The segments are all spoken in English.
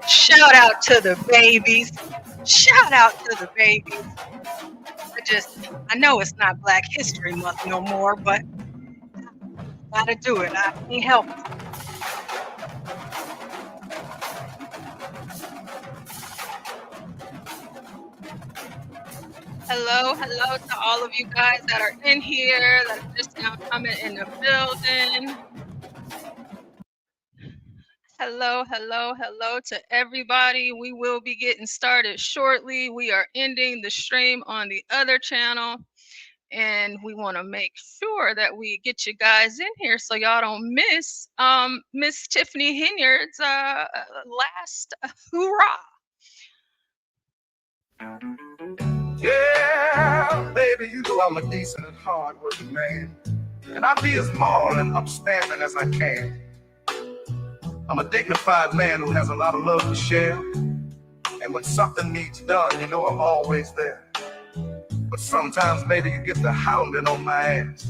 Shout out to the babies. Shout out to the babies. I know it's not Black History Month no more, but gotta do it. I can't help it. Hello to all of you guys that are in here, that are just now coming in the building. Hello to everybody. We will be getting started shortly. We are ending the stream on the other channel, and we want to make sure that we get you guys in here so y'all don't miss Miss Tiffany Henyard's last hoorah. Yeah, baby, you know I'm a decent and hard-working man, and I'll be as moral and upstanding as I can. I'm a dignified man who has a lot of love to share, and when something needs done, you know I'm always there. But sometimes, baby, you get the hounding on my ass.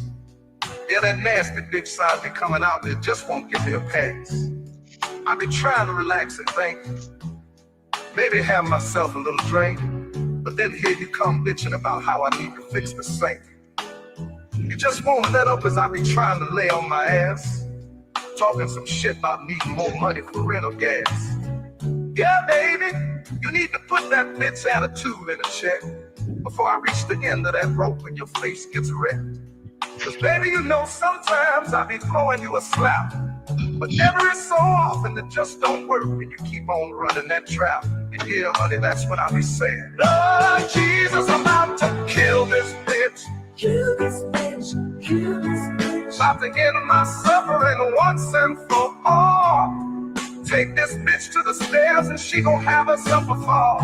Yeah, that nasty bitch side be coming out and it just won't give me a pass. I be trying to relax and think, maybe have myself a little drink, but then here you come bitching about how I need to fix the sink. You just won't let up as I be trying to lay on my ass, talking some shit about needing more money for rent or gas. Yeah, baby, you need to put that bitch attitude in a check before I reach the end of that rope and your face gets wrecked. Cause baby, you know sometimes I be throwing you a slap, but every so often it just don't work when you keep on running that trap. And yeah, honey, that's what I be saying. Lord Jesus, I'm about to kill this bitch. Kill this bitch, kill this bitch. About to end my suffering once and for all. Take this bitch to the stairs and she gon' have herself a fall.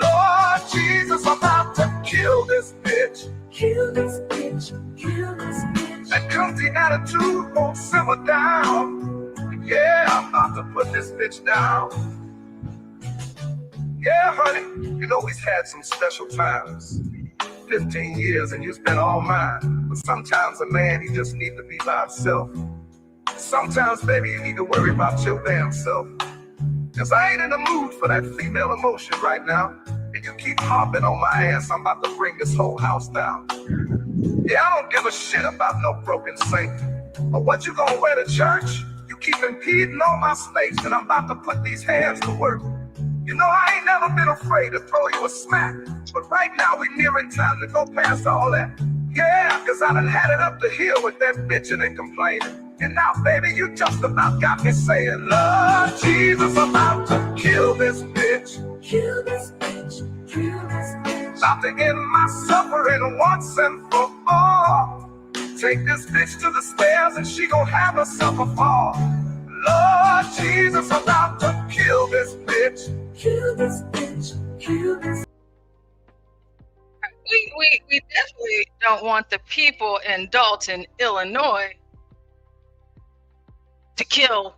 Lord Jesus, I'm about to kill this bitch. Kill this bitch, kill this bitch. That cunty attitude won't simmer down. Yeah, I'm about to put this bitch down. Yeah, honey, you know he's had some special times. 15 years and you spent all mine. But sometimes a man, he just need to be by himself. Sometimes, baby, you need to worry about your damn self. Cause I ain't in the mood for that female emotion right now. And you keep hopping on my ass, I'm about to bring this whole house down. Yeah, I don't give a shit about no broken sink. But what you gonna wear to church? You keep impeding on my space, and I'm about to put these hands to work. You know, I ain't never been afraid to throw you a smack. But right now we nearing time to go past all that. Yeah, cause I done had it up the hill with that bitching and complaining. And now, baby, you just about got me saying, Lord Jesus, I'm about to kill this bitch. Kill this bitch, kill this bitch. About to end my suffering once and for all. Take this bitch to the stairs and she gon' have herself a fall. Lord Jesus, I'm about to kill this bitch. Kill this bitch, kill this. We definitely don't want the people in Dolton, Illinois to kill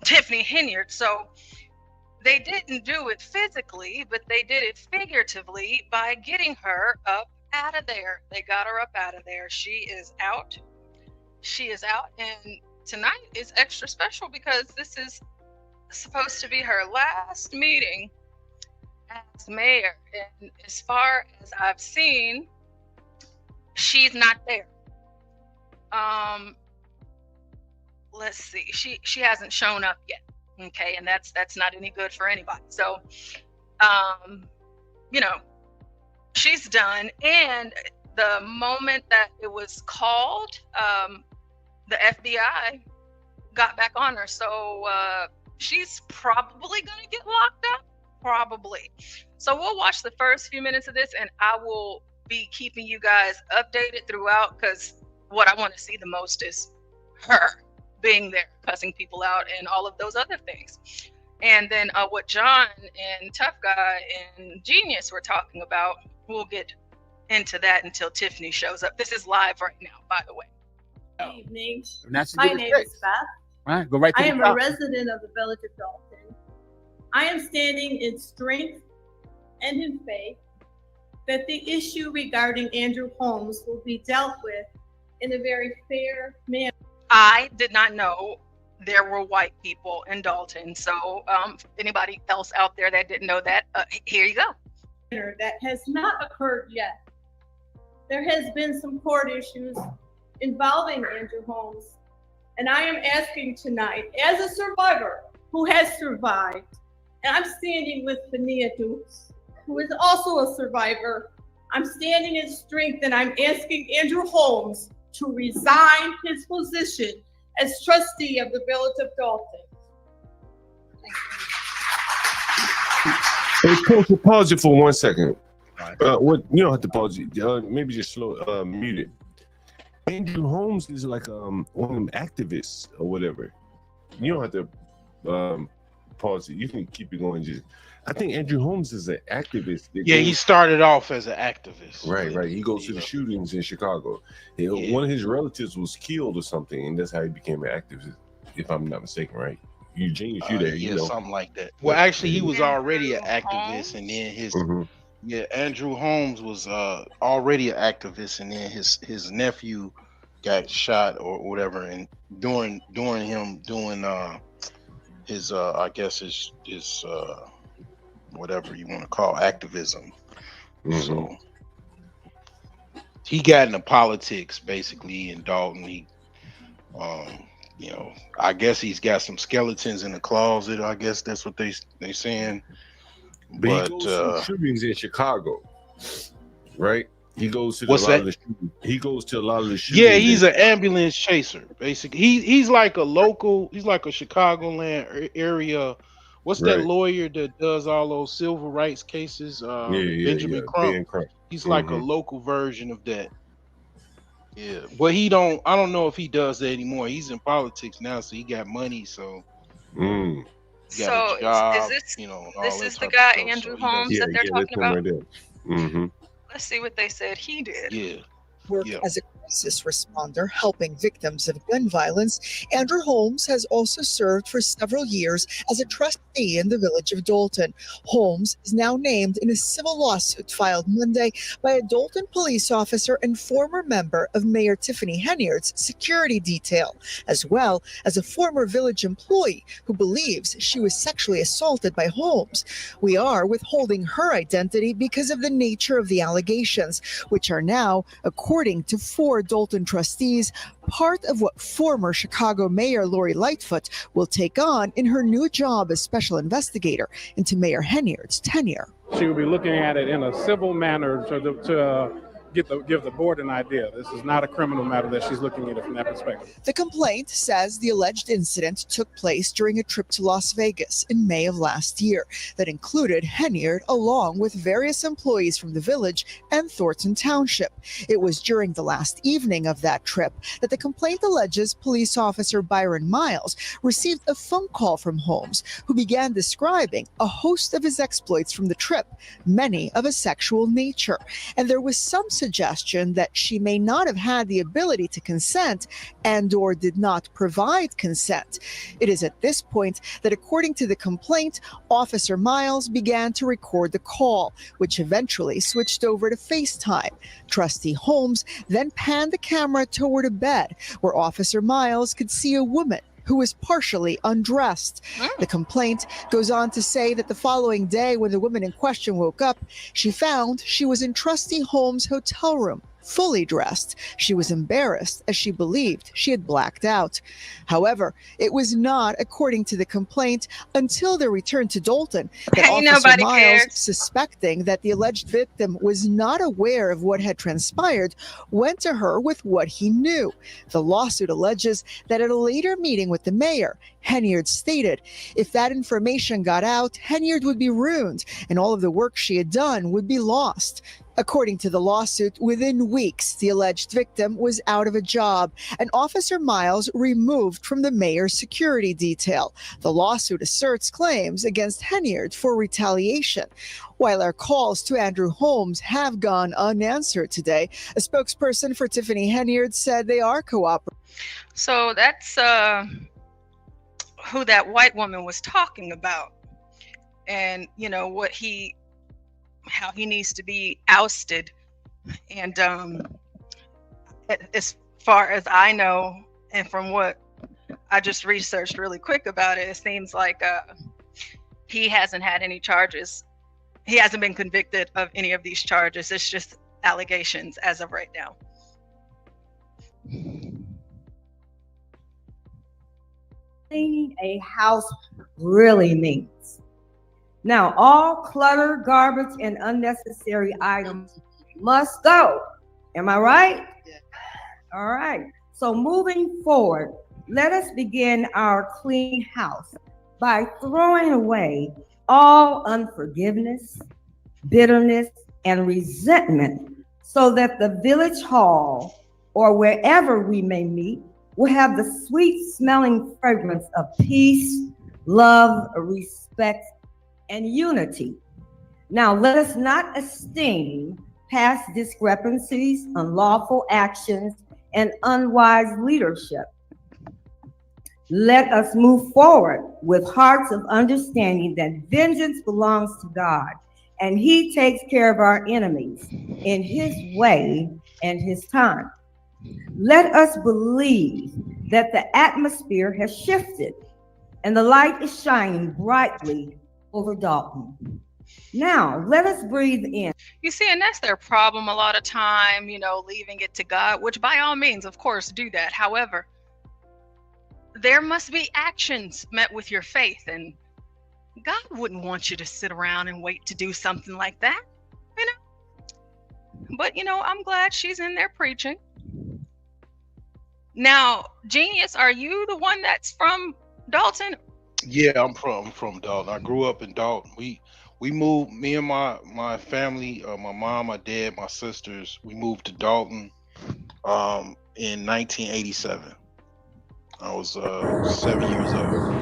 Tiffany Henyard. So they didn't do it physically, but they did it figuratively by getting her up out of there. They got her up out of there. She is out. She is out. And tonight is extra special because this is supposed to be her last meeting as mayor. And as far as I've seen, she's not there. Let's see. She hasn't shown up yet. Okay, and that's not any good for anybody. So, you know, she's done. And the moment that it was called, the FBI got back on her. So she's probably gonna get locked up. Probably. So we'll watch the first few minutes of this, and I will be keeping you guys updated throughout, because what I want to see the most is her being there, cussing people out, and all of those other things. And then what John and Tough Guy and Genius were talking about, we'll get into that until Tiffany shows up. This is live right now, by the way. Good evening. My name is Beth. All right, go right to I the am top. a resident of the village of Dolton. I am standing in strength and in faith that the issue regarding Andrew Holmes will be dealt with in a very fair manner. I did not know there were white people in Dolton. So anybody else out there that didn't know that, here you go. That has not occurred yet. There has been some court issues involving Andrew Holmes. And I am asking tonight, as a survivor who has survived, and I'm standing with Fania Dukes, who is also a survivor. I'm standing in strength and I'm asking Andrew Holmes to resign his position as trustee of the village of Dolton. Hey, Coach, pause it for 1 second. What you don't have to pause it. Maybe just slow mute it. Andrew Holmes is like one of them activists or whatever. You don't have to pause it. You can keep it going. I think Andrew Holmes is an activist. Yeah, he started off as an activist. Right. He goes to the shootings in Chicago. One of his relatives was killed or something, and that's how he became an activist, if I'm not mistaken, right? Eugene, you there? Yeah, you know. something like that. Well, actually, he was already an activist, and then his Andrew Holmes was already an activist, and then his nephew got shot or whatever, and during him doing his I guess his whatever you want to call activism. So he got into politics basically in Dolton. He you know, I guess he's got some skeletons in the closet. I guess that's what they saying. But he goes to shootings in Chicago, right? He goes to he goes to a lot of the shootings. Yeah, he's an ambulance chaser. Basically, he's like a local. He's like a Chicagoland area. What's that lawyer that does all those civil rights cases? Benjamin Crump. He's like a local version of that. Yeah, but I don't know if he does that anymore. He's in politics now, so he got money. So, he got a job, is this, you know, this is the guy, Andrew Holmes, that they're talking about? Right. Let's see what they said he did. Work as a crisis responder helping victims of gun violence, Andrew Holmes has also served for several years as a trustee in the village of Dolton. Holmes is now named in a civil lawsuit filed Monday by a Dolton police officer and former member of Mayor Tiffany Henyard's security detail, as well as a former village employee who believes she was sexually assaulted by Holmes. We are withholding her identity because of the nature of the allegations, which are now, according to 4 Dolton trustees, part of what former Chicago Mayor Lori Lightfoot will take on in her new job as special investigator into Mayor Henyard's tenure. She will be looking at it in a civil manner to give the board an idea. This is not a criminal matter that she's looking at it from that perspective. The complaint says the alleged incident took place during a trip to Las Vegas in May of last year that included Henyard along with various employees from the village and Thornton Township. It was during the last evening of that trip that the complaint alleges police officer Byron Miles received a phone call from Holmes, who began describing a host of his exploits from the trip, many of a sexual nature. And there was some suggestion that she may not have had the ability to consent and/or did not provide consent. It is at this point that, according to the complaint, Officer Miles began to record the call, which eventually switched over to FaceTime. Trustee Holmes then panned the camera toward a bed where Officer Miles could see a woman who was partially undressed. The complaint goes on to say that the following day, when the woman in question woke up, she found she was in Trustee Holmes' hotel room, fully dressed. She was embarrassed as she believed she had blacked out. However, it was not, according to the complaint, until their return to Dolton that Officer Miles, suspecting that the alleged victim was not aware of what had transpired, went to her with what he knew. The lawsuit alleges that at a later meeting with the mayor, Henyard stated if that information got out, Henyard would be ruined and all of the work she had done would be lost. According to the lawsuit, within weeks, the alleged victim was out of a job and Officer Miles removed from the mayor's security detail. The lawsuit asserts claims against Henyard for retaliation. While our calls to Andrew Holmes have gone unanswered today, a spokesperson for Tiffany Henyard said they are cooperating. So that's who that white woman was talking about, and how he needs to be ousted. And as far as I know, and from what I just researched really quick about it, it seems like he hasn't had any charges. He hasn't been convicted of any of these charges. It's just allegations as of right now. Cleaning a house really means. Now, all clutter, garbage, and unnecessary items must go. Am I right? Yeah. All right. So moving forward, let us begin our clean house by throwing away all unforgiveness, bitterness, and resentment so that the village hall or wherever we may meet will have the sweet smelling fragrance of peace, love, respect, and unity. Now, let us not esteem past discrepancies, unlawful actions, and unwise leadership. Let us move forward with hearts of understanding that vengeance belongs to God, and He takes care of our enemies in His way and His time. Let us believe that the atmosphere has shifted and the light is shining brightly over Dolton. Now, let us breathe in. You see, and that's their problem a lot of time, leaving it to God, which by all means, of course, do that. However, there must be actions met with your faith, and God wouldn't want you to sit around and wait to do something like that, But, I'm glad she's in there preaching. Now, Genius, are you the one that's from Dolton? Yeah, I'm from Dolton. I grew up in Dolton. We moved, me and my family, my mom, my dad, my sisters, we moved to Dolton in 1987. I was 7 years old.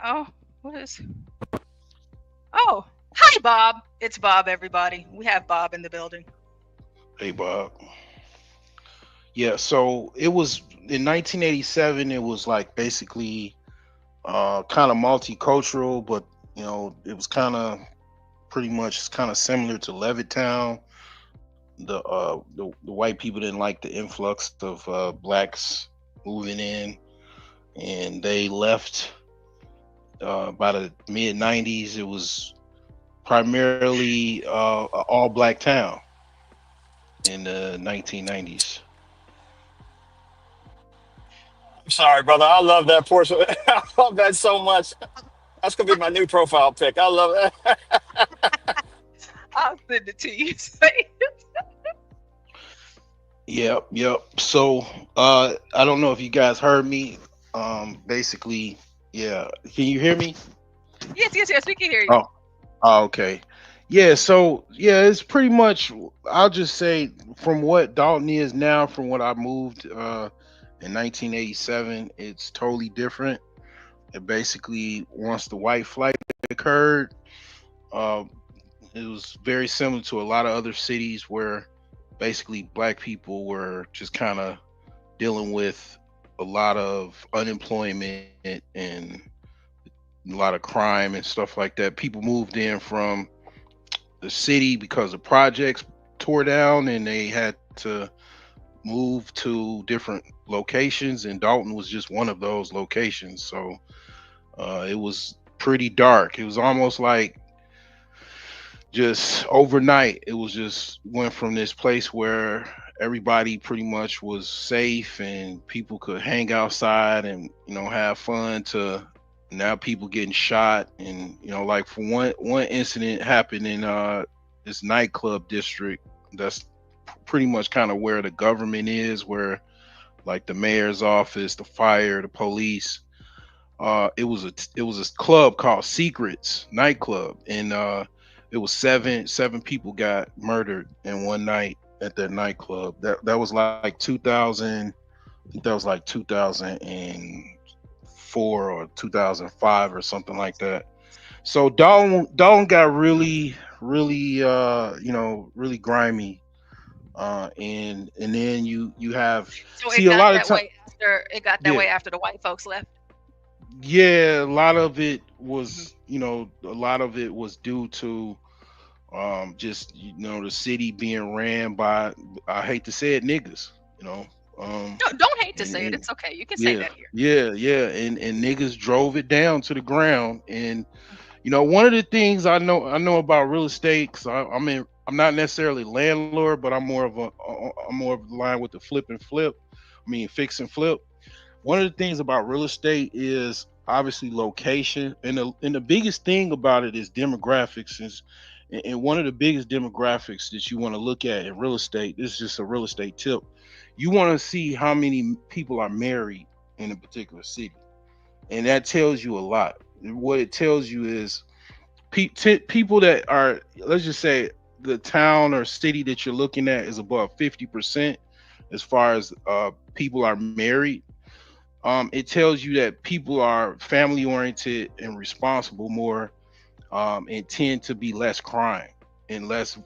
Oh, Oh, hi, Bob. It's Bob, everybody. We have Bob in the building. Hey, Bob. Yeah, so it was in 1987. It was like basically kind of multicultural, but it was kind of pretty much kind of similar to Levittown. The white people didn't like the influx of blacks moving in, and they left by the mid 90s. It was primarily an all black town in the 1990s. I'm sorry, brother. I love that portion. I love that so much. That's gonna be my new profile pic. I love that. I'll send it to you. Yep. So I don't know if you guys heard me. Basically, yeah. Can you hear me? Yes, we can hear you. Oh, okay. Yeah, so yeah, it's pretty much, I'll just say, from what Dolton is now, from what I moved in 1987, it's totally different. And basically, once the white flight occurred, it was very similar to a lot of other cities where basically black people were just kind of dealing with a lot of unemployment and a lot of crime and stuff like that. People moved in from the city because the projects tore down and they had to move to different locations, and Dolton was just one of those locations. So it was pretty dark. It was almost like just overnight, it was just went from this place where everybody pretty much was safe and people could hang outside and have fun, to now people getting shot. And like, for one incident happened in this nightclub district that's pretty much kind of where the government is, where like the mayor's office, the fire, the police. It was a club called Secrets nightclub, and it was seven people got murdered in one night at that nightclub. That was like 2000. I think that was like 2004 or 2005 or something like that. So Dolton got really, really, really grimy. And then you have So see it a got lot of that time. way after it got that Yeah, way after the white folks left. yeah. A lot of it was, a lot of it was due to just the city being ran by, I hate to say it, niggas. No, don't hate to and, say it. and It's okay. You can say yeah, that here. yeah, and niggas drove it down to the ground. And one of the things I know about real estate, because I'm not necessarily landlord, but I'm more of the line with the flip and flip. I mean, fix and flip. One of the things about real estate is obviously location, and the biggest thing about it is demographics. And one of the biggest demographics that you want to look at in real estate, this is just a real estate tip. You want to see how many people are married in a particular city, and that tells you a lot. What it tells you is people that are, let's just say, the town or city that you're looking at is above 50% as far as people are married. It tells you that people are family oriented and responsible more, and tend to be less crime and less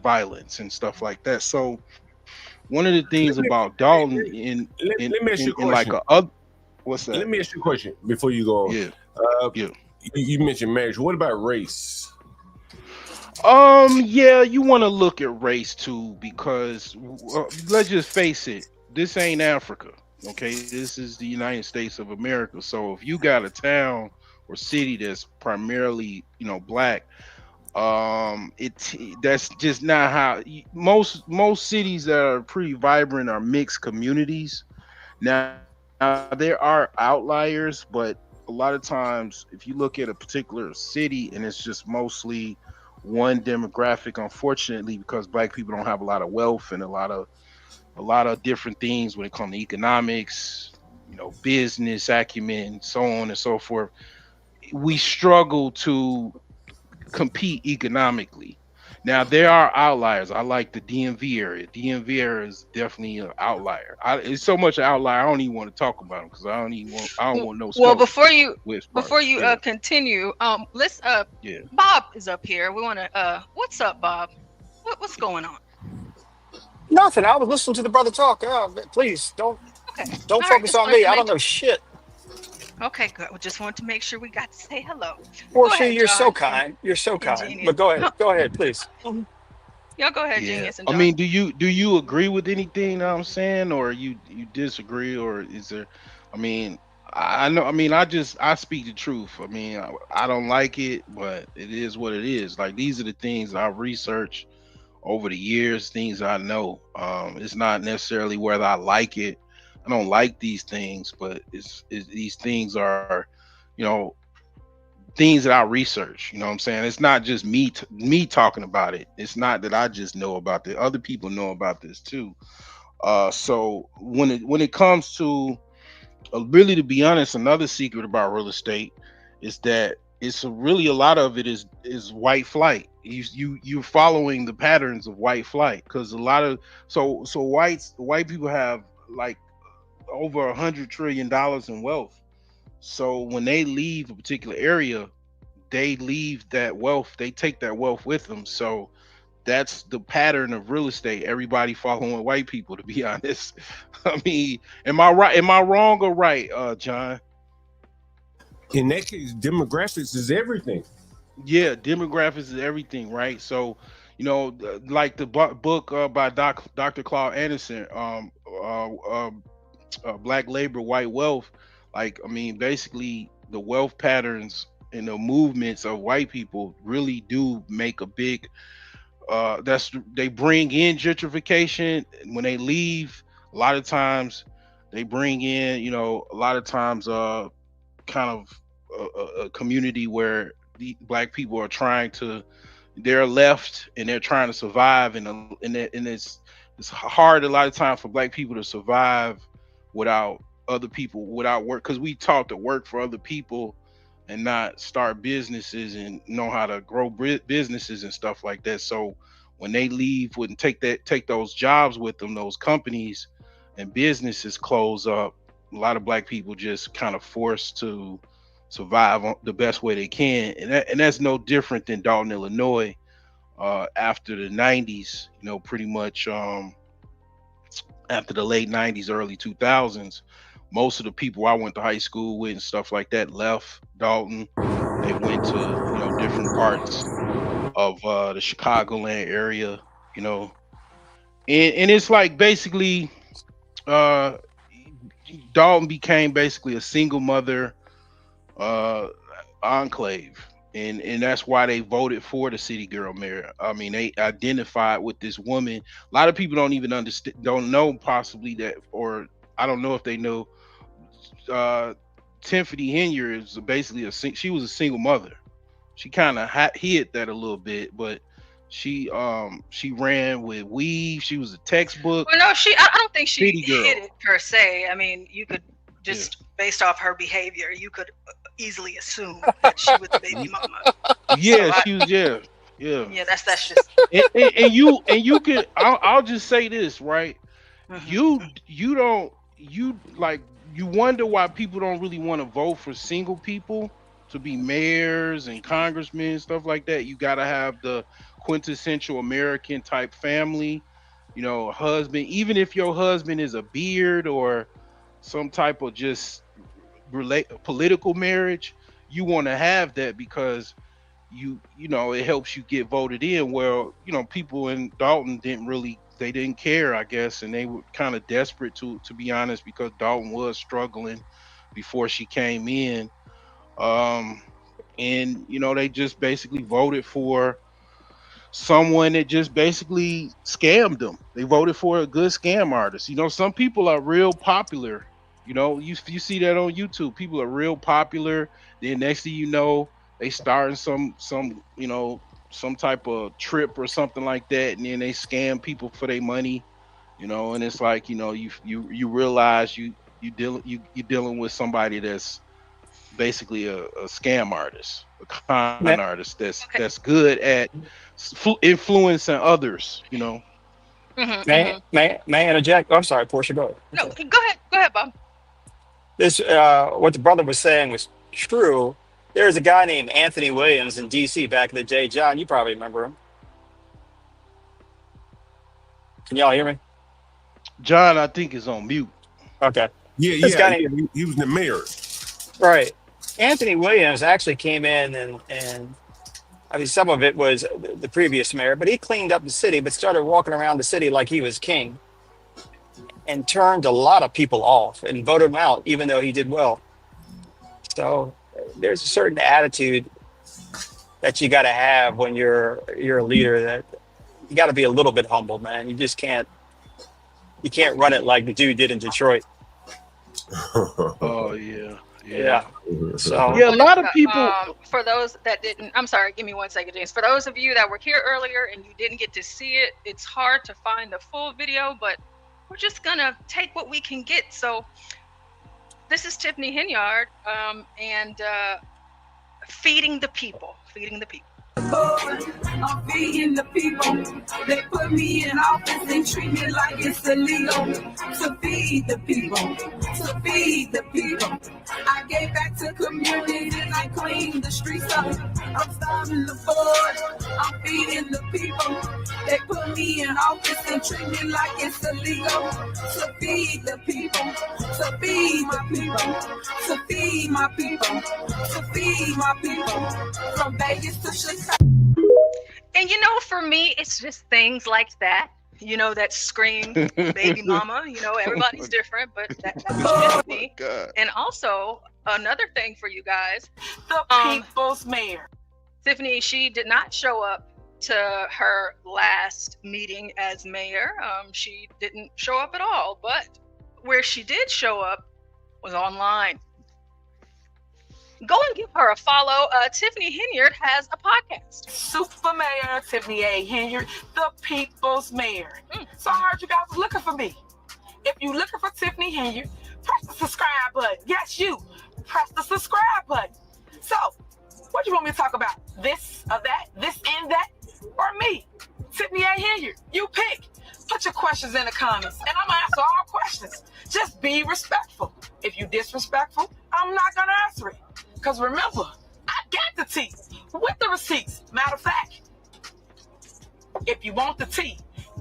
violence and stuff like that. So one of the things Let me, about Dolton let me ask you a in like question. a other, what's Let that? me ask you a question before you go on. Yeah, yeah. You mentioned marriage. What about race? Yeah, you want to look at race too, because let's just face it, this ain't Africa. Okay, this is the United States of America. So if you got a town or city that's primarily, black, that's just not how most cities that are pretty vibrant are mixed communities. Now there are outliers, but a lot of times if you look at a particular city and it's just mostly one demographic, unfortunately, because black people don't have a lot of wealth and a lot of different things when it comes to economics, business acumen, so on and so forth, we struggle to compete economically. Now there are outliers. I like the DMV area. DMV area is definitely an outlier. It's so much an outlier. I don't even want to talk about them because I don't want no Well, smoke with before parts. you Yeah, continue, let's yeah. Bob is up here. We want to what's up, Bob? What's going on? Nothing. I was listening to the brother talk. Please Okay. don't All right, focus just on wanted me. to I make don't know shit. Okay, good. We just wanted to make sure we got to say hello. Go Portia, ahead, you're so John kind. You're so and kind. Genius. But go ahead. Go ahead, please. Y'all go ahead, Yeah. Genius and I John. mean, do you agree with anything that I'm saying, or you disagree, or is there? I mean, I know. I mean, I speak the truth. I mean, I don't like it, but it is what it is. Like, these are the things I've researched over the years, things I know. It's not necessarily whether I like it. I don't like these things, but it's these things are, you know, things that I research. You know what I'm saying? It's not just me talking about it. It's not that I just know about it. Other people know about this too. So when it comes to really, to be honest, another secret about real estate is that really a lot of it is white flight. You're following the patterns of white flight, because a lot of white people have like over $100 trillion in wealth. So when they leave a particular area, they leave that wealth, they take that wealth with them. So that's the pattern of real estate. Everybody following white people, to be honest. I mean, am I right? Am I wrong or right, John? In that case, demographics is everything. Yeah, demographics is everything, right? So, like the book by Dr. Claude Anderson, Black Labor, White Wealth. Like, I mean, basically, the wealth patterns and the movements of white people really do make a big. They bring in gentrification. When they leave, a lot of times they bring in, a lot of times, kind of a community where the black people are they're left and they're trying to survive, and it's hard a lot of time for black people to survive without other people, without work, because we taught to work for other people and not start businesses and know how to grow businesses and stuff like that. So when they leave, wouldn't take those jobs with them, those companies and businesses close up, a lot of black people just kind of forced to survive the best way they can. And that's no different than Dolton, Illinois, after the 90s, pretty much after the late 90s, early 2000s. Most of the people I went to high school with and stuff like that left Dolton. They went to, different parts of the Chicagoland area, and it's like basically Dolton became basically a single mother enclave. And that's why they voted for the city girl mayor. I mean, they identified with this woman. A lot of people don't even don't know possibly that, or I don't know if they know. Tiffany Henyard is basically she was a single mother. She kind of hid that a little bit, but she ran with weave. She was a textbook. Well, no, I don't think she hid it per se. I mean, you could just based off her behavior, you could easily assume that she was the baby mama. Yeah, so she was. Yeah. Yeah, that's just. and you can. I'll just say this, right? Mm-hmm. You wonder why people don't really want to vote for single people to be mayors and congressmen and stuff like that. You got to have the quintessential American type family, husband. Even if your husband is a beard or some type of just political marriage, you want to have that because it helps you get voted in. Well, people in Dolton they didn't care, I guess, and they were kind of desperate to be honest, because Dolton was struggling before she came in. And they just basically voted for someone that just basically scammed them. They voted for a good scam artist. Some people are real popular. You see that on YouTube. People are real popular. Then next thing you know, they start some type of trip or something like that, and then they scam people for their money, and it's like, you realize you're dealing with somebody that's basically a scam artist, a con artist that's good at influencing others, May I interject? Oh, I'm sorry, Portia, go ahead. No, go ahead, Bob. This what the brother was saying was true. There's a guy named Anthony Williams in DC back in the day. John, you probably remember him. Can y'all hear me? John, I think, is on mute. Okay. Yeah. He was the mayor. Right. Anthony Williams actually came in and I mean, some of it was the previous mayor, but he cleaned up the city, but started walking around the city like he was king and turned a lot of people off and voted him out, even though he did well. So there's a certain attitude that you got to have when you're a leader, that you got to be a little bit humble, man. You just can't run it like the dude did in Detroit. Oh yeah. So yeah, a lot of people. For those that didn't, I'm sorry, give me 1 second, James. For those of you that were here earlier and you didn't get to see it, it's hard to find the full video, but we're just gonna take what we can get. So this is Tiffany Henyard, and feeding the people. I'm feeding the people. They put me in office and treat me like it's illegal to feed the people. To feed the people. I gave back to communities and I cleaned the streets up. I'm starving the poor. I'm feeding the people. They put me in office and treat me like it's illegal to feed the people. To feed the people. To feed my people. To feed my people. From Vegas to Chicago. And for me, it's just things like that, that scream baby mama. Everybody's different, but that's just me. And also another thing for you guys, the people's mayor. Tiffany, she did not show up to her last meeting as mayor. She didn't show up at all, but where she did show up was online. Go and give her a follow. Tiffany Henyard has a podcast. Super Mayor Tiffany A. Henyard, the people's mayor. So I heard you guys were looking for me. If you're looking for Tiffany Henyard, press the subscribe button. Yes, you. Press the subscribe button. So, what you want me to talk about? This or that, this and that, or me? Tiffany Henyard, you pick. Put your questions in the comments, and I'm gonna answer all questions. Just be respectful. If you disrespectful, I'm not gonna answer it. Because remember, I got the tea with the receipts. Matter of fact, if you want the tea,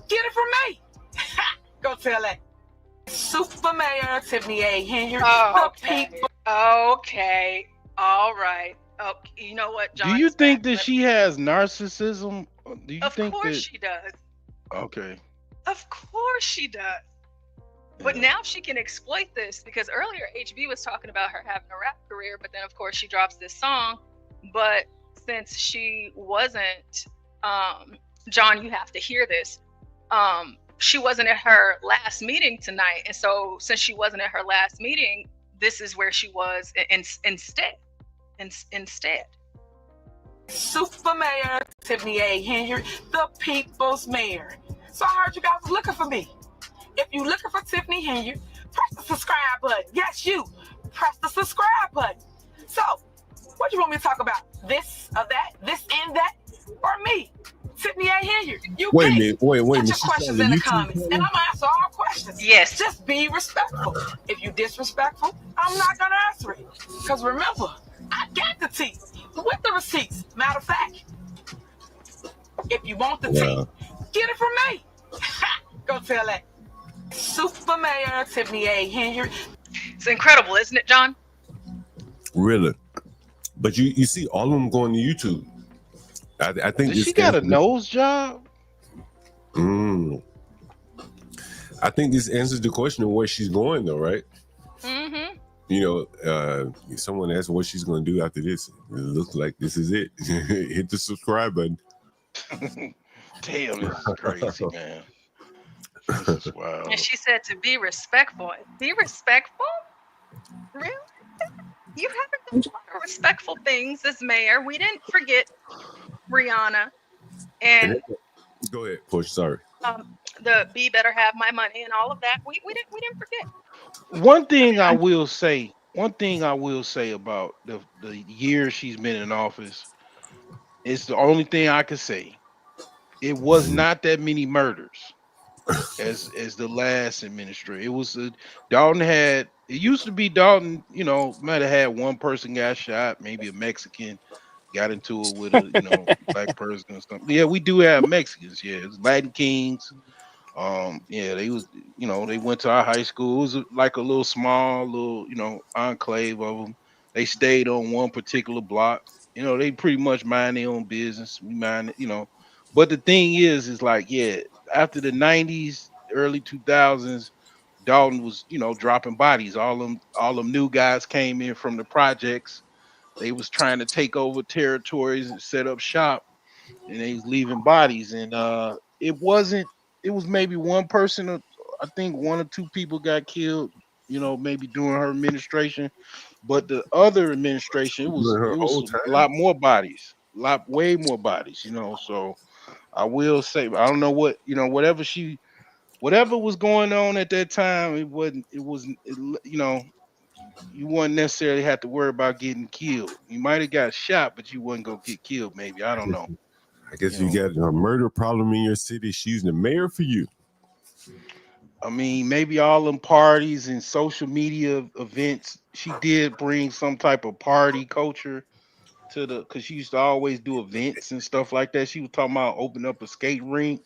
get it from me. Go tell that. Super Mayor Tiffany Henyard. Oh, okay. Okay. All right. Oh, you know what, John? Do you think that she has narcissism? Do you think Of course that she does. Okay. Of course she does. But now she can exploit this, because earlier HB was talking about her having a rap career, but then of course she drops this song. But since she wasn't, John, you have to hear this. She wasn't at her last meeting tonight. And so since she wasn't at her last meeting, this is where she was instead. Super Mayor Tiffany Henyard, the people's mayor. So I heard you guys was looking for me. If you're looking for Tiffany Henyard, press the subscribe button. Yes, you. Press the subscribe button. So, what you want me to talk about? This or that, this and that, or me? Tiffany Henyard, you Wait a pick. minute. Wait a Put minute. your questions in the comments, and I'm gonna answer all questions. Yes. Just be respectful. If you disrespectful, I'm not gonna answer it. Because remember, I got the tea with the receipts. Matter of fact, if you want the tea, get it from me. Go tell that. Super Mayor Tiffany Henyard. It's incredible, isn't it, John? Really? But you see all of them going to YouTube. I think she got a nose job. I think this answers the question of where she's going, though, right? Mm-hmm. You know, someone asked what she's going to do after this. It looks like this is it. Hit the subscribe button. Damn, this is crazy, man. This is wild. And she said to be respectful. Be respectful? Really? You haven't done a lot of respectful things as mayor. We didn't forget Rihanna. And go ahead, Push. Sorry. The "Be Better Have My Money" and all of that. We didn't forget. One thing I will say about the years she's been in office, it's the only thing I can say. It was not that many murders as the last administrator. It was Dolton had. It used to be Dolton. You know, might have had one person got shot, maybe a Mexican got into it with a black person or something. Yeah, we do have Mexicans. Yeah, it's Latin Kings. Yeah, they was they went to our high school. It was like a little small enclave of them. They stayed on one particular block. They pretty much mind their own business. We mind But the thing is like, yeah, after the 90s, early 2000s, Dolton was, dropping bodies. All them new guys came in from the projects. They was trying to take over territories and set up shop, and they was leaving bodies. And it was maybe one person, I think one or two people got killed, maybe during her administration. But the other administration, it was a lot more bodies, way more bodies, So I will say, I don't know what, whatever was going on at that time, you wouldn't necessarily have to worry about getting killed. You might have got shot, but you wouldn't go get killed. Maybe, I don't know. I guess you got a murder problem in your city. She's the mayor for you. I mean, maybe all them parties and social media events. She did bring some type of party culture to because she used to always do events and stuff like that. She was talking about opening up a skate rink.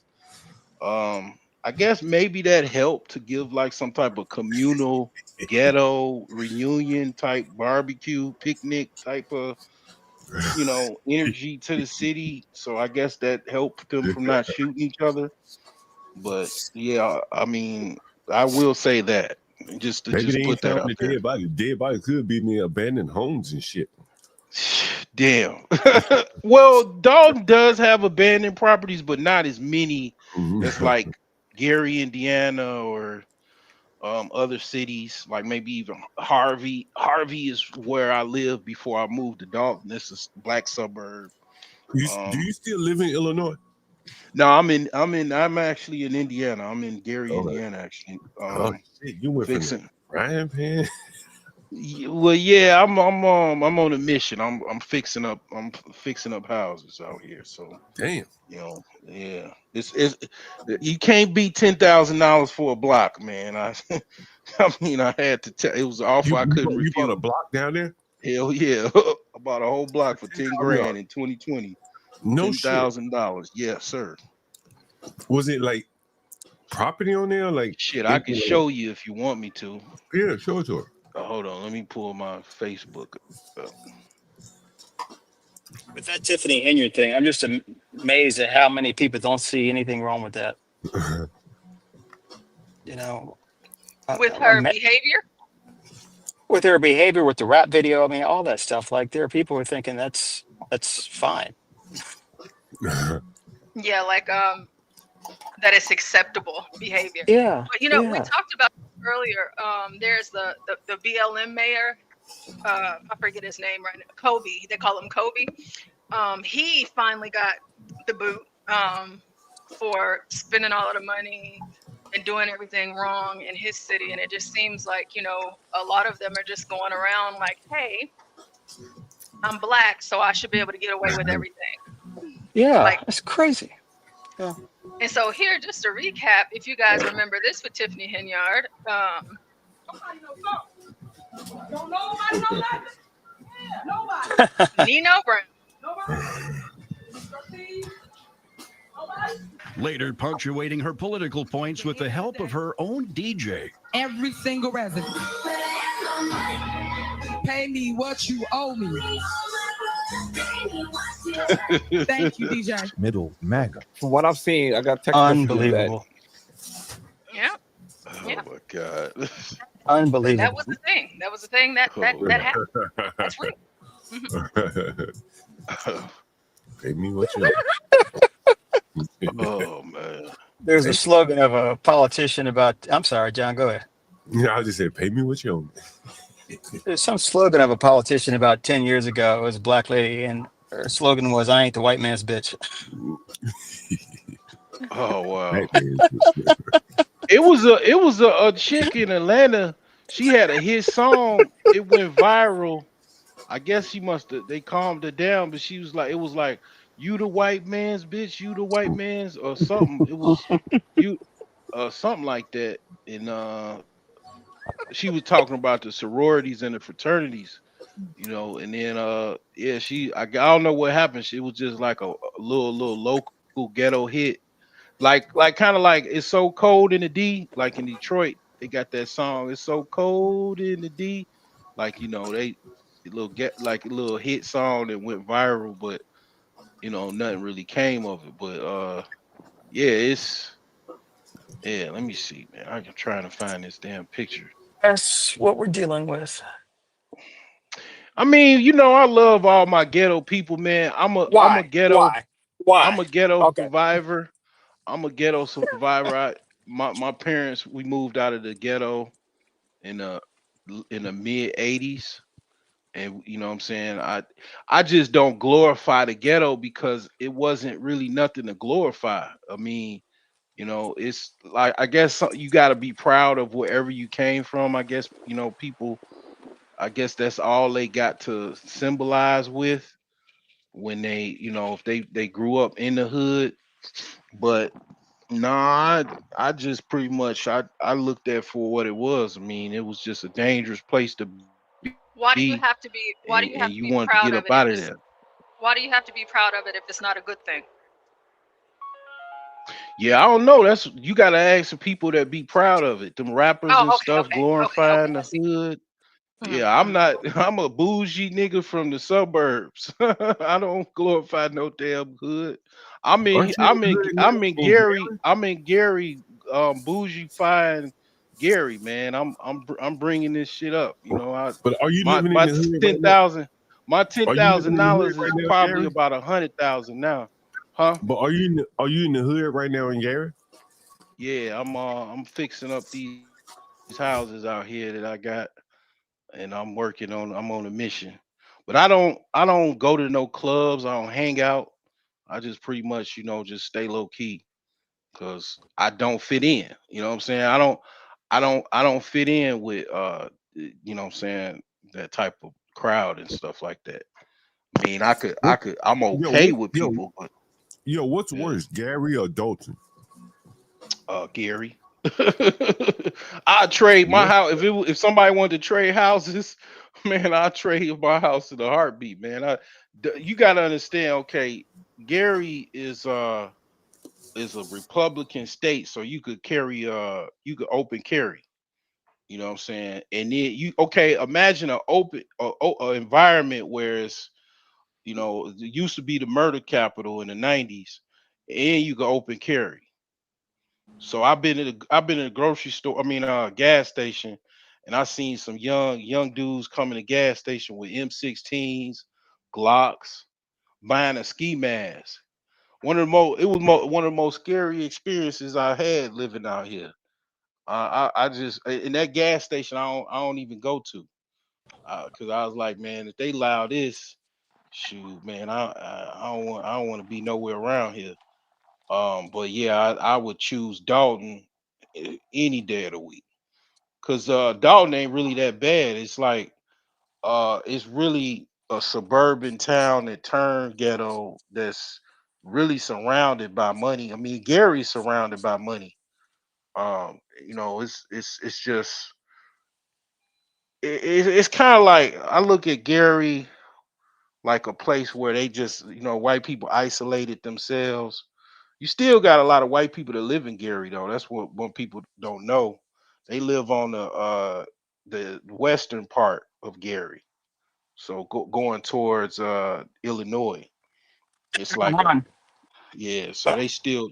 I guess maybe that helped to give like some type of communal ghetto reunion type barbecue picnic type of energy to the city. So I guess that helped them from not shooting each other. But yeah, I mean, I will say that just to put that out there. Dead body could be in the abandoned homes and shit. Damn. Well, Dolton does have abandoned properties, but not as many as like Gary, Indiana, or other cities, like maybe even Harvey. Harvey is where I lived before I moved to Dolton. This is a black suburb. Do you still live in Illinois? No, I'm actually in Indiana. I'm in Gary, Indiana, actually. Shit, you went from Ryan Pan. Well, yeah, I'm on a mission. I'm fixing up houses out here. So Damn. Yeah, it's you can't beat $10,000 for a block, man. I mean, I had to tell. It was an offer I couldn't You bought a refuse. block down there? Hell yeah, I bought a whole block for 10 $10,000. grand in 2020. No shit. $10,000. Yes, sir. Was it like property on there? Like Shit, I can show you if you want me to. Yeah, show it to her. Hold on, let me pull my Facebook up. With that Tiffany Henyard thing, I'm just amazed at how many people don't see anything wrong with that. With her behavior. With her behavior, with the rap video, I mean, all that stuff. Like, there are people who are thinking that's fine. Yeah, like that is acceptable behavior. Yeah. But we talked about earlier. There's the BLM mayor. I forget his name right now. Kobe. They call him Kobe. He finally got the boot for spending all of the money and doing everything wrong in his city. And it just seems like, a lot of them are just going around like, hey, I'm black, so I should be able to get away with everything. Yeah, that's crazy. Yeah. And so here, just to recap, if you guys remember this with Tiffany Henyard. Don't nobody know nothing. Yeah, nobody. Nino Brown. Later punctuating her political points with the help of her own DJ. Every single resident. Pay me what you owe me. Thank you, DJ. Middle MAGA. From what I've seen, I got text unbelievable. Yeah. Oh my God. Unbelievable. That was the thing. That was the thing that happened. That's real. Pay me what you Oh man. There's a slogan of a politician about. I'm sorry, John. Go ahead. Yeah, I just said, pay me what you owe me. There's some slogan of a politician about 10 years ago. It was a black lady, and her slogan was, "I ain't the white man's bitch." Oh wow. It was a chick in Atlanta. She had a hit song. It went viral. I guess they calmed her down, but she was like, it was like, "You the white man's bitch, you the white man's," or something. It was you something like that. And she was talking about the sororities and the fraternities, and then I don't know what happened. It was just like a little local ghetto hit. Like kind of like "It's So Cold in the D," like in Detroit, they got that song "It's So Cold in the D," like they like a little hit song that went viral, but nothing really came of it. But let me see, man. I'm trying to find this damn picture. That's what we're dealing with. I mean, I love all my ghetto people, man. I'm a ghetto. Why? I'm a ghetto survivor. I'm a ghetto survivor. My parents, we moved out of the ghetto in the mid 80s. And you know what I'm saying? I just don't glorify the ghetto because it wasn't really nothing to glorify. I mean, it's like, I guess you got to be proud of wherever you came from. I guess, people, I guess that's all they got to symbolize with when they, if they grew up in the hood. But nah, I just pretty much, I looked at for what it was. I mean, it was just a dangerous place to be. Why do you have to be proud of it? Why do you have to be proud of it if it's not a good thing? Yeah, I don't know. You got to ask the people that be proud of it. Them rappers and stuff glorifying the hood. Yeah, I'm a bougie nigga from the suburbs. I don't glorify no damn hood. I'm in Gary, bougie fine Gary, man. I'm bringing this shit up. But are you living in the hood? My $10,000 is probably about 100,000 now, huh? But are you in the hood right now in Gary? Yeah, I'm fixing up these houses out here that I got, and I'm on a mission. But I don't go to no clubs. I don't hang out. I just pretty much just stay low key because I don't fit in. You know what I'm saying? I don't fit in with you know what I'm saying, that type of crowd and stuff like that. I mean, I'm okay with people, but what's worse, Gary or Dolton? Gary. I'd trade my house if somebody wanted to trade houses, man. I'd trade my house in a heartbeat, man. You gotta understand, okay, Gary is a Republican state, so you could open carry. You know what I'm saying? And then imagine an open environment where it's, it used to be the murder capital in the 90s, and you can open carry. So I've been in a grocery store, gas station, and I seen some young dudes come in the gas station with M16s, Glocks, buying a ski mask. One of the most scary experiences I had living out here. I just in that gas station I don't even go to, because I was like, man, if they allow this, shoot, man, I don't want to be nowhere around here. But yeah, I would choose Dolton any day of the week, because Dolton ain't really that bad. It's like it's really a suburban town that turned ghetto, that's really surrounded by money. I mean, Gary's surrounded by money. It's just it's kind of like, I look at Gary like a place where they just, white people isolated themselves. You still got a lot of white people that live in Gary, though. That's what people don't know. They live on the western part of Gary. So going towards Illinois. It's like so they still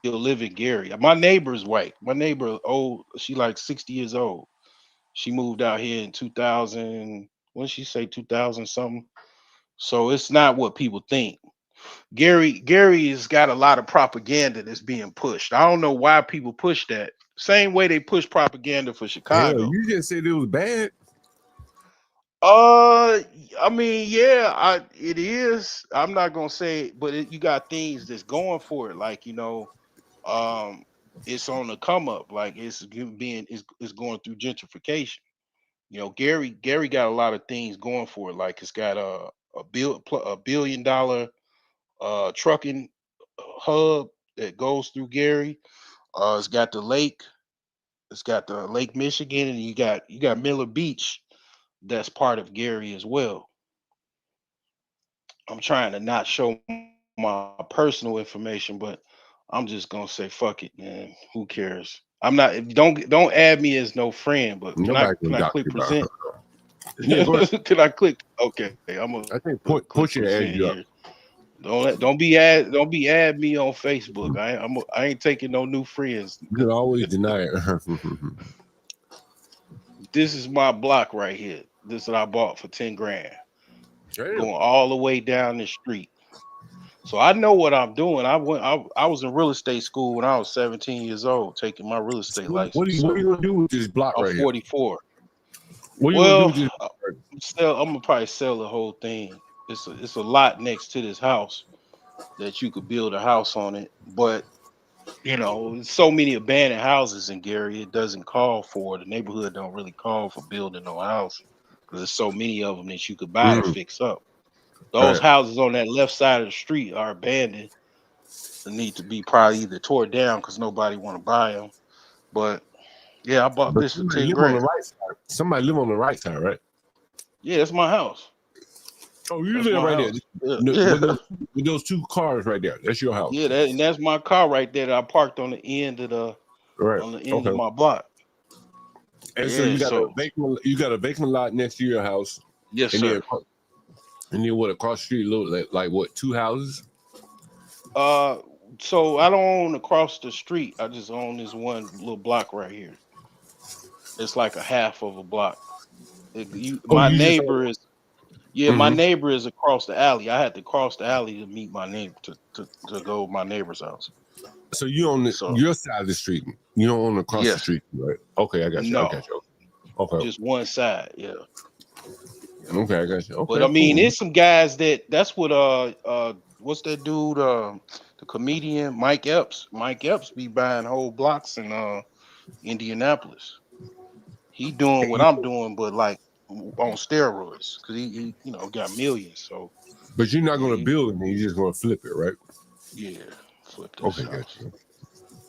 live in Gary. My neighbor's white. My neighbor old, she like 60 years old. She moved out here in 2000. What did she say, 2000 something? So it's not what people think. Gary has got a lot of propaganda that's being pushed. I don't know why people push that. Same way they push propaganda for Hell, Chicago. you just said it was bad. I mean, yeah, it is. I'm not gonna say it, but you got things that's going for it, like, um, it's on the come up, like it's going through gentrification. Gary got a lot of things going for it, like it's got a $1 billion trucking hub that goes through Gary. It's got the lake. It's got the Lake Michigan, and you got Miller Beach. That's part of Gary as well. I'm trying to not show my personal information, but I'm just gonna say fuck it, man. Who cares? I'm not. Don't add me as no friend, but can I Nobody can can I dock click you about present? her. Yeah, go ahead. Can I click? Okay, I'm gonna I think click put your present add you here. up. Don't be add me on Facebook. I ain't taking no new friends. You can always deny it. This is my block right here. This is what I bought for 10 grand. Damn. Going all the way down the street. So I know what I'm doing. I was in real estate school when I was 17 years old, taking my real estate What are license. you gonna do with this block I'm right here? 44. What are you gonna do Well, with this? I'm gonna probably sell the whole thing. It's a lot next to this house that you could build a house on it, but there's so many abandoned houses in Gary, it doesn't call for the neighborhood. Don't really call for building no house, because there's so many of them that you could buy to fix up. Those Right. houses on that left side of the street are abandoned. They need to be probably either tore down because nobody want to buy them. But yeah, I bought But this for somebody 10 live on the grand. right side. Somebody live on the right side, right? Yeah, that's my house. Oh, you That's live my right house. there. Yeah, With those two cars right there. That's your house. yeah, that's my car right there that I parked on the end Right. of Okay. my block. And so Yeah, so you got a vacant lot next to your house. yes, And then sir. what, across the street look like what, two houses? Uh, so I don't own across the street. I just own this one little block right here. It's like a half of a block. Oh, My you just neighbor is my neighbor is across the alley. I had to cross the alley to meet my neighbor to go to my neighbor's house. So you own So your side of the street. You don't own across the yes, street, right? Okay, I got you. no, Okay. just one side. Yeah, Okay, I got you. but I Okay, mean, cool. there's some guys that's what what's that dude the comedian Mike Epps. Mike Epps be buying whole blocks in Indianapolis. He doing what I'm doing, but like on steroids, because he got millions. So, but you're not going to build it; you're just going to flip it, right? Yeah, flip this Okay, house. gotcha.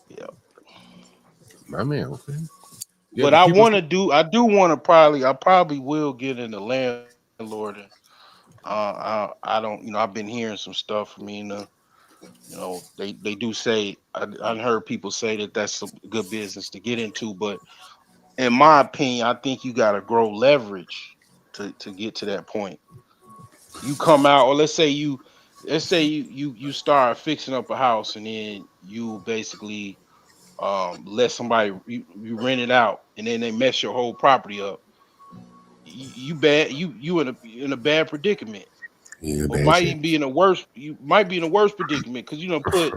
Yeah, my man. Okay. Yeah, but I probably will get in the landlord. And, I don't, I've been hearing some stuff from they do say I heard people say that that's a good business to get into, but in my opinion, I think you got to grow leverage to get to that point. You come out, or let's say you start fixing up a house, and then you basically let somebody you rent it out, and then they mess your whole property up. You in a bad predicament. Yeah, Or bad might shit. even be in a worse. You might be in a worse predicament because you don't put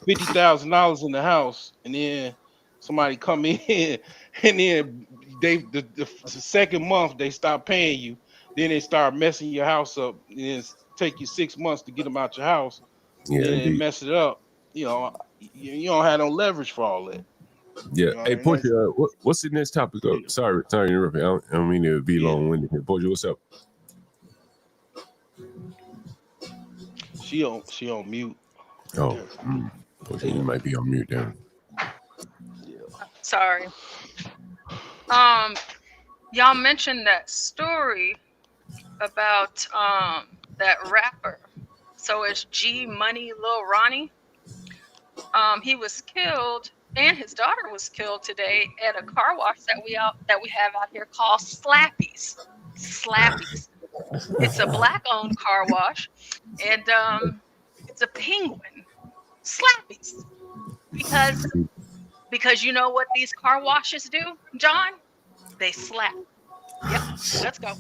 $50,000 in the house, and then somebody come in, and then the second month they stop paying you. Then they start messing your house up, and it take you 6 months to get them out your house. Yeah, Then they indeed. mess it up. You don't have no leverage for all that. Yeah. You know, Hey, and that's, Portia, what's the next topic? Oh, sorry to interrupt you. I don't mean to be long-winded here. Portia, what's up? she on mute. Oh, Portia, you might be on mute now. Yeah. Sorry. Y'all mentioned that story about that rapper. So it's G Lil Ronnie. He was killed, and his daughter was killed today at a car wash that we have out here called Slappy's. Slappy's. It's a black-owned car wash, and it's a penguin. Slappy's. Because you know what these car washes do, John? They slap. Yep. Let's go.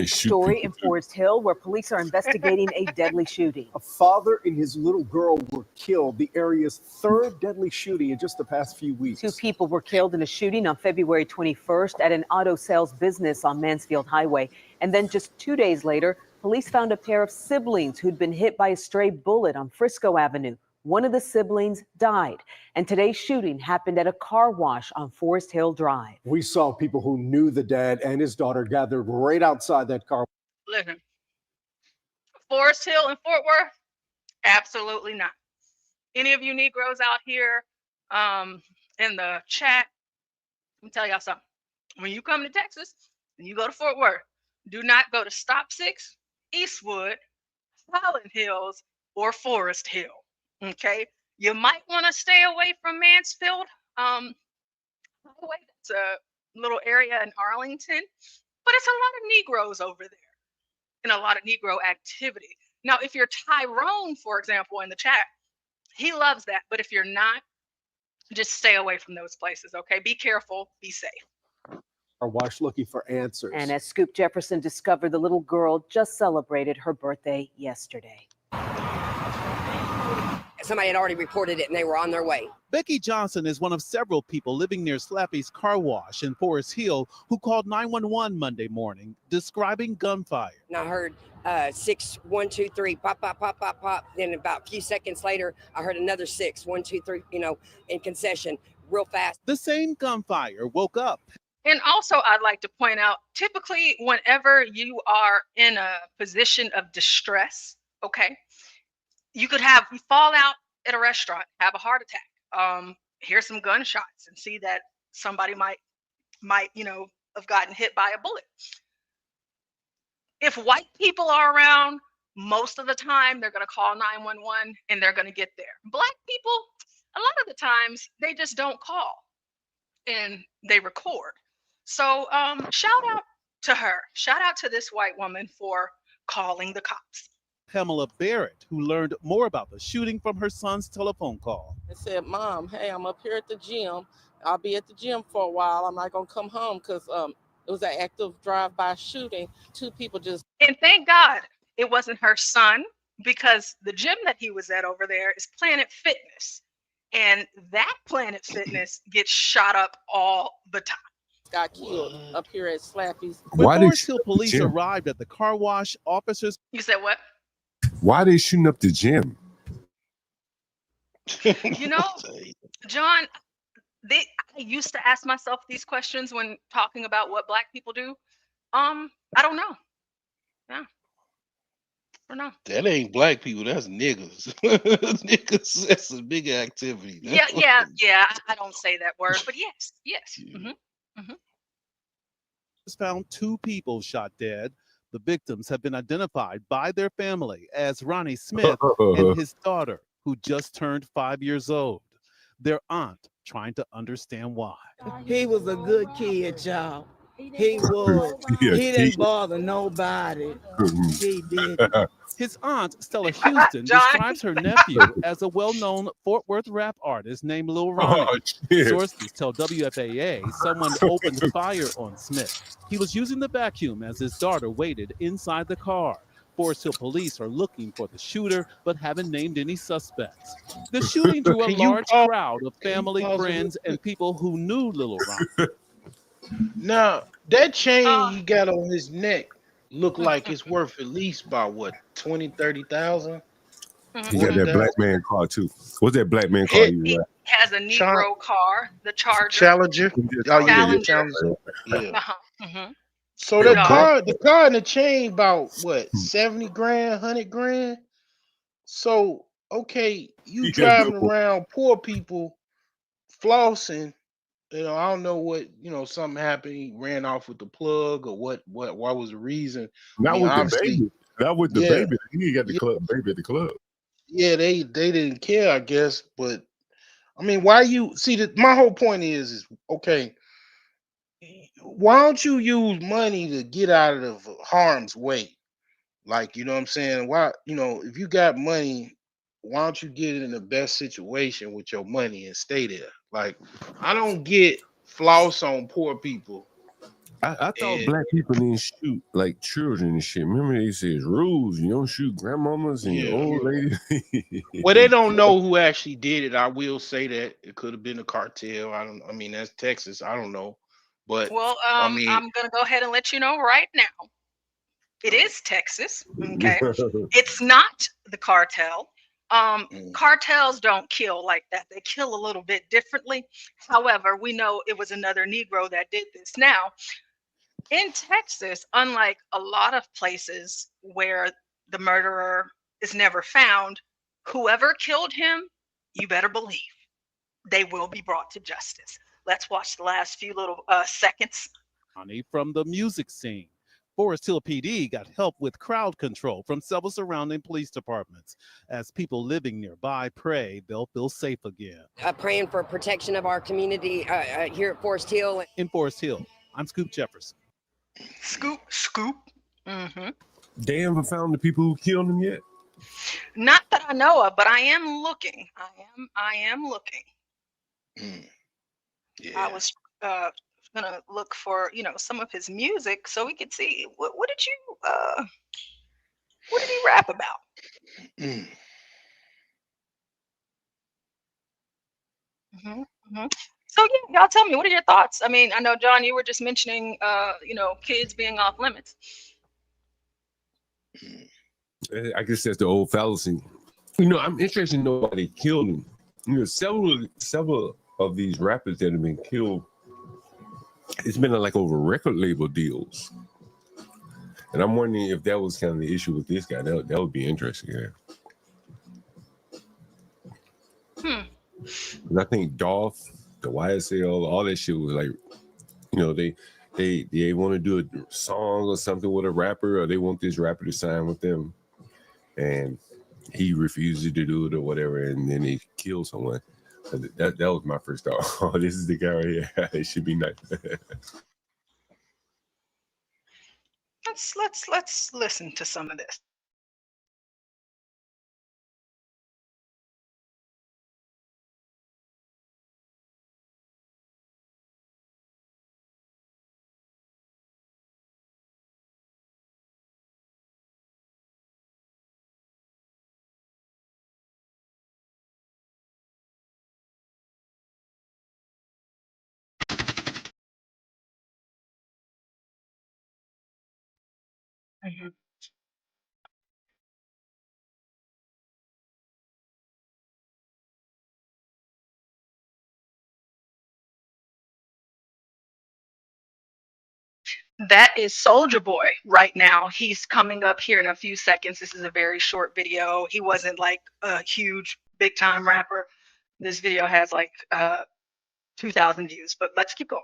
Story in Forest Hill where police are investigating a deadly shooting. A father and his little girl were killed, the area's third deadly shooting in just the past few weeks. 2 people were killed in a shooting on February 21st at an auto sales business on Mansfield Highway. And then just 2 days later, police found a pair of siblings who'd been hit by a stray bullet on Frisco Avenue. One of the siblings died, and today's shooting happened at a car wash on Forest Hill Drive. We saw people who knew the dad and his daughter gathered right outside that car. Listen, Forest Hill and Fort Worth? Absolutely not. Any of you Negroes out here in the chat, let me tell y'all something. When you come to Texas and you go to Fort Worth, do not go to Stop 6, Eastwood, Highland Hills, or Forest Hill. Okay, you might want to stay away from Mansfield Highway. That's a little area in Arlington, but it's a lot of Negroes over there and a lot of Negro activity. Now, if you're Tyrone, for example, in the chat, he loves that. But if you're not, just stay away from those places. Okay, be careful, be safe. Car wash looking for answers. And as Scoop Jefferson discovered, the little girl just celebrated her birthday yesterday. Somebody had already reported it and they were on their way. Becky Johnson is one of several people living near Slappy's car wash in Forest Hill who called 911 Monday morning describing gunfire. And I heard 6, 1, 2, 3, pop, pop, pop, pop, pop. Then about a few seconds later, I heard another 6, 1, 2, 3, in concession real fast. The same gunfire woke up. And also, I'd like to point out, typically, whenever you are in a position of distress, okay, you fall out at a restaurant, have a heart attack, hear some gunshots, and see that somebody might have gotten hit by a bullet. If white people are around, most of the time they're going to call 911 and they're going to get there. Black people, a lot of the times they just don't call and they record. So shout out to her. Shout out to this white woman for calling the cops. Pamela Barrett, who learned more about the shooting from her son's telephone call. I said, Mom, hey, I'm up here at the gym. I'll be at the gym for a while. I'm not going to come home because it was an active drive-by shooting. 2 people just... And thank God it wasn't her son, because the gym that he was at over there is Planet Fitness. And that Planet Fitness gets shot up all the time. Got killed up here at Slappy's. When Forest Hill police arrived at the car wash, officers... You said what? Why are they shooting up the gym? John, I used to ask myself these questions when talking about what Black people do. I don't know. Yeah. I don't know. That ain't Black people. That's niggas. Niggas. That's a big activity. Yeah. I don't say that word, but yes. Found 2 people shot dead. The victims have been identified by their family as Ronnie Smith and his daughter, who just turned 5 years old. Their aunt trying to understand why. He was a good kid, y'all. He was. He didn't bother nobody. He did. His aunt, Stella Houston, describes her nephew as a well-known Fort Worth rap artist named Lil Ronnie. Sources tell WFAA someone opened fire on Smith. He was using the vacuum as his daughter waited inside the car. Forest Hill police are looking for the shooter, but haven't named any suspects. The shooting drew a large crowd of family, friends, and people who knew Lil Ronnie. Now, that chain he got on his neck look like it's worth at least about what, 20, 30,000? He got that black man car too. What's that black man car? He has a Negro car, the Charger. Challenger. Challenger. Yeah. So the car and the chain about what, 70 grand, 100 grand? So okay, you driving around poor people flossing. I don't know what, something happened. He ran off with the plug or what was the reason? Not with the baby. Not with the baby. He got the club baby at the club. Yeah, they didn't care, I guess. But I mean, why you see that? My whole point is okay. Why don't you use money to get out of harm's way? Like, you know what I'm saying? Why, if you got money, why don't you get in the best situation with your money and stay there? Like, I don't get floss on poor people. I thought black people didn't shoot like children and shit. Remember they said rules, you don't shoot grandmamas and old ladies. Well, they don't know who actually did it. I will say that it could have been a cartel. I mean, that's Texas. I don't know. But I mean, I'm gonna go ahead and let you know right now. It is Texas. Okay. It's not the cartel. Cartels don't kill like that. They kill a little bit differently. However, we know it was another Negro that did this. Now, in Texas, unlike a lot of places where the murderer is never found, whoever killed him, you better believe they will be brought to justice. Let's watch the last few little seconds. From the music scene. Forest Hill PD got help with crowd control from several surrounding police departments. As people living nearby pray they'll feel safe again. Praying for protection of our community here at Forest Hill. In Forest Hill, I'm Scoop Jefferson. Scoop. Mm-hmm. They haven't found the people who killed him yet? Not that I know of, but I am looking. I am looking. Yeah. I was gonna look for some of his music so we could see what did he rap about? So yeah, y'all tell me, what are your thoughts? I mean, I know John, you were just mentioning kids being off limits. I guess that's the old fallacy. I'm interested to know why they killed him. Several of these rappers that have been killed, it's been like over record label deals. And I'm wondering if that was kind of the issue with this guy. That would be interesting. Yeah. And I think Dolph, the YSL, all that shit was like, they want to do a song or something with a rapper, or they want this rapper to sign with them, and he refuses to do it or whatever, and then he kills someone. That was my first thought. Oh, this is the guy right here. It should be nice. Let's listen to some of this. That is Soulja Boy right now. He's coming up here in a few seconds. This is a very short video. He wasn't like a huge big time rapper. This video has like 2,000 views, but let's keep going.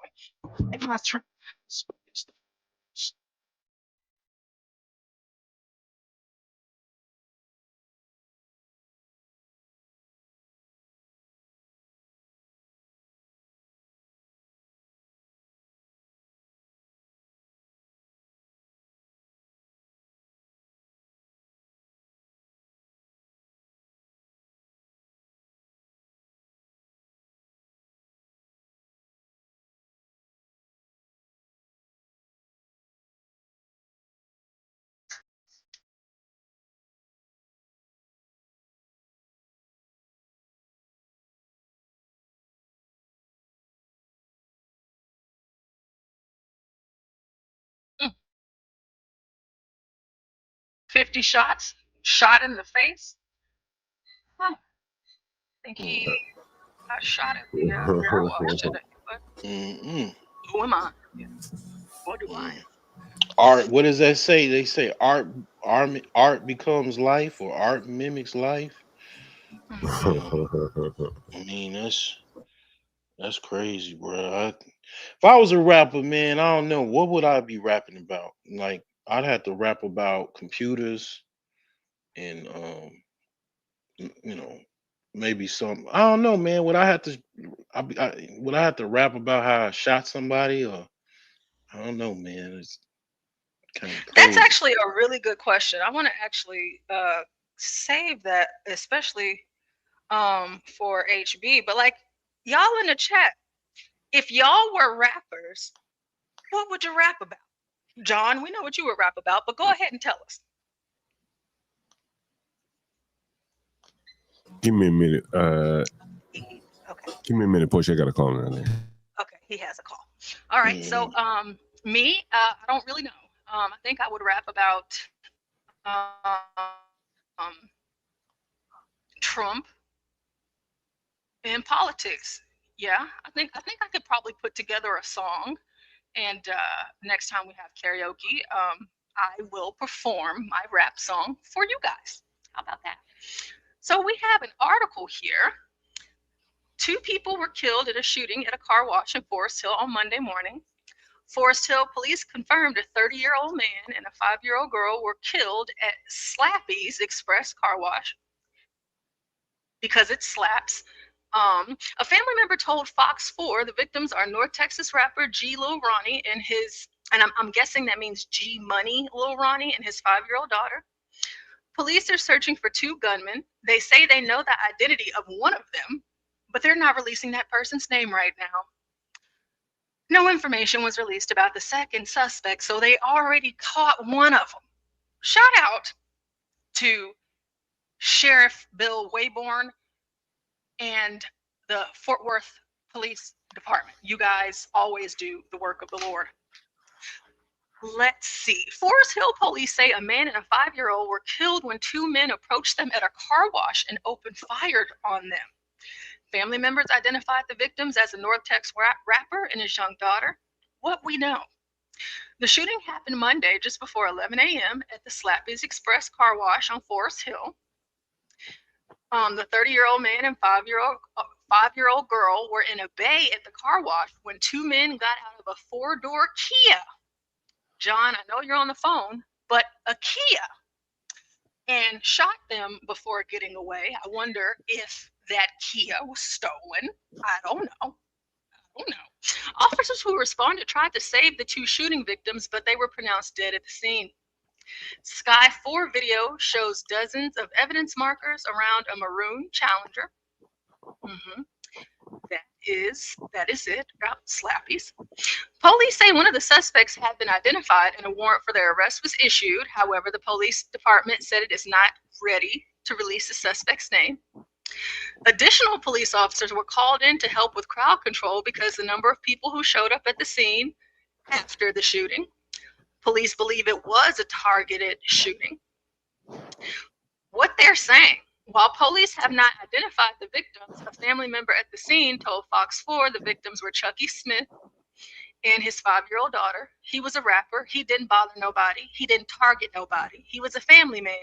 50 shots, shot in the face. Huh. I think he got shot at the car wash today. But who am I? What do I? Art. What does that say? They say art becomes life, or art mimics life. I mean, that's crazy, bro. If I was a rapper, man, I don't know what would I be rapping about. Like, I'd have to rap about computers and maybe some. I don't know, man. Would I have to? Would I have to rap about how I shot somebody, or I don't know, man. It's kind of crazy. That's actually a really good question. I want to actually save that, especially for HB. But like y'all in the chat, if y'all were rappers, what would you rap about? John, we know what you would rap about, but go ahead and tell us. Give me a minute. Give me a minute, Portia. I got a call now. Okay, he has a call. All right, so me, I don't really know. I think I would rap about Trump and politics. Yeah, I think I could probably put together a song, and next time we have karaoke, I will perform my rap song for you guys. How about that? So we have an article here. 2 people were killed in a shooting at a car wash in Forest Hill on Monday morning. Forest Hill police confirmed a 30-year-old man and a 5-year-old girl were killed at Slappy's Express Car Wash because it slaps. A family member told Fox 4 the victims are North Texas rapper G Lil Ronnie and I'm guessing that means G Money Lil Ronnie and his 5-year-old daughter. Police are searching for 2 gunmen. They say they know the identity of one of them, but they're not releasing that person's name right now. No information was released about the second suspect, so they already caught one of them. Shout out to Sheriff Bill Wayborn and the Fort Worth Police Department. You guys always do the work of the Lord. Let's see. Forest Hill police say a man and a 5-year-old were killed when 2 men approached them at a car wash and opened fire on them. Family members identified the victims as a North Tex rapper and his young daughter. What we know. The shooting happened Monday just before 11 a.m. at the Slappy's Express Car Wash on Forest Hill. The 30-year-old man and 5-year-old girl were in a bay at the car wash when 2 men got out of a 4-door Kia. John, I know you're on the phone, but a Kia, and shot them before getting away. I wonder if that Kia was stolen. I don't know. Officers who responded tried to save the 2 shooting victims, but they were pronounced dead at the scene. Sky 4 video shows dozens of evidence markers around a maroon Challenger. That is it. Slappies. Police say one of the suspects had been identified and a warrant for their arrest was issued. However, the police department said it is not ready to release the suspect's name. Additional police officers were called in to help with crowd control because the number of people who showed up at the scene after the shooting. Police believe it was a targeted shooting. What they're saying, while police have not identified the victims, a family member at the scene told Fox 4 the victims were Chucky Smith and his 5-year-old daughter. He was a rapper. He didn't bother nobody. He didn't target nobody. He was a family man,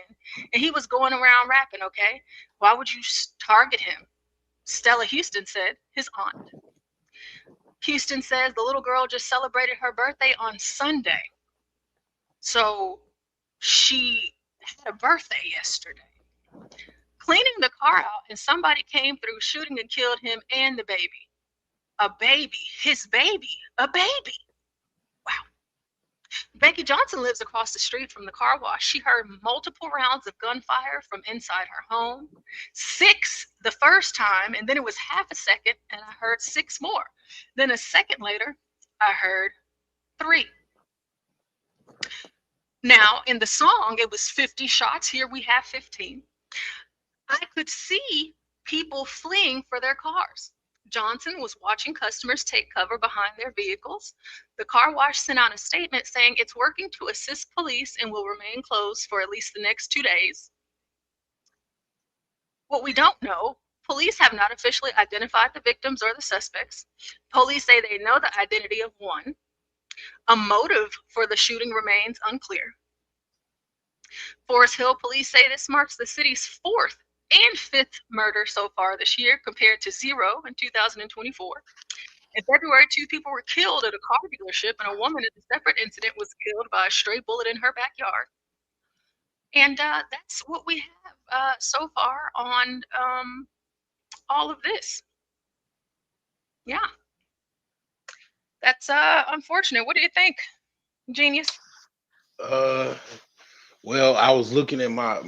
and he was going around rapping, okay? Why would you target him? Stella Houston said, his aunt. Houston says the little girl just celebrated her birthday on Sunday. So she had a birthday yesterday. Cleaning the car out, and somebody came through shooting and killed him and the baby. A baby, his baby, a baby. Wow. Becky Johnson lives across the street from the car wash. She heard multiple rounds of gunfire from inside her home. 6 the first time, and then it was half a second, and I heard 6 more. Then a second later, I heard 3. Now, in the song, it was 50 shots. Here we have 15. I could see people fleeing for their cars. Johnson was watching customers take cover behind their vehicles. The car wash sent out a statement saying it's working to assist police and will remain closed for at least the next 2 days. What we don't know, police have not officially identified the victims or the suspects. Police say they know the identity of one. A motive for the shooting remains unclear. Forest Hill police say this marks the city's 4th and 5th murder so far this year, compared to 0 in 2024. In February, 2 people were killed at a car dealership, and a woman at a separate incident was killed by a stray bullet in her backyard. And that's what we have so far on all of this. Yeah. That's unfortunate. What do you think, Genius? Well, I was looking at my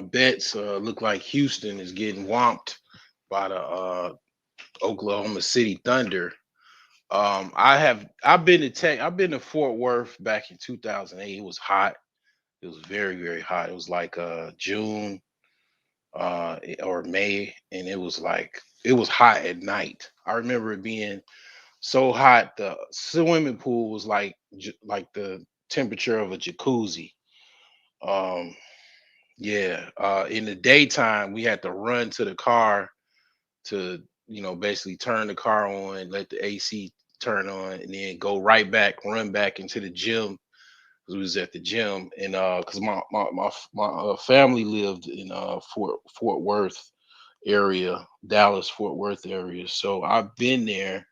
bets. Look like Houston is getting whomped by the Oklahoma City Thunder. I've been to Fort Worth back in 2008. It was hot. It was very, very hot. It was like June or May, and it was hot at night. I remember it being so hot. The swimming pool was like the temperature of a jacuzzi. In the daytime we had to run to the car to basically turn the car on, let the AC turn on, and then go right back, run back into the gym, because we was at the gym. And because my family lived in Fort Worth area, Dallas Fort Worth area, so I've been there.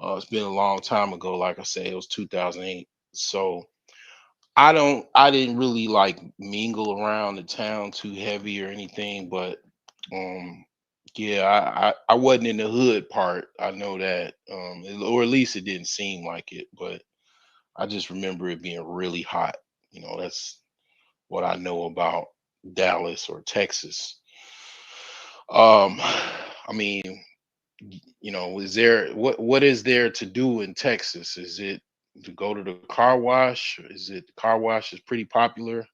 It's been a long time ago. Like I say, it was 2008. So I didn't really like mingle around the town too heavy or anything, but I wasn't in the hood part. I know that, or at least it didn't seem like it, but I just remember it being really hot. That's what I know about Dallas or Texas. I mean, what is there to do in Texas? Is it to go to the car wash? The car wash is pretty popular?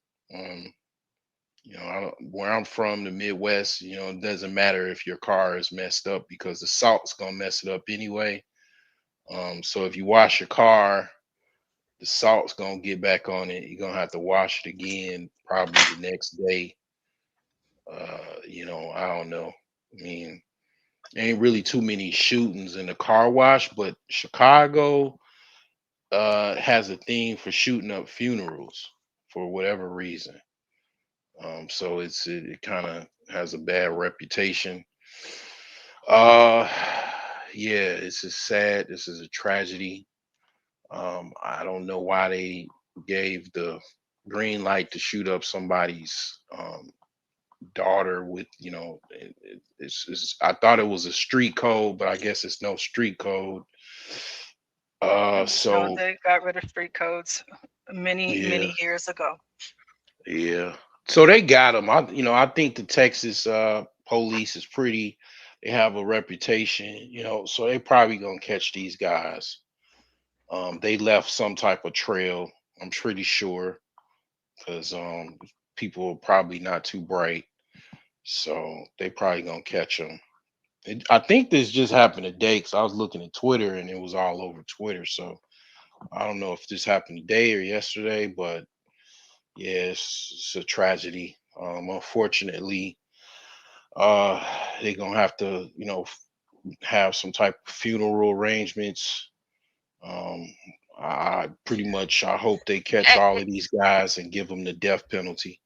Where I'm from, the Midwest, it doesn't matter if your car is messed up, because the salt's gonna mess it up anyway. So if you wash your car, the salt's gonna get back on it. You're gonna have to wash it again probably the next day. I don't know. I mean, ain't really too many shootings in the car wash, but Chicago has a thing for shooting up funerals for whatever reason. So it kind of has a bad reputation. It's just sad. This is a tragedy. I don't know why they gave the green light to shoot up somebody's daughter with, I thought it was a street code, but I guess it's no street code. So they got rid of street codes many years ago. Yeah. So they got them. I think the Texas police is they have a reputation, so they probably gonna catch these guys. They left some type of trail, I'm pretty sure, because people are probably not too bright. So they probably gonna catch them. I think this just happened today, because I was looking at Twitter and it was all over Twitter. So I don't know if this happened today or yesterday, but yeah, it's a tragedy. Unfortunately, they're gonna have to, have some type of funeral arrangements. I hope they catch all of these guys and give them the death penalty.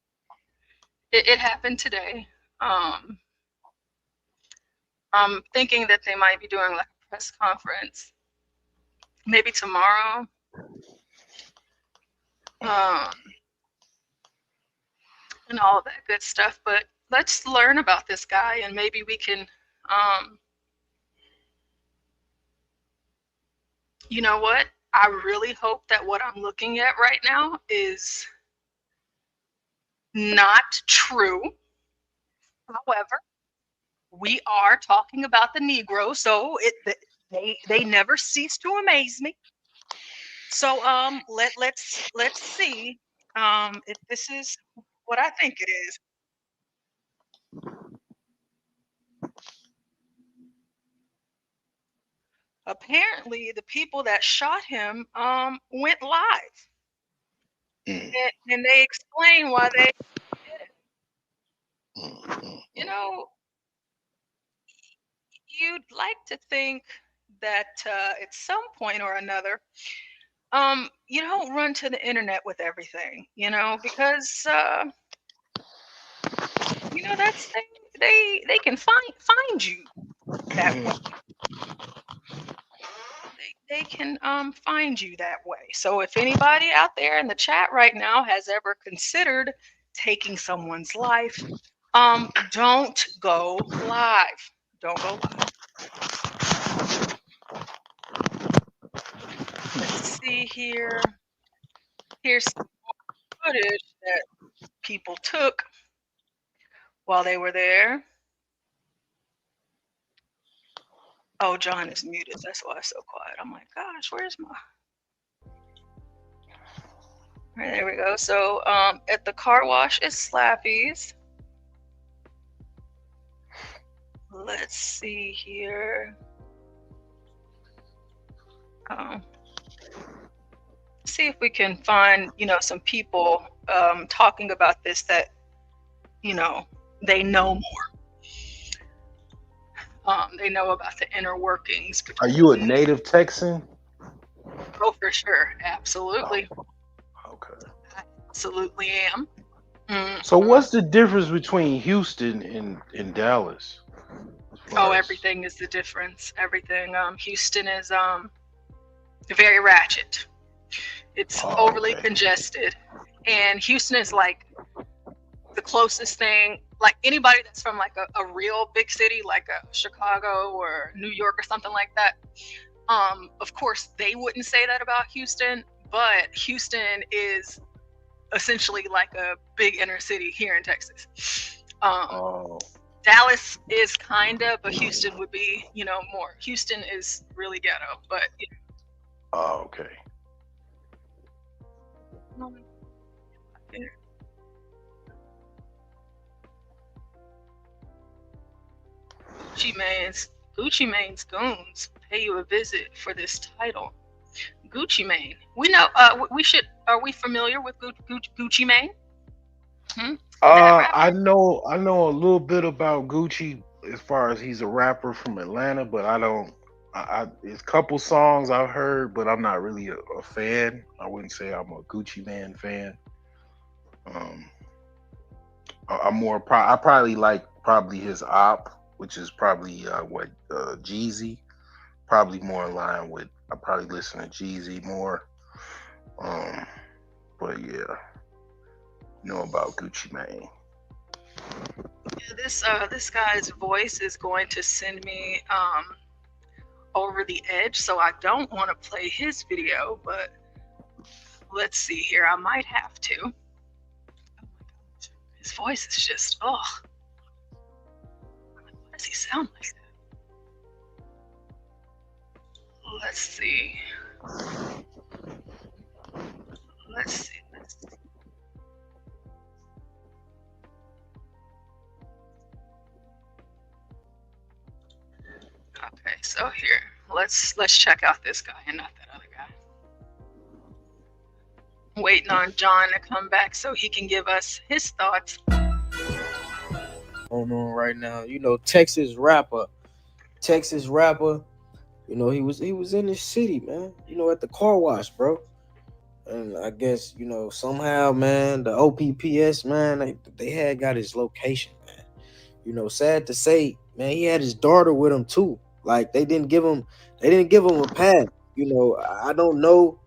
It happened today. I'm thinking that they might be doing like a press conference, maybe tomorrow. And all of that good stuff. But let's learn about this guy, and maybe we can, you know what? I really hope that what I'm looking at right now is not true. However, we are talking about the Negro, so they never cease to amaze me. So let's see if this is what I think it is. Apparently, the people that shot him went live, and they explain why they did it. You know, you'd like to think that at some point or another, you don't run to the internet with everything, you know, because you know that's they can find you that way. They can find you that way. So if anybody out there in the chat right now has ever considered taking someone's life, don't go live. Don't go live. Let's see here. Here's some footage that people took while they were there. Oh, John is muted. That's why it's so quiet. I'm like, gosh, where's my... All right, there we go. So at the car wash is Slappy's. Let's see here. See if we can find, you know, some people talking about this that, you know, they know more. They know about the inner workings. Are you a native Texan? Oh, for sure. Absolutely. Okay. I absolutely am. So what's the difference between Houston and Dallas? Oh, everything is the difference. Everything. Houston is very ratchet. It's overly congested. And Houston is like the closest thing, like anybody that's from like a real big city, like a Chicago or New York or something like that. Of course, they wouldn't say that about Houston, but Houston is essentially like a big inner city here in Texas. Dallas is kind of, but Houston would be, you know, more. Houston is really ghetto, but. You know. Oh, okay. Gucci Mane's goons pay you a visit for this title. Gucci Mane. We know. We should. Are we familiar with Gucci Mane? I know a little bit about Gucci as far as he's a rapper from Atlanta, but I don't. It's a couple songs I've heard, but I'm not really a fan. I wouldn't say I'm a Gucci Mane fan. I'm more. I probably like his op, which is probably Jeezy. Probably more in line with. I probably listen to Jeezy more. But yeah, know about Gucci Mane. Yeah, this guy's voice is going to send me over the edge, so I don't want to play his video, but let's see here. I might have to. Oh my gosh. His voice is just, oh. Why does he sound like that? Let's see. Let's see. Okay, so here, let's check out this guy and not that other guy. I'm waiting on John to come back so he can give us his thoughts. Going on right now, you know, Texas rapper Texas rapper. You know, he was in his city, man. You know, at the car wash, bro. And I guess, you know, somehow, man, the OPPS, man, they had got his location, man. You know, sad to say, man, he had his daughter with him too. Like they didn't give him a pass. You know, I don't know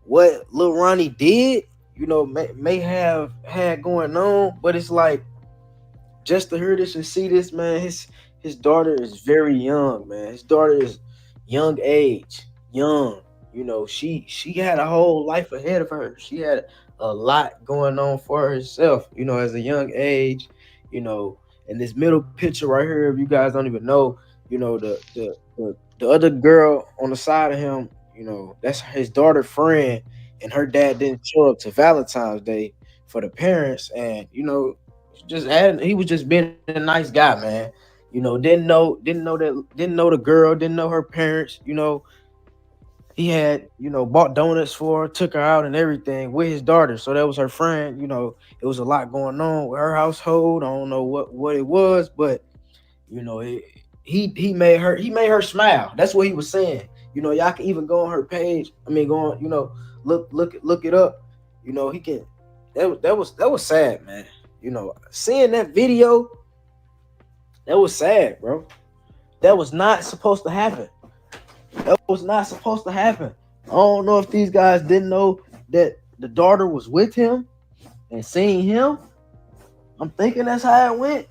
what Lil Ronnie did, you know, may have had going on, but it's like just to hear this and see this, man, his daughter is very young, man. His daughter is young age, young. You know, she had a whole life ahead of her. She had a lot going on for herself, you know, as a young age, you know. And this middle picture right here, if you guys don't even know, you know, the other girl on the side of him, you know, that's his daughter friend, and her dad didn't show up to Valentine's Day for the parents, and you know, he was just being a nice guy, man. You know, didn't know the girl, didn't know her parents, you know. He had, you know, bought donuts for her, took her out and everything with his daughter. So that was her friend. You know, it was a lot going on with her household. I don't know what it was, but you know, he made her smile. That's what he was saying. You know, y'all can even go on her page. I mean, go on, you know, look it up. You know, he can. That was sad, man. You know, seeing that video, that was sad, bro. That was not supposed to happen. That was not supposed to happen. I don't know if these guys didn't know that the daughter was with him and seeing him. I'm thinking that's how it went.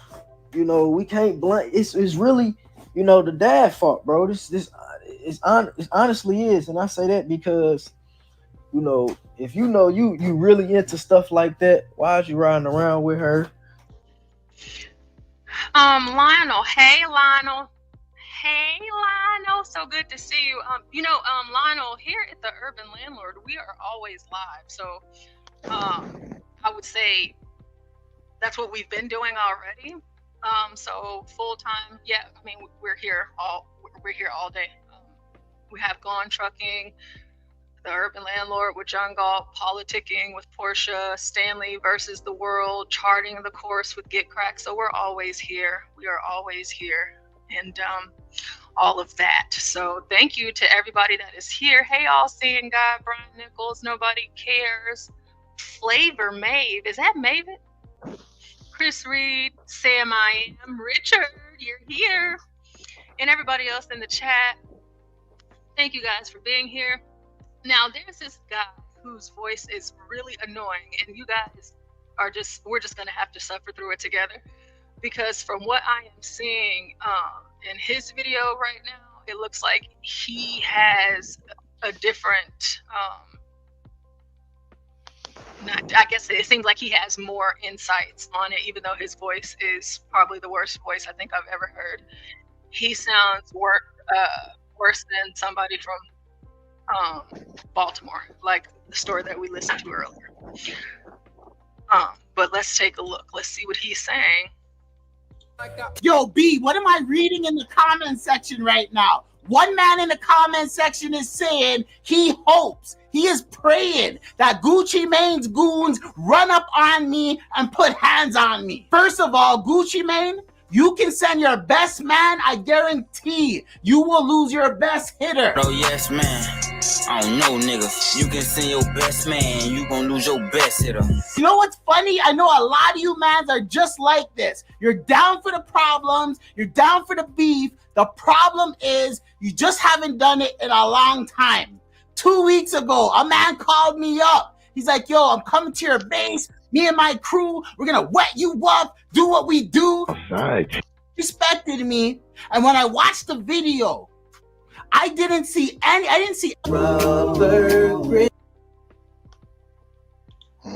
You know, we can't blame. It's really, you know, the dad fault, bro. It honestly is, and I say that because, you know, if you know you really into stuff like that, why is you riding around with her? Lionel. Hey, Lionel. Hey, Lionel. So good to see you. You know, Lionel, here at the Urban Landlord, we are always live. So, I would say that's what we've been doing already. So full time, yeah. I mean, we're here all day. We have Gone Trucking, the Urban Landlord with John Galt, Politicking with Portia, Stanley versus the World, Charting the Course with Get Cracked. So we're always here. We are always here, and all of that. So thank you to everybody that is here. Hey, all seeing guy, Brian Nichols, Nobody Cares, Flavor Maeve. Is that Maven? Chris Reed, Sam I Am, Richard, you're here, and everybody else in the chat. Thank you guys for being here. Now, there's this guy whose voice is really annoying, and you guys we're just gonna have to suffer through it together, because from what I am seeing in his video right now, it looks like he has a different I guess it seems like he has more insights on it, even though his voice is probably the worst voice I think I've ever heard. He sounds worse than somebody from Baltimore, like the story that we listened to earlier. But let's take a look. Let's see what he's saying. Yo, B, what am I reading in the comment section right now? One man in the comment section is saying he hopes, he is praying that Gucci Mane's goons run up on me and put hands on me. First of all, Gucci Mane, you can send your best man. I guarantee you will lose your best hitter. Oh, yes, man. I don't know, nigga. You can send your best man, you gonna lose your best hitter. You know what's funny? I know a lot of you mans are just like this. You're down for the problems. You're down for the beef. The problem is you just haven't done it in a long time. 2 weeks ago, a man called me up. He's like, yo, I'm coming to your base. Me and my crew, we're going to wet you up, do what we do. Right. Respected me. And when I watched the video, I didn't see rubber grip.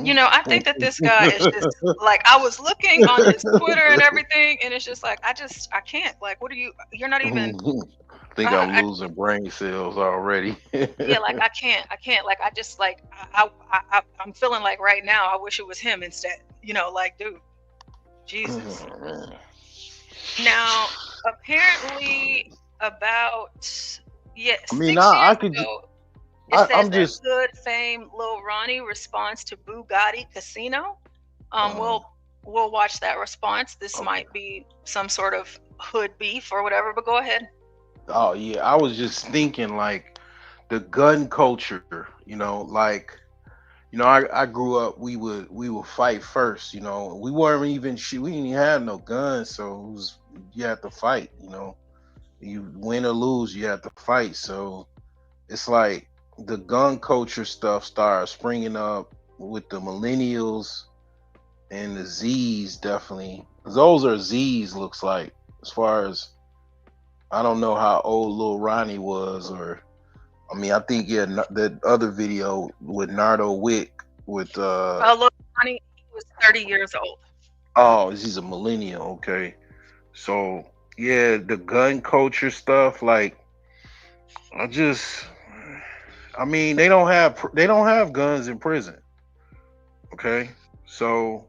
You know, I think that this guy is just like, I was looking on his Twitter and everything, and it's just like, I can't. Like, you're not even. I think I'm losing brain cells already. Yeah, like I can't. Like, I just like, I'm feeling like right now, I wish it was him instead. You know, like, dude, Jesus. Now, apparently, about, yes. I mean, I could. I'm just HoodFame Lil Ronnie response to BooGotti Kasino. We'll watch that response. This might be some sort of hood beef or whatever, but go ahead. Oh yeah, I was just thinking like the gun culture, like I grew up, we would fight first, we weren't even we didn't even have no guns, so you had to fight, you win or lose, you have to fight. So it's like the gun culture stuff started springing up with the millennials and the Z's, definitely. 'Cause those are Z's, looks like, as far as, I don't know how old Lil Ronnie was, or I mean, I think that other video with Nardo Wick with Lil Ronnie, he was 30 years old. oh, he's a millennial, okay. So yeah, the gun culture stuff, like I mean, they don't have guns in prison. Okay. So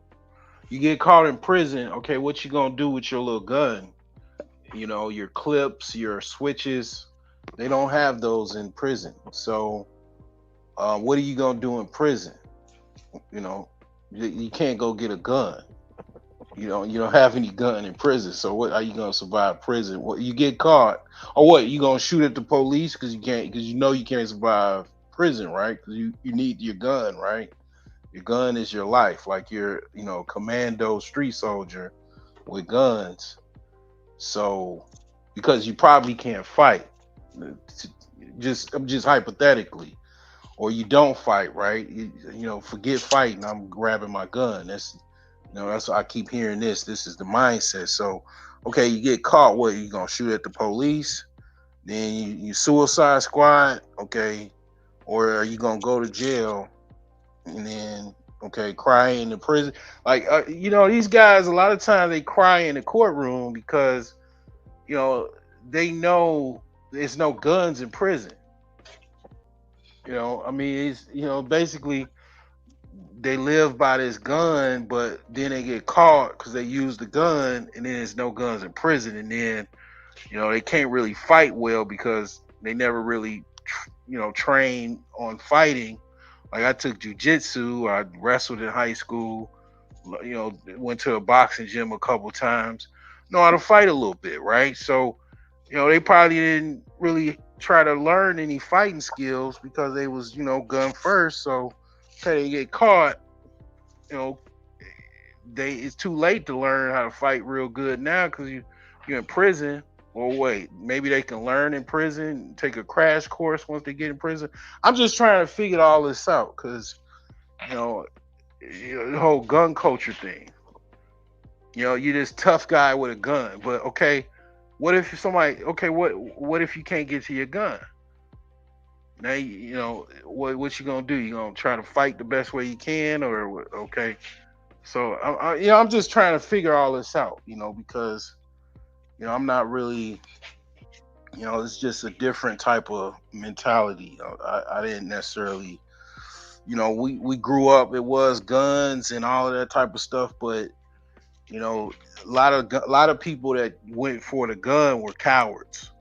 you get caught in prison, okay, what you gonna do with your little gun? Your clips, your switches, they don't have those in prison. So what are you gonna do in prison? You can't go get a gun. You don't have any gun in prison. So what are you gonna survive prison? What, you get caught, or what, you gonna shoot at the police because you can't survive prison, right? Because you need your gun, right? Your gun is your life, like you're commando street soldier with guns. So because you probably can't fight, just hypothetically, or you don't fight, right? Forget fighting, I'm grabbing my gun. That's what I keep hearing. This is the mindset. So okay, you get caught, what, you gonna shoot at the police, then you suicide squad, okay, or are you gonna go to jail and then cry in the prison? Like these guys, a lot of times they cry in the courtroom because they know there's no guns in prison. I mean, it's basically they live by this gun, but then they get caught because they use the gun, and then there's no guns in prison, and then they can't really fight well because they never really trained on fighting. Like, I took jujitsu, I wrestled in high school, went to a boxing gym a couple times, know how to fight a little bit, right? So they probably didn't really try to learn any fighting skills because they was gun first. So they get caught, it's too late to learn how to fight real good now because you're in prison. Or wait, maybe they can learn in prison, take a crash course once they get in prison. I'm just trying to figure all this out because the whole gun culture thing. You're this tough guy with a gun, but okay, what if somebody? Okay, what if you can't get to your gun? Now what you gonna do? You gonna try to fight the best way you can, or okay? So I'm just trying to figure all this out, because I'm not really, it's just a different type of mentality. I didn't necessarily, we grew up, it was guns and all of that type of stuff, but a lot of people that went for the gun were cowards.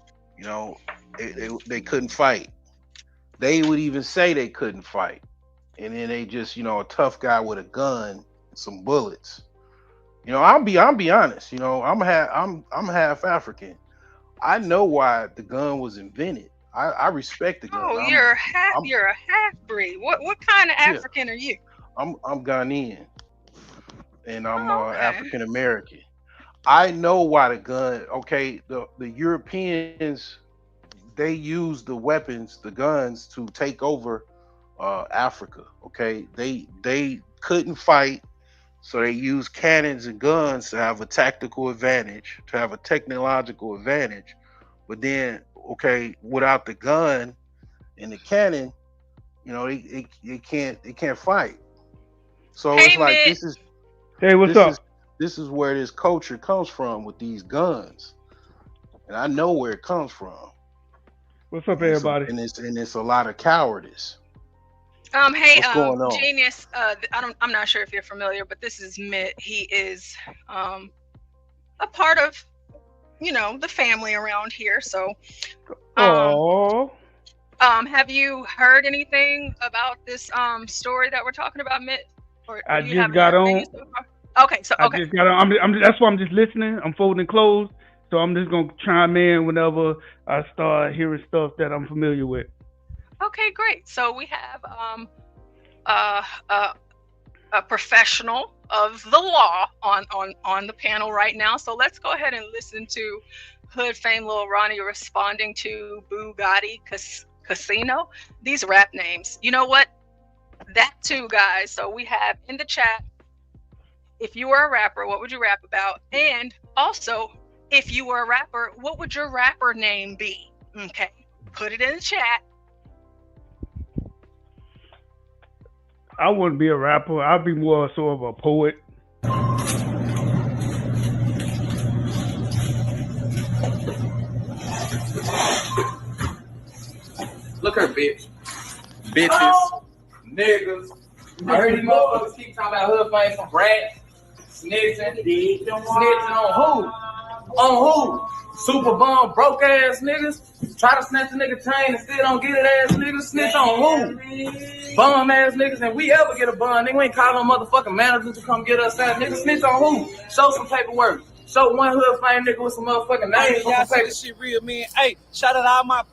They couldn't fight. They would even say they couldn't fight, and then they just a tough guy with a gun, some bullets. I'll be honest. I'm half African. I know why the gun was invented. I respect the gun. Oh, you're a half breed. What kind of African are you? I'm Ghanaian, and I'm African American. I know why the gun. Okay, the Europeans, they used the weapons, the guns, to take over Africa. Okay, they couldn't fight. So they use cannons and guns to have a tactical advantage, to have a technological advantage. But then, without the gun and the cannon, they can't fight. So it's like this is this is where this culture comes from with these guns, and I know where it comes from. What's up, everybody? And it's a lot of cowardice. Hey, What's going on? Genius. I'm not sure if you're familiar, but this is Mitt. He is a part of, the family around here. So, have you heard anything about this story that we're talking about, Mitt? I just got on. Okay, so okay. I just got on. That's why I'm just listening. I'm folding clothes, So I'm just gonna chime in whenever I start hearing stuff that I'm familiar with. Okay, great. So we have a professional of the law on the panel right now. So let's go ahead and listen to HoodFame Lil Ronnie responding to BooGotti, Kasino. These rap names. You know what? That too, guys. So we have in the chat, if you were a rapper, what would you rap about? And also, if you were a rapper, what would your rapper name be? Okay, put it in the chat. I wouldn't be a rapper. I'd be more sort of a poet. Look her, bitch. Bitches. Niggas. I heard these motherfuckers keep talking about HoodFame from rats. Snitching. Snitching on who? On who? Super bum, broke ass niggas. Try to snatch a nigga chain and still don't get it ass niggas. Snitch on who? Bum ass niggas. And we ever get a bun, nigga, we ain't calling no motherfucking manager to come get us that. Nigga, snitch on who? Show some paperwork. Show one HoodFame nigga with some motherfucking names. Y'all see this shit real, man. Hey, shout out to all my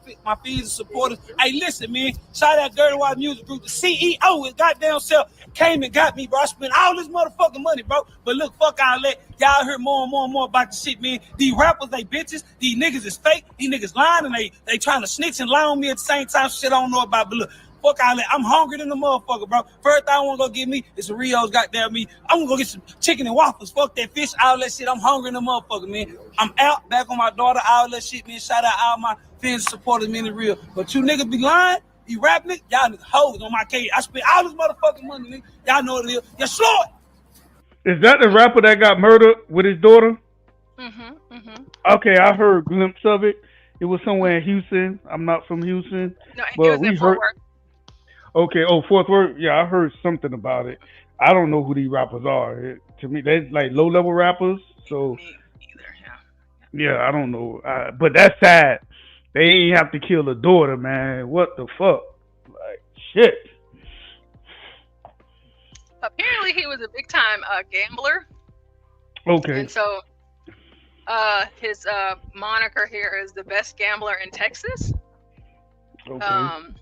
fans and supporters. Hey, listen, man. Shout out Dirty White Music Group. The CEO, his goddamn self, came and got me, bro. I spent all this motherfucking money, bro. But look, fuck all that. Y'all heard more and more and more about the shit, man. These rappers, they bitches. These niggas is fake. These niggas lying, and they trying to snitch and lie on me at the same time. Shit I don't know about, but look. Fuck all that. I'm hungry than the motherfucker, bro. First thing I want to go get me is some Rio's goddamn me. I'm going to go get some chicken and waffles. Fuck that fish, all that shit. I'm hungry than the motherfucker, man. I'm out, back on my daughter, all that shit, man. Shout out all my fans and supporters, man, the real. But you niggas be lying, you rap niggas, y'all niggas hoes on my case. I spent all this motherfucking money, nigga. Y'all know what it is. You're slow. Is that the rapper that got murdered with his daughter? Okay, I heard a glimpse of it. It was somewhere in Houston. I'm not from Houston. No, but it was in Fort Worth. Okay, Fort Worth. Yeah, I heard something about it. I don't know who these rappers are. To me, they're like low-level rappers. So, me either, yeah, I don't know. But that's sad. They ain't have to kill the daughter, man. What the fuck? Like, shit. Apparently, he was a big-time gambler. Okay. And so, his moniker here is the best gambler in Texas. Okay.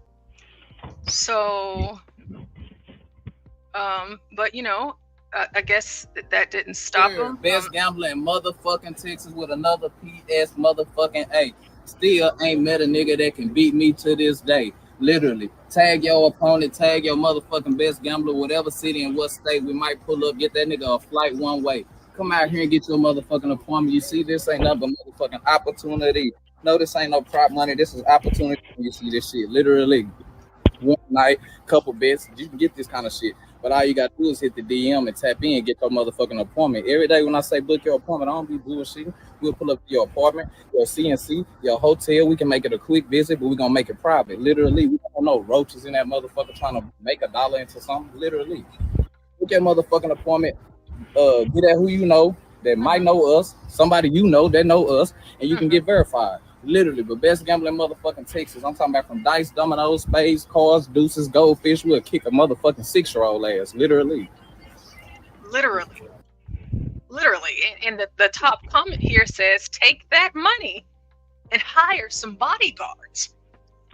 But you know, I guess that didn't stop him. Best gambler in motherfucking Texas with another PS motherfucking A. Still ain't met a nigga that can beat me to this day. Literally. Tag your opponent, tag your motherfucking best gambler, whatever city and what state we might pull up, get that nigga a flight one way. Come out here and get your motherfucking appointment. You see, this ain't nothing but motherfucking opportunity. No, this ain't no prop money. This is opportunity. You see this shit. Literally. One night, couple bets, you can get this kind of shit. But all you gotta do is hit the DM and tap in and get your motherfucking appointment. Every day when I say book your appointment, I don't be bullshitting. We'll pull up to your apartment, your CNC, your hotel. We can make it a quick visit, but we're gonna make it private. Literally, we don't know roaches in that motherfucker trying to make $1 into something. Literally. Book your motherfucking appointment. Get at who you know that might know us, somebody you know that know us, and you can get verified. Literally, but best gambling motherfucking Texas. I'm talking about from dice, dominoes, spades, cards, deuces, goldfish. We'll kick a motherfucking 6-year-old ass. Literally. And the top comment here says, take that money and hire some bodyguards.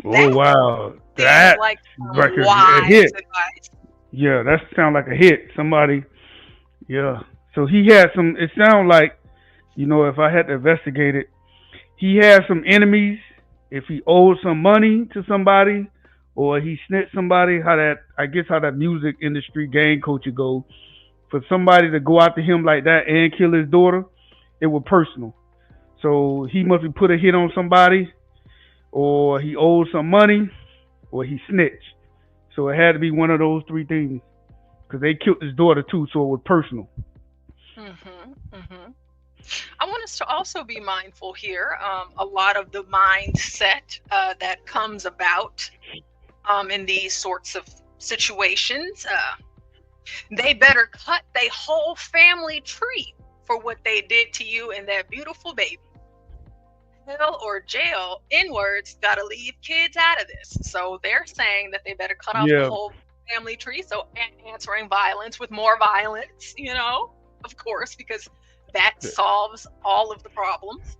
Oh, wow. That like a hit. Advice. Yeah, that sounds like a hit. Somebody, yeah. So he had some, it sounds like, you know, if I had to investigate it, he had some enemies. If he owed some money to somebody or he snitched somebody, how that music industry gang culture goes. For somebody to go after him like that and kill his daughter, it was personal. So he must have put a hit on somebody, or he owed some money, or he snitched. So it had to be one of those three things. Because they killed his daughter too, so it was personal. I want us to also be mindful here. A lot of the mindset that comes about in these sorts of situations, they better cut their whole family tree for what they did to you and that beautiful baby. Hell or jail, N-words, gotta leave kids out of this. So they're saying that they better cut off the whole family tree. So answering violence with more violence, you know, of course, because that solves all of the problems.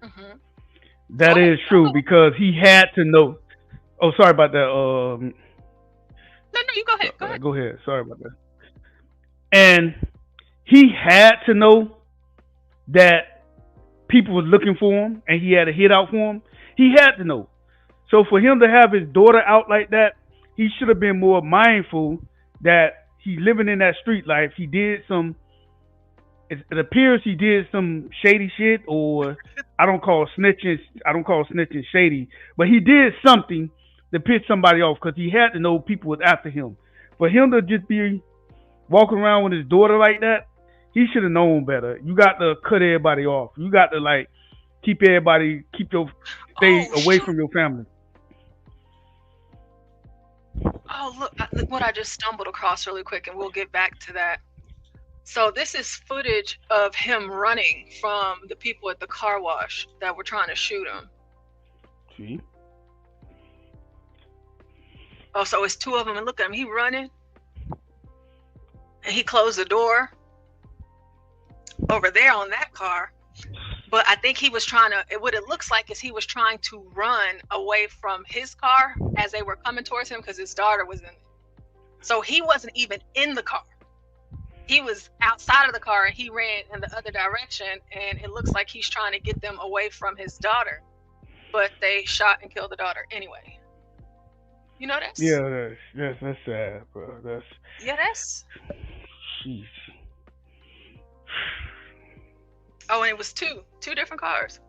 Mm-hmm. That is true because he had to know. Oh, sorry about that. No, you go ahead. Go ahead. Sorry about that. And he had to know that people was looking for him, and he had a hit out for him. He had to know. So for him to have his daughter out like that, he should have been more mindful that he's living in that street life. He did some. It appears he did some shady shit, or I don't call snitching shady, but he did something to piss somebody off because he had to know people was after him. For him to just be walking around with his daughter like that, he should have known better. You got to cut everybody off. You got to stay away from your family. Oh, look what I just stumbled across really quick, and we'll get back to that. So this is footage of him running from the people at the car wash that were trying to shoot him. See? Oh, so it's two of them, and look at him. He running, and he closed the door over there on that car. But I think he was trying to. What it looks like is he was trying to run away from his car as they were coming towards him because his daughter was in it. So he wasn't even in the car. He was outside of the car and he ran in the other direction, and it looks like he's trying to get them away from his daughter, but they shot and killed the daughter anyway. You know that? Yeah, that's sad, bro. That's. Jeez. Oh, and it was two different cars.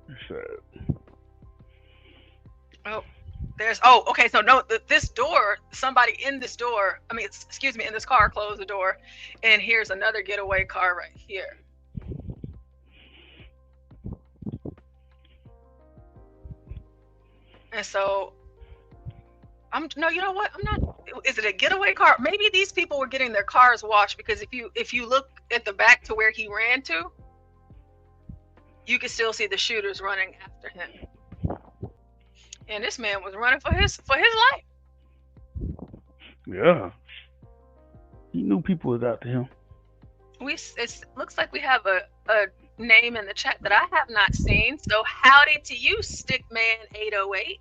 That's sad. Okay, so no, this door, somebody in this door, in this car closed the door, and here's another getaway car right here. And so, you know what? I'm not, is it a getaway car? Maybe these people were getting their cars washed, because if you look at the back to where he ran to, you can still see the shooters running after him. And this man was running for his life. Yeah. He knew people was after him. It looks like we have a name in the chat that I have not seen. So howdy to you, Stickman808.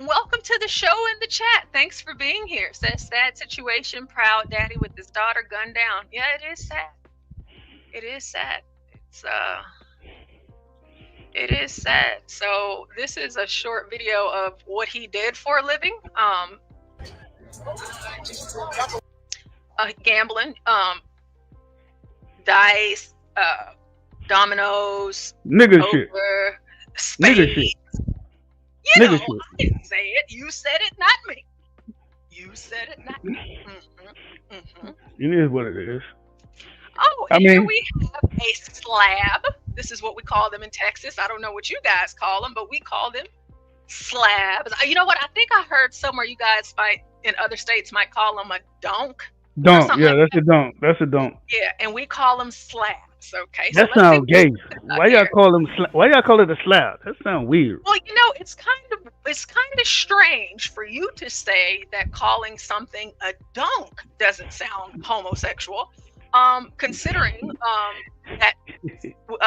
Welcome to the show in the chat. Thanks for being here. Says sad situation, proud daddy with his daughter gunned down. Yeah, it is sad. It is sad. It is sad. So this is a short video of what he did for a living. Gambling, dice, dominoes, nigga poker, shit, spades. Nigga shit. You know, Nigga shit. I didn't say it. You said it, not me. You said it, not me. It is what it is. Oh, here we have a slab. This is what we call them in Texas. I don't know what you guys call them, but we call them slabs. You know what? I think I heard somewhere you guys in other states might call them a donk. Donk, yeah, that's a donk. That's a donk. Yeah, and we call them slabs. Okay. That sounds gay. Why y'all call them? Why y'all call it a slab? That sounds weird. Well, you know, it's kind of strange for you to say that calling something a donk doesn't sound homosexual. Considering that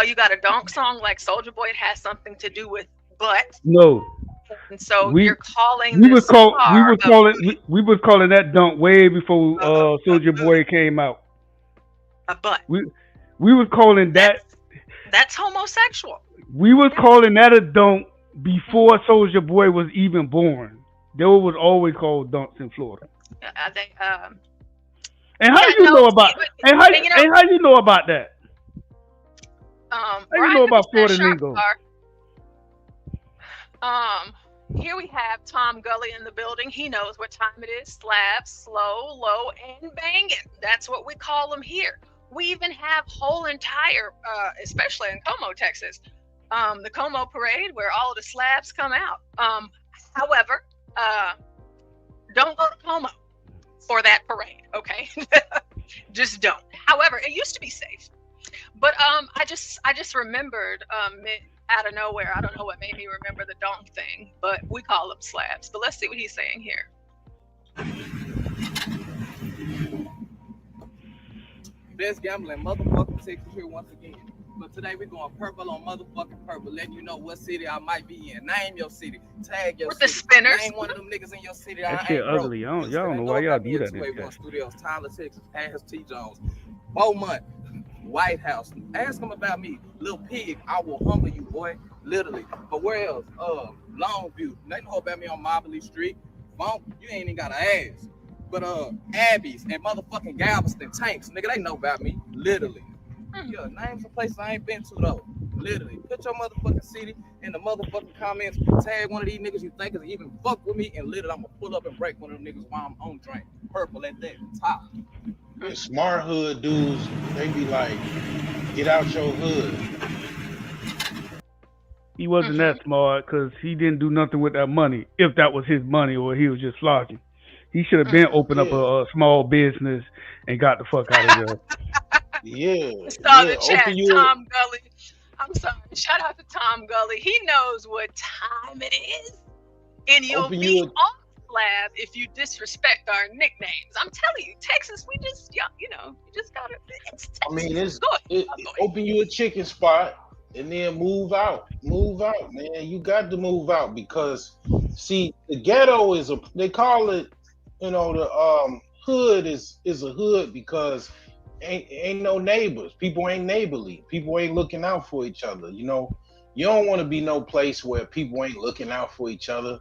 you got a donk song like Soulja Boy, it has something to do with butt. No. And so you're calling we was calling that donk way before Soulja Boy came out. A butt. We was calling that. That's homosexual. We was calling that a donk before Soulja Boy was even born. They was always called donks in Florida. And how you know about? And how you know about that? How you know about Florida lingo? Here we have Tom Gully in the building. He knows what time it is. Slab, slow, low, and banging. That's what we call them here. We even have whole entire, especially in Como, Texas, the Como parade where all of the slabs come out. However, don't go to Como for that parade, okay? Just don't. However, it used to be safe. But I just remembered out of nowhere, I don't know what made me remember the donk thing, but we call them slabs. But let's see what he's saying here. best gambler in motherfucking Texas here once again. But today we're going purple on motherfucking purple, letting you know what city I might be in. Name your city. Tag your city. The spinners. Name one of them niggas in your city. That I shit ain't broke. ugly. Y'all don't know why y'all do that. 281 Studios, Tyler, Texas. Ask T. Jones. Beaumont, White House. Ask them about me. Little pig, I will humble you, boy. Literally. But where else? Longview. They know about me on Mobley Street. Funk, you ain't even got an ass. But Abby's and motherfucking Galveston Tanks, nigga, they know about me. Literally. Yeah, name some places I ain't been to though. Literally. Put your motherfucking city in the motherfucking comments. Tag one of these niggas you think is even fuck with me, and literally I'm gonna pull up and break one of them niggas while I'm on drink. Purple at that top. The smart hood dudes, they be like, get out your hood. He wasn't that smart because he didn't do nothing with that money. If that was his money or he was just flogging, he should have been opened up a small business and got the fuck out of there. Yeah. Saw the chat, Tom Gully. I'm sorry. Shout out to Tom Gully. He knows what time it is, and you'll be off lab if you disrespect our nicknames. I'm telling you, Texas, we just, you just gotta. It's Texas. I mean, open you a chicken spot and then move out, man. You got to move out because, see, the ghetto is they call it, the hood is a hood because ain't no neighbors. People ain't neighborly. People ain't looking out for each other. You don't want to be no place where people ain't looking out for each other.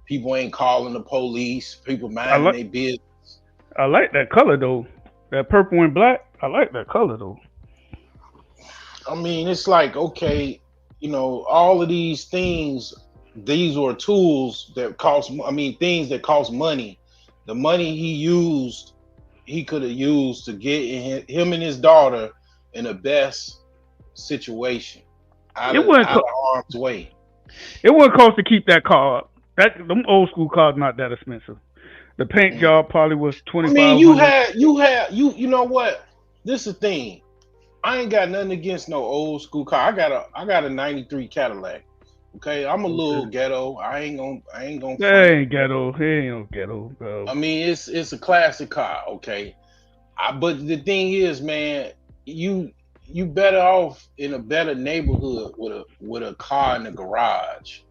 People ain't calling the police. People minding their business. I like that color though. That purple and black. I like that color though. I mean, it's like, okay, all of these things, these are tools that cost, things that cost money. The money he could have used to get him and his daughter in the best situation out of harm's way. It wouldn't cost to keep that car up. Them old school cars not that expensive. The paint job probably was $2,500. I mean, you know what? This is the thing. I ain't got nothing against no old school car. I got a 93 Cadillac. Okay, I'm a little ghetto. I ain't gonna. That ain't ghetto. It ain't no ghetto, bro. I mean, it's a classic car. Okay, but the thing is, man, you better off in a better neighborhood with a car in the garage.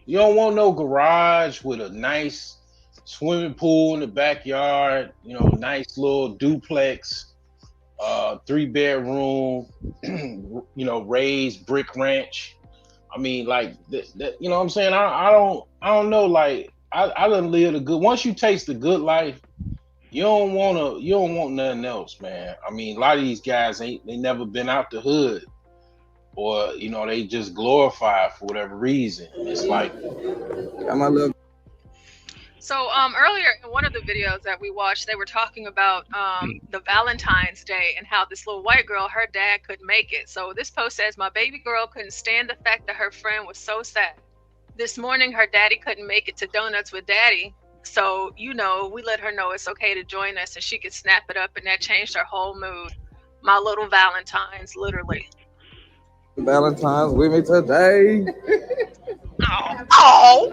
You don't want no garage with a nice swimming pool in the backyard. Nice little duplex, 3-bedroom, raised brick ranch. I mean, like that, you know what I'm saying? I don't know. Like I done lived a good. Once you taste the good life, you don't want nothing else, man. I mean, a lot of these guys they never been out the hood, or they just glorified for whatever reason. It's like, I'm a little. So earlier in one of the videos that we watched, they were talking about the Valentine's Day and how this little white girl, her dad couldn't make it. So this post says, my baby girl couldn't stand the fact that her friend was so sad. This morning, her daddy couldn't make it to Donuts with Daddy. So, we let her know it's okay to join us and she could snap it up, and that changed her whole mood. My little Valentine's, literally. Valentine's with me today. Oh.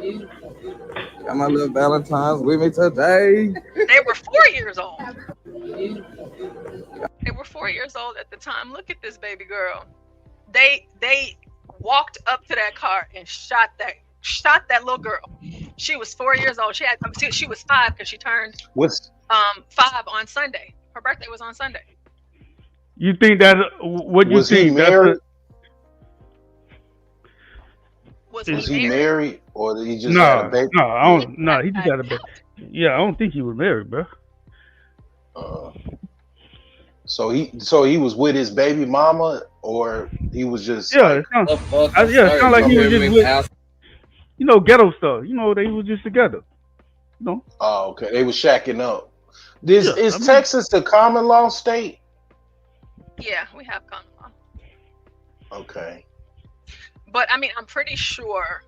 Got my little Valentine's with me today. They were 4 years old. They were 4 years old at the time. Look at this baby girl. They walked up to that car and shot that little girl. She was 4 years old. She was 5 because she turned 5 on Sunday. Her birthday was on Sunday. You think that? What you was think? He married? Was he married, or did he just had a baby? No, he just had a baby. Yeah, I don't think he was married, bro. So he was with his baby mama, or he was just it sounds like he was just with, ghetto stuff. They was just together. Oh, okay. They was shacking up. Is Texas a common law state? Yeah, we have common law. Okay. But I mean, I'm pretty sure.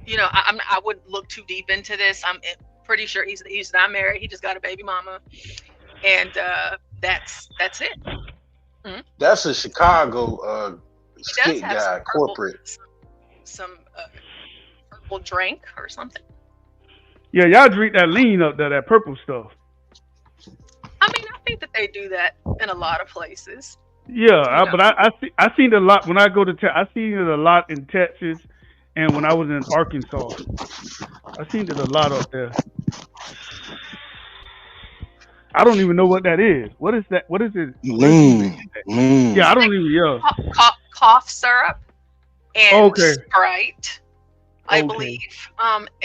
I wouldn't look too deep into this. I'm pretty sure he's not married. He just got a baby mama, and that's it. Mm-hmm. That's a Chicago skit guy, corporate. Some purple drink or something. Yeah, y'all drink that lean up there, that purple stuff. I mean, I think think that they do that in a lot of places. Yeah, but I seen it a lot when I go to I seen it a lot in Texas, and when I was in Arkansas, I seen it a lot up there. I don't even know what that is. What is that? What is it? Lean. Yeah, I don't even. Yeah. Cough syrup and Sprite, I believe.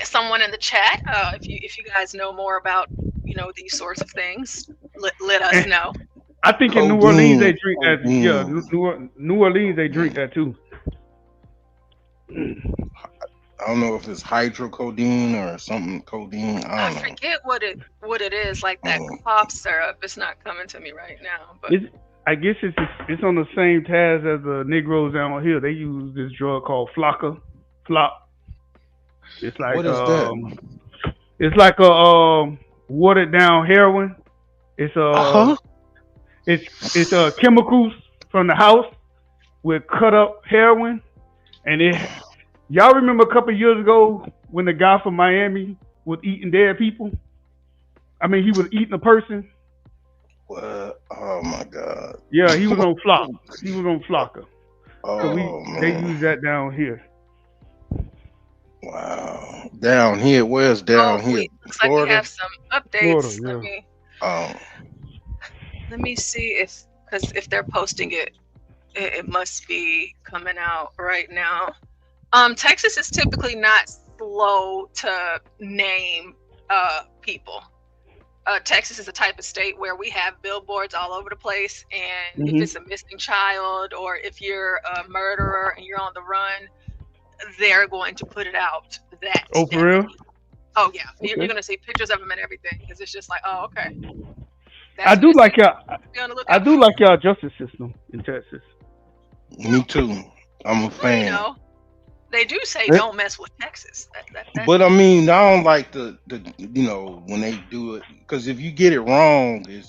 Someone in the chat, if you guys know more about these sorts of things, let us know. I think in New Orleans they drink that. Yeah, New Orleans they drink that too. I don't know if it's hydrocodone or something codeine. I don't know. Forget what it is, like that cough syrup. It's not coming to me right now. But I guess it's on the same task as the Negroes down here. They use this drug called Flop. It's like what is that? It's like a watered down heroin. It's it's chemicals from the house with cut up heroin, and y'all remember a couple of years ago when the guy from Miami was eating dead people? I mean, he was eating a person. What? Oh my God! Yeah, he was on Flop. He was on Flocka. Oh so man, they use that down here. Wow, down here. Where's down here? Looks Florida? like we have some updates. Florida, yeah. Let me see if they're posting it, it must be coming out right now. Texas is typically not slow to name people. Texas is a type of state where we have billboards all over the place, and if it's a missing child or if you're a murderer and you're on the run, they're going to put it out that Oh, for real? Oh yeah, Okay. you're going to see pictures of them and everything, because it's just like, oh, okay. I do like y'all justice system in Texas. Me too. I'm a fan. They do say don't mess with Texas. But I mean, I don't like the when they do it, because if you get it wrong, you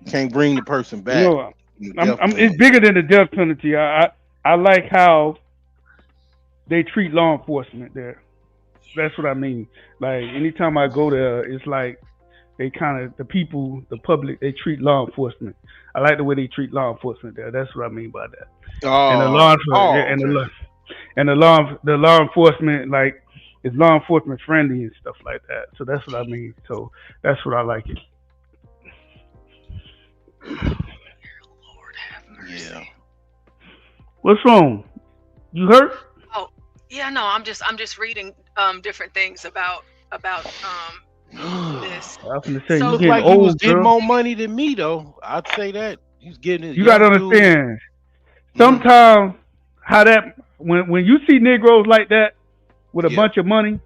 can't bring the person back. It's bigger than the death penalty. I like how they treat law enforcement there. That's what I mean. Like anytime I go there, it's like they kind of the public, they treat law enforcement. I like the way they treat law enforcement there. That's what I mean by that. And the law enforcement, and the law enforcement, like, is law enforcement friendly and stuff like that. So that's what I mean. So that's what I like it. Lord have mercy. Yeah. What's wrong? You hurt? Oh yeah, no. I'm just reading different things about this. I was gonna say, So you look getting like he old, was getting girl. more money than me though. I'd say that he's getting. You gotta understand. Sometimes how that when you see Negroes like that with a bunch of money,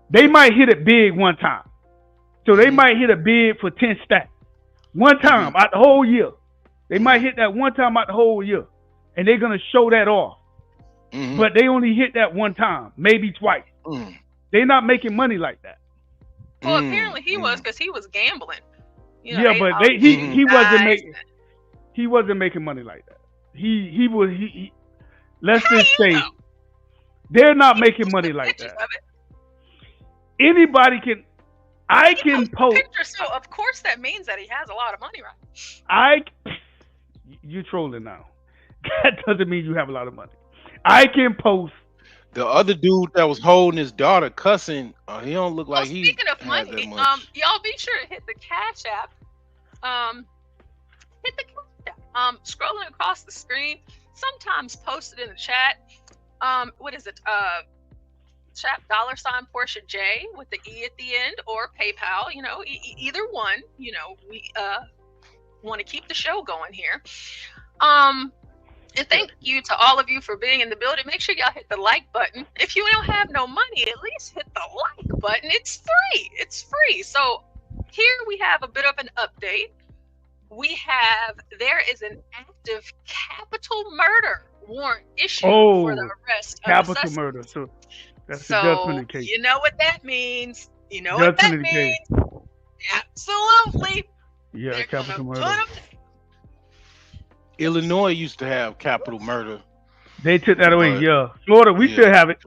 they might hit it big one time. So they might hit a bid for 10 stacks one time out the whole year. They might hit that one time out the whole year, and they're gonna show that off. But they only hit that one time, maybe twice. They're not making money like that. Well, apparently he was, because he was gambling. Yeah, but he wasn't making money like that. He was. Let's just say they're not making money like that. Anybody can. I can post. So of course that means that he has a lot of money, right? You trolling now. That doesn't mean you have a lot of money. I can post. The other dude that was holding his daughter cussing, he don't look like he. Speaking of money, y'all be sure to hit the Cash App. Hit the Cash App. Scrolling across the screen, sometimes posted in the chat. What is it? Chat $ Portia J with the E at the end, or PayPal. Either one. We want to keep the show going here. And thank you to all of you for being in the building. Make sure y'all hit the like button. If you don't have no money, at least hit the like button. It's free. It's free. So here we have a bit of an update. There is an active capital murder warrant issued for the arrest of capital murder. So that's the death penalty case. You know what that means. Absolutely. Yeah, They're capital gonna murder. put 'em Illinois used to have capital murder. They took that away. Yeah, Florida, we still have it.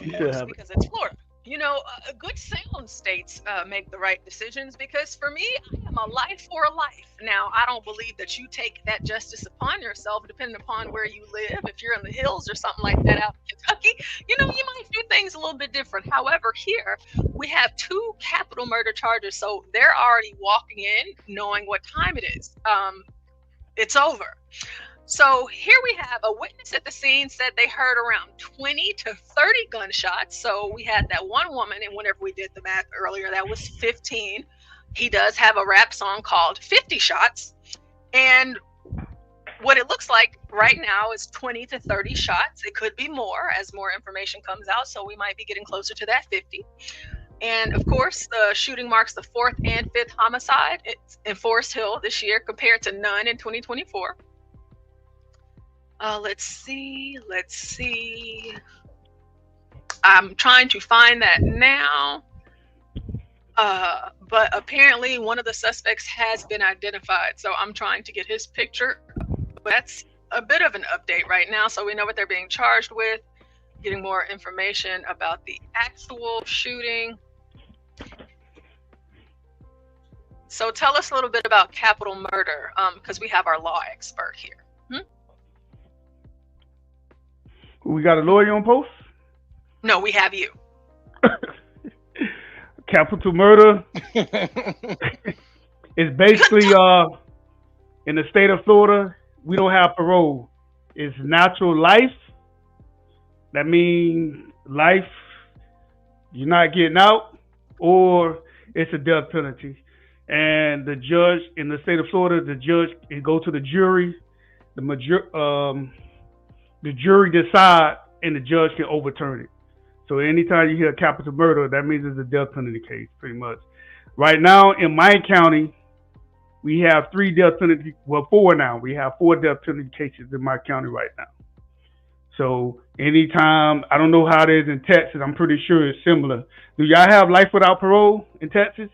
because it's Florida. You know, good sound states make the right decisions, because for me, I am a life for a life. Now, I don't believe that you take that justice upon yourself, depending upon where you live. If you're in the hills or something like that out in Kentucky, you know, you might do things a little bit different. However, here we have 2 capital murder charges, so they're already walking in knowing what time it is. It's over. So here we have a witness at the scene said they heard around 20 to 30 gunshots. So we had that one woman, and whenever we did the math earlier, that was 15. He does have a rap song called 50 Shots. And what it looks like right now is 20 to 30 shots. It could be more as more information comes out. So we might be getting closer to that 50. And of course, the shooting marks the 4th and 5th homicide in Forest Hill this year, compared to none in 2024. Let's see. I'm trying to find that now. But apparently one of the suspects has been identified. So I'm trying to get his picture. But that's a bit of an update right now. So we know what they're being charged with, getting more information about the actual shooting. So tell us a little bit about capital murder, because we have our law expert here. We got a lawyer on post? No, we have you. Capital murder is basically in the state of Florida, we don't have parole. It's natural life. That means life, you're not getting out, or it's a death penalty. And the judge in the state of Florida, the judge can go to the jury. The jury decide, and the judge can overturn it. So anytime you hear capital murder, that means it's a death penalty case, pretty much. Right now in my county, we have 3 death penalty, well, 4 now. We have 4 death penalty cases in my county right now. So anytime, I don't know how it is in Texas. I'm pretty sure it's similar. Do y'all have life without parole in Texas?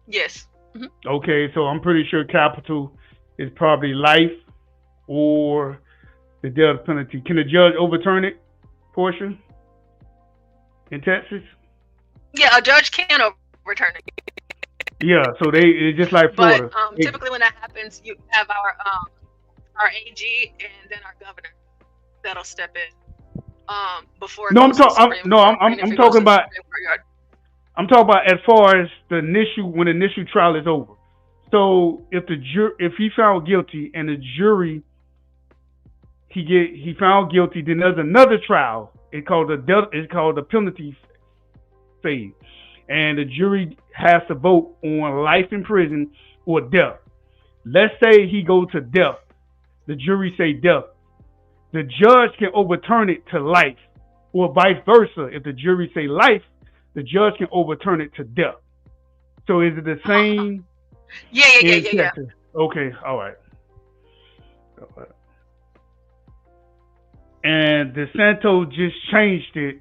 Yes. Mm-hmm. Okay, so I'm pretty sure capital is probably life or the death penalty. Can the judge overturn it, Portia, in Texas? Yeah, a judge can overturn it. Yeah, so it's just like Florida. But typically when that happens, you have our AG and then our governor that'll step in before. No, I'm talking about. I'm talking about as far as the initial, when the initial trial is over. So if he found guilty and the jury he found guilty, then there's another trial. It's called the penalty phase, and the jury has to vote on life in prison or death. Let's say he goes to death. The jury say death. The judge can overturn it to life, or vice versa. If the jury say life, the judge can overturn it to death. So is it the same? Yeah. Okay, all right. And DeSanto just changed it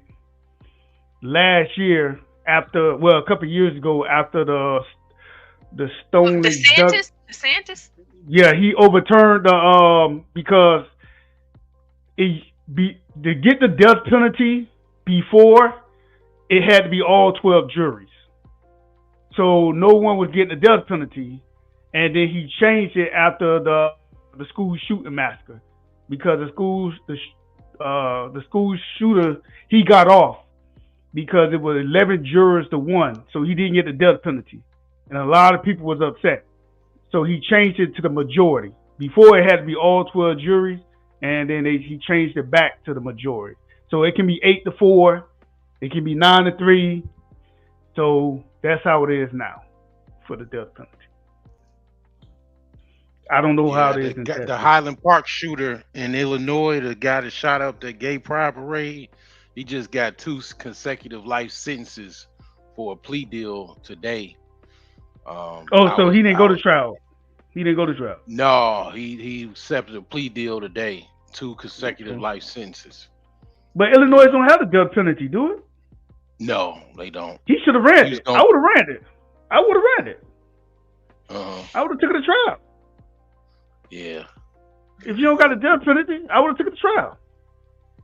last year after, well, a couple of years ago after the Stone. DeSantis? Yeah, he overturned the because to get the death penalty before, it had to be all 12 juries. So no one was getting the death penalty, and then he changed it after the school shooting massacre, because the school shooter, he got off because it was 11 jurors to 1, so he didn't get the death penalty, and a lot of people was upset. So he changed it to the majority. Before, it had to be all 12 juries, and then he changed it back to the majority. So it can be 8-4, it can be 9-3. So that's how it is now for the death penalty. I don't know how it is in Texas. The Highland Park shooter in Illinois, the guy that shot up the gay pride parade, he just got 2 consecutive life sentences for a plea deal today. So he didn't go to trial. He didn't go to trial. No, he accepted a plea deal today. 2 consecutive life sentences. But Illinois don't have the death penalty, do it? No, they don't. He should have ran it. I would have ran it. I would have ran it. I would have took it to trial. Yeah. If you don't got a death penalty, I would have took it to trial.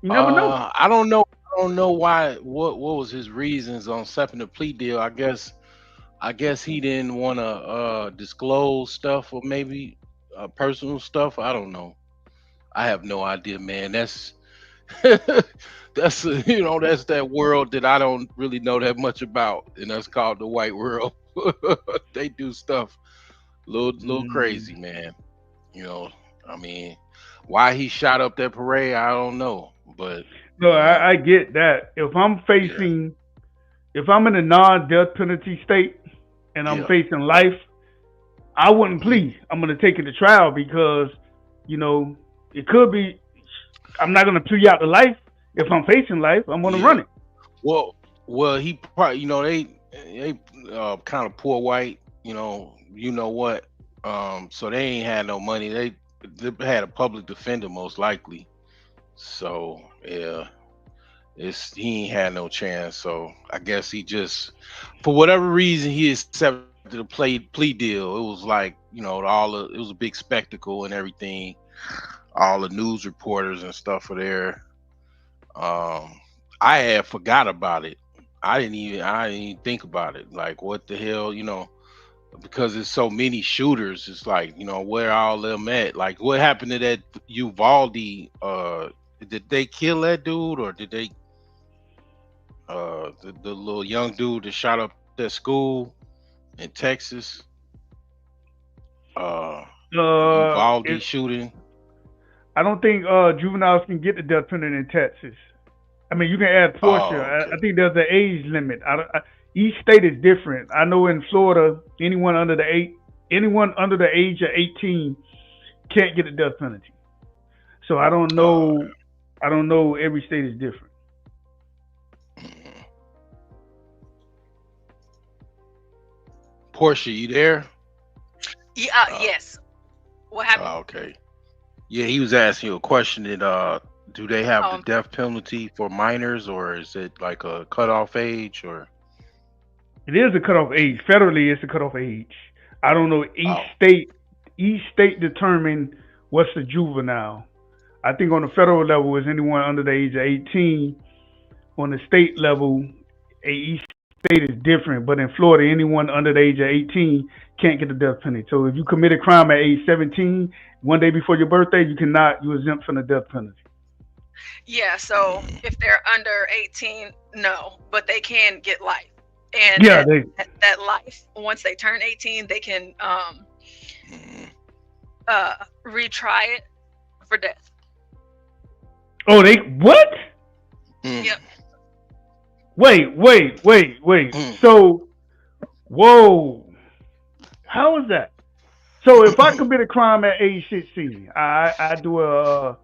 You never know. I don't know don't know why. What was his reasons on accepting the plea deal? I guess he didn't want to disclose stuff, or maybe personal stuff. I don't know. I have no idea, man. That's that's that's that world that I don't really know that much about, and that's called the white world. They do stuff little crazy, man. I mean, why he shot up that parade, I don't know, but no, I get that. If I'm in a non-death penalty state and I'm facing life, I wouldn't plead. I'm going to take it to trial because, it could be. I'm not going to plea out to life. If I'm facing life, I'm going to run it. Well, he probably, they kind of poor white, what, so they ain't had no money. They had a public defender most likely. So yeah, he ain't had no chance. So I guess he just, for whatever reason, he accepted the plea deal. It was like, it was a big spectacle and everything. All the news reporters and stuff were there. I had forgot about it. I didn't even think about it. Like, what the hell, because there's so many shooters. It's like, where all them at? Like, what happened to that Uvalde? Did they kill that dude, or did they the little young dude that shot up that school in Texas? Uvalde shooting. I don't think juveniles can get the death penalty in Texas. I mean, you can add portion. Okay. I think there's an age limit. Each state is different. I know in Florida, anyone under the age of 18 can't get a death penalty. So I don't know. I don't know. Every state is different. Portia, you there? Yeah. Yes. What happened? Okay. Yeah, he was asking you a question that do they have the death penalty for minors, or is it like a cutoff age, or? It is a cutoff age. Federally, it's a cutoff age. I don't know. Each state determine what's the juvenile. I think on the federal level is anyone under the age of 18. On the state level, each state is different. But in Florida, anyone under the age of 18 can't get the death penalty. So if you commit a crime at age 17, one day before your birthday, you're exempt from the death penalty. Yeah, so if they're under 18, no, but they can get life. And that life, once they turn 18, they can retry it for death. Oh, they what? Yep. Wait. So, whoa. How is that? So if I commit a crime at age 16, I do a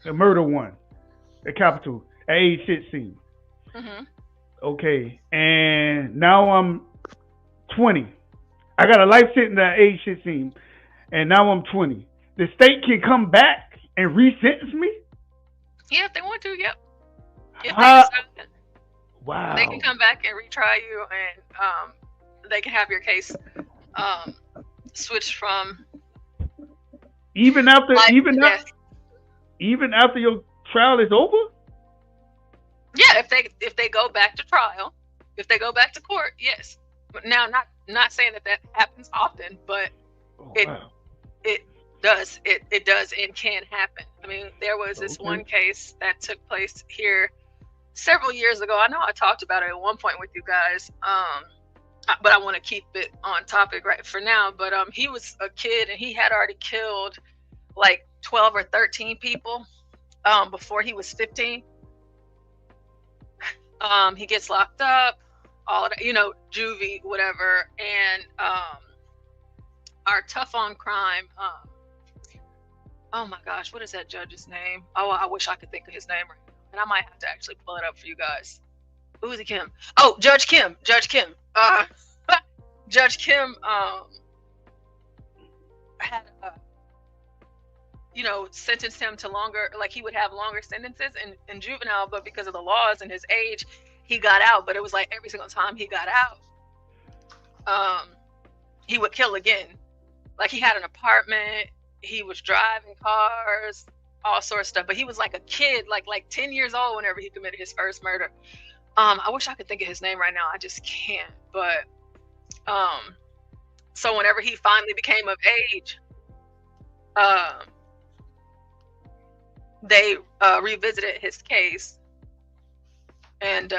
murder one, a capital at age 16. Mm-hmm. Okay, and now I'm 20. I got a life sentence at age 16, and now I'm 20. The state can come back and re-sentence me? Yeah, if they want to, yep. Wow. They can come back and retry you, and they can have your case switched from even after your trial is over? Yeah, if they go back to trial, if they go back to court, yes. But now, not saying that happens often, but it does and can happen. I mean, there was this one case that took place here several years ago. I know I talked about it at one point with you guys, but I want to keep it on topic right for now. But he was a kid and he had already killed like 12 or 13 people before he was 15. He gets locked up, all of that, juvie, whatever. And our tough on crime, oh my gosh, what is that judge's name? Oh, I wish I could think of his name right now. And I might have to actually pull it up for you guys. Who's Kim? Oh, Judge Kim. Judge Kim had sentenced him to longer, like he would have longer sentences in juvenile, but because of the laws and his age, he got out. But it was like every single time he got out, he would kill again. Like he had an apartment, he was driving cars, all sorts of stuff. But he was like a kid, like 10 years old whenever he committed his first murder. I wish I could think of his name right now. I just can't. But so whenever he finally became of age, they revisited his case, and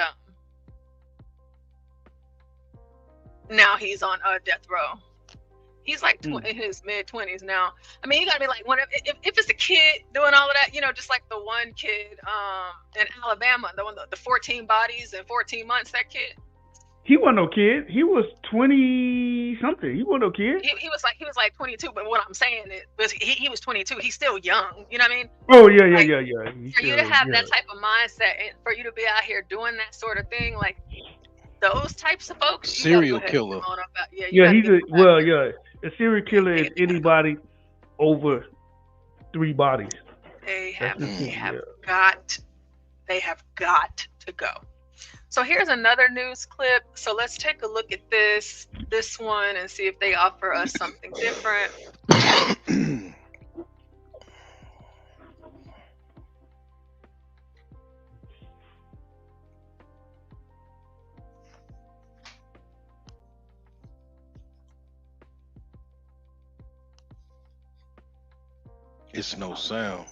now he's on death row. He's like in his mid-20s now. I mean, you gotta be like, if it's a kid doing all of that, you know, just like the one kid in Alabama, the 14 bodies in 14 months, that kid. He wasn't no kid. He was 20 something. He wasn't no kid. He was like 22. But what I'm saying is, he was 22. He's still young. You know what I mean? Oh yeah. For you to have that type of mindset, and for you to be out here doing that sort of thing, like those types of folks, serial killer. A serial killer is anybody over 3 bodies. They have got to go. So here's another news clip. So let's take a look at this one and see if they offer us something different. It's no sound.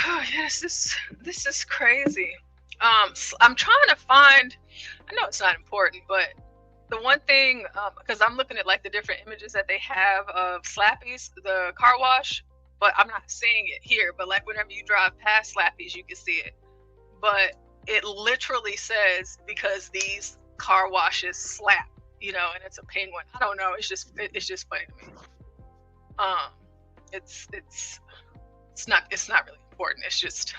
Oh yes, this is crazy. I'm trying to find. I know it's not important, but the one thing, because I'm looking at like the different images that they have of Slappy's, the car wash, but I'm not seeing it here. But like whenever you drive past Slappy's, you can see it. But it literally says because these car washes slap, you know, and it's a penguin. I don't know. It's just funny to me. It's not really important. It's just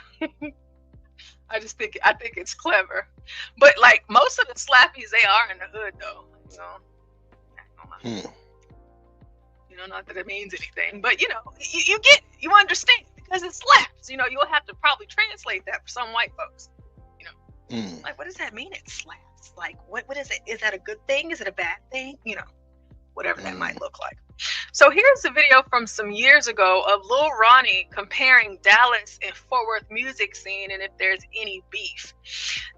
I think it's clever. But like most of the Slappies, they are in the hood though. You know, not that it means anything, but you know, you understand because it slaps. You know, you'll have to probably translate that for some white folks. You know, like what does that mean? It slaps. Like what is it? Is that a good thing? Is it a bad thing? You know, whatever that might look like. So here's a video from some years ago of Lil Ronnie comparing Dallas and Fort Worth music scene and if there's any beef.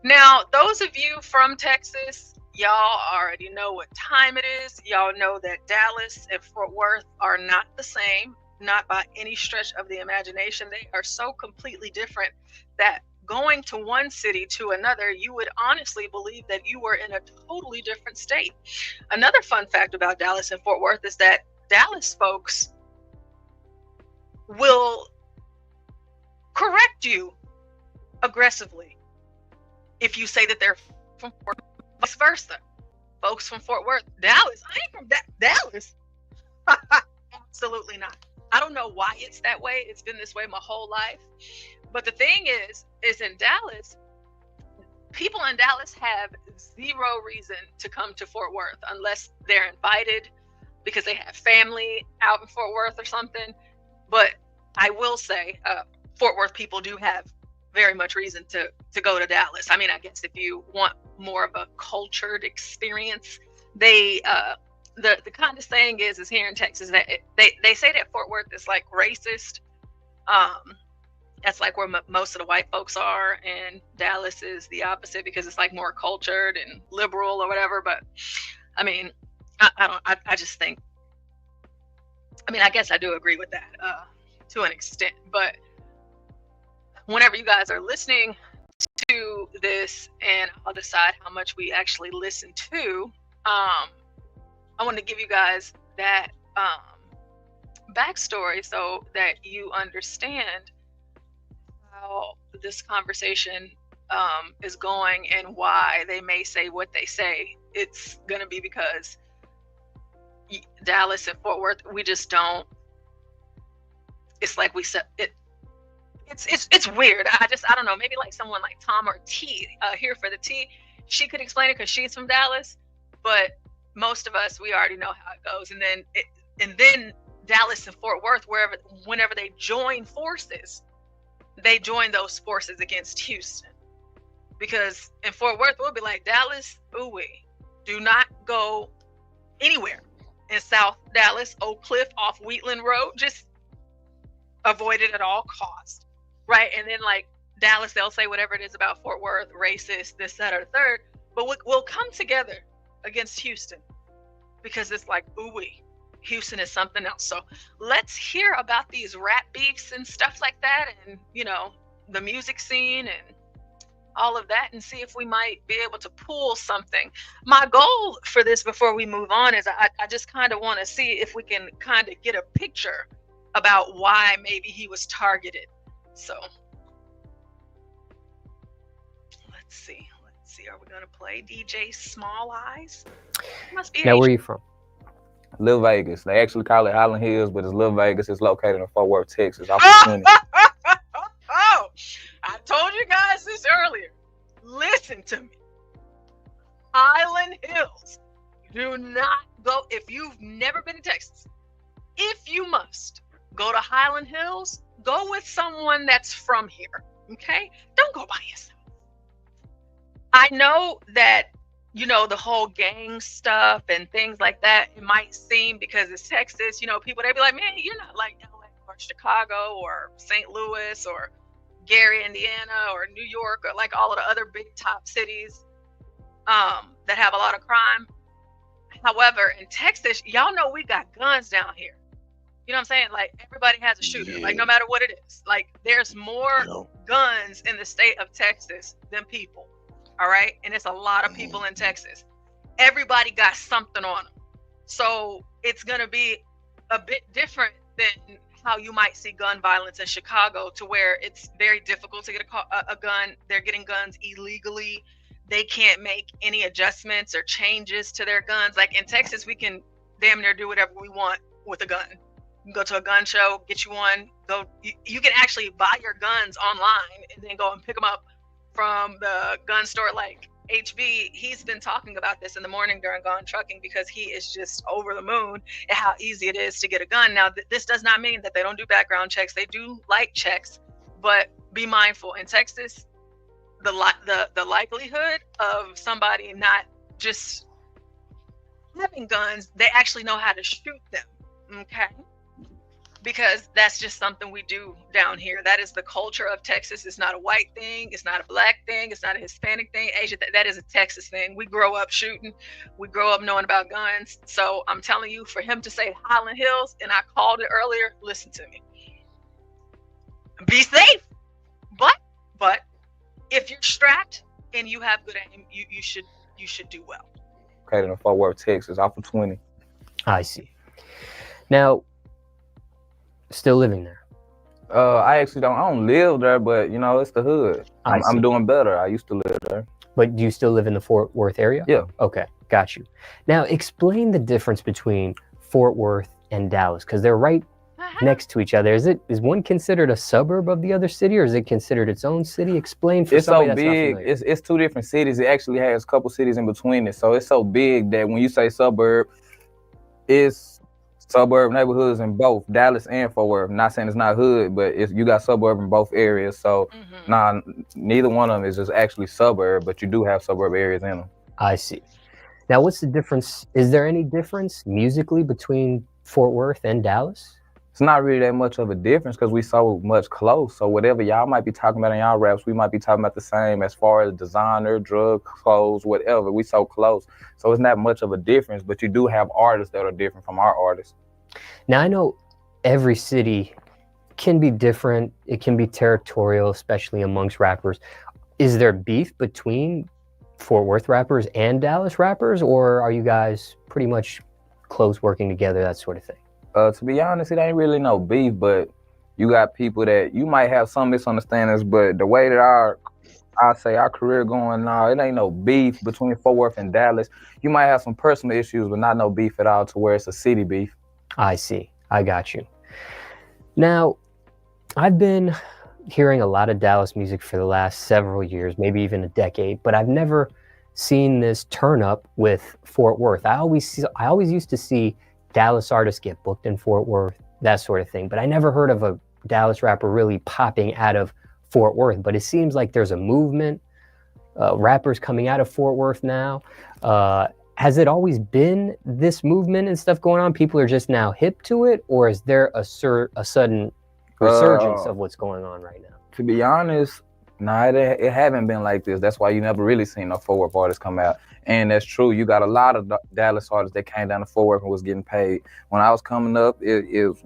Now, those of you from Texas, y'all already know what time it is. Y'all know that Dallas and Fort Worth are not the same, not by any stretch of the imagination. They are so completely different that going to one city to another, you would honestly believe that you were in a totally different state. Another fun fact about Dallas and Fort Worth is that Dallas folks will correct you aggressively if you say that they're from Fort Worth, vice versa. Folks from Fort Worth, Dallas, I ain't from Dallas. Absolutely not. I don't know why it's that way. It's been this way my whole life. But the thing is in Dallas, people in Dallas have zero reason to come to Fort Worth unless they're invited. because they have family out in Fort Worth or something. But I will say, Fort Worth people do have very much reason to go to Dallas. I mean, I guess if you want more of a cultured experience, they the kind of saying is here in Texas that they say that Fort Worth is like racist. That's like where most of the white folks are, and Dallas is the opposite because it's like more cultured and liberal or whatever. But I mean, I just think, I mean, I guess I do agree with that to an extent. But whenever you guys are listening to this, and I'll decide how much we actually listen to, I want to give you guys that backstory so that you understand how this conversation is going and why they may say what they say. It's going to be because Dallas and Fort Worth, we just don't, it's like we said, it's weird. I don't know, maybe like someone like Tom or T here for the T, she could explain it because she's from Dallas, but most of us, we already know how it goes. And then Dallas and Fort Worth, whenever they join forces, they join those forces against Houston. Because in Fort Worth, we'll be like, Dallas, ooh-wee, do not go anywhere in South Dallas, Oak Cliff, off Wheatland Road, just avoid it at all costs, right? And then like Dallas, they'll say whatever it is about Fort Worth, racist, this, that, or the third, but we'll come together against Houston because it's like, ooh-wee, Houston is something else. So let's hear about these rap beefs and stuff like that, and you know, the music scene and all of that, and see if we might be able to pull something. My goal for this before we move on is I just kind of want to see if we can kind of get a picture about why maybe he was targeted. So let's see. Are we gonna play DJ Small Eyes? Must be now, where are you from? Lil Vegas. They actually call it Highland Hills, but it's Lil Vegas. It's located in Fort Worth, Texas. Off of 20. Oh, I told you guys this earlier. Listen to me. Highland Hills. Do not go, if you've never been to Texas, if you must go to Highland Hills, go with someone that's from here, okay? Don't go by yourself. I know that, you know, the whole gang stuff and things like that, it might seem because it's Texas, you know, people, they be like, man, you're not like LA or Chicago or St. Louis or Gary, Indiana, or New York, or like all of the other big top cities that have a lot of crime. However, in Texas, y'all know we got guns down here. You know what I'm saying? Like everybody has a shooter, like no matter what it is. Like there's more guns in the state of Texas than people. All right. And it's a lot of people in Texas. Everybody got something on them. So it's going to be a bit different than how you might see gun violence in Chicago, to where it's very difficult to get a gun. They're getting guns illegally. They can't make any adjustments or changes to their guns. Like in Texas, we can damn near do whatever we want with a gun. You can go to a gun show, get you one. You can actually buy your guns online and then go and pick them up from the gun store. Like HB, he's been talking about this in the morning during Gone Trucking, because he is just over the moon at how easy it is to get a gun. Now, this does not mean that they don't do background checks. They do like checks, but be mindful. In Texas, the likelihood of somebody not just having guns, they actually know how to shoot them, okay? Because that's just something we do down here. That is the culture of Texas. It's not a white thing. It's not a black thing. It's not a Hispanic thing. Asian, that is a Texas thing. We grow up shooting. We grow up knowing about guns. So I'm telling you, for him to say Highland Hills, and I called it earlier, listen to me. Be safe. But if you're strapped and you have good aim, you should do well. Okay, in Fort Worth, Texas, off of 20. I see. Now, still living there? I don't live there, but you know, it's the hood. I'm doing better. I used to live there. But do you still live in the Fort Worth area? Yeah. Okay, got you. Now, explain the difference between Fort Worth and Dallas, because they're right next to each other. Is one considered a suburb of the other city, or is it considered its own city? Explain for somebody that's not familiar. It's two different cities. It actually has a couple cities in between it. So it's so big that when you say suburb, it's suburb neighborhoods in both Dallas and Fort Worth. Not saying it's not hood, but you got suburb in both areas. So nah, neither one of them is just actually suburb, but you do have suburb areas in them. I see. Now, what's the difference? Is there any difference musically between Fort Worth and Dallas? It's not really that much of a difference because we so much close. So whatever y'all might be talking about in y'all raps, we might be talking about the same as far as designer, drug, clothes, whatever. We so close. So it's not much of a difference, but you do have artists that are different from our artists. Now, I know every city can be different. It can be territorial, especially amongst rappers. Is there beef between Fort Worth rappers and Dallas rappers, or are you guys pretty much close working together, that sort of thing? To be honest, it ain't really no beef, but you got people that you might have some misunderstandings, but the way that our career going now, it ain't no beef between Fort Worth and Dallas. You might have some personal issues, but not no beef at all to where it's a city beef. I see. I got you. Now, I've been hearing a lot of Dallas music for the last several years, maybe even a decade, but I've never seen this turn up with Fort Worth. I always used to see Dallas artists get booked in Fort Worth, that sort of thing, but I never heard of a Dallas rapper really popping out of Fort Worth. But it seems like there's a movement, rappers coming out of Fort Worth now. Has it always been this movement and stuff going on? People are just now hip to it, or is there a sudden resurgence of what's going on right now? To be honest, nah, it haven't been like this. That's why you never really seen no Fort Worth artists come out. And that's true. You got a lot of Dallas artists that came down to Fort Worth and was getting paid. When I was coming up,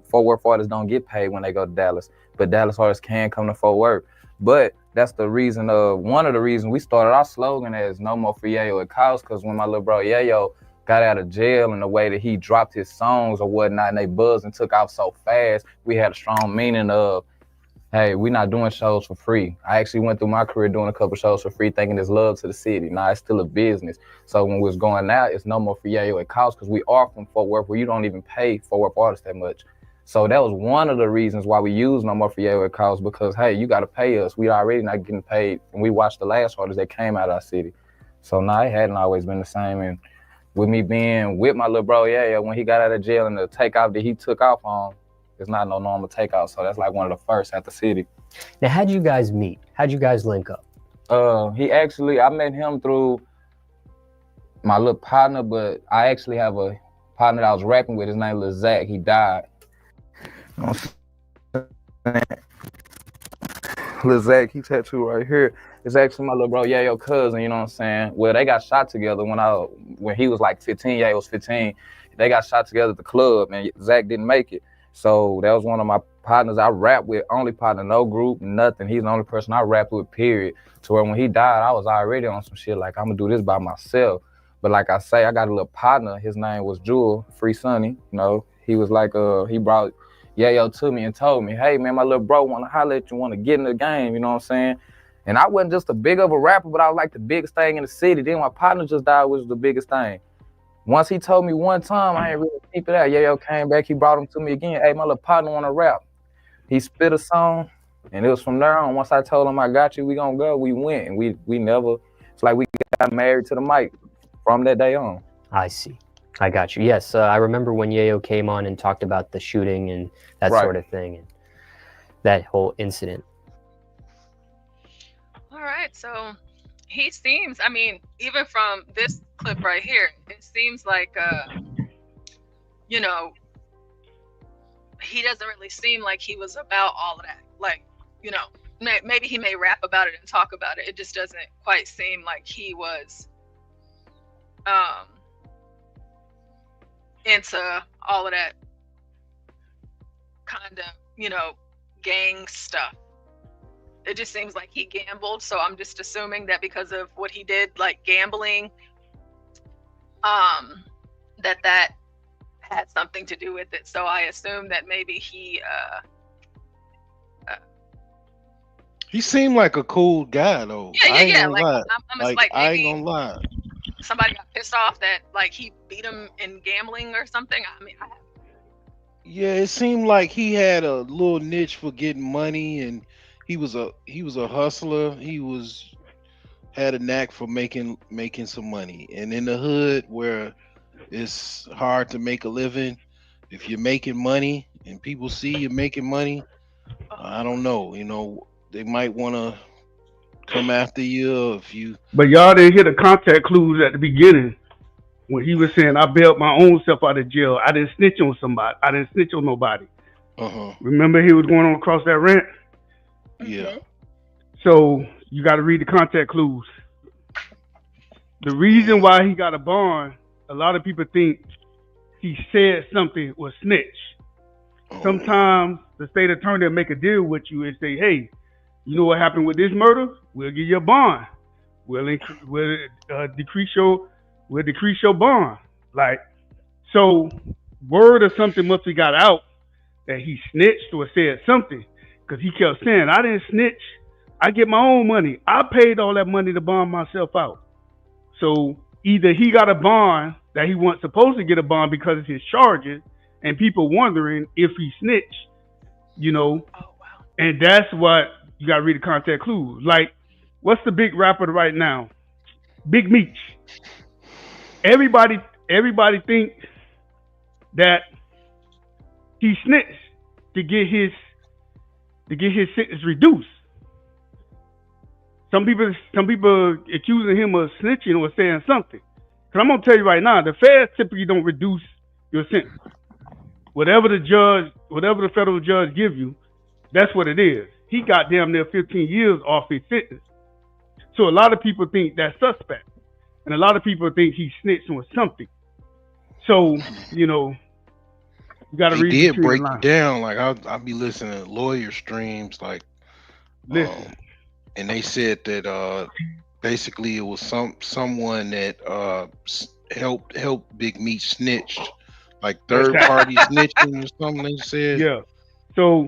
Fort Worth artists don't get paid when they go to Dallas, but Dallas artists can come to Fort Worth. But that's the reason one of the reasons we started our slogan as "No More for Yayo at Cost," because when my little bro Yayo got out of jail and the way that he dropped his songs or whatnot and they buzzed and took off so fast, we had a strong meaning of, hey, we're not doing shows for free. I actually went through my career doing a couple shows for free, thinking it's love to the city. Now it's still a business. So when we was going out, it's no more for Yayo at cost because we are from Fort Worth where you don't even pay Fort Worth artists that much. So that was one of the reasons why we use no more for Yayo at cost, because hey, you got to pay us. We already not getting paid, and we watched the last artists that came out of our city. So now it hadn't always been the same. And with me being with my little bro Yayo, when he got out of jail and the takeoff that he took off on, it's not no normal takeout. So that's like one of the first at the city. Now, how'd you guys meet? How'd you guys link up? I met him through my little partner, but I actually have a partner that I was rapping with. His name was Zach. He died. Lil Zach, he tattooed right here. It's actually my little bro Yayo cousin, you know what I'm saying? Well, they got shot together when he was like 15, Yayo was 15. They got shot together at the club, and Zach didn't make it. So that was one of my partners I rap with, only partner, no group, nothing. He's the only person I rapped with, period. To where when he died, I was already on some shit like, I'm gonna do this by myself. But like I say, I got a little partner. His name was Jewel, Free Sonny. You know, he was like, he brought Yayo to me and told me, hey man, my little bro wanna holler at you, wanna get in the game, you know what I'm saying? And I wasn't just a big of a rapper, but I was like the biggest thing in the city. Then my partner just died, which was the biggest thing. Once he told me one time, I ain't really keep it out. Yayo came back, he brought him to me again. Hey, my little partner wanna rap. He spit a song, and it was from there on. Once I told him I got you, we gonna go, we went. And we never, it's like we got married to the mic from that day on. I see. I got you. Yes, I remember when Yayo came on and talked about the shooting and that sort of thing, and that whole incident. All right, so he seems, I mean, even from this clip right here, it seems like, you know, he doesn't really seem like he was about all of that. Like, you know, maybe he may rap about it and talk about it. It just doesn't quite seem like he was into all of that kind of, you know, gang stuff. It just seems like he gambled. So I'm just assuming that because of what he did, like gambling, that had something to do with it. So I assume that maybe he seemed like a cool guy though. Yeah. I ain't gonna Like I maybe ain't gonna lie. somebody got pissed off that like he beat him in gambling or something. I mean, Yeah, it seemed like he had a little niche for getting money, and he was a hustler. He had a knack for making some money. And in the hood where it's hard to make a living, if you're making money and people see you're making money, I don't know. You know, they might want to come after you if you. But y'all didn't hear the contact clues at the beginning when he was saying, I bailed my own self out of jail. I didn't snitch on somebody. I didn't snitch on nobody. Remember he was going on across that rant? Yeah. So you got to read the contact clues. The reason why he got a bond, a lot of people think he said something was snitch. Sometimes the state attorney will make a deal with you and say, hey, you know what happened with this murder? We'll give you a bond. We'll decrease your bond. Like, so word or something must have got out that he snitched or said something, because he kept saying, I didn't snitch. I get my own money. I paid all that money to bond myself out. So either he got a bond that he wasn't supposed to get a bond because of his charges, and people wondering if he snitched, you know. And that's what you got to read the contact clues. Like, what's the big rapper right now? Big Meech. Everybody think that he snitched to get his sentence reduced. Some people accusing him of snitching or saying something. Cause I'm gonna tell you right now, the feds typically don't reduce your sentence. Whatever the federal judge give you, that's what it is. He got damn near 15 years off his sentence. So a lot of people think that's suspect. And a lot of people think he snitched on something. So, you know, you got to read. He did break it down. Like I'll be listening to lawyer streams, like, and they said that basically it was someone that helped Big Meech snitch, like third party snitching or something. They said. Yeah. So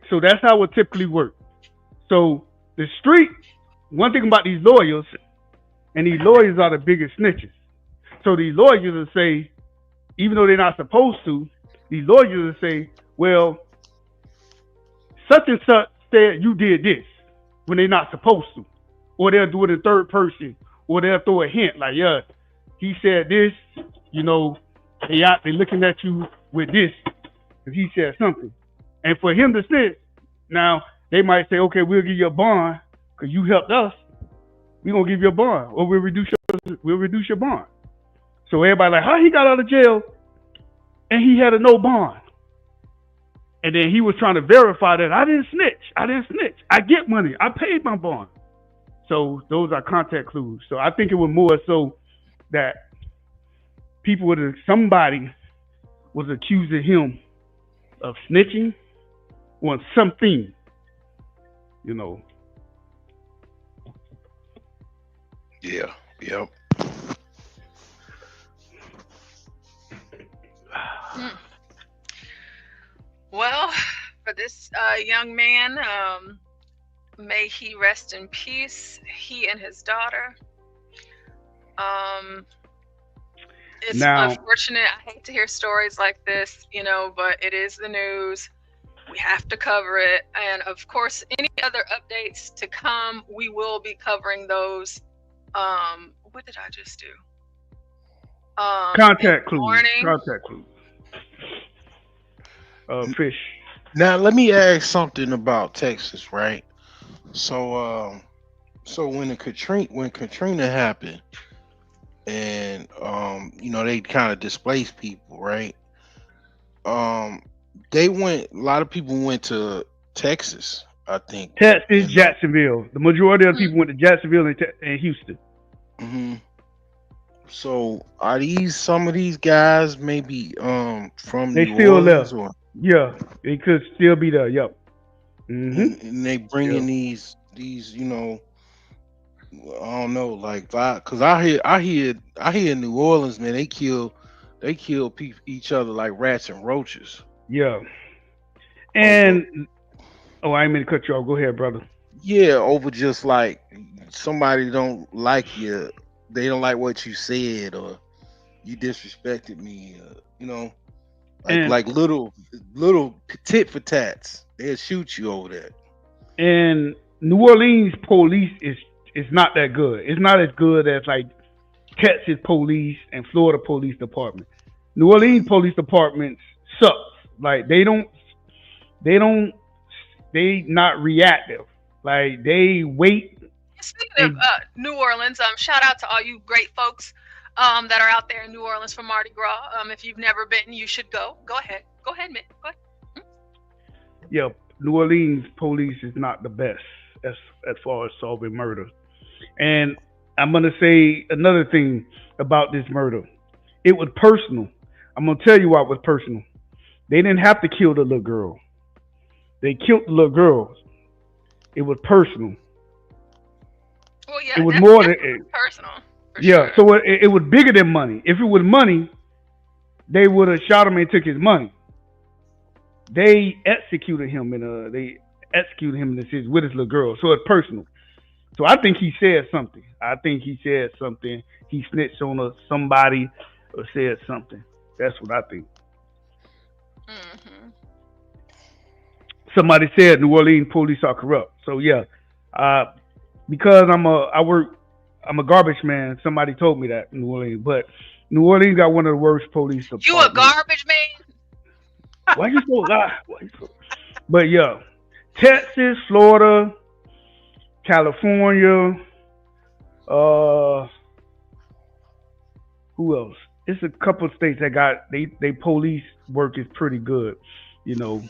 so that's how it typically works. So the street. One thing about these lawyers, and these lawyers are the biggest snitches. So these lawyers will say, even though they're not supposed to, these lawyers will say, well, such and such said you did this when they're not supposed to. Or they'll do it in third person, or they'll throw a hint like, yeah, he said this, you know, they looking at you with this because he said something. And for him to snitch, now they might say, okay, we'll give you a bond because you helped us. We're gonna give you a bond, or we'll reduce your bond. So everybody like, how he got out of jail and he had a no bond? And then he was trying to verify that I didn't snitch. I get money. I paid my bond. So those are contact clues. So I think it was more so that somebody was accusing him of snitching on something, you know. Yeah. Yep. Well, for this young man, may he rest in peace. He and his daughter. It's unfortunate. I hate to hear stories like this, you know, but it is the news. We have to cover it. And of course, any other updates to come, we will be covering those. What did I just do? Contact clues. Fish. Now let me ask something about Texas, right? So when Katrina happened, and you know, they kind of displaced people, right? A lot of people went to Texas, I think. Texas, Jacksonville. The majority of the people went to Jacksonville and Houston. Mm-hmm. So are some of these guys maybe from they New still Orleans? Or? Yeah, they could still be there. Yep. Mm-hmm. And they bringing these, you know, I don't know, like, because I hear New Orleans, man, they kill each other like rats and roaches. Yeah. And I didn't mean to cut you off. Go ahead, brother. Yeah, over just like somebody don't like you, they don't like what you said, or you disrespected me, you know, like little tit for tats. They'll shoot you over that. And New Orleans police is not that good. It's not as good as like Texas police and Florida police department. New Orleans police departments suck. Like they not reactive. Like they wait. Speaking of New Orleans, shout out to all you great folks that are out there in New Orleans for Mardi Gras. If you've never been, you should go. Go ahead, Mitt. Go ahead. Yeah, New Orleans police is not the best as far as solving murder. And I'm gonna say another thing about this murder. It was personal. I'm gonna tell you why it was personal. They didn't have to kill the little girl. They killed the little girl. It was personal. Well, yeah, it was more than personal. Yeah, so it was bigger than money. If it was money, they would have shot him and took his money. They executed him in the city with his little girl. So it's personal. So I think he said something. He snitched on somebody or said something. That's what I think. Mm-hmm. Somebody said New Orleans police are corrupt. So yeah, because I'm a garbage man. Somebody told me that in New Orleans, but New Orleans got one of the worst police departments. You a garbage man? Why you so? But yeah, Texas, Florida, California. Who else? It's a couple of states that got they police work is pretty good, you know.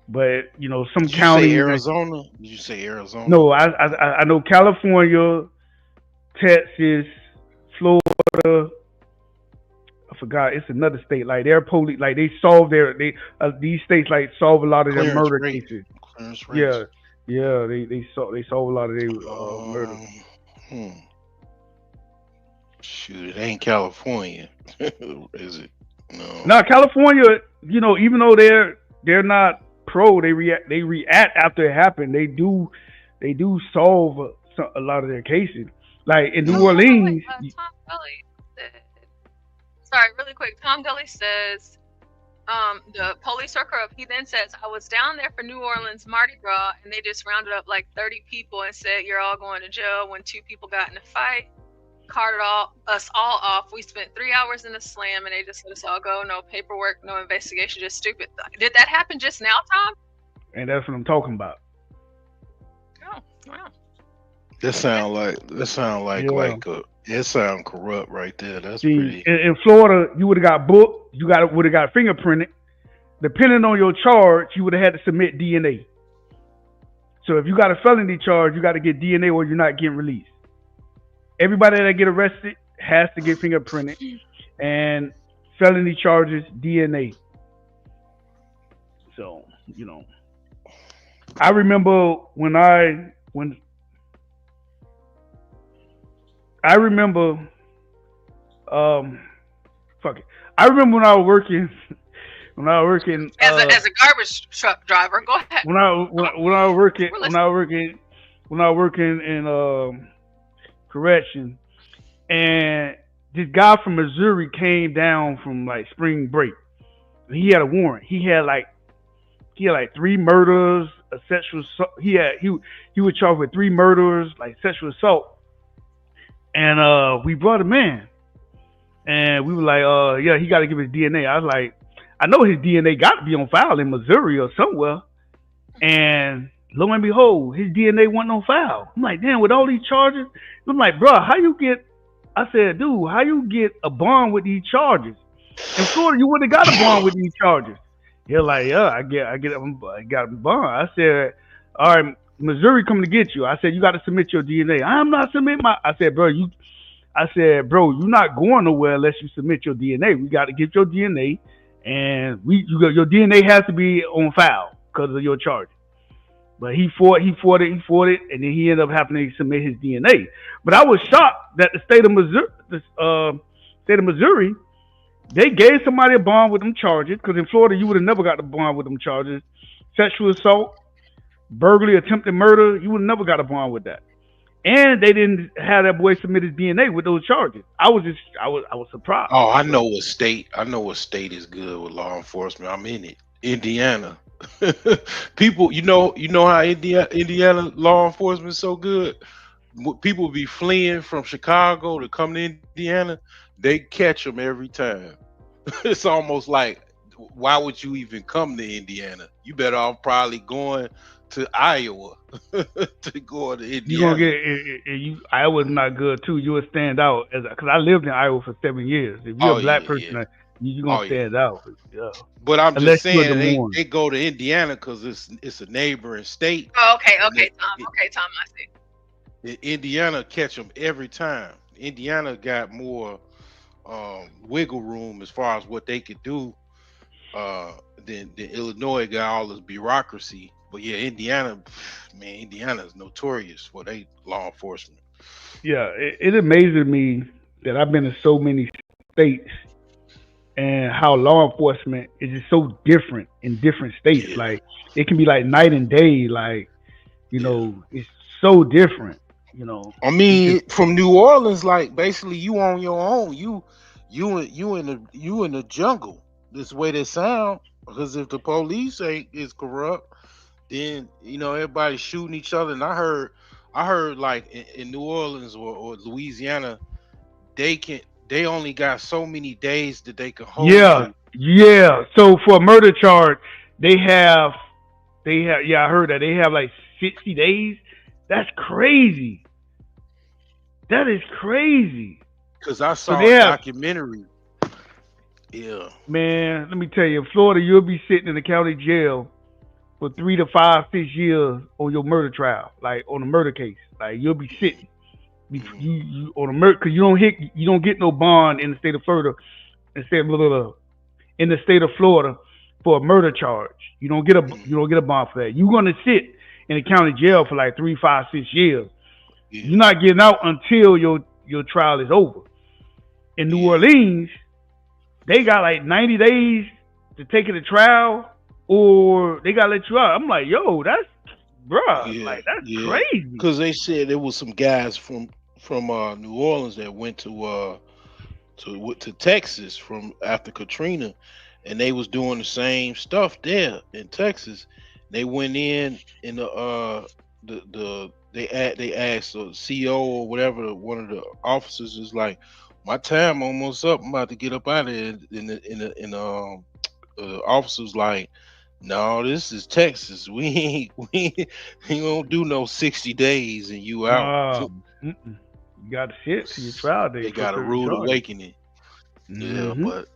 But you know, some counties. Say Arizona? Did you say Arizona? No, I know California, Texas, Florida. I forgot. It's another state. Like their police, like they solve these states like solve a lot of their murder cases. Yeah, they solve a lot of their murder. Shoot, it ain't California, is it? No. No, California. You know, even though they're not pro, they react after it happened. They do solve a lot of their cases. Like in New Orleans. Tom Gully said, sorry, really quick. Tom Gully says the police are corrupt. He then says, I was down there for New Orleans Mardi Gras and they just rounded up like 30 people and said, you're all going to jail when 2 people got in a fight. Carted us all off. We spent 3 hours in the slam and they just let us all go. No paperwork, no investigation, just stupid. Did that happen just now, Tom? And that's what I'm talking about. Oh, wow. That sound corrupt right there. That's pretty. In Florida, you would have got booked. You would have got fingerprinted. Depending on your charge, you would have had to submit DNA. So if you got a felony charge, you got to get DNA or you're not getting released. Everybody that get arrested has to get fingerprinted, and felony charges, DNA. So, you know, I remember when I remember when I was working as a garbage truck driver. Go ahead. When I was working in correction, and this guy from Missouri came down from like spring break. He had a warrant. He had like 3 murders, a sexual assault. He was charged with 3 murders, like sexual assault. And we brought him in, and we were like, yeah, he got to give his DNA. I was like, I know his DNA got to be on file in Missouri or somewhere. And lo and behold, his DNA wasn't on file. I'm like, damn, with all these charges? I'm like, bro, how you get a bond with these charges? In Florida, you wouldn't have got a bond with these charges. He's like, yeah, I got a bond. I said, all right, Missouri coming to get you. I said, you got to submit your DNA. I'm not submitting I said, bro, you're not going nowhere unless you submit your DNA. We got to get your DNA, and your DNA has to be on file because of your charges. But he fought it, and then he ended up having to submit his DNA. But I was shocked that the state of Missouri, they gave somebody a bond with them charges, because in Florida you would have never got a bond with them charges. Sexual assault, burglary, attempted murder, you would have never got a bond with that. And they didn't have that boy submit his DNA with those charges. I was surprised. Oh, I know what state is good with law enforcement. I'm in it. Indiana. People, you know how Indiana law enforcement is so good. People be fleeing from Chicago to come to Indiana. They catch them every time. it's almost like, why would you even come to Indiana? You better off probably going to Iowa to go to Indiana. You gonna get Iowa's not good too. You would stand out because I lived in Iowa for 7 years. If you're a black person, you're gonna stand out. Yeah. But I'm Unless just saying they go to Indiana because it's a neighboring state. Oh, okay, Tom. I see. Indiana catch them every time. Indiana got more wiggle room as far as what they could do than Illinois got all this bureaucracy. But yeah, Indiana is notorious for their law enforcement. Yeah, it amazes me that I've been to so many states and how law enforcement is just so different in different states. Yeah. Like it can be like night and day. Like it's so different. I mean, from New Orleans, like basically you on your own. You in the jungle. This way they sound, because if the police is corrupt, then everybody's shooting each other. And I heard like in New Orleans or Louisiana, they only got so many days that they can hold you. Yeah. So for a murder charge, they have I heard that they have like 60 days. That's crazy. That is crazy. Because I saw a documentary. Yeah. Man, let me tell you, in Florida, you'll be sitting in the county jail for 3 to 5, 6 years on your murder trial, like on a murder case. Like you'll be sitting. You on a murder because you don't get no bond in the state of Florida, in the state of Florida for a murder charge. You don't get a bond for that. You're gonna sit in the county jail for like 3, 5, 6 years. Yeah. You're not getting out until your trial is over. In New Orleans, they got like 90 days to take it to trial, or they gotta let you out. I'm like, yo, that's crazy. Because they said there was some guys from New Orleans that went to Texas from after Katrina, and they was doing the same stuff there in Texas. They went in they asked the CEO or whatever, one of the officers is like, my time almost up. I'm about to get up out of here. And the officers like, no, this is Texas. We don't do no 60 days and you out. You got to sit to your trial day. They got a rude awakening. Yeah, but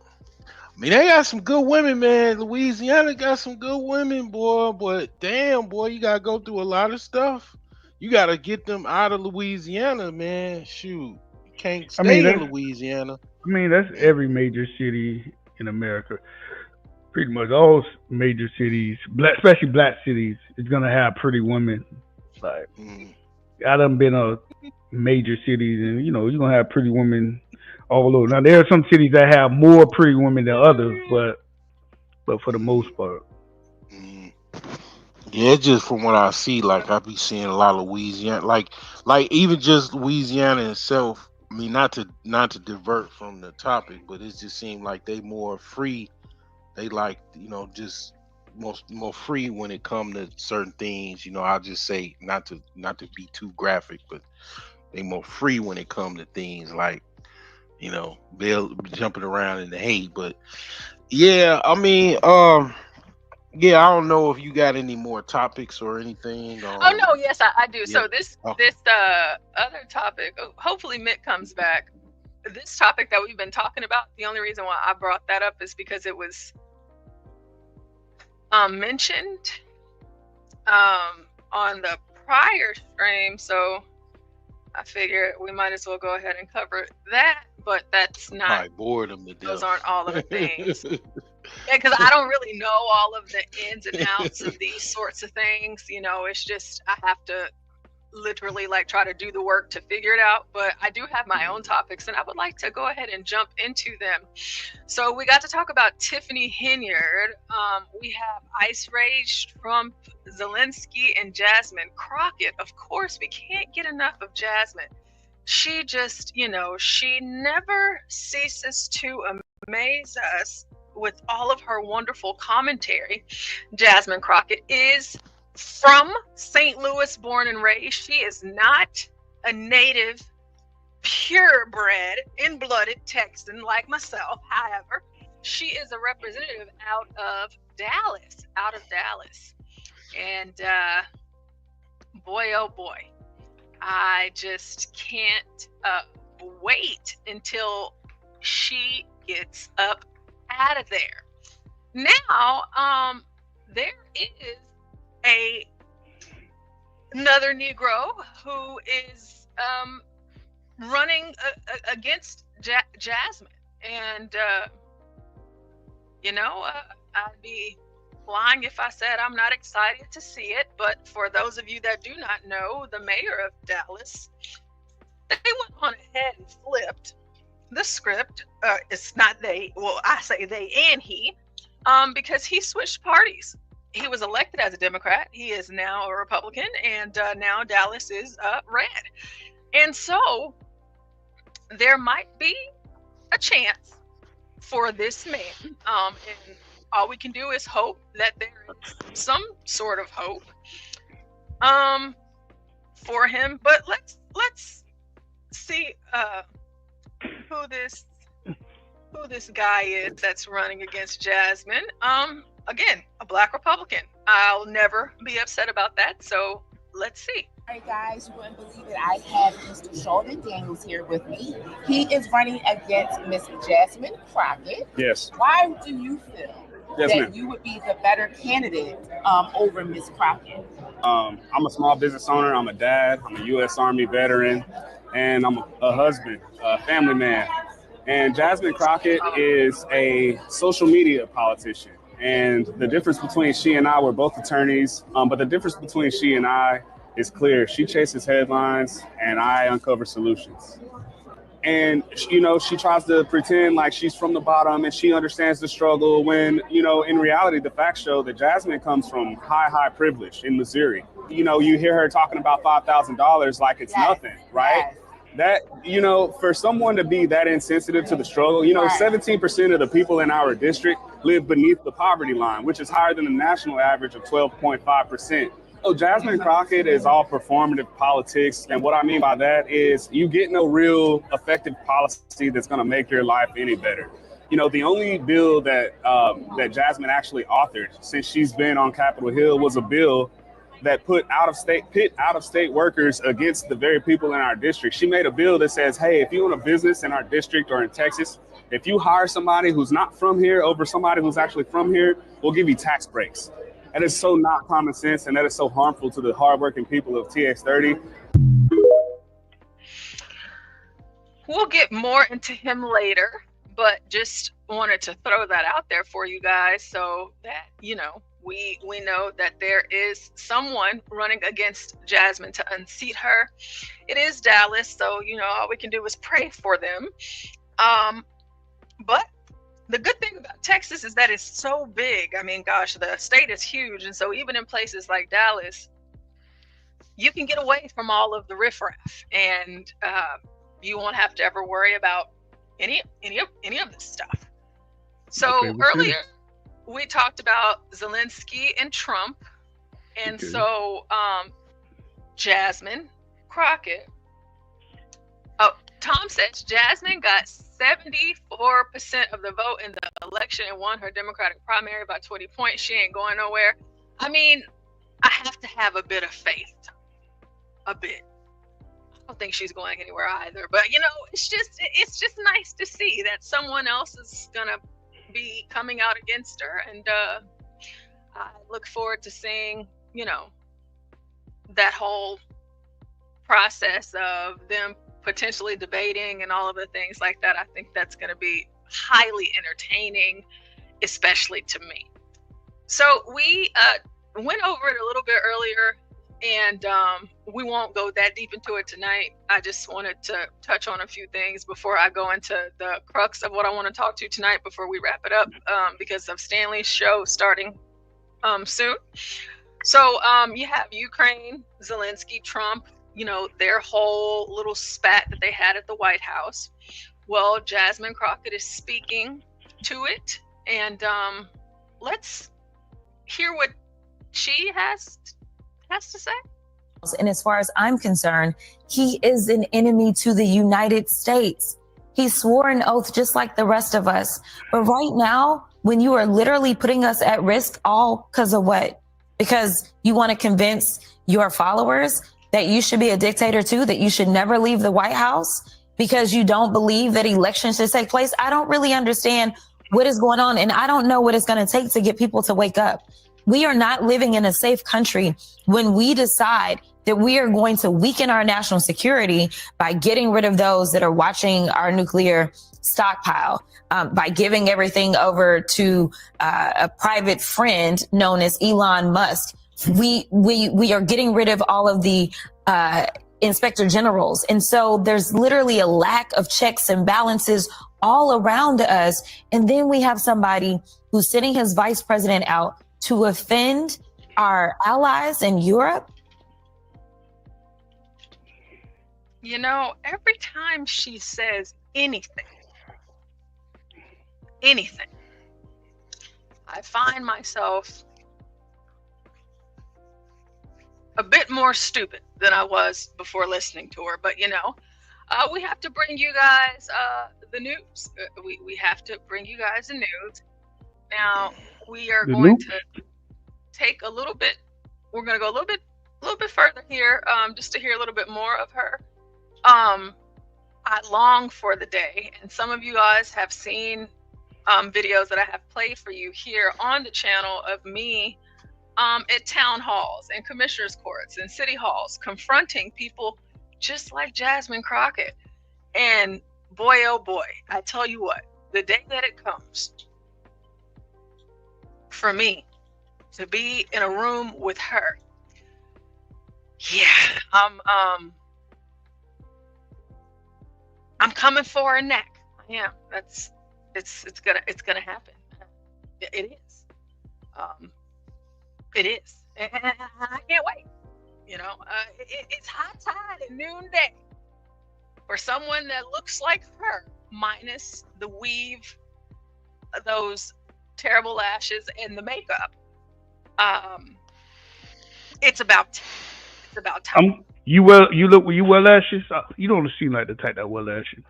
I mean, they got some good women, man. Louisiana got some good women, boy. But damn, boy, you gotta go through a lot of stuff. You gotta get them out of Louisiana, man. Shoot, you can't stay in Louisiana. I mean, that's every major city in America. Pretty much all major cities, especially black cities, is gonna have pretty women. Like, I done been a major cities, and you're gonna have pretty women all over. Now there are some cities that have more pretty women than others, but for the most part. Yeah, just from what I see, like I be seeing a lot of Louisiana, like even just Louisiana itself. I mean, not to divert from the topic, but it just seemed like they more free. They like, just more free when it comes to certain things. I'll just say not to be too graphic, but they more free when it comes to things like, they'll be jumping around in the hate. But yeah, I mean, yeah, I don't know if you got any more topics or anything. Oh no, yes, I do. Yeah. So this other topic, hopefully Mick comes back. This topic that we've been talking about, the only reason why I brought that up is because it was mentioned on the prior stream, so I figure we might as well go ahead and cover that. But that's not. Those aren't all of the things. Yeah, because I don't really know all of the ins and outs of these sorts of things. It's just I have to literally try to do the work to figure it out. But I do have my own topics, and I would like to go ahead and jump into them. So we got to talk about Tiffany Henyard. We have Ice Rage, Trump, Zelensky, and Jasmine Crockett. Of course, we can't get enough of Jasmine. She just, she never ceases to amaze us with all of her wonderful commentary. Jasmine Crockett is from St. Louis, born and raised. She is not a native, purebred, in-blooded Texan like myself. However, she is a representative out of Dallas. And boy, oh boy, I just can't wait until she gets up out of there. Now, there is another Negro who is running against Jasmine, and I'd be lying if I said I'm not excited to see it. But for those of you that do not know, the mayor of Dallas, they went on ahead and flipped the script. It's not they. Well, I say they and he, because he switched parties. He was elected as a Democrat. He is now a Republican, and now Dallas is red. And so there might be a chance for this man. And all we can do is hope that there is some sort of hope for him. But let's see who this guy is that's running against Jasmine. Again, a Black Republican. I'll never be upset about that. So let's see. All right, guys, you wouldn't believe it. I have Mr. Sheldon Daniels here with me. He is running against Miss Jasmine Crockett. Yes. Why do you feel Yes, that ma'am. you would be the better candidate over Miss Crockett? I'm a small business owner. I'm a dad. I'm a U.S. Army veteran, and I'm a husband, a family man. And Jasmine Crockett is a social media politician. And the difference between she and I, we're both attorneys, but the difference between she and I is clear. She chases headlines, and I uncover solutions. And, she tries to pretend like she's from the bottom and she understands the struggle when, in reality, the facts show that Jasmine comes from high privilege in Missouri. You hear her talking about $5,000 like it's nothing, right? Yes. That, for someone to be that insensitive to the struggle, 17% of the people in our district live beneath the poverty line, which is higher than the national average of 12.5%. So Jasmine Crockett is all performative politics. And what I mean by that is you get no real effective policy that's going to make your life any better. The only bill that Jasmine actually authored since she's been on Capitol Hill was a bill that pit out-of-state workers against the very people in our district. She made a bill that says, hey, if you own a business in our district or in Texas, if you hire somebody who's not from here over somebody who's actually from here, we'll give you tax breaks. That is so not common sense, and that is so harmful to the hardworking people of TX30. We'll get more into him later, but just wanted to throw that out there for you guys so that, we know that there is someone running against Jasmine to unseat her. It is Dallas, so, all we can do is pray for them. But the good thing about Texas is that it's so big. I mean, gosh, the state is huge. And so even in places like Dallas, you can get away from all of the riffraff, and you won't have to ever worry about any of this stuff. So earlier we talked about Zelensky and Trump. And so Jasmine Crockett. Oh, Tom says Jasmine got 74% of the vote in the election and won her Democratic primary by 20 points. She ain't going nowhere. I mean, I have to have a bit of faith. A bit. I don't think she's going anywhere either. But it's just nice to see that someone else is gonna be coming out against her, and I look forward to seeing, that whole process of them potentially debating and all of the things like that. I think that's going to be highly entertaining, especially to me. So we went over it a little bit earlier, and we won't go that deep into it tonight. I just wanted to touch on a few things before I go into the crux of what I want to talk to tonight before we wrap it up, because of Stanley's show starting soon. So you have Ukraine, Zelensky, Trump, their whole little spat that they had at the White House. Well, Jasmine Crockett is speaking to it, and let's hear what she has to say. And as far as I'm concerned, he is an enemy to the United States. He swore an oath just like the rest of us. But right now, when you are literally putting us at risk, all because of what? Because you want to convince your followers that you should be a dictator too, that you should never leave the White House because you don't believe that elections should take place. I don't really understand what is going on, and I don't know what it's going to take to get people to wake up. We are not living in a safe country when we decide that we are going to weaken our national security by getting rid of those that are watching our nuclear stockpile, by giving everything over to a private friend known as Elon Musk. We are getting rid of all of the inspector generals. And so there's literally a lack of checks and balances all around us. And then we have somebody who's sending his vice president out to offend our allies in Europe. You know, every time she says anything, I find myself a bit more stupid than I was before listening to her. But, you know, we have to bring you guys the news. We have to bring you guys the news. Now, we are going to take a little bit, we're going to go a little bit further here, just to hear a little bit more of her. I long for the day, and some of you guys have seen videos that I have played for you here on the channel of me at town halls and commissioners courts and city halls confronting people just like Jasmine Crockett. And boy, oh boy, I tell you what, the day that it comes for me to be in a room with her, yeah, I'm coming for her neck. I am. It's gonna happen. It is. It is. And I can't wait. You know, it's high tide at noonday for someone that looks like her, minus the weave, those terrible lashes, and the makeup. It's about time. You wear lashes? You don't seem like the type that wear lashes.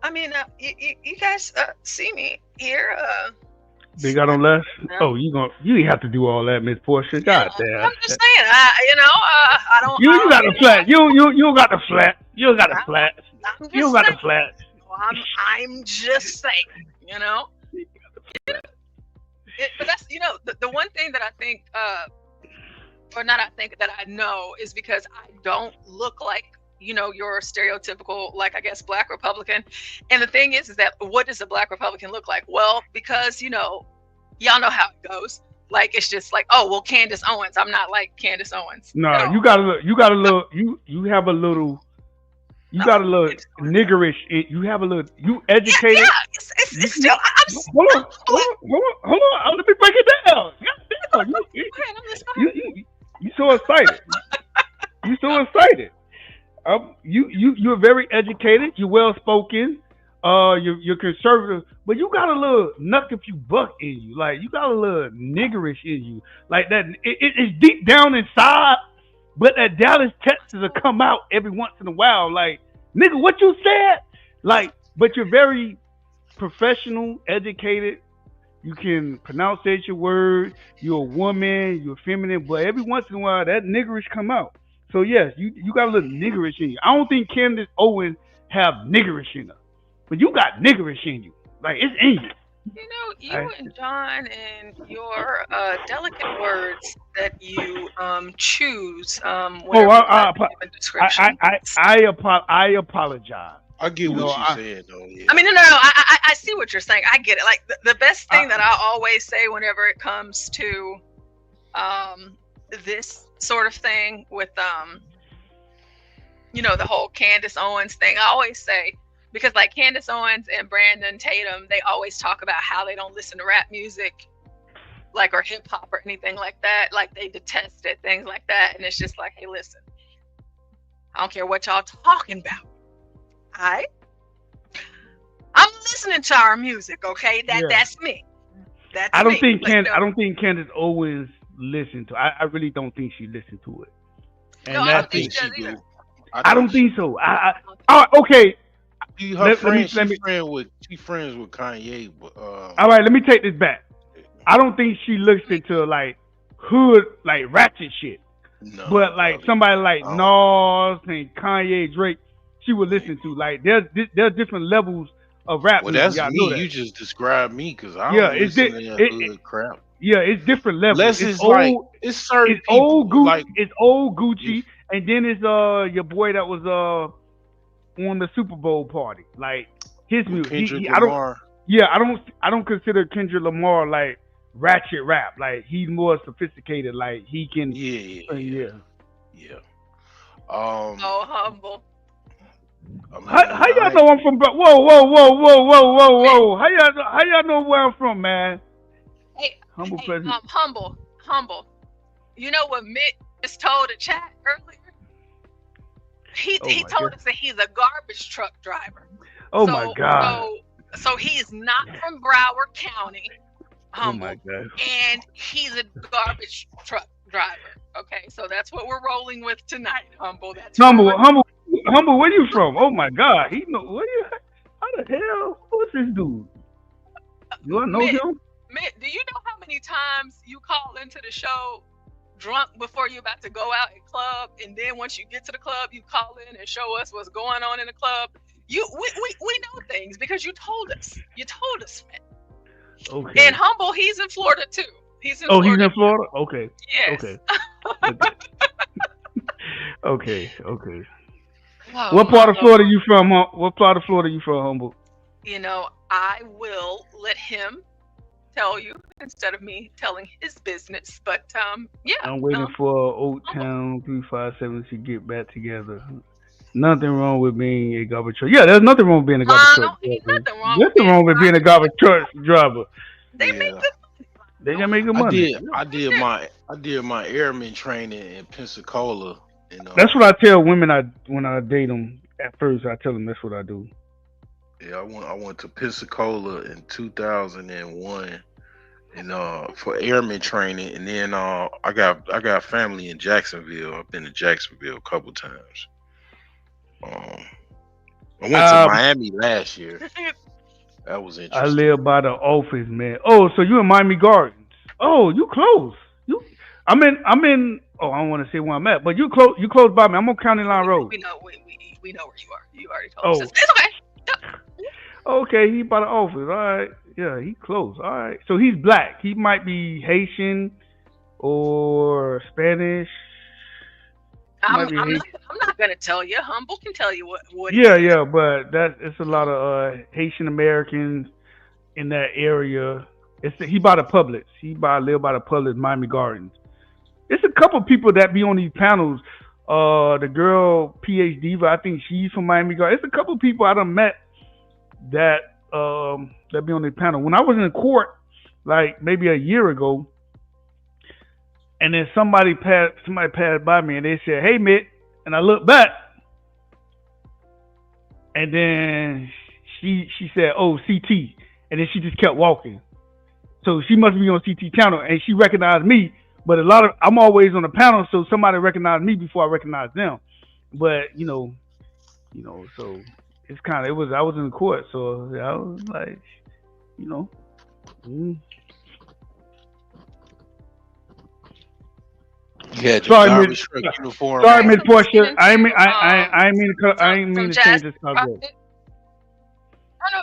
I mean, you guys see me here. They got on lashes? No. Oh, you have to do all that, Miss Portia. God damn. I'm just saying, I don't. You got the flat. You got the flat. You got the flat. You got the flat. I'm just saying, you know. But that's, you know, the one thing that I think, or not I think, that I know is because I don't look like, you know, your stereotypical, like, I guess, Black Republican. And the thing is that what does a Black Republican look like? Well, because, you know, y'all know how it goes. Like, it's just like, oh, well, Candace Owens. I'm not like Candace Owens. No, you got a little, you have a little, you got a little niggerish. You have a little, you educated. Yeah, it's still, hold on. Let me break it down. You so excited. You so excited. You're very educated. You're well spoken. You're conservative, but you got a little knuck if you buck in you. Like, you got a little niggerish in you. Like that. It's deep down inside, but that Dallas, Texas will come out every once in a while. Like, nigga, what you said? Like, but you're very professional, educated. You can pronunciate your words. You're a woman. You're feminine, but every once in a while, that niggerish come out. So yes, you got a little niggerish in you. I don't think Candace Owens have niggerish in her, but you got niggerish in you. Like, it's in you. You know, you and John and your delicate words that you choose. I apologize. I get what you're saying, though. Yeah. I mean, no. I see what you're saying. I get it. Like, the best thing that I always say whenever it comes to this sort of thing with you know, the whole Candace Owens thing, I always say, because like Candace Owens and Brandon Tatum, they always talk about how they don't listen to rap music, like, or hip hop or anything like that. Like, they detest it, things like that. And it's just like, hey, listen, I don't care what y'all talking about. I'm listening to our music, okay? That's me. I don't think Candace Owens listened to. I really don't think she listened to it. And no, I don't think she does either. I don't think so. Okay. Her friend, she friends with Kanye. But, all right, let me take this back. I don't think she looks into like hood, like ratchet shit. No, but like somebody like Nas and Kanye, Drake, she would listen to. Like there's different levels of rap. Well, that's y'all me. know that. You just described me because I don't listen to that hood crap. Yeah, it's different levels. Unless it's old, like it's certain it's people, old Gucci, like it's old Gucci, and then it's your boy that was on the Super Bowl party. Like his music. I don't consider Kendrick Lamar like ratchet rap. Like he's more sophisticated. Like he can. Yeah. Oh, humble. How y'all know I'm from? Whoa! How y'all know where I'm from, man? Hey, President. Humble. You know what Mitt just told the chat earlier? He told us that he's a garbage truck driver. Oh my God. So he's not from Broward County. Humble, oh my God. And he's a garbage truck driver. Okay, so that's what we're rolling with tonight, Humble. That's Humble. Where you from? Oh my God. He know where you. How the hell? Who's this dude? Do I know him? Mitt, do you know how many times you call into the show drunk before you're about to go out at club, and then once you get to the club, you call in and show us what's going on in the club? We know things because you told us. You told us, Mitt. Okay. And Humble, he's in Florida too. He's in Florida. He's in Florida? Okay. Yes. Okay. What part of Florida you from? Humble? You know, I will let him tell you instead of me telling his business. But yeah. I'm waiting for Old Town 357 to get back together. Nothing wrong with being a garbage truck. Yeah, there's nothing wrong with being a garbage truck. Nothing wrong with being a garbage truck driver. They make good money. They can make good money. I did my airman training in Pensacola. That's what I tell women when I date them. At first, I tell them that's what I do. Yeah, I went to Pensacola in 2001, and for airman training, and then I got family in Jacksonville. I've been to Jacksonville a couple times. I went to Miami last year. That was interesting. I live by the office, man. Oh, so you in Miami Gardens? Oh, you close. I'm in. Oh, I don't want to say where I'm at, but you close by me. I'm on County Line Road. We know where you are. You already told us. It's okay. Okay, he by the office. All right. Yeah, he close. All right. So he's black. He might be Haitian or Spanish. I'm not gonna tell you. Humble can tell you what. Yeah, but it's a lot of Haitian Americans in that area. He by the Publix. Live by the Publix, Miami Gardens. It's a couple people that be on these panels. The girl PhD, but I think she's from Miami Gardens. It's a couple people I done met that be on the panel. When I was in court, like maybe a year ago, and then somebody passed by me and they said, "Hey, Mitt," and I looked back, and then she said, "Oh, CT," and then she just kept walking. So she must be on CT channel, and she recognized me. But I'm always on the panel, so somebody recognized me before I recognized them. But so it's kind of I was in the court, so I was like, Yeah, sorry, Miss Portia. I ain't mean to change this subject. No,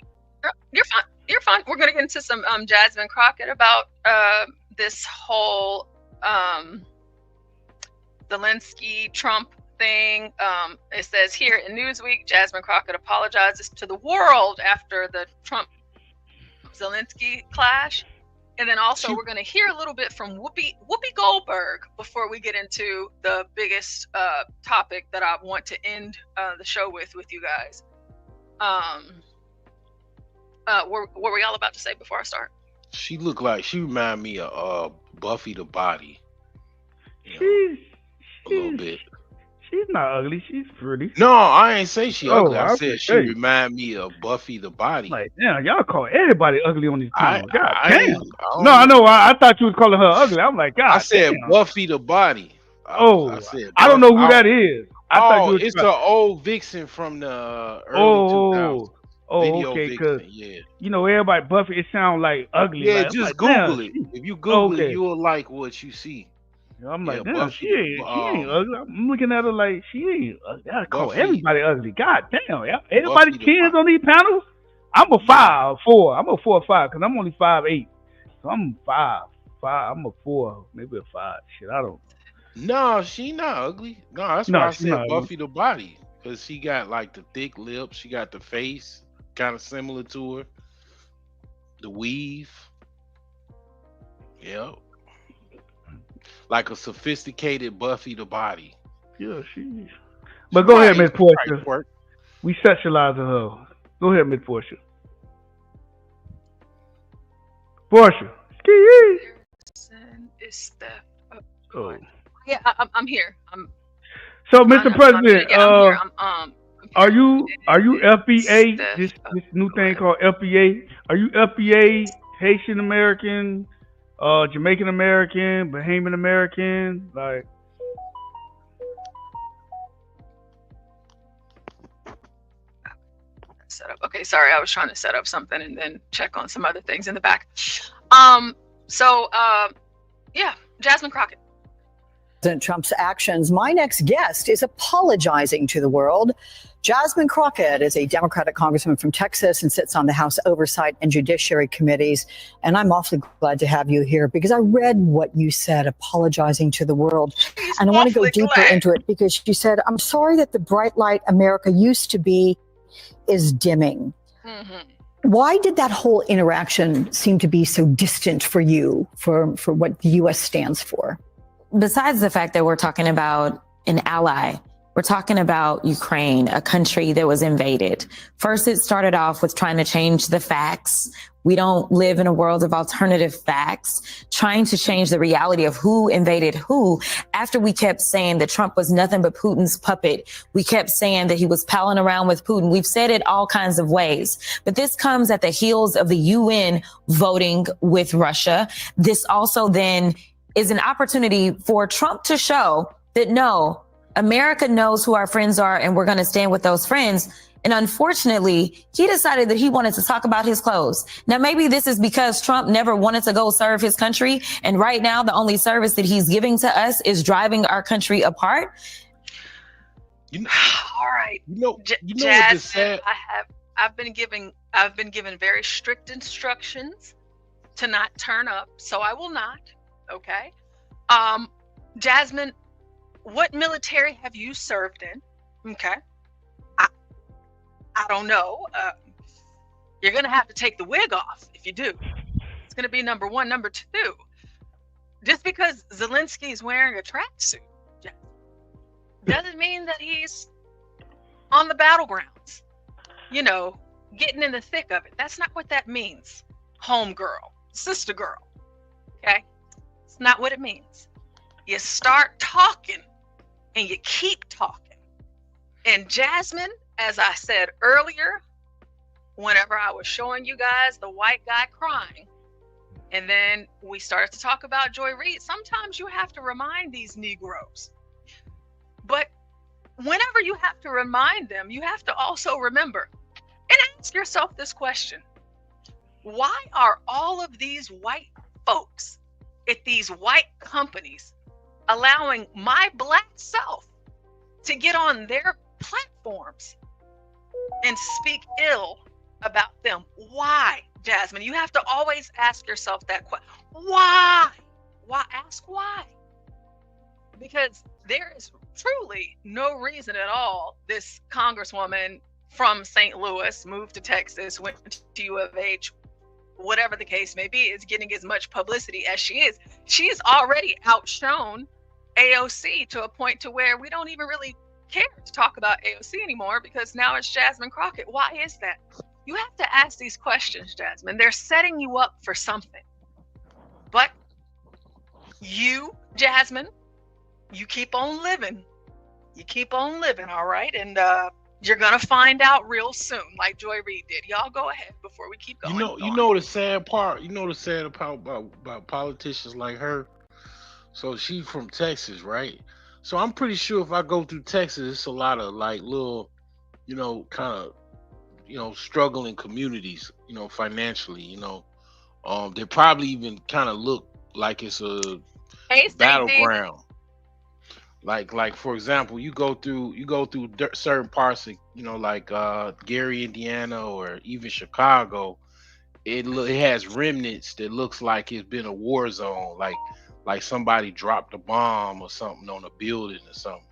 you're fine. We're gonna get into some Jasmine Crockett about this whole Zelensky Trump thing. It says here in Newsweek, Jasmine Crockett apologizes to the world after the Trump Zelensky clash. And then also we're going to hear a little bit from Whoopi Goldberg before we get into the biggest topic that I want to end the show with you guys. What were y'all about to say before I start? She remind me of Buffy the Body. A little bit. She's not ugly. She's pretty. No, I ain't say she ugly. I said she remind me of Buffy the Body. Like, damn, y'all call everybody ugly on these panels. God damn. No, I know. I thought you was calling her ugly. I'm like, God. I said damn. Buffy the Body. I don't know who that is. I thought you were it's the old Vixen from the early 2000s. Video okay, Vixen, yeah. You know, everybody Buffy, it sounds like ugly. Yeah, like, I'm just like, Google damn, it. If you Google it, okay. you will like what you see. I'm Yeah, like, damn, Buffy. she ain't ugly. I'm looking at her like she ain't ugly. I call Buffy. everybody ugly. God damn, yeah. Anybody Buffy the kids on these panels? I'm a 5'4". I'm a 4 or 5 because I'm only 5'8". So I'm 5'5". I'm a 4, maybe a 5. Shit, I don't. No, she not ugly. No, that's why I said Buffy the body, because she got like the thick lips. She got the face kind of similar to her. The weave. Yep. Like a sophisticated Buffy the body. Yeah, she. But go ahead, Miss Portia. We sexualizing her. Go ahead, Miss Portia. Portia. Is the Oh. Yeah, I'm here. So, Mr. President, I'm here. are you FBA? This new thing called FBA. Are you FBA Haitian American, Jamaican American, Bahamian American? Like, set up. Okay, sorry, I was trying to set up something and then check on some other things in the back. Yeah, Jasmine Crockett. President Trump's actions. My next guest is apologizing to the world. Jasmine Crockett is a Democratic congressman from Texas and sits on the House Oversight and Judiciary Committees. And I'm awfully glad to have you here because I read what you said, apologizing to the world. And I want to go deeper into it because you said, I'm sorry that the bright light America used to be is dimming. Why did that whole interaction seem to be so distant for you, for what the U.S. stands for? Besides the fact that we're talking about an ally, we're talking about Ukraine, a country that was invaded. First, it started off with trying to change the facts. We don't live in a world of alternative facts, trying to change the reality of who invaded who. After we kept saying that Trump was nothing but Putin's puppet, we kept saying that he was palling around with Putin. We've said it all kinds of ways, but this comes at the heels of the UN voting with Russia. This also then is an opportunity for Trump to show that, no, America knows who our friends are and we're going to stand with those friends. And unfortunately, he decided that he wanted to talk about his clothes. Now, maybe this is because Trump never wanted to go serve his country. And right now, the only service that he's giving to us is driving our country apart. All right. You know Jasmine, what this said? I've been given very strict instructions to not turn up, so I will not. Okay. Jasmine, what military have you served in? Okay. I don't know. You're going to have to take the wig off if you do. It's going to be number one. Number two, just because Zelensky is wearing a tracksuit doesn't mean that he's on the battlegrounds, you know, getting in the thick of it. That's not what that means, homegirl, sister girl. Okay? It's not what it means. You start talking and you keep talking. And Jasmine, as I said earlier, whenever I was showing you guys the white guy crying, and then we started to talk about Joy Reid, sometimes you have to remind these Negroes. But whenever you have to remind them, you have to also remember and ask yourself this question. Why are all of these white folks at these white companies allowing my black self to get on their platforms and speak ill about them? Why, Jasmine? You have to always ask yourself that question. Why? Why? Ask why. Because there is truly no reason at all this congresswoman from St. Louis moved to Texas, went to U of H, whatever the case may be, is getting as much publicity as she is. She's already outshone AOC to a point to where we don't even really care to talk about AOC anymore because now it's Jasmine Crockett. Why is that? You have to ask these questions, Jasmine. They're setting you up for something. But you, Jasmine, you keep on living. You keep on living, all right? And you're gonna find out real soon, like Joy Reid did. Y'all go ahead before we keep going. You know the sad part. You know the sad part about politicians like her. So she's from Texas, right? So I'm pretty sure if I go through Texas, it's a lot of like little, kind of, struggling communities, financially, they probably even kind of look like it's a battleground. Like for example, you go through certain parts of, like Gary, Indiana, or even Chicago. It has remnants that looks like it's been a war zone, like somebody dropped a bomb or something on a building or something.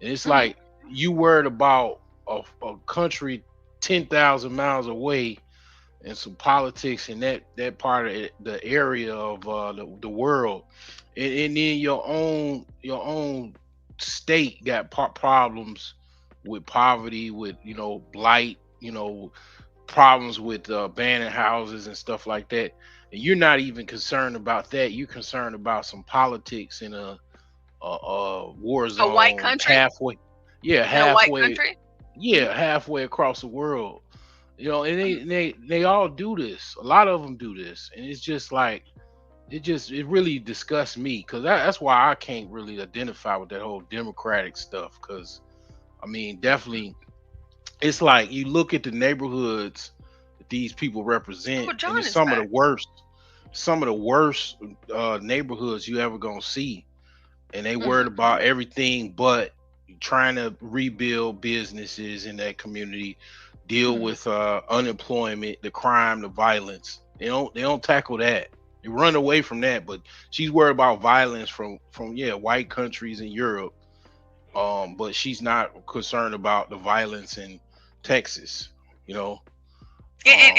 And it's like you worried about a country 10,000 miles away and some politics in that part of the area of the world, and then your own state got problems with poverty, with blight, problems with abandoned houses and stuff like that. And you're not even concerned about that. You're concerned about some politics in a war zone, a white country, halfway across the world. And they all do this. A lot of them do this, and it's just like it really disgusts me, because that's why I can't really identify with that whole Democratic stuff. Because I mean, definitely, it's like you look at the neighborhoods that these people represent, and it's some of the worst neighborhoods you ever gonna see, and they worried about everything but trying to rebuild businesses in that community, deal with unemployment, the crime, the violence. They don't tackle that. They run away from that. But she's worried about violence from white countries in Europe, but she's not concerned about the violence in Texas, and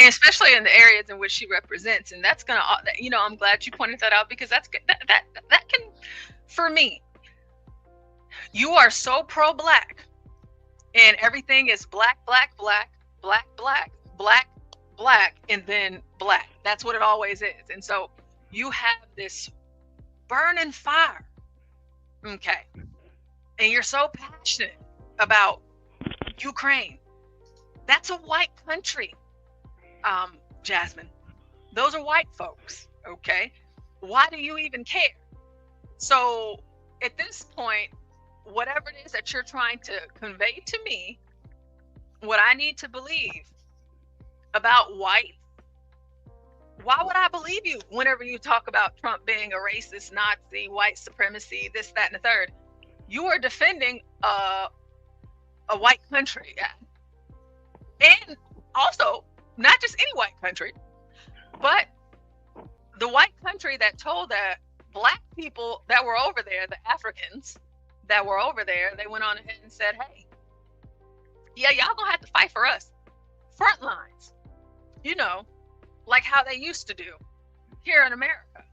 especially in the areas in which she represents. And that's gonna, I'm glad you pointed that out, because that can, for me, you are so pro-black, and everything is black, black, black, black, black, black, black, and then black. That's what it always is. And so you have this burning fire, okay, and you're so passionate about Ukraine. That's a white country, Jasmine. Those are white folks, okay? Why do you even care? So at this point, whatever it is that you're trying to convey to me, what I need to believe about white, why would I believe you whenever you talk about Trump being a racist, Nazi, white supremacy, this, that, and the third? You are defending a white country. And also, not just any white country, but the white country that told the black people that were over there, the Africans that were over there, they went on ahead and said, hey, yeah, y'all gonna have to fight for us. Front lines, like how they used to do here in America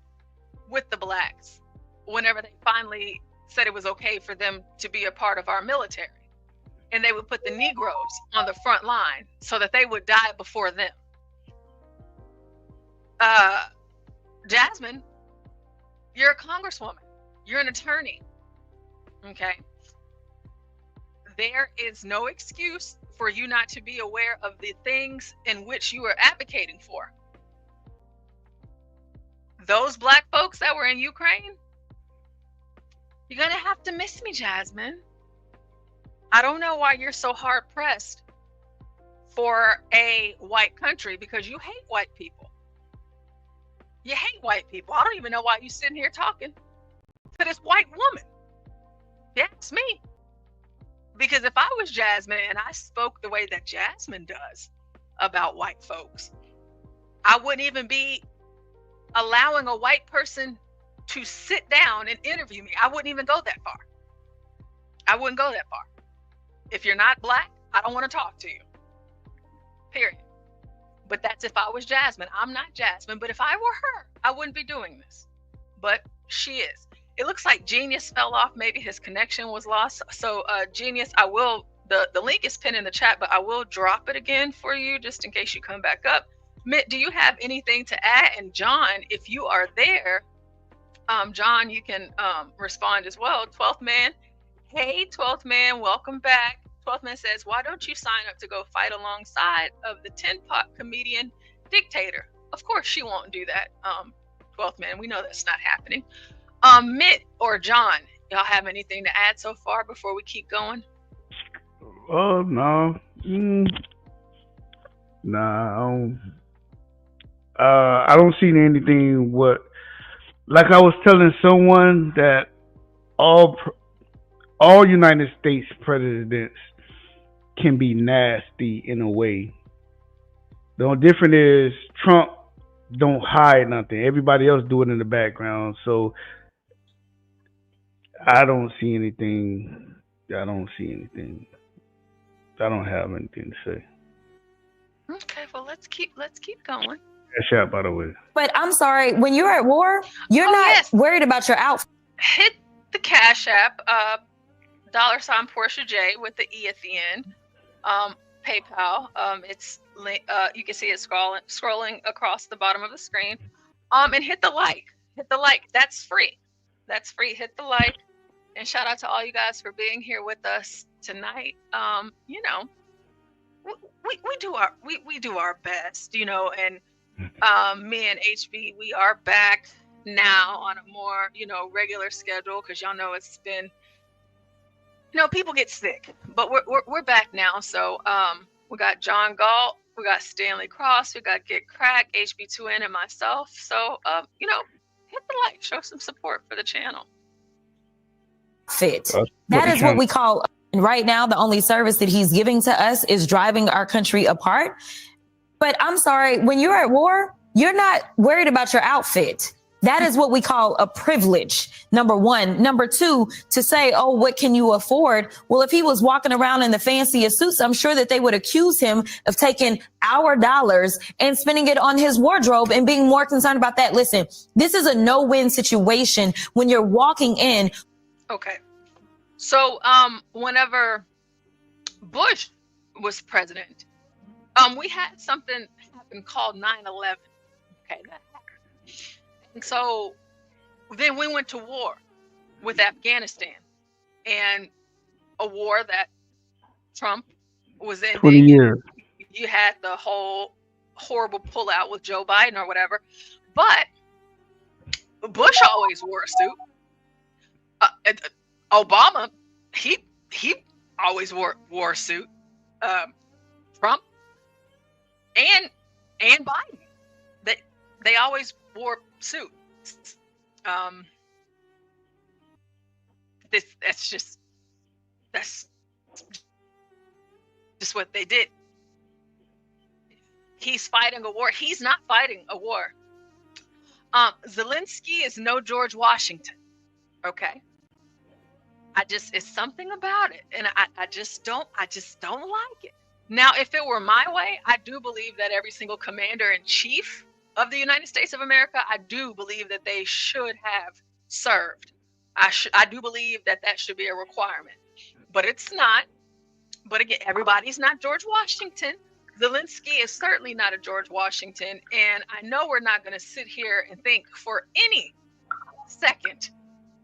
with the blacks, whenever they finally said it was okay for them to be a part of our military. And they would put the Negroes on the front line so that they would die before them. Jasmine, you're a congresswoman. You're an attorney. Okay. There is no excuse for you not to be aware of the things in which you are advocating for. Those black folks that were in Ukraine, you're going to have to miss me, Jasmine. I don't know why you're so hard pressed for a white country, because you hate white people. You hate white people. I don't even know why you're sitting here talking to this white woman. That's me. Because if I was Jasmine and I spoke the way that Jasmine does about white folks, I wouldn't even be allowing a white person to sit down and interview me. I wouldn't even go that far. I wouldn't go that far. If you're not black, I don't want to talk to you. Period. But that's if I was Jasmine. I'm not Jasmine, but if I were her, I wouldn't be doing this. But she is. It looks like Genius fell off. Maybe his connection was lost. So Genius, I will, the link is pinned in the chat, but I will drop it again for you just in case you come back up. Mitt, do you have anything to add? And John, if you are there, John, you can respond as well. 12th Man. Hey, 12th Man, welcome back. 12th Man says, why don't you sign up to go fight alongside of the tin pot comedian Dictator? Of course she won't do that, 12th Man. We know that's not happening. Mitt or John, Y'all have anything to add so far before we keep going? Oh no. Nah, I don't see anything. Like I was telling someone that all United States presidents can be nasty in a way. The only difference is Trump don't hide nothing. Everybody else do it in the background. So I don't see anything. I don't have anything to say. Okay, well let's keep going. Cash out, by the way. But I'm sorry, when you're at war, you're not worried about your outfit. Hit the Cash App, $ Portia J with the E at the end. PayPal. It's you can see it scrolling across the bottom of the screen. And hit the like. That's free. Hit the like. And shout out to all you guys for being here with us tonight. You know, we do our best, you know, and me and HB, we are back now on a more, you know, regular schedule, because y'all know it's been, you know, people get sick, but we're back now. So we got John Galt, we got Stanley Cross, we got Get Crack, HB2N, and myself. So you know, hit the like, show some support for the channel. Fit. That is what we call, right now, the only service that he's giving to us is driving our country apart. But I'm sorry, when you're at war, you're not worried about your outfit. That is what we call a privilege, number one. Number two, to say, oh, what can you afford? Well, if he was walking around in the fanciest suits, I'm sure that they would accuse him of taking our dollars and spending it on his wardrobe and being more concerned about that. Listen, this is a no-win situation when you're walking in. Okay. So whenever Bush was president, we had something happen called 9/11. Okay, that happened. And so then we went to war with Afghanistan, and a war that Trump was in. 20 years. You had the whole horrible pullout with Joe Biden or whatever, but Bush always wore a suit. Obama, he always wore a suit. Trump and Biden, they always wore suits. That's just what they did. He's fighting a war. He's not fighting a war. Zelensky is no George Washington. Okay. It's something about it, and I just don't like it. Now, if it were my way, I do believe that every single commander in chief of the United States of America, I do believe that they should have served. I do believe that should be a requirement, but it's not. But again, everybody's not George Washington. Zelensky is certainly not a George Washington, and I know we're not going to sit here and think for any second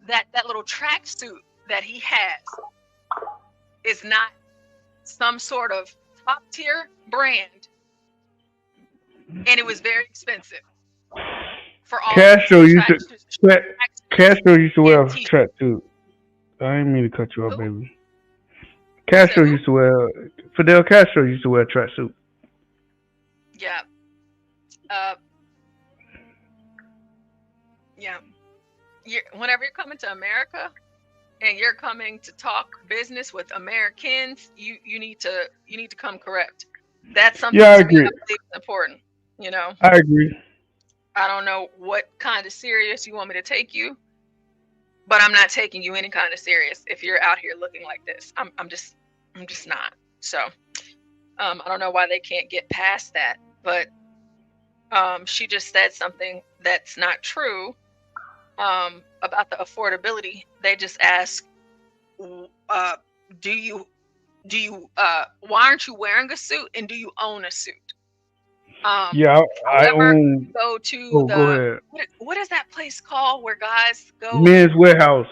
that little tracksuit that he has is not some sort of top tier brand, and it was very expensive. For all Castro used to wear a tracksuit. I didn't mean to cut you off, baby. Castro used to wear Fidel Castro used to wear a tracksuit. Yeah. Yeah. Whenever you're coming to America and you're coming to talk business with Americans, you need to come correct. That's something I to agree. me I believe is important. You know. I agree. I don't know what kind of serious you want me to take you, but I'm not taking you any kind of serious if you're out here looking like this. I'm just not. So I don't know why they can't get past that, but she just said something that's not true about the affordability. They just ask, why aren't you wearing a suit, and do you own a suit? I own. Go to go ahead. What is that place called where guys go? Men's Warehouse.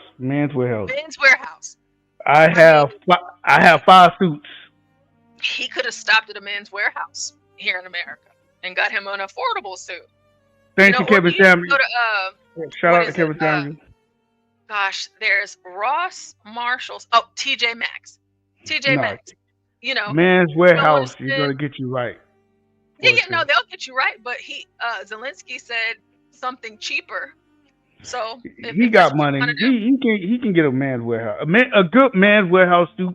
I have 5 suits. He could have stopped at a Men's Warehouse here in America and got him an affordable suit. Thank you, Kevin Samuels. Shout out to Kevin Samuels. gosh, there's Ross Marshall's. Oh, TJ Maxx. TJ Maxx. You know, Man's Warehouse is gonna get you right. Yeah, no, they'll get you right. But Zelensky said something cheaper. So he got money. He can get a Man's Warehouse. A good Man's Warehouse suit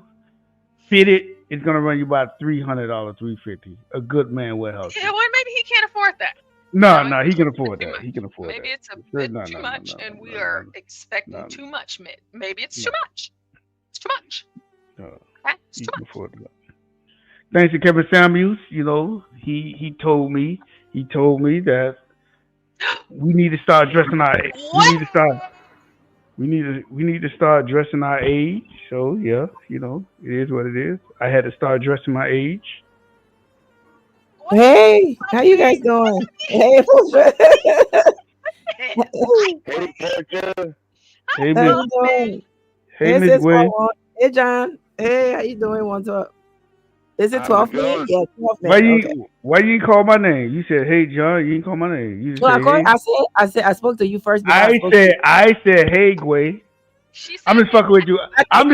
fitted is gonna run you about $300, $350. A good Man's Warehouse. Yeah, well, maybe he can't afford that. No, he can afford that. He can afford maybe that. It's a bit too much, and we are expecting too much. Maybe it's too much. It's too much. He can afford that. Thanks to Kevin Samuels, you know, he told me that we need to start dressing our age. We need to start dressing our age. So yeah, you know, it is what it is. I had to start dressing my age. Hey, how you guys doing? Hey, Hey, how you doing? Hey, Miss Gwen. Hey, John. Hey, how you doing? Want to? Is it 12 minutes? Yeah, 12 minutes. Why you didn't call my name? You said, "Hey, John." You didn't call my name. You Well, said, hey. I said I spoke to you first. I said, "Hey, Gwen." I'm just fucking with you. I'm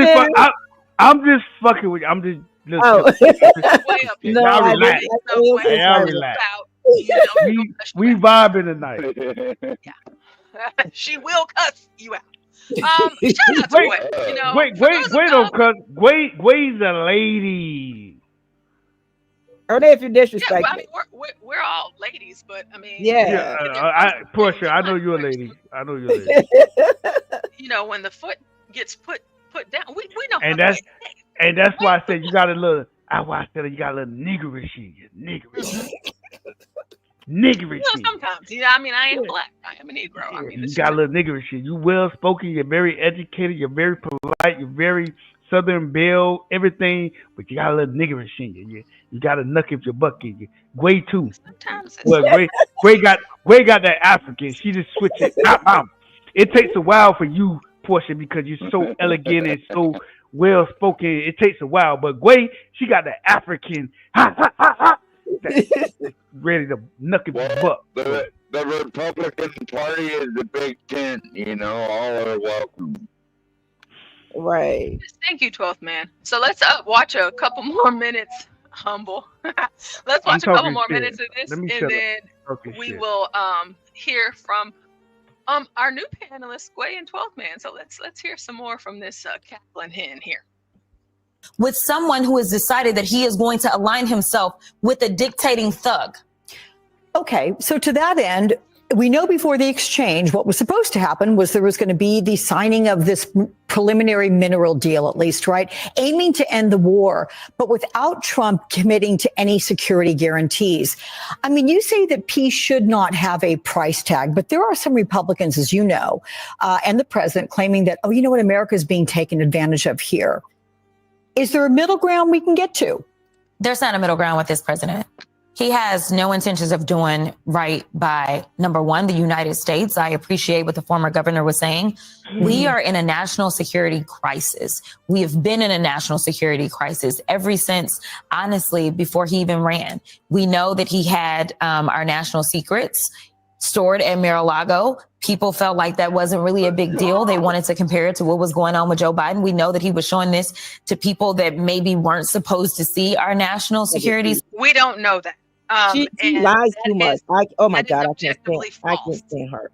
just fucking with you. I'm just. No, y'all relax. Y'all relax. We vibing tonight. She will cuss you out. Shout out to Gwen. You know, Gwen don't cuss. Gwen's a lady. Or if you disrespect. Yeah, well, I mean, we're all ladies, but I mean, Portia, I know you're a lady. You know, when the foot gets put down, we know. And that's why I said you got a little. I said you got a little niggerish in you. Niggerish. You know, sometimes, you know, I mean, I am black. I am a Negro. I mean, you got a little niggerish in you. You well spoken. You're very educated. You're very polite. You're very Southern Belle. Everything, but you got a little niggerish in you. You got a knuck if your buck in you. Gway too. Well, Gway got that African. She just switched it. It takes a while for you, Portia, because you're so elegant and so well spoken. It takes a while, but Gway, she got the African. Ready to knuck at your butt. The Republican Party is the big tent. You know, all are welcome. Right. Thank you, 12th man. So let's watch a couple more minutes. Humble. Let's watch a couple more minutes of this, and then we will hear from our new panelists, Gway and 12th man. So let's hear some more from this Kathleen Hen here. With someone who has decided that he is going to align himself with a dictating thug. Okay, so to that end, we know before the exchange, what was supposed to happen was there was going to be the signing of this preliminary mineral deal, at least, right? Aiming to end the war, but without Trump committing to any security guarantees. I mean, you say that peace should not have a price tag, but there are some Republicans, as you know, and the president claiming that, oh, you know what, America is being taken advantage of here. Is there a middle ground we can get to? There's not a middle ground with this president. He has no intentions of doing right by, number one, the United States. I appreciate what the former governor was saying. We are in a national security crisis. We have been in a national security crisis ever since, honestly, before he even ran. We know that he had our national secrets stored at Mar-a-Lago. People felt like that wasn't really a big deal. They wanted to compare it to what was going on with Joe Biden. We know that he was showing this to people that maybe weren't supposed to see our national security. We don't know that. She lies too much. Oh my God, I can't stand her.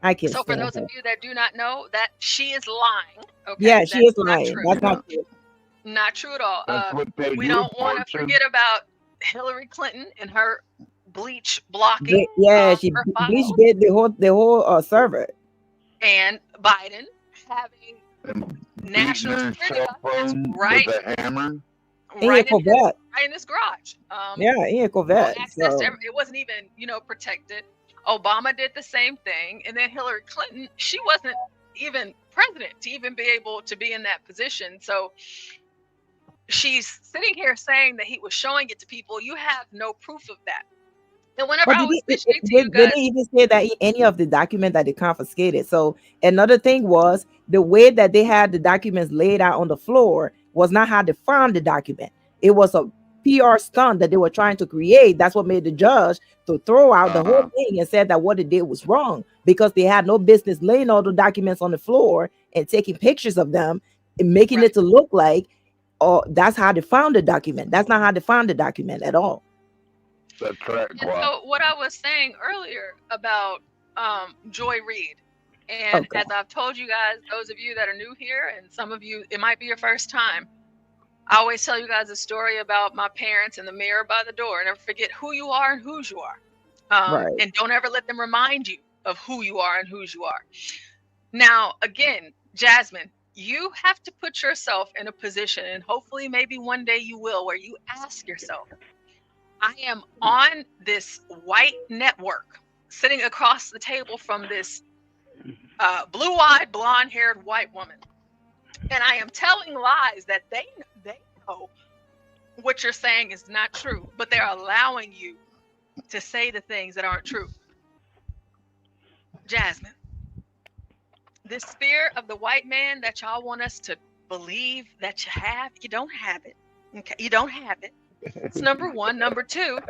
I can't. So for those of you that do not know, that she is lying. Okay? Yeah, she is lying. That's not true. Not true at all. We don't want to forget about Hillary Clinton and her bleach blocking. Yeah, she bleach did the whole server. And Biden having national security documents right. Right in his garage. In a Corvette. It wasn't even, protected. Obama did the same thing. And then Hillary Clinton, she wasn't even president to even be able to be in that position. So she's sitting here saying that he was showing it to people. You have no proof of that. And whenever I was listening to you guys, didn't even say that any of the documents that they confiscated. So another thing was the way that they had the documents laid out on the floor was not how they found the document. It was PR stunt that they were trying to create. That's what made the judge to throw out the whole thing and said that what they did was wrong because they had no business laying all the documents on the floor and taking pictures of them and making it to look like, oh, that's how they found the document. That's not how they found the document at all. That's correct. And so what I was saying earlier about Joy Reid, and as I've told you guys, those of you that are new here, and some of you, it might be your first time, I always tell you guys a story about my parents and the mirror by the door. Never forget who you are and whose you are. And don't ever let them remind you of who you are and whose you are. Now, again, Jasmine, you have to put yourself in a position, and hopefully maybe one day you will, where you ask yourself, I am on this white network sitting across the table from this blue-eyed, blonde-haired white woman. And I am telling lies that they know what you're saying is not true, but they're allowing you to say the things that aren't true. Jasmine, this fear of the white man that y'all want us to believe that you have, you don't have it. Okay, you don't have it. It's number one. Number two,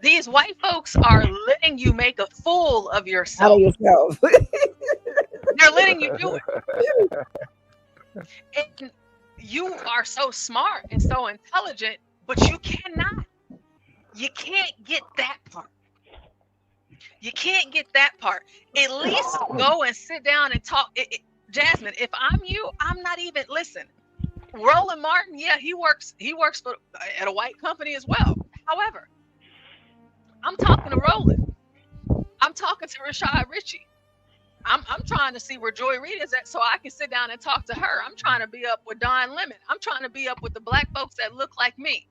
these white folks are letting you make a fool of yourself. Out of yourself. They're letting you do it. And you are so smart and so intelligent, but you cannot. You can't get that part. You can't get that part. At least go and sit down and talk. Jasmine, if I'm you, I'm not even, listen, Roland Martin, yeah, he works for at a white company as well. However, I'm talking to Roland. I'm talking to Rashad Ritchie. I'm trying to see where Joy Reid is at so I can sit down and talk to her. I'm trying to be up with Don Lemon. I'm trying to be up with the black folks that look like me.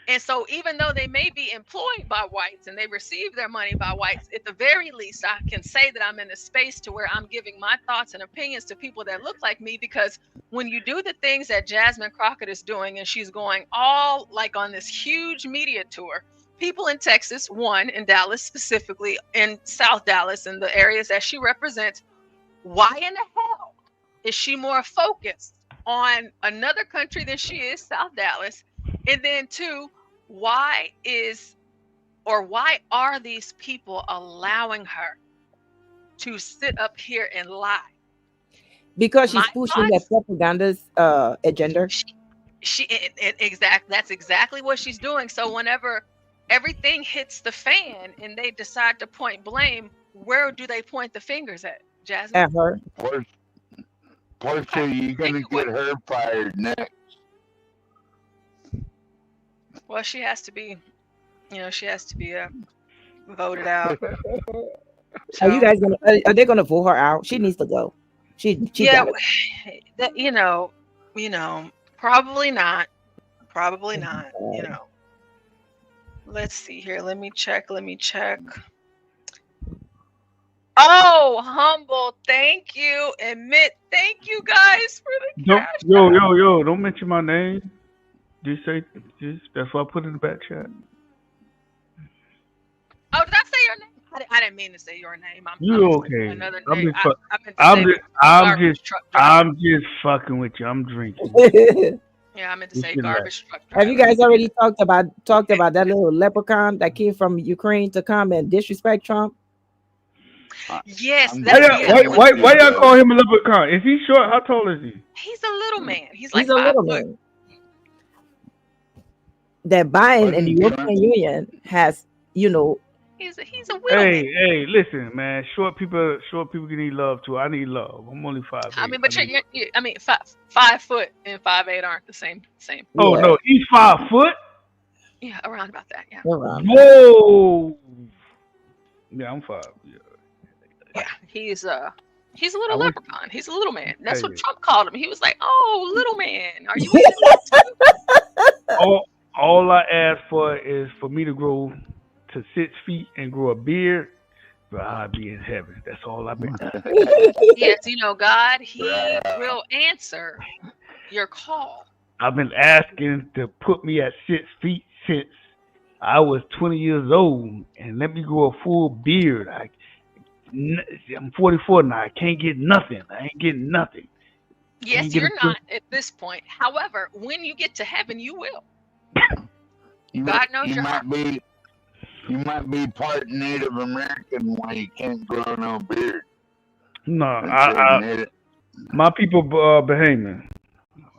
And so even though they may be employed by whites and they receive their money by whites, at the very least, I can say that I'm in a space to where I'm giving my thoughts and opinions to people that look like me, because when you do the things that Jasmine Crockett is doing, and she's going all like on this huge media tour, people in Texas, one in Dallas specifically, in South Dallas and the areas that she represents, why in the hell is she more focused on another country than she is South Dallas? And then two, why are these people allowing her to sit up here and lie? Because she's pushing that propaganda agenda. That's exactly what she's doing. So whenever everything hits the fan and they decide to point blame, where do they point the fingers at, Jasmine? At her. Portia, you're gonna get her fired next. Well, she has to be, voted out. Are you guys are they gonna vote her out? She needs to go. She yeah, probably not. Probably not. Let's see here. Let me check. Oh, Humble, thank you. Admit, thank you guys for the cash. Yo, don't mention my name. That's what I put in the back chat. Oh, did I say your name? I didn't mean to say your name. You okay? Another I'm name. I'm just fucking with you. I'm drinking. Yeah, I meant to say garbage truck. Have you guys already talked about that little leprechaun that came from Ukraine to come and disrespect Trump? Yes. Why y'all call him a leprechaun? Is he short? How tall is he? He's a little man. He's like a little man. That Biden and the European Union has, he's a little man. Hey, listen, man. Short people need love too. I need love. I'm only 5'8". I mean, but 5 foot and 5'8" aren't the same. Oh no, he's 5 foot. Yeah, around about that. Yeah. Whoa. Yeah, I'm 5. Yeah, he's a little leprechaun. He's a little man. That's what Trump called him. He was like, "Oh, little man, are you?" All I ask for is for me to grow to 6 feet and grow a beard, but I'll be in heaven. That's all I've been. Yes, God, He will answer your call. I've been asking to put me at 6 feet since I was 20 years old, and let me grow a full beard. I'm 44 now. I can't get nothing. I ain't getting nothing. Yes, you're not at this point. However, when you get to heaven, you will. God knows you your heart. You might be part Native American why you can't grow no beard. No, my people Bahamian.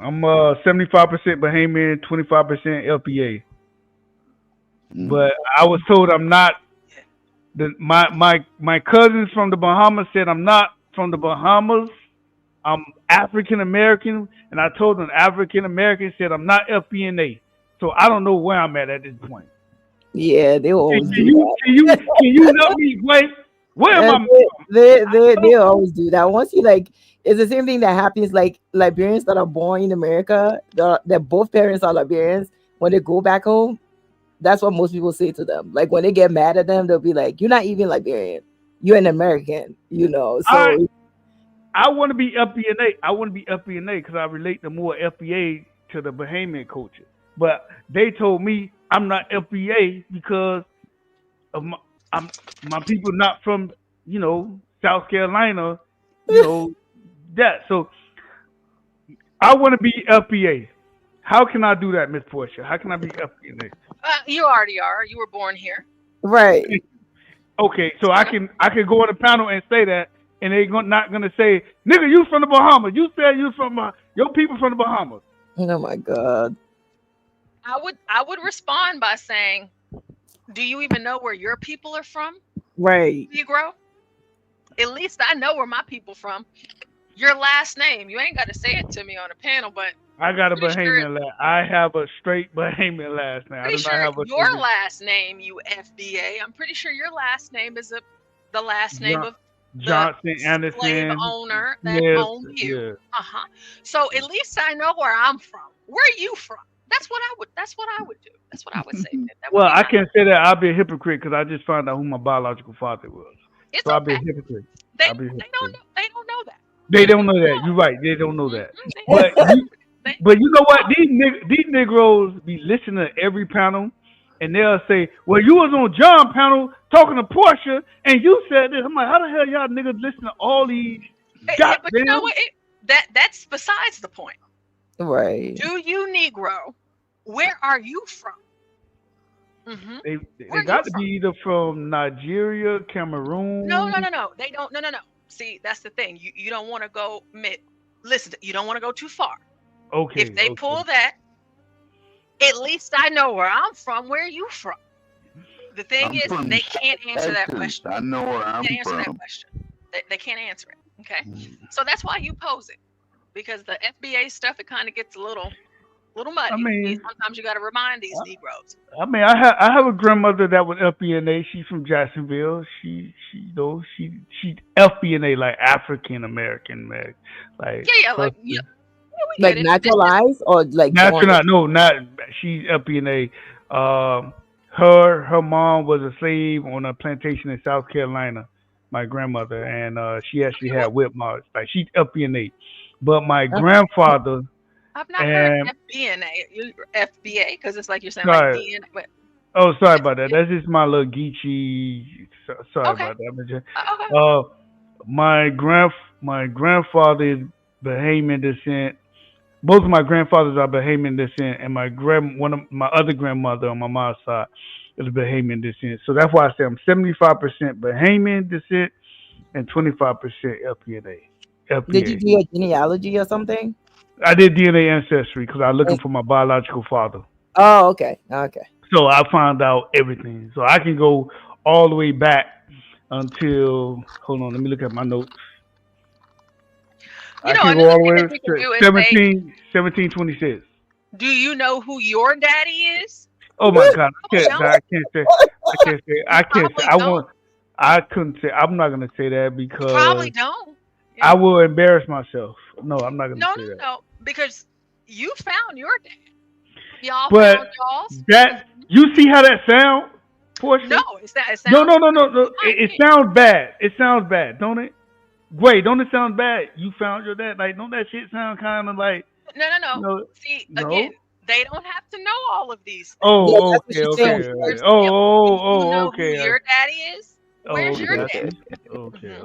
I'm 75% Bahamian, 25% LPA. But I was told I'm not. My cousins from the Bahamas said I'm not from the Bahamas. I'm African American, and I told them African American said I'm not FBNA. So I don't know where I'm at this point. Yeah, they always do that. Can you help me, Blake? Where am I? They always do that. Once you like, it's the same thing that happens like Liberians that are born in America. That both parents are Liberians. When they go back home, that's what most people say to them. Like when they get mad at them, they'll be like, "You're not even Liberian. You're an American." You know. So I want to be FBNA. I want to be FBNA because I relate to more FBA to the Bahamian culture. But they told me I'm not FBA because of my people not from, South Carolina, that. So I want to be FBA. How can I do that, Miss Portia? How can I be FBNA? You already are. You were born here. Right. Okay, so I can go on the panel and say that, and they're not gonna say, "Nigga, you from the Bahamas? You said you from your people from the Bahamas." Oh my God. I would respond by saying, "Do you even know where your people are from?" Right. Negro. At least I know where my people from. Your last name. You ain't got to say it to me on a panel, but I got a Bahamian last. I have a straight Bahamian last name. Pretty sure your last name, you FBA. I'm pretty sure your last name is the last name of Johnson Anderson, slave owner that owned you. Yeah. So at least I know where I'm from. Where are you from? That's what I would do. That's what I would say. Well, I can't say that. I'll be a hypocrite because I just found out who my biological father was. It's I'll be a hypocrite. They don't know that. They don't know that. You're right. They don't know that. But you know what? These Negroes be listening to every panel, and they'll say, "Well, you was on John panel talking to Portia, and you said this." I'm like, "How the hell y'all niggas listen to all these?" But you know what? That's besides the point. Right. Do you Negro? Where are you from? Mm-hmm. They got to be either from Nigeria, Cameroon. No. They don't. No. See, that's the thing. You don't want to go. Listen, you don't want to go too far. Okay. If they pull that, at least I know where I'm from. Where are you from? The thing is, they can't answer that question. I know where I'm They can't answer from. that question. They can't answer it. Okay. So that's why you pose it, because the FBA stuff, it kind of gets a little muddy. I mean, sometimes you got to remind these Negroes. I mean, I have a grandmother that was FBNA. She's from Jacksonville. She's FBNA, like African American, like like naturalized or like natural? No, not she's FBNA. Her mom was a slave on a plantation in South Carolina. My grandmother, and she actually had whip marks. Like she's FBNA, but my grandfather. I've not heard FBA, because it's like you're saying Sorry. like DNA. But oh, sorry about that. That's just my little geeky. Sorry about that. My grandfather is Bahamian descent. Both of my grandfathers are Bahamian descent, and one of my other grandmother on my mom's side is Bahamian descent. So that's why I say I'm 75% Bahamian descent and 25% FBNA. Did you do your genealogy or something? I did DNA ancestry because I was looking for my biological father. Oh, okay. So I found out everything. So I can go all the way back until, hold on, let me look at my notes. I can go all the way to 1726. Do you know who your daddy is? Oh my God! I can't say. I couldn't say. I'm not gonna say that because you probably don't. I will embarrass myself. No, I'm not gonna say that. No, because you found your dad. Y'all but found y'all's. That you see how that sound, Portia? No, it sounds. No. It sounds bad. It sounds bad, don't it? Wait, don't it sound bad? You found your dad. Like, don't that shit sound kind of like? No. See, again, they don't have to know all of these things. Oh, okay. Who your daddy is? Where's your daddy? Okay.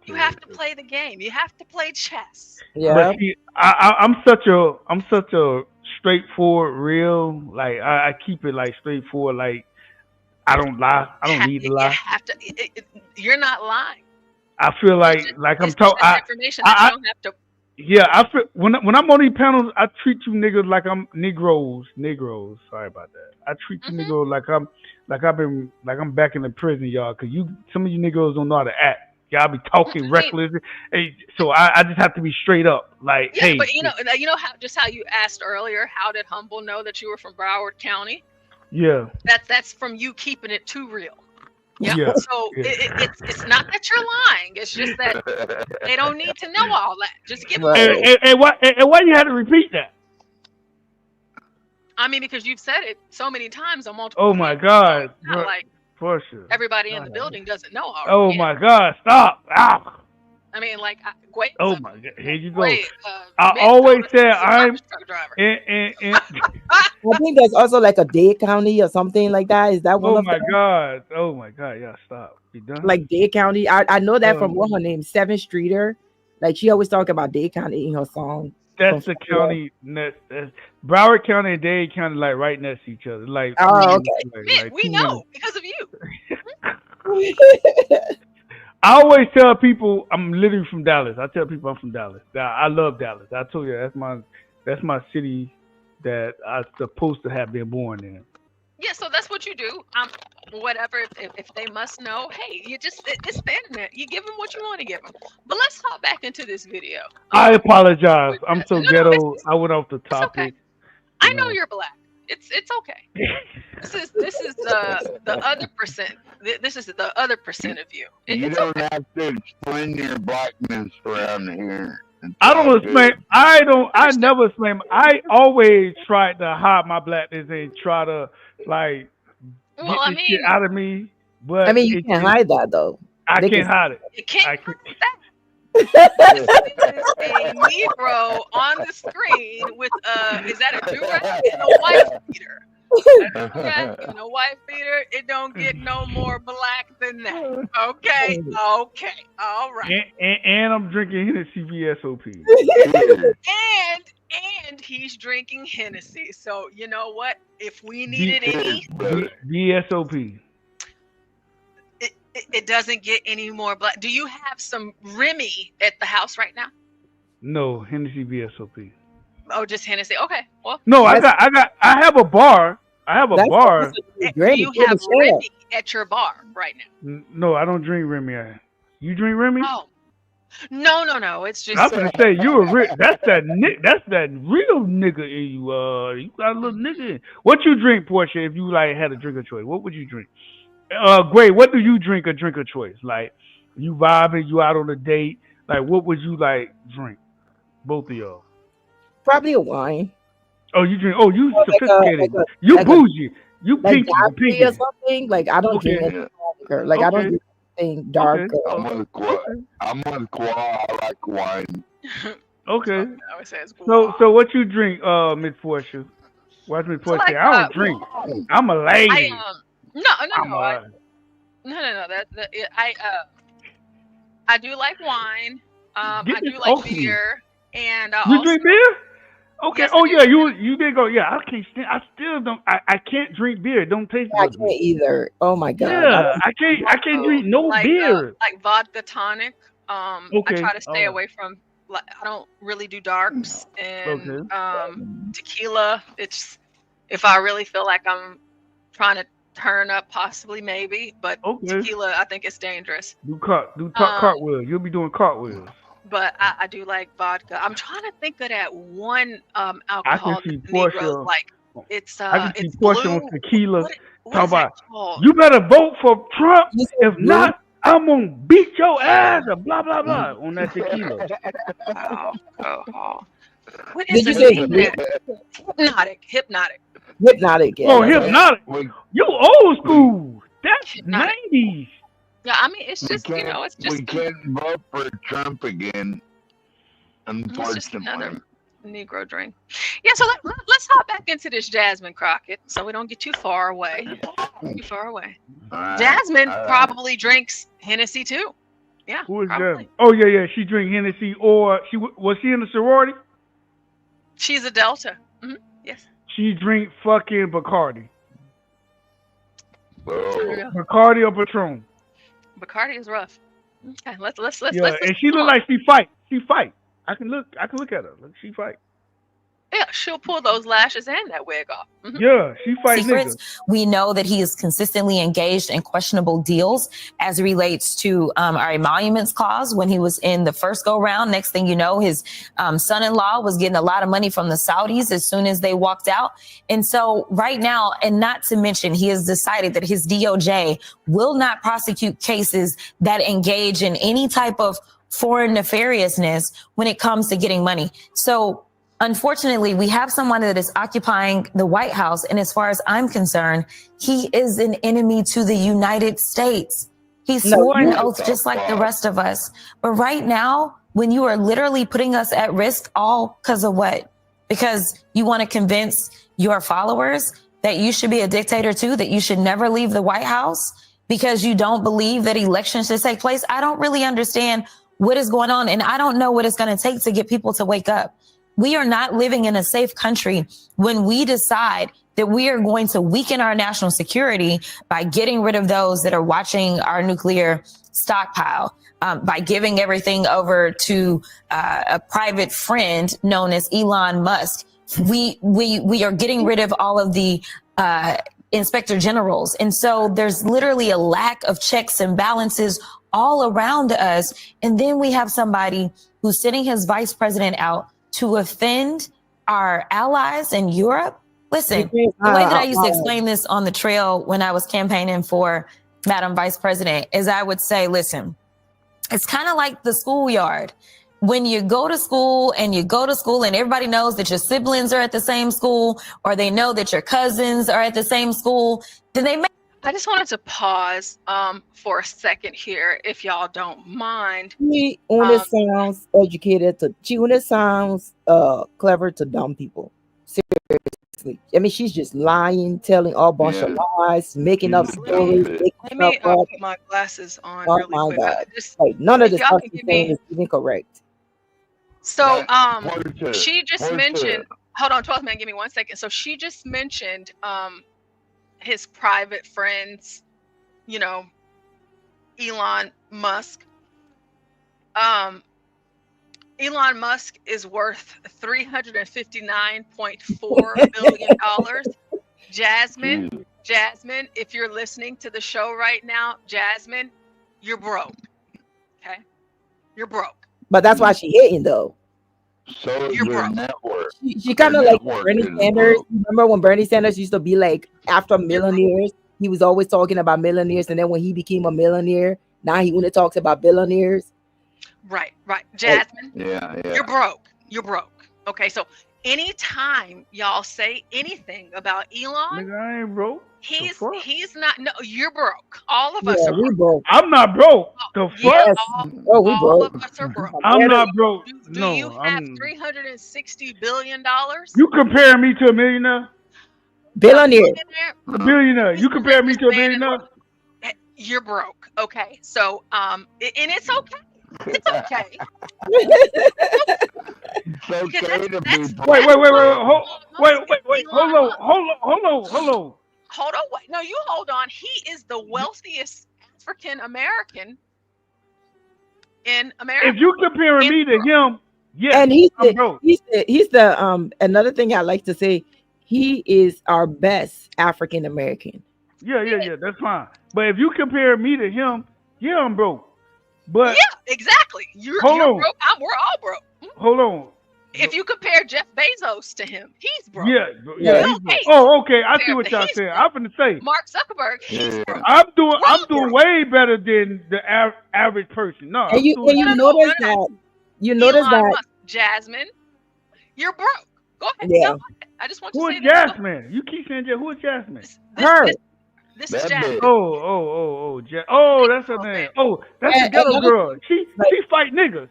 You have to play the game. You have to play chess. Yeah. But see, I'm such a straightforward, real. Like I keep it like straightforward. Like I don't lie. I don't need to You lie. have to. You're not lying. I feel like I'm It's talking. just information that you don't have to. Yeah, I feel when I'm on these panels, I treat you niggas like I'm Negroes. Sorry about that. I treat you niggas like I'm back in the prison, y'all. Cause some of you niggas don't know how to act. Y'all be talking reckless. Hey, so I just have to be straight up. Like, Yeah, hey, but you know how you asked earlier. How did Humble know that you were from Broward County? yeah, That's from you keeping it too real. Yeah. Yeah, So it's not that you're lying. It's just that they don't need to know all that. Just give them. and why you had to repeat that? I mean, because you've said it so many times on multiple. Oh my God, so not like for sure. everybody in the building doesn't know already. Oh my God, stop! Ah. I mean, like, wait. Oh my God, here you go. Wait, I always said I'm. I think there's also like a Dade County or something like that. Is that one Oh of my them? God! Oh my God! Yeah, stop. You done? Like Dade County. I know that from what her name, 7th Streeter. Like she always talk about Dade County in her song. That's the county. That's Broward County and Dade County, like right next to each other. Like, oh, okay. Man, we know because of you. I always tell people I'm literally from Dallas. I tell people I'm from Dallas. I love Dallas. I told you that's my city that I'm supposed to have been born in. Yeah, so that's what you do. Whatever. If they must know, hey, you just it's the internet. You give them what you want to give them. But let's hop back into this video. I apologize. I'm so ghetto. I went off the topic. Okay. I know you're black. It's okay. This is the other percent. This is the other percent of you. You don't have to explain your blackness around here. I don't explain. I never explain. I always try to hide my blackness and try to like get this shit out of me. But I mean, you can't hide that though. I can't hide it. You can't hide that. This is a Negro on the screen with is that a do-rag and a wife beater? A do-rag and a wife beater. It don't get no more black than that. Okay, all right. And I'm drinking Hennessy VSOP. And he's drinking Hennessy. So you know what? If we needed any VSOP. It doesn't get any more black. Do you have some Remy at the house right now? No, Hennessy VSOP. Oh, just Hennessy. Okay. Well. No, I have a bar. I have a bar. Do you have Remy at your bar right now? No, I don't drink Remy. You drink Remy? Oh. No. It's just. I'm gonna say you that's that real nigga in you. You got a little nigga in. What you drink, Portia? If you like had a drink of choice, what would you drink? Great. What do you drink? A drink of choice? Like you vibing, you out on a date. Like what would you like drink? Both of y'all. Probably a wine. Oh, you drink. Oh, you sophisticated. You bougie. You like pinky or something. Like I don't drink liquor. Like I don't drink anything dark. I'm on the quad. I like wine. Okay. So what you drink, Miss Portia? Watch Miss Portia. Like, I don't drink. I'm a lady. No. I do like wine. I do like beer, and you drink beer? Okay. Yes, yeah. You did go. Yeah. I can't stand. I still don't. I can't drink beer. It don't taste. I can't either. Oh my God. Yeah. I can't drink no beer. Like vodka tonic. I try to stay away from. Like I don't really do darks and tequila. It's if I really feel like I'm trying to turn up, possibly, maybe, but tequila, I think it's dangerous. Do cartwheels. You'll be doing cartwheels. But I do like vodka. I'm trying to think of that one alcohol. I can see Portia. Like it's I can see it's Portia blue. on tequila. What is that about you better vote for Trump. If not, I'm gonna beat your ass. Or blah blah blah on that tequila. What is it? Hypnotic. Hypnotic. Yeah. Oh, hypnotic. You old school. That's Hypnotic. 90s. Yeah, I mean, it's just, it's just. We can't vote for Trump again, It's just another unfortunately. Negro drink. Yeah, so let's hop back into this Jasmine Crockett so we don't get too far away. Jasmine probably drinks Hennessy too. Yeah. Who is probably. that? Oh yeah. She drink Hennessy, or was she in the sorority? She's a Delta. Mm-hmm. Yes. She drink fucking Bacardi. Oh. Bacardi or Patron. Bacardi is rough. Okay, let's Yeah, and she look like she fight. She fight. I can look at her. Look, she fight. Yeah, she'll pull those lashes and that wig off. Mm-hmm. Yeah, she fight secrets. niggas. We know that he is consistently engaged in questionable deals as it relates to our emoluments clause when he was in the first go round. Next thing you know, his son-in-law was getting a lot of money from the Saudis as soon as they walked out. And so right now, and not to mention, he has decided that his DOJ will not prosecute cases that engage in any type of foreign nefariousness when it comes to getting money. So unfortunately, we have someone that is occupying the White House. And as far as I'm concerned, he is an enemy to the United States. He swore an oath just like the rest of us. But right now, when you are literally putting us at risk, all because of what? Because you want to convince your followers that you should be a dictator too, that you should never leave the White House because you don't believe that elections should take place. I don't really understand what is going on. And I don't know what it's going to take to get people to wake up. We are not living in a safe country when we decide that we are going to weaken our national security by getting rid of those that are watching our nuclear stockpile, by giving everything over to a private friend known as Elon Musk. We are getting rid of all of the inspector generals. And so there's literally a lack of checks and balances all around us. And then we have somebody who's sitting his vice president out to offend our allies in Europe. Listen, the way that I used to explain this on the trail when I was campaigning for Madam Vice President is I would say, listen, it's kind of like the schoolyard. When you go to school and everybody knows that your siblings are at the same school or they know that your cousins are at the same school, then they make. I just wanted to pause for a second here, if y'all don't mind. She only sounds educated she only sounds clever to dumb people. Seriously. I mean, she's just lying, telling all bunch of lies, making up stories. Let me put my glasses on really quick. God. Like, none of the stuff she's saying is even correct. So she just mentioned, hold on, 12th man, give me 1 second. So she just mentioned his private friends, you know, Elon Musk. Elon Musk is worth $359.4 billion. Jasmine, if you're listening to the show right now, Jasmine, you're broke. Okay? You're broke. But that's why she hating though. So you're broke. Network. She kind of like Bernie Sanders. Remember when Bernie Sanders used to be like after millionaires? He was always talking about millionaires, and then when he became a millionaire, now he only talks about billionaires. Right. Jasmine, yeah. You're broke. Okay, so anytime y'all say anything about Elon, nigga, I ain't broke. He's not. No, you're broke. All of us are broke. I'm not broke. The fuck? We broke. All of us are broke. I'm not broke. Do you have $360 billion? You compare me to a millionaire? Billionaire. A billionaire. You compare me to a billionaire? You're broke. Okay, so and it's okay. It's okay. It's okay to be broke. Wait. Hold on. Wait. No, you hold on. He is the wealthiest African American in America. If you comparing me to him, yes, and he's the another thing I like to say, he is our best African American. Yeah, that's fine. But if you compare me to him, yeah, I'm broke. But yeah, exactly. You're broke. We're all broke. Hold on. If you compare Jeff Bezos to him, he's broke. Yeah. He's broke. Oh, okay. I see what y'all saying. I'm gonna say Mark Zuckerberg. He's broke. I'm doing way better than the average person. No. And you notice that. You notice that. Jasmine, you're broke. Go ahead. Yeah. I just want to say. Who is Jasmine? You keep saying who is Jasmine? Her. This is Jasmine. Oh, that's her name. Oh, that's the ghetto girl. She fight niggas.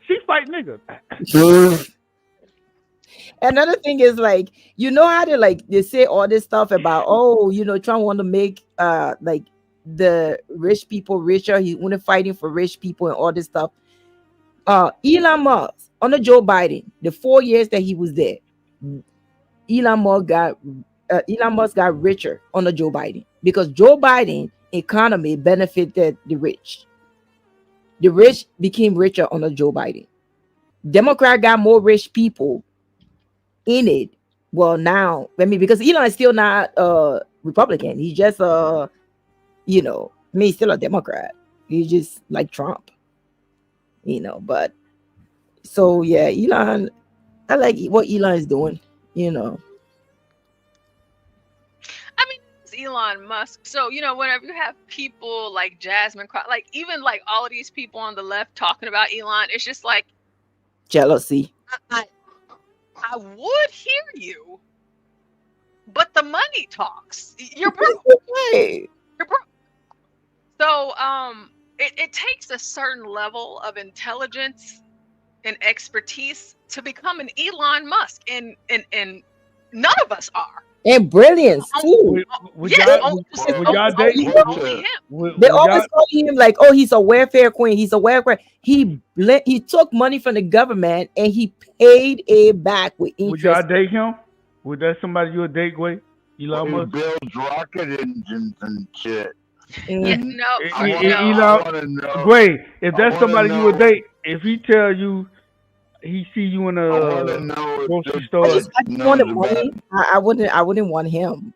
Another thing is like, you know how they say all this stuff about, Trump want to make like the rich people richer. He's only fighting for rich people and all this stuff. Elon Musk under Joe Biden, the 4 years that he was there, Elon Musk got richer under Joe Biden because Joe Biden economy benefited the rich. The rich became richer under Joe Biden. Democrat got more rich people in it. Well, now, I mean, because Elon is still not Republican. He's just he's still a Democrat. He's just like Trump. But so yeah, Elon, I like what Elon is doing, I mean, it's Elon Musk. So, whenever you have people like Jasmine Crockett, like even like all of these people on the left talking about Elon, it's just like jealousy. I would hear you, but the money talks. You're broke. You're broke. So, it takes a certain level of intelligence and expertise to become an Elon Musk, and none of us are. And brilliance too. Yes, only him. They always call him like, oh, he's a welfare queen. He's a welfare. He took money from the government and he paid it back with interest. Would y'all date him? Would that somebody you would date, Gway? Elon Musk builds rocket engines and shit. Yeah, no. Gway, if that's somebody you would date, if he tell you he see you in a grocery store, I wouldn't want him.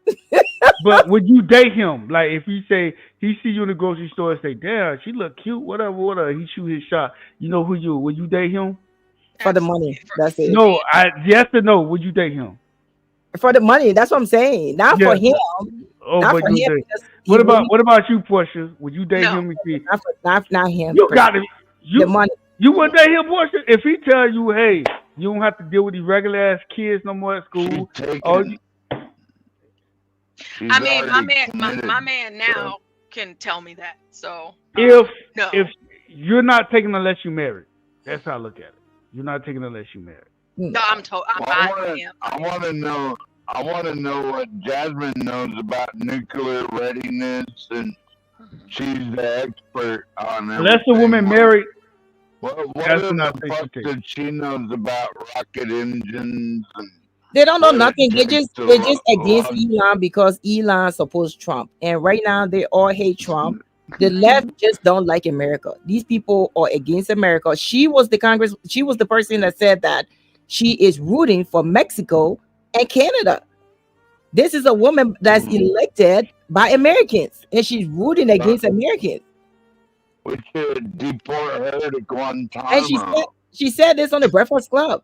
But would you date him? Like if he say he see you in the grocery store and say, "Damn, she look cute," whatever. He shoot his shot. You know who you? Would you date him? For the money. That's it. No, yes or no? Would you date him? For the money. That's what I'm saying. Not for him. Oh, not but for him. What about you, Portia? Would you date him? Not him. You got it. The money. You would date him, Portia? If he tell you, hey, you don't have to deal with these regular ass kids no more at school. I mean, my man now can tell me that. So if you're not taking unless you married, that's how I look at it. You're not taking unless you married. No, I'm buying him. I want to know what Jasmine knows about nuclear readiness, and she's the expert on everything. Unless a woman married. What the fuck that she knows about rocket engines and they don't know nothing. They're just against Elon because Elon supports Trump, and right now they all hate Trump. The left just don't like America. These people are against America. She was the person that said that she is rooting for Mexico and Canada. This is a woman that's elected by Americans, and she's rooting against Americans. We should deport her to Guantanamo. And she said this on the Breakfast Club.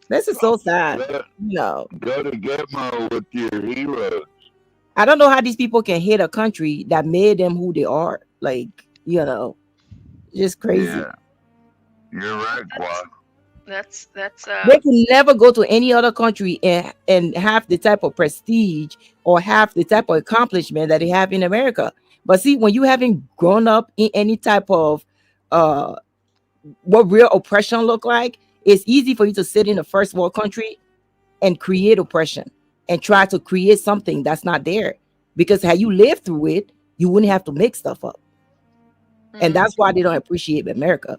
This is so sad. Go to Gitmo with your heroes. I don't know how these people can hate a country that made them who they are. Like, just crazy. Yeah. You're right, Quad. That's they can never go to any other country and have the type of prestige or have the type of accomplishment that they have in America. But see, when you haven't grown up in any type of what real oppression look like, it's easy for you to sit in a first world country and create oppression and try to create something that's not there. Because had you lived through it, you wouldn't have to make stuff up. And that's why they don't appreciate America,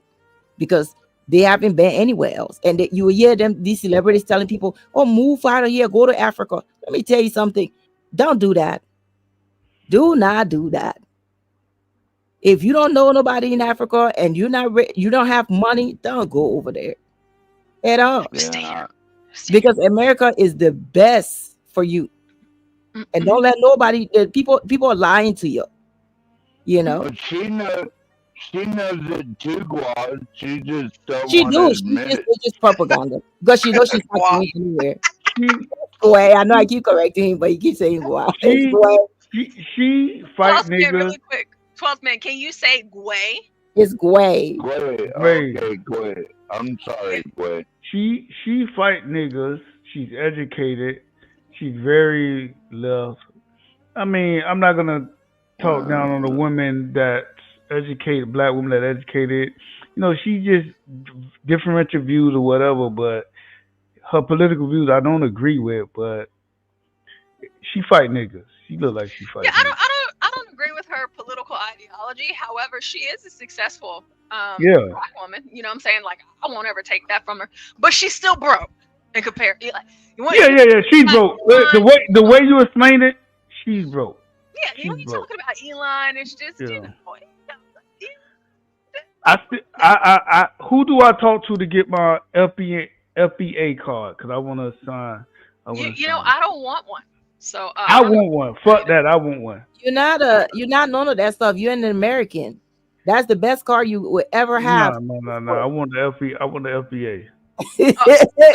because they haven't been anywhere else. And you will hear these celebrities telling people, oh, move out of here, go to Africa. Let me tell you something. Don't do that. Do not do that. If you don't know nobody in Africa and you don't have money, don't go over there at all. Yeah. Because America is the best for you. And don't let nobody, people are lying to you. But she knows it too, Guad. She just don't It's just propaganda. Because she knows she's not going anywhere. Boy, I know I keep correcting him, but he keeps saying Guad. She fight niggas. Really quick. 12th man, can you say Gway? It's Gway. Gway. Okay, Gway. I'm sorry, Gway. She fight niggas. She's educated. She's very left. I mean, I'm not gonna talk down on a woman that's educated, black woman that's educated. She just differential views or whatever, but her political views I don't agree with, but she fight niggas. She look like she fight. Yeah, I don't agree with her political ideology. However, she is a successful black woman. You know what I'm saying? Like, I won't ever take that from her. But she's still broke. and compare Eli. Yeah. She's broke. The way you explained it, she's broke. Yeah, when you're talking about Elon, it's just who do I talk to get my FBA card? Because I want to sign. I don't want one. So I want one. Fuck that. I want one. You're not none of that stuff. You're an American. That's the best car you would ever have. No. I want the FBA.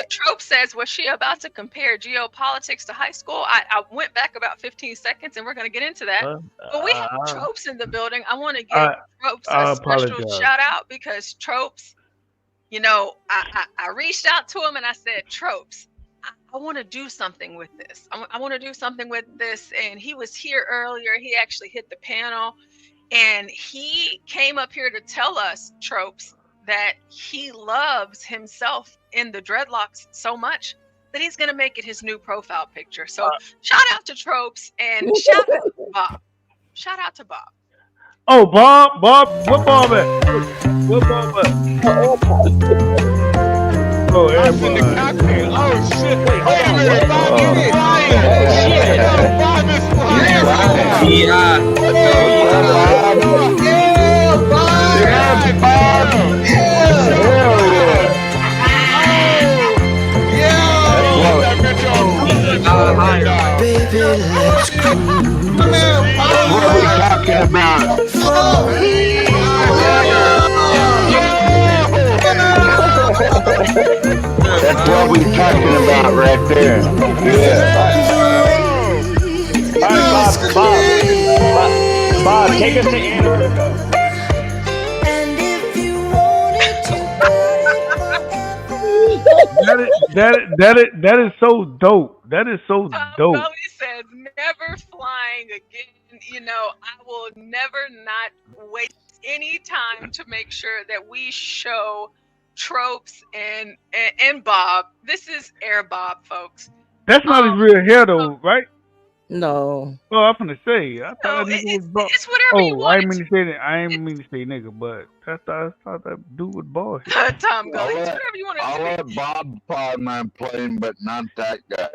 Trope says, was she about to compare geopolitics to high school? I went back about 15 seconds, and we're going to get into that. But we have Tropes in the building. I want to give Tropes a special shout out because Tropes, I reached out to him and I said, Tropes, I want to do something with this. I want to do something with this. And he was here earlier. He actually hit the panel, and he came up here to tell us, Tropes, that he loves himself in the dreadlocks so much that he's going to make it his new profile picture. So shout out to Tropes and shout out to Bob. Shout out to Bob. Oh, Bob, what Bob at? What Bob at? Oh, everybody. Oh, shit. Wait a minute. Bob is flying. Shit. Bob is flying. Yeah. Baby, let's cruise. What are we talking about? That's what we're talking about right there. All right, Bob, take us to Antarctica. That is so dope. That is so dope. Belly says never flying again. I will never not waste any time to make sure that we show Tropes and Bob. This is Air Bob, folks. That's not his real hair though, right? No. Oh, I'm gonna say. I thought that nigga was bald. It's whatever you want. I ain't mean to say that. I ain't mean to say nigga, but I thought that dude was bald. Tom Gully, whatever you want to I'll let Bob Podman play, but not that guy.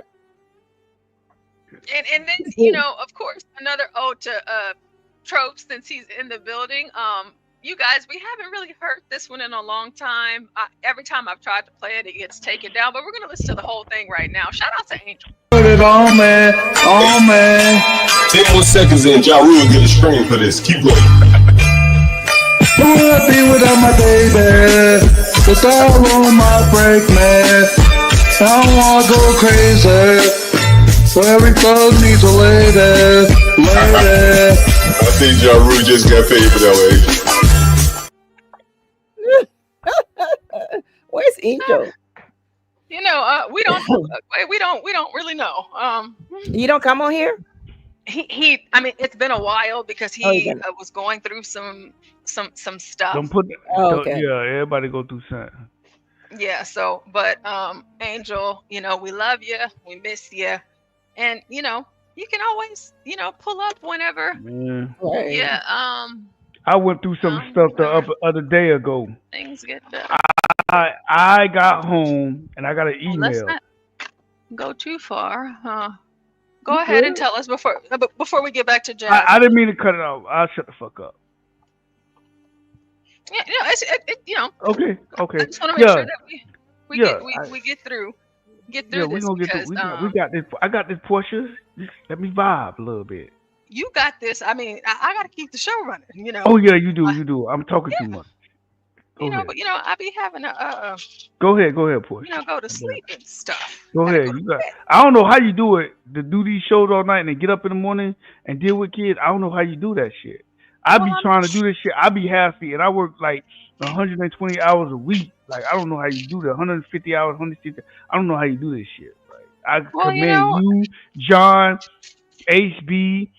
And then, of course, another ode to Tropes since he's in the building. You guys, we haven't really heard this one in a long time. Every time I've tried to play it, it gets taken down. But we're going to listen to the whole thing right now. Shout out to Angel. Put it on, man. 10 more seconds in, Ja Rule get a screen for this. Keep going. Who would be without my baby? Cause I want my break, man. I wanna go crazy. So every thug needs a lady. I think Ja Rule just got paid for that way. Where's Angel? We don't really know. You don't come on here? I mean, it's been a while because he was going through some stuff. Okay. Yeah, everybody go through something. Yeah. So, but Angel, we love you, we miss you, and you can always pull up whenever. Yeah. Yeah. I went through some stuff the other day ago. Things get better. I got home and I got an email. Let's not go too far. Go ahead and tell us before we get back to Jasmine. I didn't mean to cut it off. I'll shut the fuck up. Yeah, Okay. I just want to make sure that we get through. We gonna get through. We got this. I got this Porsche. Just let me vibe a little bit. You got this. I mean, I got to keep the show running. Oh yeah, you do. I'm talking too much. But I be having a Go ahead, Porsche. Go to sleep and stuff. Go ahead. I don't know how you do it to do these shows all night and then get up in the morning and deal with kids. I don't know how you do that shit. I be trying to do this shit. I be happy and I work like 120 hours a week. Like I don't know how you do that. 150 hours, 160. I don't know how you do this shit. Right? I commend you, John, HB.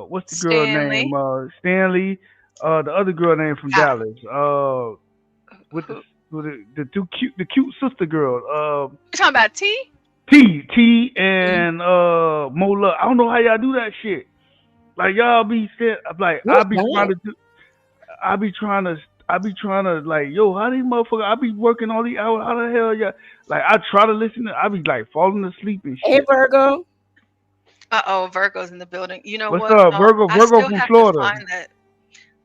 What's the girl name? Stanley. The other girl name from Dallas. With the cute sister girl. You talking about T? T and Mola. I don't know how y'all do that shit. Like y'all be set. Like I be trying to. I be trying to like, yo, how these motherfuckers? I be working all these hours. How the hell, yeah? Like I try to listen to. I be like falling asleep and shit. Hey, Virgo. Virgo's in the building. You know What's what? up, Virgo? I Virgo still from have Florida. to find that.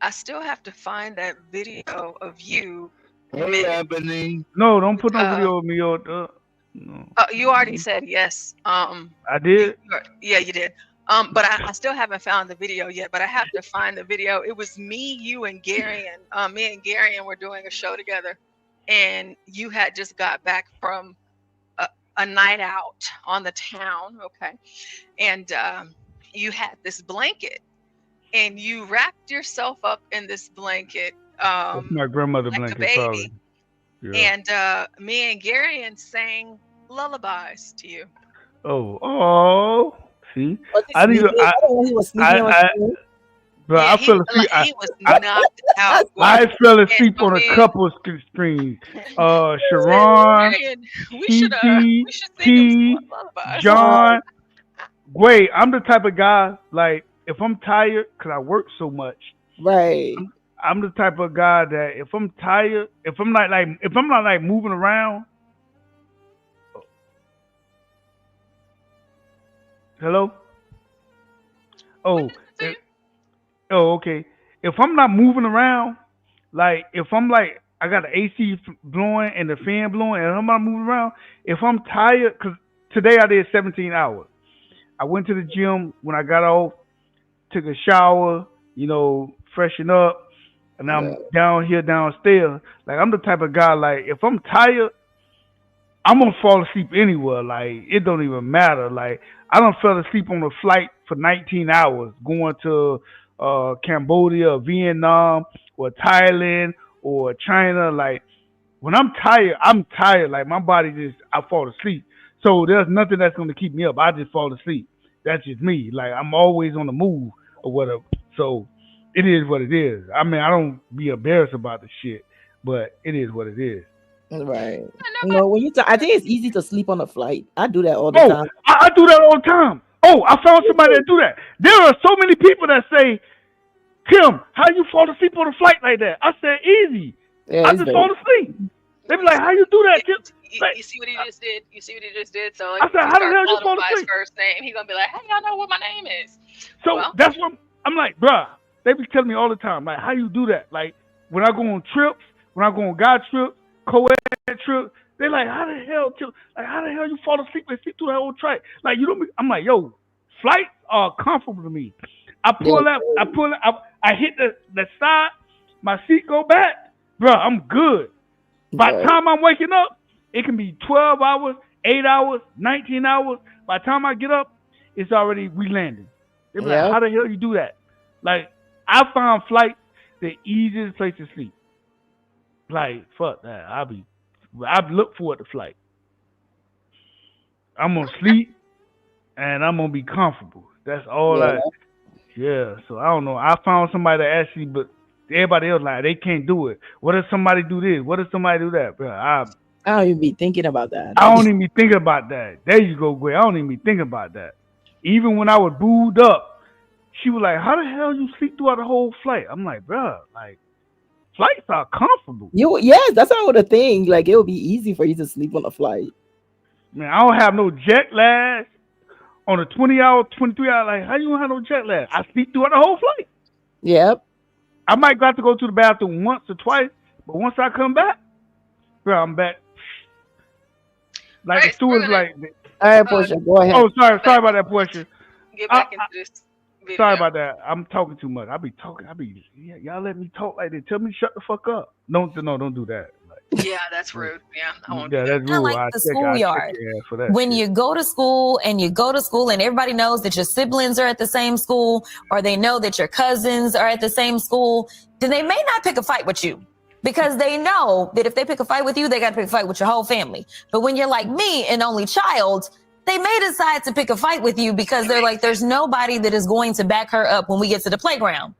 I still have to find that video of you. What's happening? No, don't put no video of me on. No. You already said yes. I did. Yeah, you did. But I still haven't found the video yet. But I have to find the video. It was me, you, and Gary, and me and Gary, and we're doing a show together. And you had just got back from a night out on the town, okay? And you had this blanket, and you wrapped yourself up in this blanket. That's my grandmother like blanket, a baby. probably. Yeah. And me and Gary sang lullabies to you. Oh, see, I need. He was sleeping on his phone. Bro, Yeah, I fell asleep. he was knocked out. I fell asleep on a couple of screens. Sharon, T, John. Wait, I'm the type of guy, like, if I'm tired, because I work so much. Right. I'm the type of guy that if I'm tired, if I'm not like moving around. Hello? Okay. If I'm not moving around, like if I'm like I got the AC blowing and the fan blowing and I'm not moving around, if I'm tired, because today I did 17 hours. I went to the gym when I got off, took a shower, freshen up, and I'm down here downstairs. Like I'm the type of guy, like if I'm tired, I'm gonna fall asleep anywhere. Like it don't even matter. Like I done fell asleep on a flight for 19 hours going to Cambodia or Vietnam or Thailand or China. Like when I'm tired. Like my body I fall asleep. So there's nothing that's gonna keep me up. I just fall asleep. That's just me. Like I'm always on the move or whatever. So it is what it is. I mean, I don't be embarrassed about the shit, but it is what it is. Right. When I think it's easy to sleep on a flight. I do that all the time. I do that all the time. Oh, I found somebody that do that. There are so many people that say, Tim, how you fall asleep on a flight like that? I said, easy. Yeah, I just fall asleep. They be like, how you do that, Tim? You see what he just did? You see what he just did? So I said, how the hell you fall by his asleep? first name, he's gonna be like, hey, y'all know what my name is. So that's what I'm like, bruh. They be telling me all the time, like, how you do that? Like, when I go on trips, when I go on God trips, co-ed trips, they like, how the hell you fall asleep and sleep through that whole track? Like, you don't. I'm like, yo, flights are comfortable to me. I hit the side, my seat go back, bruh, I'm good. By the time I'm waking up, it can be 12 hours, 8 hours, 19 hours. By the time I get up, it's already we landing. They be like, how the hell you do that? Like, I found flights the easiest place to sleep. Like, fuck that. I look forward to flight. I'm gonna sleep and I'm gonna be comfortable. That's all so I don't know. I found somebody that actually, but everybody else like they can't do it. What if somebody do this? What if somebody do that? Bro, I don't even be thinking about that. I don't even be thinking about that. There you go, Gwen. I don't even be thinking about that. Even when I was booed up, she was like, how the hell you sleep throughout the whole flight? I'm like, bro, like, flights are comfortable. Yes, that's how I would think. Like, it would be easy for you to sleep on a flight. Man, I don't have no jet lag on a 20-hour, 23-hour. Like, how you don't have no jet lag? I sleep throughout the whole flight. Yep. I might got to go to the bathroom once or twice, but once I come back, bro, I'm back. Like the steward's like. All right, Portia, go ahead. Oh, sorry about that, Portia. Get back into this video. Sorry about that. I'm talking too much. Y'all let me talk like that. Tell me to shut the fuck up. Don't do that. Yeah, that's rude. Yeah, I won't. Yeah, that's rude. Like the schoolyard. When you go to school and everybody knows that your siblings are at the same school, or they know that your cousins are at the same school, then they may not pick a fight with you. Because they know that if they pick a fight with you, they got to pick a fight with your whole family. But when you're like me, an only child, they may decide to pick a fight with you because they're like, there's nobody that is going to back her up when we get to the playground.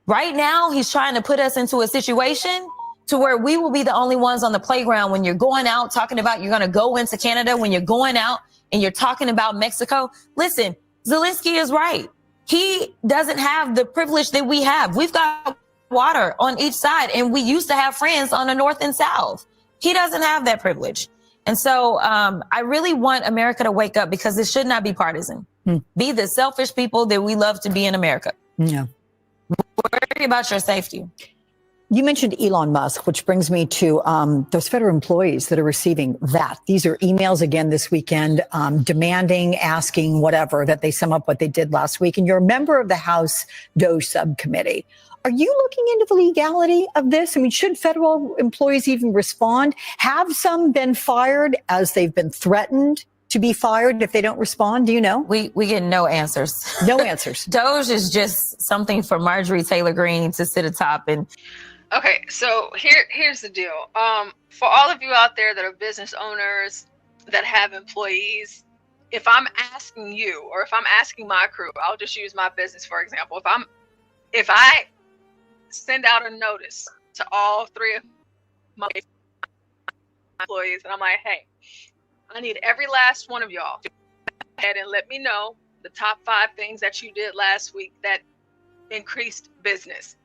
Right now, he's trying to put us into a situation to where we will be the only ones on the playground when you're going out talking about you're going to go into Canada, when you're going out and you're talking about Mexico. Listen, Zelensky is right. He doesn't have the privilege that we have. We've got water on each side. And we used to have friends on the north and south. He doesn't have that privilege. And so I really want America to wake up, because it should not be partisan. Be the selfish people that we love to be in America. Yeah. Worry about your safety. You mentioned Elon Musk, which brings me to those federal employees that are receiving that. These are emails again this weekend, demanding, asking, whatever, that they sum up what they did last week. And you're a member of the House DOJ subcommittee. Are you looking into the legality of this? I mean, should federal employees even respond? Have some been fired as they've been threatened to be fired if they don't respond? Do you know? We get no answers. No answers. DOJ is just something for Marjorie Taylor Greene to sit atop and. Okay, so here's the deal. For all of you out there that are business owners that have employees, if I'm asking you, or if I'm asking my crew, I'll just use my business for example. If I send out a notice to all 3 of my employees, and I'm like, hey, I need every last one of y'all to go ahead and let me know the top 5 things that you did last week that increased business.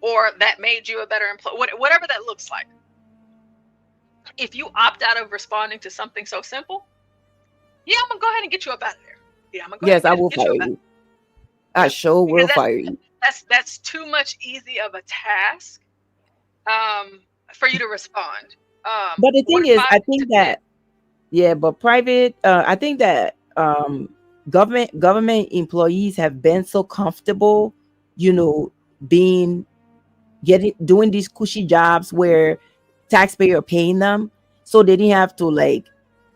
Or that made you a better employee, whatever that looks like. If you opt out of responding to something so simple, yeah, I'm gonna go ahead and get you up out of there. Yeah, I'm gonna go Yes, ahead I and will get you fire up out. you. I sure will fire you. That's too much easy of a task for you to respond. But the thing is, I think that, yeah, but private, I think that government employees have been so comfortable, doing these cushy jobs where taxpayer are paying them, so they didn't have to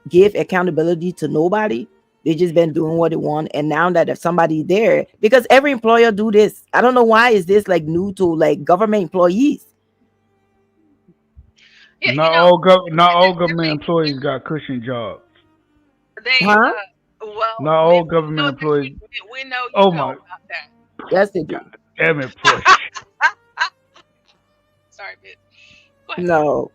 give accountability to nobody. They just been doing what they want. And now that there's somebody there, because every employer do this, I don't know why is this new to government employees. Yeah, not all government employees got cushion jobs. Well, not all government employees. We know you oh know my! about that. Yes, they do. God damn it, push. Sorry, bitch. No.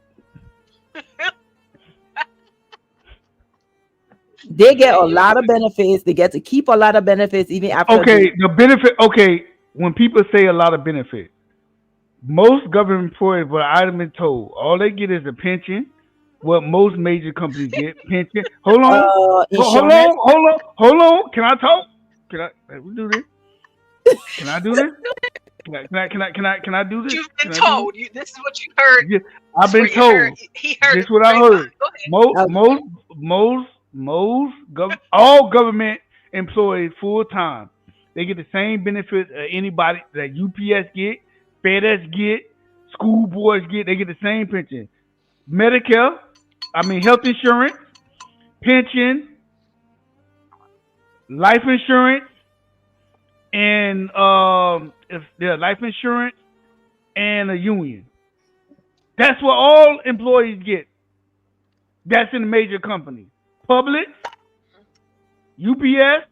They get a lot of benefits. They get to keep a lot of benefits even after. Okay, the benefit. Okay, when people say a lot of benefit, most government employees, what I've been told, all they get is a pension. What most major companies get, pension. Hold on, hold on. Can I talk? Can we do this? Can I do this? Can I do this? You've been told. This is what you heard. Yeah, I've been told. He heard. This is what I heard. All government employees full time, they get the same benefits anybody that UPS get, FedEx get, school boards get. They get the same pension, Medicare. Health insurance, pension, life insurance, and life insurance and a union. That's what all employees get. That's in the major companies. Publix, UPS,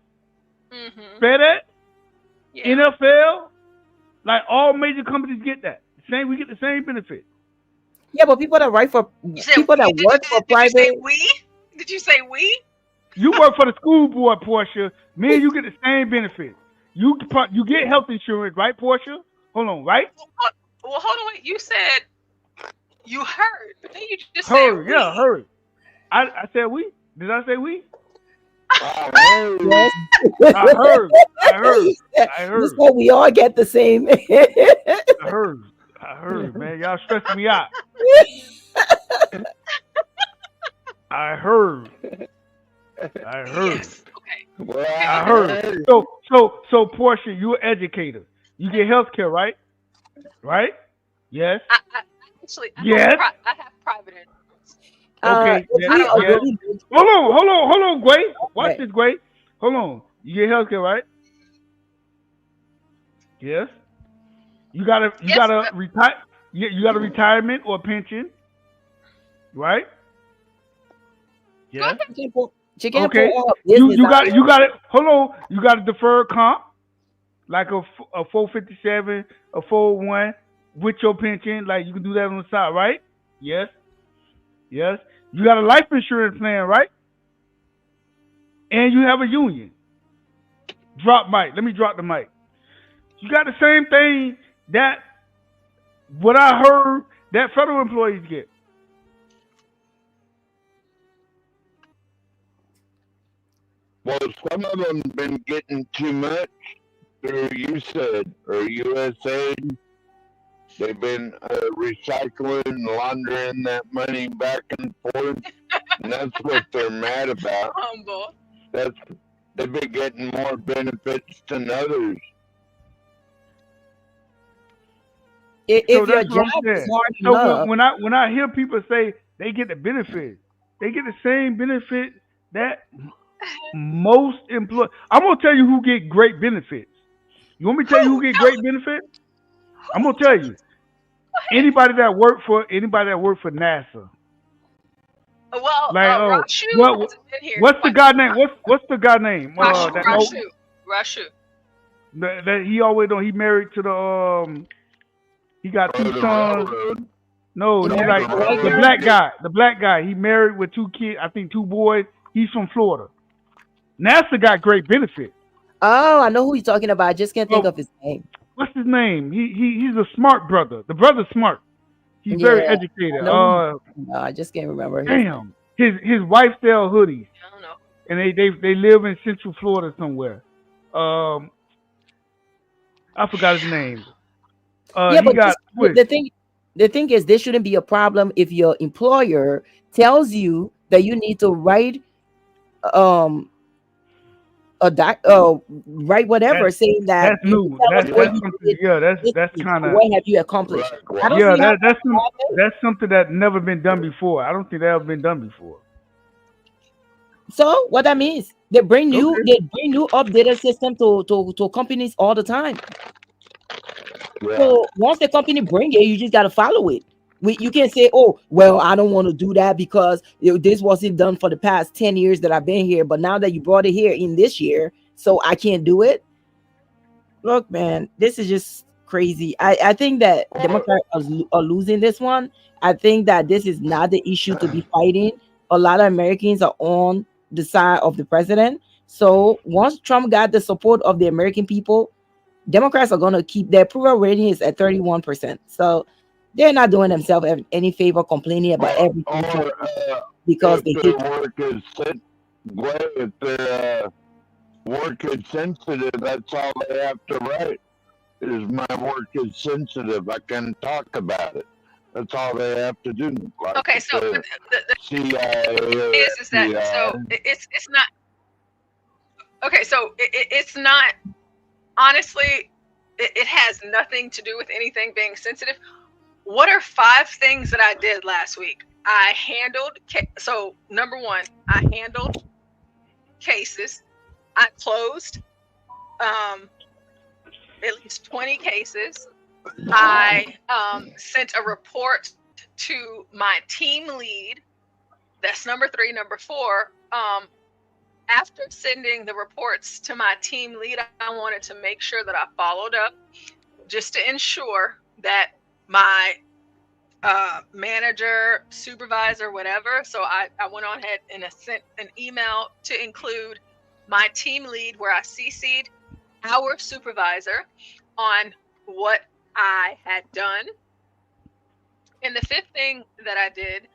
FedEx, NFL, all major companies get that. We get the same benefit. Yeah, but people that work for private. Did you say we? You work for the school board, Portia. Me and you get the same benefit. You get health insurance, right, Portia? Hold on, right? Well, hold on. You said you heard, but then you just heard. Said yeah, we. Heard. I said we. Did I say we? Yes. I heard. This way we all get the same. I heard, man. Y'all stressing me out. I heard. Yes. Okay. I heard. So Portia, you're an educator. You get health care, right? Right? Yes. I have private insurance. Okay. Yes. Hold on, Gway. Watch this, Gway. Hold on. You get health care, right? Yes. You got a retirement or pension, right? Yeah. Okay. You got it. Hold on. You got a deferred comp, like a 457, a 401 with your pension. Like you can do that on the side, right? Yes. Yes. You got a life insurance plan, right? And you have a union. Drop mic. Let me drop the mic. You got the same thing that what I heard that federal employees get. Well, some of them been getting too much through USAID or USAID. They've been recycling and laundering that money back and forth, and that's what they're mad about. Humble. They've been getting more benefits than others. If So your that's what job I'm is saying. hard So enough, when I hear people say they get the benefits, they get the same benefit that most employees. I'm gonna tell you who get great benefits. You want me to tell you who get great benefits? I'm gonna tell you. Anybody that work for NASA. Well, Like Rashu what? hasn't been here. What's the guy name? What's the guy name? Rashu. That he always don't. He married to the He got two sons. No, he's like the black guy. The black guy. He married with 2 kids. I think 2 boys. He's from Florida. NASA got great benefits. Oh, I know who you're talking about. I just can't think of his name. What's his name? He's a smart brother. The brother's smart. He's very educated. No, I just can't remember. Damn. His wife sell hoodies. I don't know. And they live in Central Florida somewhere. I forgot his name. Yeah, but the thing is, this shouldn't be a problem if your employer tells you that you need to write write whatever saying that that's new. That's kind of what have you accomplished. That's something that never been done before. I don't think that ever been done before. So what that means, they bring new updated system to companies all the time. Yeah. So once the company bring it, you just got to follow it. You can't say, oh, well, I don't want to do that because this wasn't done for the past 10 years that I've been here. But now that you brought it here in this year, so I can't do it. Look, man, this is just crazy. I think that Democrats are losing this one. I think that this is not the issue to be fighting. A lot of Americans are on the side of the president. So once Trump got the support of the American people, Democrats are going to keep their approval rating is at 31%. So they're not doing themselves any favor complaining about everything because they hate if their work is sensitive, that's all they have to write. Is my work is sensitive. I can talk about it. That's all they have to do. Like Okay, so the CIA is that so it's not okay. So it's not honestly. It has nothing to do with anything being sensitive. What are 5 things that I did last week? I handled so number 1, I handled cases. I closed at least 20 cases. I sent a report to my team lead. That's number 3. Number 4, after sending the reports to my team lead, I wanted to make sure that I followed up just to ensure that my manager, supervisor, whatever. So I went on ahead and sent an email to include my team lead where I CC'd our supervisor on what I had done. And the 5th thing that I did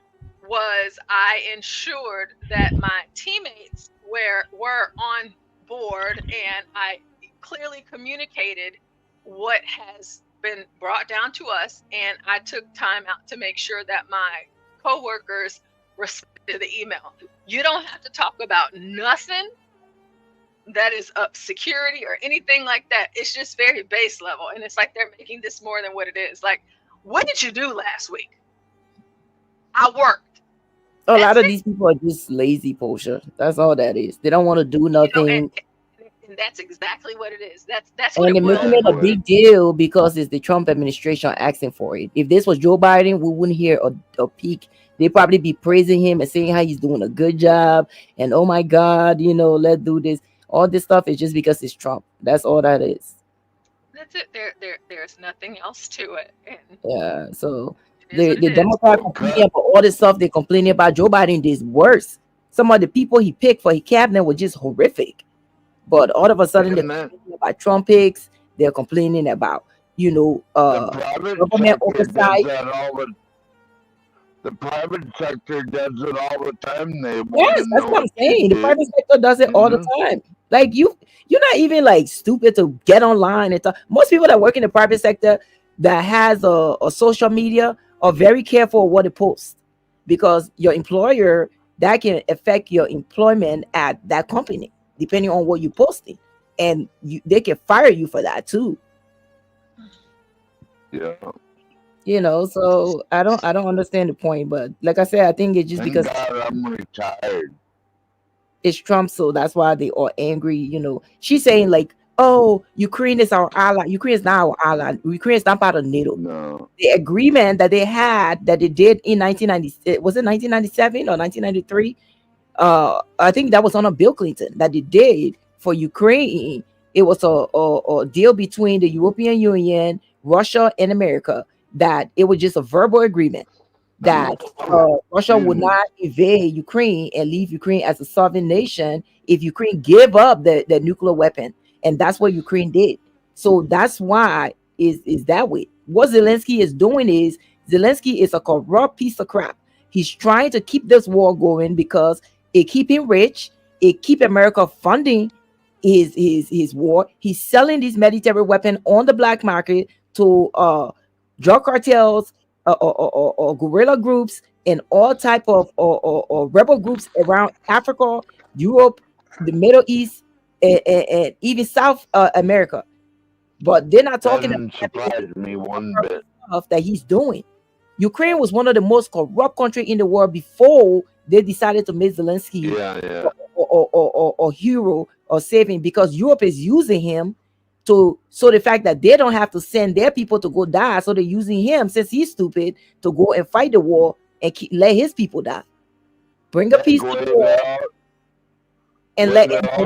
was I ensured that my teammates were on board, and I clearly communicated what has been brought down to us, and I took time out to make sure that my coworkers responded to the email. You don't have to talk about nothing that is up security or anything like that. It's just very base level, and it's like they're making this more than what it is. Like, what did you do last week? I worked. A lot of these people are just lazy, Portia. That's all that is. They don't want to do nothing. And that's exactly what it is. That's And what they're making it a big deal because it's the Trump administration asking for it. If this was Joe Biden, we wouldn't hear a peak. They'd probably be praising him and saying how he's doing a good job. And oh my God, let's do this. All this stuff is just because it's Trump. That's all that is. That's it. There's nothing else to it. And yeah. So the Democrats complaining about all this stuff. They're complaining about Joe Biden is worse. Some of the people he picked for his cabinet were just horrific. But all of a sudden, they're complaining about Trump picks. They're complaining about sector government oversight. does that all the private sector does it all the time. They want Yes, to that's know what I'm what you saying. The did. private sector does it all the time. Like you're not even like stupid to get online and talk. Most people that work in the private sector that has a social media are very careful of what they post, because your employer, that can affect your employment at that company depending on what you're posting, and they can fire you for that too. Yeah. So I don't understand the point, but like I said, I think it's just Thank because God I'm retired. it's Trump, so that's why they are angry. She's saying like, "Oh, Ukraine is our ally. Ukraine is not our ally. Ukraine is not part of NATO." No. The agreement that they had, that they did in 1990, was it 1997 or 1993? I think that was on a Bill Clinton that they did for Ukraine. It was a deal between the European Union, Russia, and America, that it was just a verbal agreement that Russia would not invade Ukraine and leave Ukraine as a sovereign nation if Ukraine gave up the nuclear weapon. And that's what Ukraine did. So that's why is that way. What Zelensky is doing is, Zelensky is a corrupt piece of crap. He's trying to keep this war going because it keep him rich. It keep America funding his war. He's selling these military weapons on the black market to drug cartels, or guerrilla groups, and all type of or rebel groups around Africa, Europe, the Middle East, and even South America. But they're not talking Doesn't surprise me one bit. stuff that he's doing. Ukraine was one of the most corrupt countries in the world before they decided to make Zelensky or hero or saving, because Europe is using him so the fact that they don't have to send their people to go die, so they're using him, since he's stupid, to go and fight the war and let his people die. Bring a peace to the war and let. They're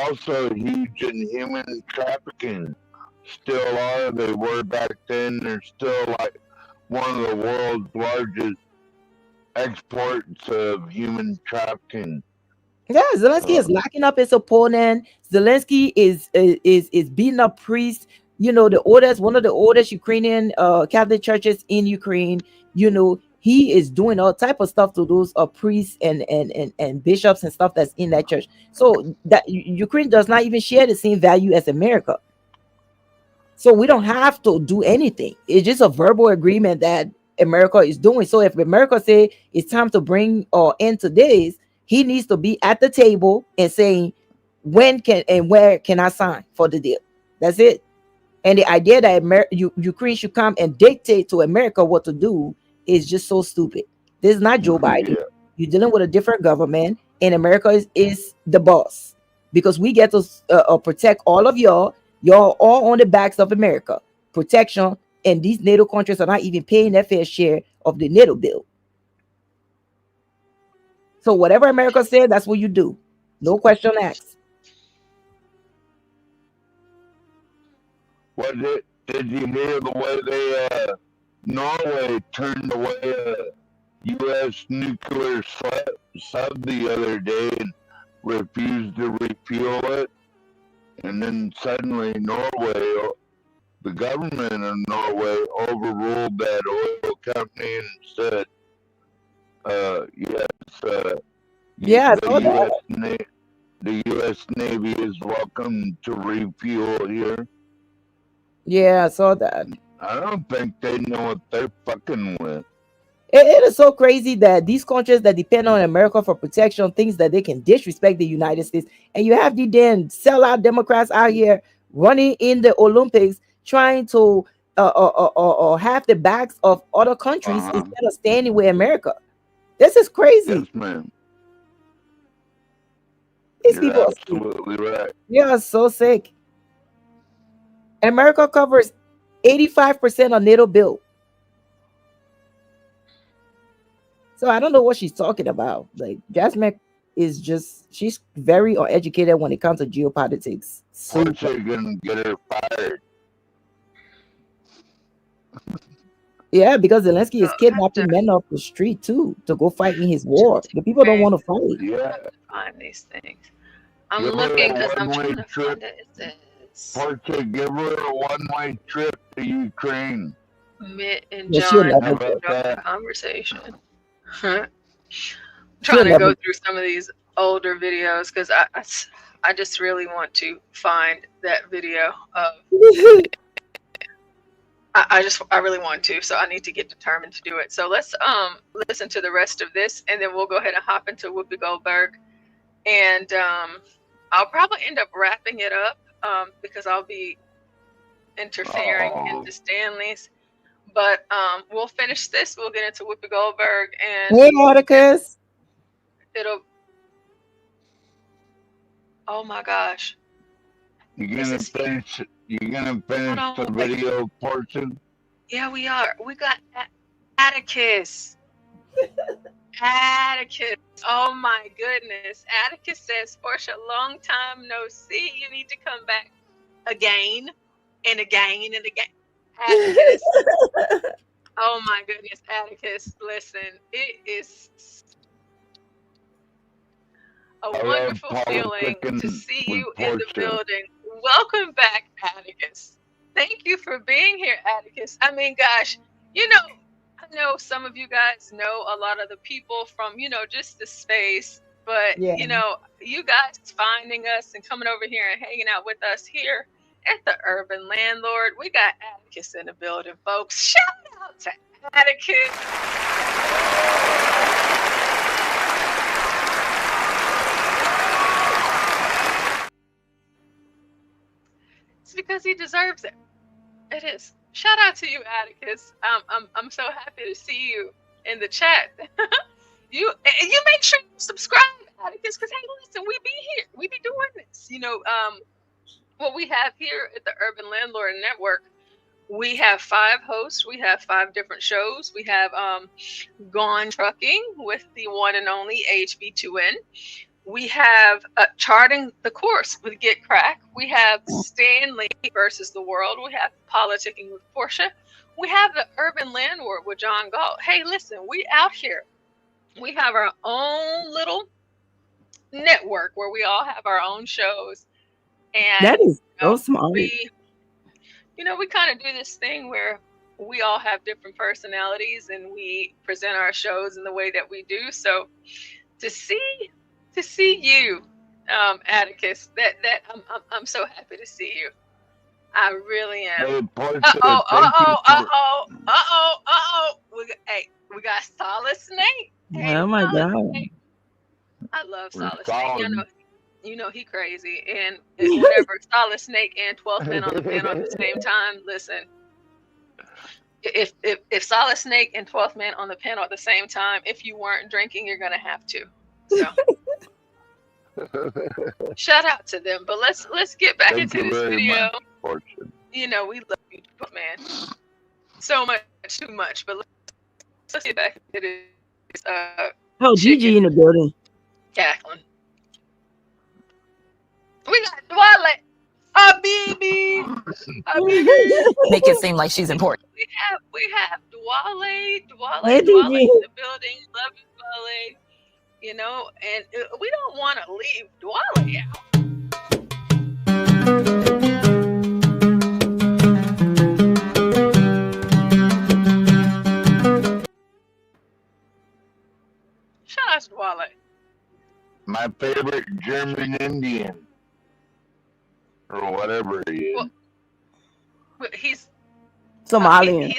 also huge in human trafficking. Still are. They were back then. They're still like one of the world's largest exports of human trafficking. Yeah, Zelensky is locking up his opponent. Zelensky is beating up priests. One of the oldest Ukrainian Catholic churches in Ukraine. He is doing all type of stuff to those priests and bishops and stuff that's in that church. So that Ukraine does not even share the same value as America. So we don't have to do anything. It's just a verbal agreement that America is doing. So if America say it's time to bring or end to this, he needs to be at the table and saying when can and where can I sign for the deal. That's it. And the idea that Ukraine should come and dictate to America what to do is just so stupid. This is not Joe Biden. You're dealing with a different government, and America is the boss, because we get to protect all of y'all. Y'all all on the backs of America. Protection, and these NATO countries are not even paying their fair share of the NATO bill. So whatever America said, that's what you do. No question asked. What did you hear the way they Norway turned away a U.S. nuclear sub the other day and refused to refuel it? And then suddenly Norway, the government of Norway, overruled that oil company and said, yes, the U.S. Navy is welcome to refuel here. Yeah, I saw that. I don't think they know what they're fucking with. It is so crazy that these countries that depend on America for protection thinks that they can disrespect the United States. And you have the damn sellout Democrats out here running in the Olympics, trying to have the backs of other countries instead of standing with America. This is crazy. Yes, ma'am. These You're people absolutely right. They are so sick. America covers 85% of NATO bill. So I don't know what she's talking about. Like, Jasmine is just, she's very uneducated when it comes to geopolitics. So Aren't you gonna get her fired? yeah, because Zelensky is kidnapping men off the street too to go fight in his war. The people don't want to fight. Yeah. Find these things. I'm looking because I'm trying to find it. It says Portia, give her a one-way trip to Ukraine. Mitt and Yeah, she'll John never have do. a conversation. She'll Trying to never go do. through some of these older videos because I just really want to find that video of. I really want to, so I need to get determined to do it. So let's listen to the rest of this, and then we'll go ahead and hop into Whoopi Goldberg, and I'll probably end up wrapping it up because I'll be interfering into Stanley's. But we'll finish this. We'll get into Whoopi Goldberg, and Hey, Atticus. it'll. Oh my gosh! You're gonna finish the on, video portion? Yeah, we are. We got Atticus. Atticus. Oh my goodness. Atticus says, Portia, long time no see. You need to come back again and again and again. Atticus. Oh my goodness, Atticus. Listen, it is a wonderful feeling to see you in the building. Welcome back, Atticus. Thank you for being here, Atticus. I mean, gosh, you know, I know some of you guys know a lot of the people from, you know, just the space, but, Yeah. you know, you guys finding us and coming over here and hanging out with us here at the Urban Landlord. We got Atticus in the building, folks. Shout out to Atticus. It's because he deserves it. It is. Shout out to you, Atticus. I'm so happy to see you in the chat. you make sure you subscribe, Atticus, because hey, listen, we be here. We be doing this. You know, what we have here at the Urban Landlord Network, we have 5 hosts. We have 5 different shows. We have Gone Trucking with the one and only HB2N. We have Charting the Course with Get Crack. We have Stanley versus the World. We have Politicking with Portia. We have the Urban Landlord with John Galt. Hey, listen, we out here. We have our own little network where we all have our own shows. And That is so smart. we kind of do this thing where we all have different personalities and we present our shows in the way that we do. So to see you, Atticus, that I'm so happy to see you. I really am. We got Solid Snake. Hey, Oh my God. Snake. I love Solid Snake. You know he crazy. And whenever Solid Snake and 12th Man on the panel at the same time, listen. If Solid Snake and 12th Man on the panel at the same time, if you weren't drinking, you're gonna have to. So shout out to them. But let's get back into this video. You know, we love you, man. So much, too much. But let's get back to this. Oh, Gigi in the building. Cackling. We got Dwale. Habibi. Make it seem like she's important. We have Dwale. Hey, Dwale Gigi. in the building. Love you, Dwale. You know, and we don't want to leave Dwale out. Shout out to Dwale. My favorite German Indian. Or whatever he is. Well, he's Somalian.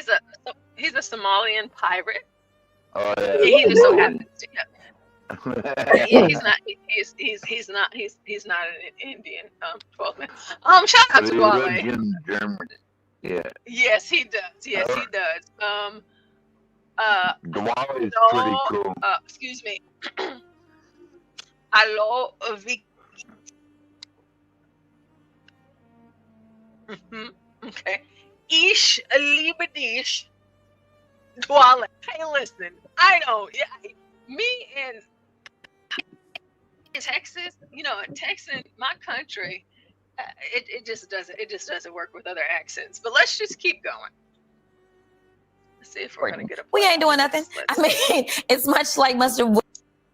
He's a Somalian pirate. Oh yeah. He just so happens to. Yeah, he's not an Indian. 12 Man. Shout out to Dwale. In Germany. Yeah. Yes, he does. Yes, he does. Dwale is pretty cool. Excuse me. Hello, Vic. Okay. Ish liebe dich. Dwale. Hey, listen. I don't. Yeah, me and Texas, you know, Texan, my country, it just doesn't work with other accents. But let's just keep going. Let's see if we're gonna get a. We ain't doing nothing. I mean, it's much like mustard.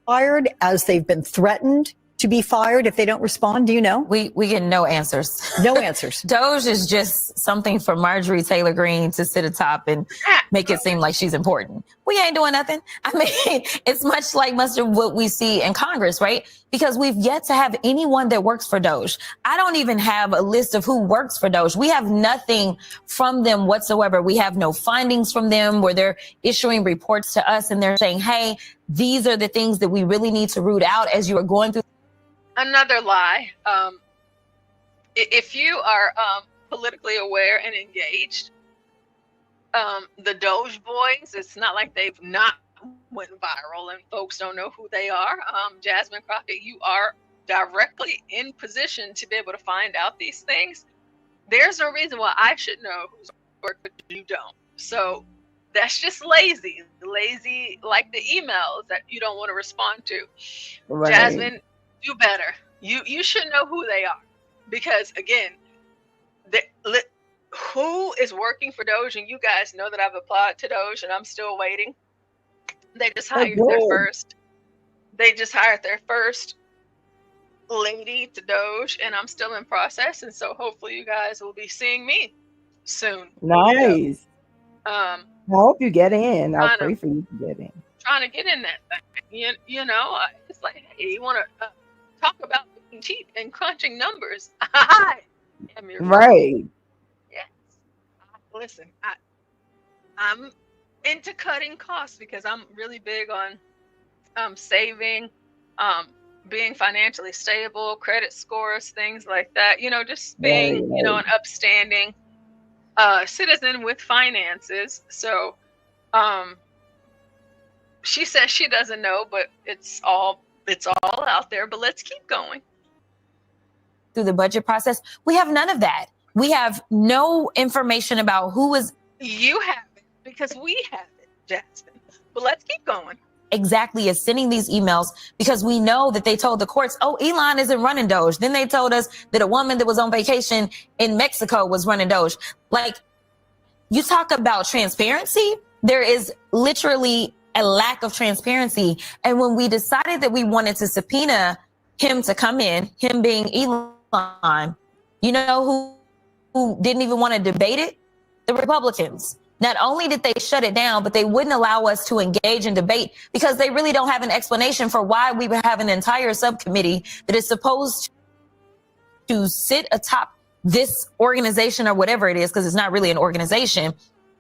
Fired as they've been threatened to be fired if they don't respond? Do you know? We get no answers. No answers. Doge is just something for Marjorie Taylor Greene to sit atop and make it seem like she's important. We ain't doing nothing. I mean, it's much like much of what we see in Congress, right? Because we've yet to have anyone that works for Doge. I don't even have a list of who works for Doge. We have nothing from them whatsoever. We have no findings from them where they're issuing reports to us and they're saying, hey, these are the things that we really need to root out as you are going through. Another lie. If you are politically aware and engaged, the Doge boys, it's not like they've not went viral and folks don't know who they are. Jasmine Crockett, you are directly in position to be able to find out these things. There's no reason why I should know who's worked, but you don't. So that's just lazy like the emails that you don't want to respond to. Right. Jasmine, do better. You should know who they are, because again, who is working for Doge, and you guys know that I've applied to Doge and I'm still waiting. They just hired their first lady to Doge, and I'm still in process, and so hopefully you guys will be seeing me soon. Nice. I hope you get in. I'll pray for you to get in. Trying to get in that thing. You know, it's like, hey, you want to talk about being cheap and crunching numbers? I am your right. Yes. Listen, I'm into cutting costs because I'm really big on saving, being financially stable, credit scores, things like that. You know, just being, you know, an upstanding citizen with finances. So she says she doesn't know, but it's all out there. But let's keep going. Through the budget process, we have none of that. We have no information about who is. You have it because we have it, Jasmine. But let's keep going. Exactly, is sending these emails because we know that they told the courts, oh, Elon isn't running Doge. Then they told us that a woman that was on vacation in Mexico was running Doge. Like, you talk about transparency, there is literally a lack of transparency. And when we decided that we wanted to subpoena him to come in, him being Elon, you know who didn't even want to debate it? The Republicans. Not only did they shut it down, but they wouldn't allow us to engage in debate because they really don't have an explanation for why we would have an entire subcommittee that is supposed to sit atop this organization or whatever it is, because it's not really an organization,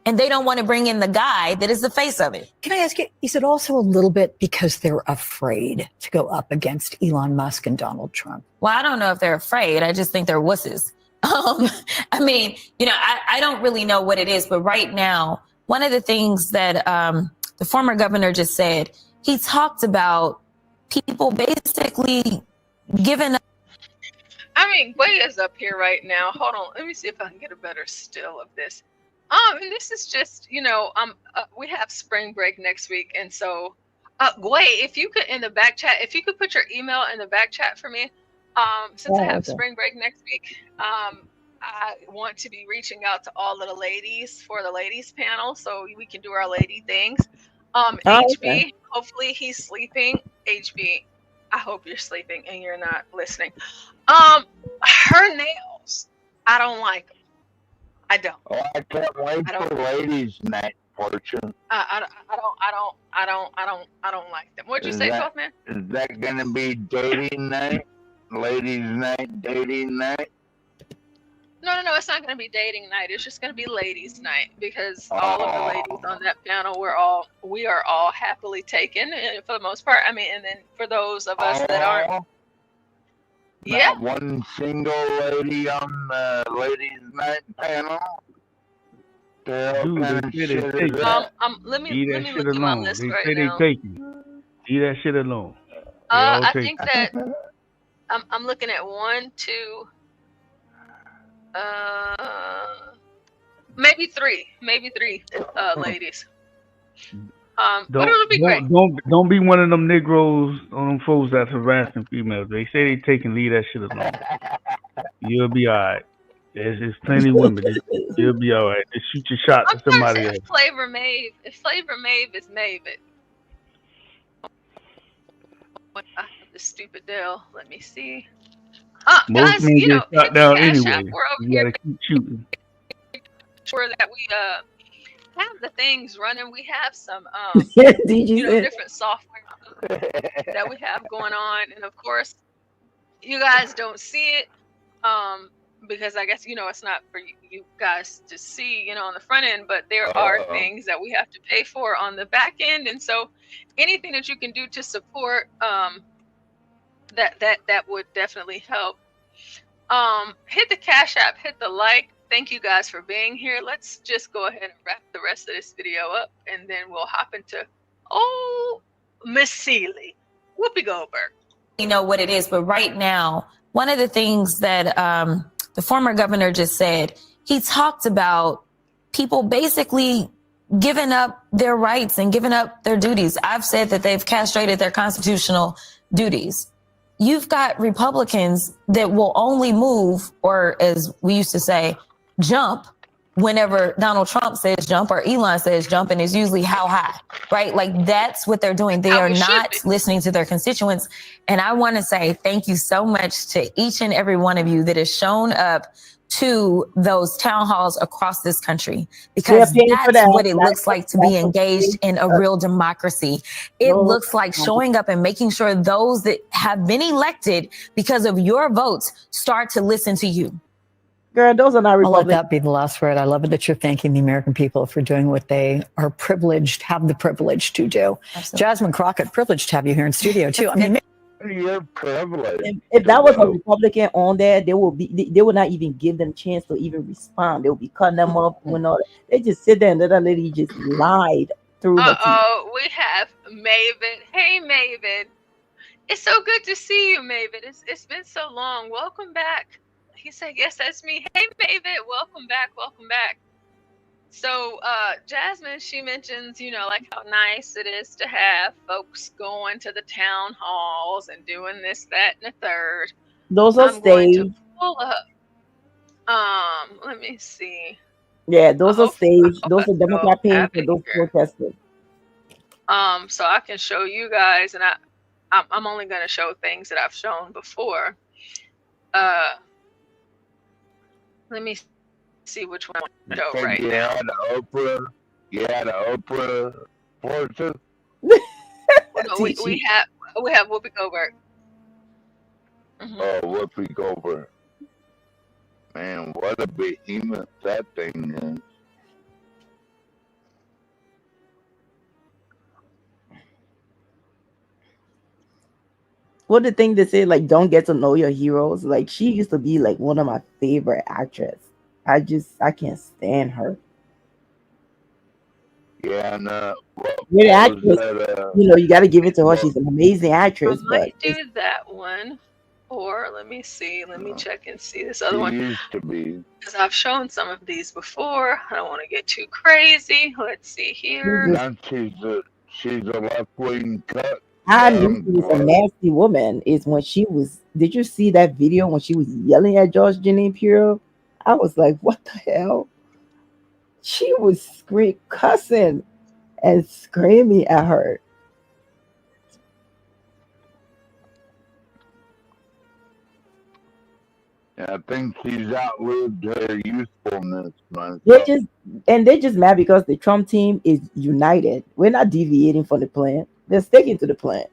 and they don't want to bring in the guy that is the face of it. Can I ask you, is it also a little bit because they're afraid to go up against Elon Musk and Donald Trump? Well, I don't know if they're afraid. I just think they're wusses. I mean, you know, I don't really know what it is, but right now, one of the things that the former governor just said, he talked about people basically giving up. I mean, Way is up here right now. Hold on. Let me see if I can get a better still of this. And this is just, you know, we have spring break next week. And so, Way, if you could, in the back chat, if you could put your email in the back chat for me, since I have spring break next week, I want to be reaching out to all of the ladies for the ladies panel so we can do our lady things. HB, hopefully he's sleeping. HB, I hope you're sleeping and you're not listening. Her nails, I don't like them. I don't. Oh, I can't wait for ladies' night, Fortune. I don't like them. What'd you say, Puffman? Is that gonna be dating night? Ladies' night, dating night? No, it's not going to be dating night. It's just going to be ladies' night because all of the ladies on that panel, we are all happily taken for the most part. I mean, and then for those of us that aren't, Not one single lady on the ladies' night panel. Dude, they let me look at my list right now. Leave that shit alone. I think that I'm looking at 1, 2, maybe three ladies. But it'll be great. Don't be one of them Negroes on them folks that's harassing females. They say they taking leave that shit alone. You'll be all right. There's plenty of women. You'll be all right. Just shoot your shot to somebody else. Flavor Mav, if Flavor Mav is Mav, this stupid deal. Let me see. Most Guys, men you know, get shot hit the down Cash App. anyway. We're over You here gotta keep shooting. making sure that we have the things running. We have some DG said. different software that we have going on, and of course, you guys don't see it because I guess it's not for you guys to see on the front end, but there are things that we have to pay for on the back end, and so anything that you can do to support that would definitely help. Hit the Cash App, hit the like. Thank you guys for being here. Let's just go ahead and wrap the rest of this video up, and then we'll hop into Miss Seeley, Whoopi Goldberg. You know what it is, but right now, one of the things that the former governor just said, he talked about people basically giving up their rights and giving up their duties. I've said that they've castrated their constitutional duties. You've got Republicans that will only move, or as we used to say, jump whenever Donald Trump says jump or Elon says jump, and it's usually how high, right? Like that's what they're doing. They are not listening to their constituents. And I want to say thank you so much to each and every one of you that has shown up to those town halls across this country, because that's what it looks like to be engaged in a real democracy. It looks like showing up and making sure those that have been elected because of your votes start to listen to you. Girl, those are not I'll let Republicans. that be the last word. I love it that you're thanking the American people for doing what they are privileged, have the privilege to do. Absolutely. Jasmine Crockett, privileged to have you here in studio too. I mean, You're privileged. If that was a Republican on there, they would not even give them a chance to even respond. They would be cutting them up and all that. They just sit there and let that lady just lied through her teeth. We have Maven. Hey, Maven. It's so good to see you, Maven. It's been so long. Welcome back. He said, yes, that's me. Hey, Maven. Welcome back. Welcome back. So Jasmine, she mentions, like how nice it is to have folks going to the town halls and doing this, that, and the third. Those are I'm going staged. to pull up. Let me see. Yeah, those are staged. Those are Democrat paying for those protesters. So I can show you guys, and I'm only going to show things that I've shown before. Let me see which one I want to show right now. You had Oprah forces. we have Whoopi Goldberg. Oh, Whoopi Goldberg. Man, what a behemoth that thing is. What the thing they say, like, don't get to know your heroes. Like, she used to be like one of my favorite actresses. I can't stand her. Yeah, no. Great actress. You got to give it to her. She's an amazing actress. I might do that one. Or let me see. Let me check and see this other one. Used to be. Because I've shown some of these before. I don't want to get too crazy. Let's see here. Now she's a left-wing cut. I knew she was a nasty woman. Is when she was. Did you see that video when she was yelling at George Janine Puro? I was like, what the hell? She was cussing and screaming at her. Yeah, I think she's outlived her usefulness. They're just mad because the Trump team is united. We're not deviating from the plan. They're sticking to the plan.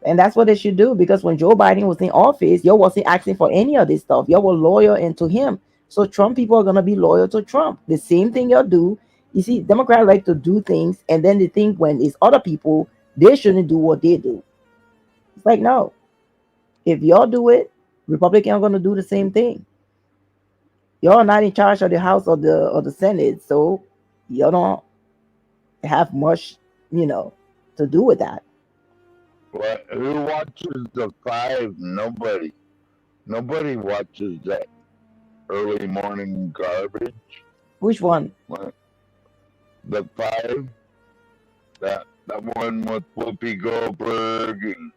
And that's what they should do, because when Joe Biden was in office, y'all wasn't asking for any of this stuff. Y'all were loyal and to him. So Trump people are going to be loyal to Trump. The same thing y'all do. You see, Democrats like to do things, and then they think when it's other people, they shouldn't do what they do. It's like, no. If y'all do it, Republicans are going to do the same thing. Y'all are not in charge of the House or the Senate, so y'all don't have much, to do with that. What? Who watches the 5? Nobody. Nobody watches that early morning garbage. Which one? What? The 5. That one with Whoopi Goldberg and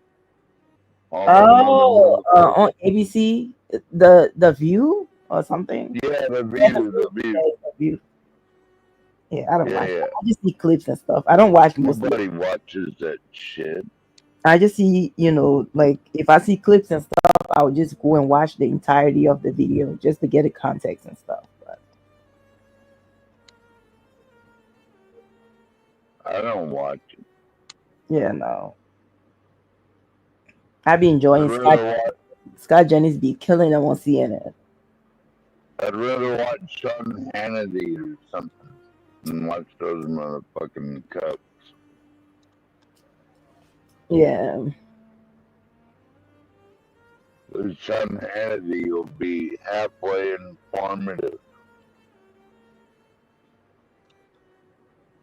all on ABC, the View or something. Yeah, the View. Yeah, I don't watch. I just see clips and stuff. I don't watch most. Nobody watches that shit. I just see, like if I see clips and stuff, I would just go and watch the entirety of the video just to get the context and stuff. But I don't watch it. yeah, no. I be enjoying I'd rather Scott Jennings be killing them on CNN. I'd rather watch Sean Hannity or something than watch those motherfucking cups. Yeah. Sean Hannity will be halfway informative.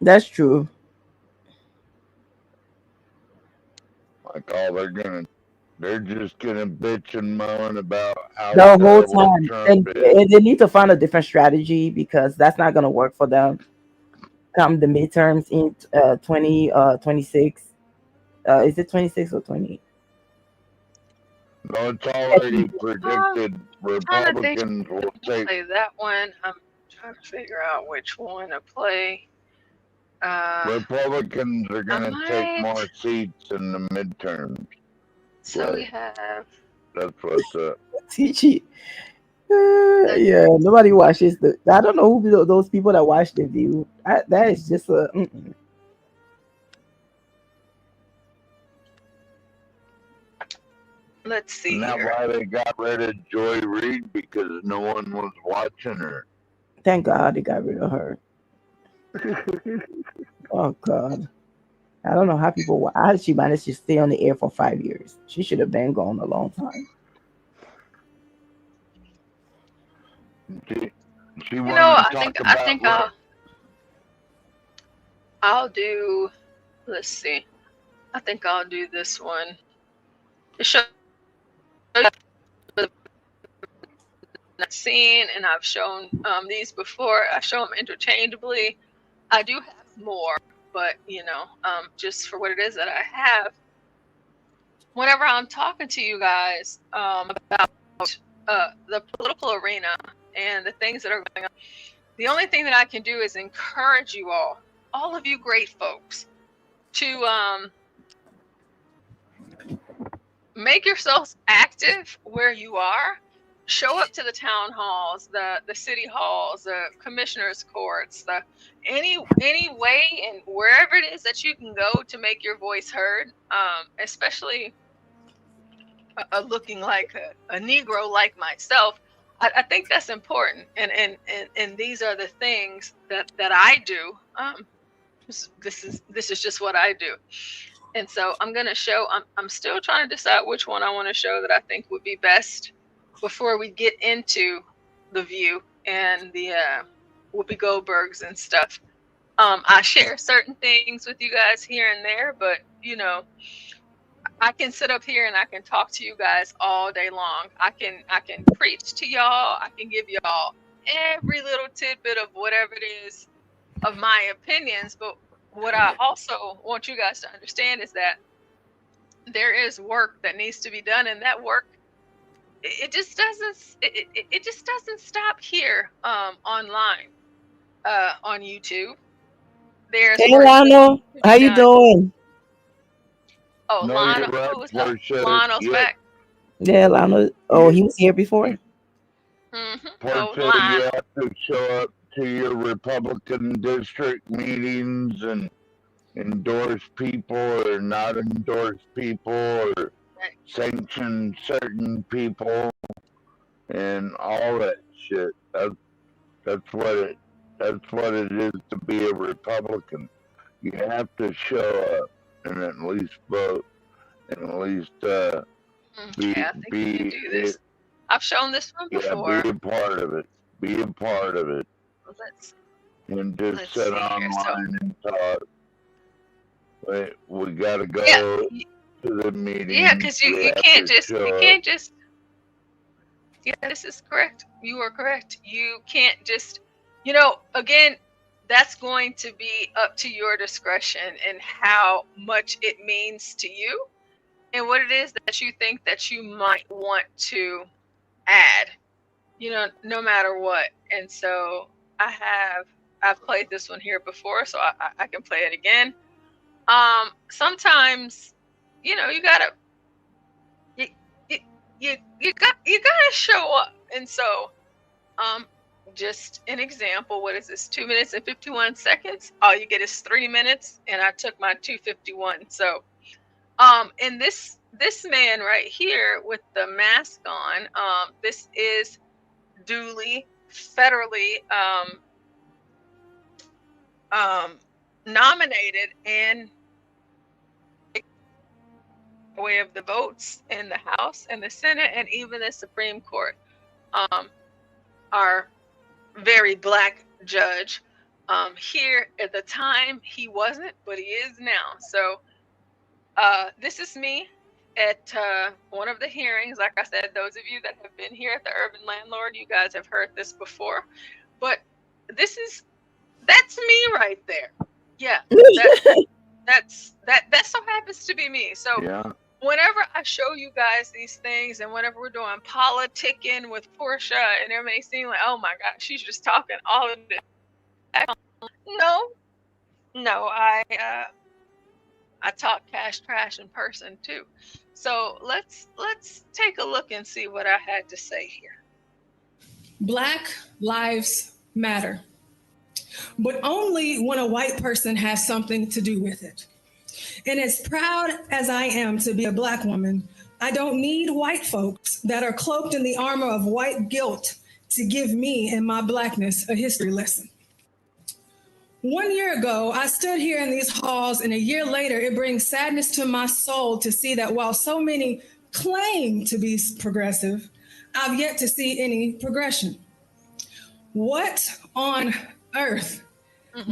That's true. Like all they're just gonna bitch and moan about how The whole terrible time. Trump And is. they need to find a different strategy because that's not gonna work for them come the midterms in 2026. Is it 26 or 20? No, it's already predicted. Republicans will take. Play that one. I'm trying to figure out which one to play. Republicans are going to take more seats in the midterms. So we have. That's what's up. TG. Yeah, nobody watches I don't know who those people that watch the View. That is just a. Let's see. Isn't that why they got rid of Joy Reid? Because no one was watching her. Thank God they got rid of her. Oh God, I don't know how people. How did she manage to stay on the air for 5 years? She should have been gone a long time. I think I'll do. Let's see. I think I'll do this one. The show seen, and I've shown these before. I show them interchangeably. I do have more, but just for what it is that I have. Whenever I'm talking to you guys about the political arena and the things that are going on, the only thing that I can do is encourage you all of you great folks, to make yourselves active where you are. Show up to the town halls, the city halls, the commissioners' courts, any way and wherever it is that you can go to make your voice heard, especially looking like a Negro like myself. I think that's important, and these are the things that I do. This is just what I do. And so I'm going to show, I'm still trying to decide which one I want to show that I think would be best before we get into the View and the Whoopi Goldbergs and stuff. I share certain things with you guys here and there, but I can sit up here and I can talk to you guys all day long. I can preach to y'all. I can give y'all every little tidbit of whatever it is of my opinions, but what I also want you guys to understand is that there is work that needs to be done, and that work it just doesn't stop here online on YouTube. There's hey Lano, how you doing? Oh, No, Lano, you're right, who's up? Portia. Lano's Yeah. back. Yeah, Lano. Oh, he was here before. Portia, you have to show up to your Republican district meetings and endorse people or not endorse people or sanction certain people and all that shit. That's what it is to be a Republican. You have to show up and at least vote and at least be I think we can do this. I've shown this one before. Yeah, be a part of it. Be a part of it. And just sit online and talk. We gotta go to the meeting. Yeah, because you can't just. Yeah, this is correct. You are correct. You can't just. Again, that's going to be up to your discretion and how much it means to you, and what it is that you think that you might want to add. No matter what. And so I've played this one here before, so I can play it again. Sometimes you know, you gotta show up. And so, just an example, what is this, 2 minutes and 51 seconds? All you get is 3 minutes, and I took my 2:51. So, and this man right here with the mask on, this is duly federally nominated and way of the votes in the House and the Senate and even the Supreme Court. Our very black judge. Here at the time he wasn't, but he is now. So this is me at one of the hearings. Like I said, those of you that have been here at the Urban Landlord, you guys have heard this before. But that's me right there. Yeah, that so happens to be me. So whenever I show you guys these things, and whenever we're doing politicking with Portia, and it may seem like, oh my God, she's just talking all of this. No, I talk cash trash in person too. So let's take a look and see what I had to say here. Black lives matter, but only when a white person has something to do with it. And as proud as I am to be a Black woman, I don't need white folks that are cloaked in the armor of white guilt to give me and my Blackness a history lesson. 1 year ago, I stood here in these halls, and a year later, it brings sadness to my soul to see that while so many claim to be progressive, I've yet to see any progression. What on earth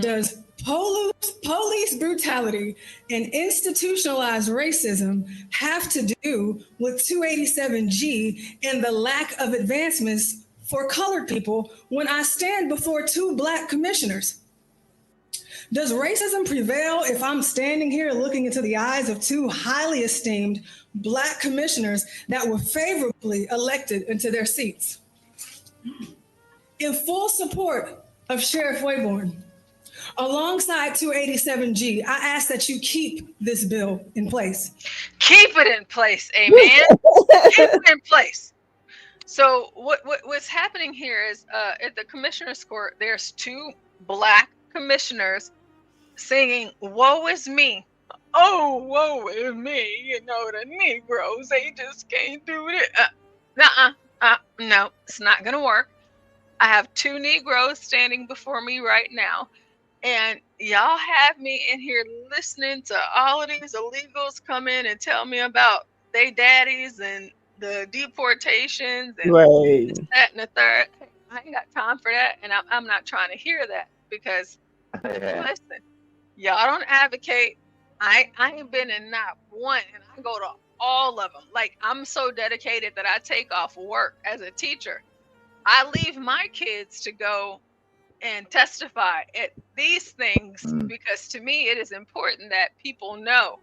does police brutality and institutionalized racism have to do with 287G and the lack of advancements for colored people when I stand before two Black commissioners? Does racism prevail if I'm standing here looking into the eyes of two highly esteemed Black commissioners that were favorably elected into their seats? In full support of Sheriff Wayborn, alongside 287G, I ask that you keep this bill in place. Keep it in place, amen. Keep it in place. So what's happening here is at the commissioner's court, there's two Black commissioners singing, "Woe is me. Oh, woe is me. You know, the Negroes, they just can't do it." No, it's not going to work. I have two Negroes standing before me right now. And y'all have me in here listening to all of these illegals come in and tell me about they daddies and the deportations and this, that, and the third. I ain't got time for that. And I'm not trying to hear that because, listen, y'all don't advocate. I ain't been in not one, and I go to all of them. Like, I'm so dedicated that I take off work as a teacher. I leave my kids to go and testify at these things because to me it is important that people know.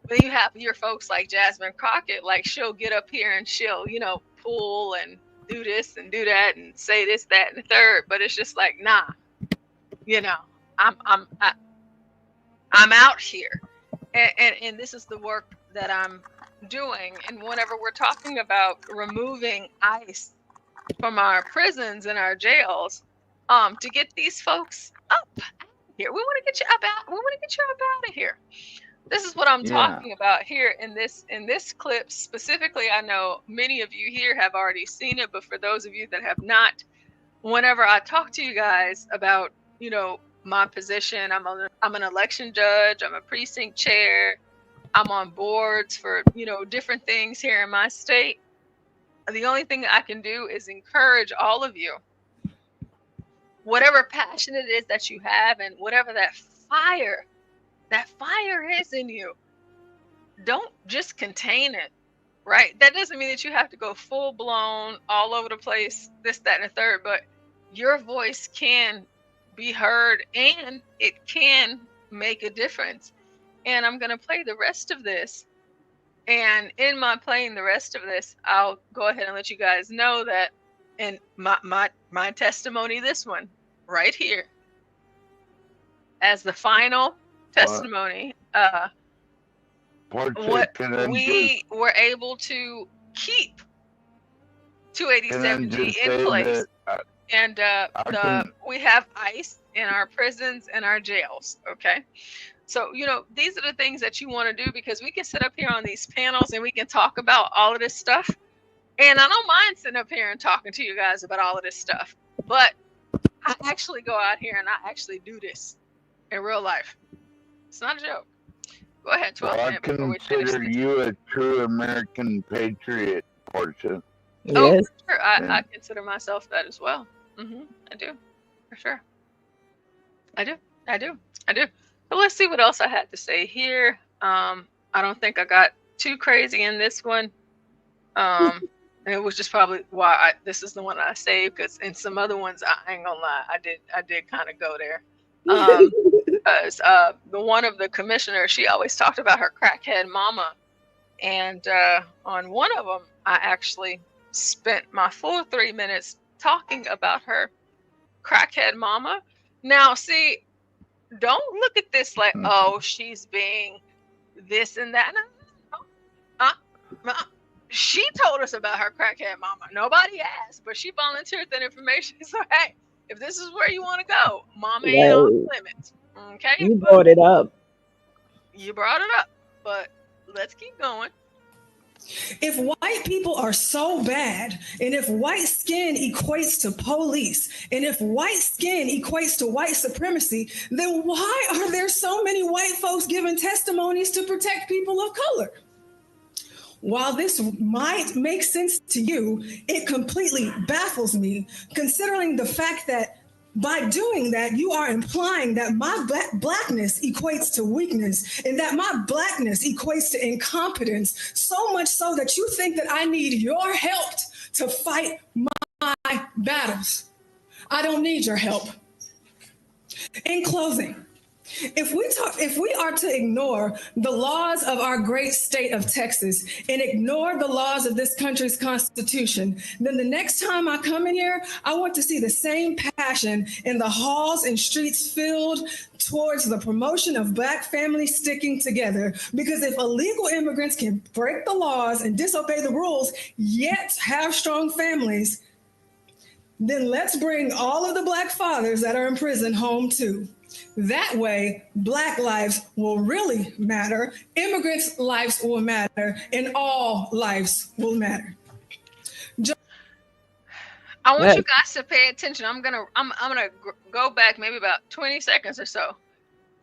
When you have your folks like Jasmine Crockett, like she'll get up here and she'll, you know, pull and do this and do that and say this, that, and the third, but it's just like, nah, you know, I'm out here, and this is the work that I'm doing. And whenever we're talking about removing ICE from our prisons and our jails, to get these folks up here, we want to get you up out. We want to get you up out of here. This is what I'm talking about here in this clip specifically. I know many of you here have already seen it, but for those of you that have not, whenever I talk to you guys about, you know, my position, I'm an election judge, I'm a precinct chair, I'm on boards for, you know, different things here in my state. The only thing I can do is encourage all of you, whatever passion it is that you have and whatever that fire is in you, don't just contain it, right? That doesn't mean that you have to go full blown all over the place, this, that, and the third, but your voice can be heard and it can make a difference. And I'm going to play the rest of this. And in my playing the rest of this, I'll go ahead and let you guys know that, and my testimony, this one right here, as the final testimony, what we were able to keep 287G in place. And we have ICE in our prisons and our jails, okay? So, you know, these are the things that you want to do, because we can sit up here on these panels and we can talk about all of this stuff. And I don't mind sitting up here and talking to you guys about all of this stuff. But I actually go out here and I actually do this in real life. It's not a joke. Go ahead, 12 Well, I minutes before we finish consider this. you a true American patriot, Portia. Oh, Yes. for sure. I consider myself that as well. I do, for sure. I do. But let's see what else I had to say here. I don't think I got too crazy in this one. And it was just probably why this is the one I saved, because in some other ones, I ain't gonna lie, I did kind of go there. Because the one of the commissioners, she always talked about her crackhead mama. And on one of them, I actually spent my full 3 minutes talking about her crackhead mama. Now, see, don't look at this like, oh, she's being this and that. No. She told us about her crackhead mama. Nobody asked, but she volunteered that information. So, hey, if this is where you want to go, mama ain't on the limit. Okay? You brought it up. You brought it up, but let's keep going. If white people are so bad, and if white skin equates to police, and if white skin equates to white supremacy, then why are there so many white folks giving testimonies to protect people of color? While this might make sense to you, it completely baffles me, considering the fact that by doing that, you are implying that my blackness equates to weakness, and that my blackness equates to incompetence, so much so that you think that I need your help to fight my battles. I don't need your help. In closing, if we are to ignore the laws of our great state of Texas and ignore the laws of this country's constitution, then the next time I come in here, I want to see the same passion in the halls and streets filled towards the promotion of Black families sticking together. Because if illegal immigrants can break the laws and disobey the rules, yet have strong families, then let's bring all of the Black fathers that are in prison home too. That way, Black lives will really matter, immigrants' lives will matter, and all lives will matter. I want you guys to pay attention. I'm gonna go back maybe about 20 seconds or so,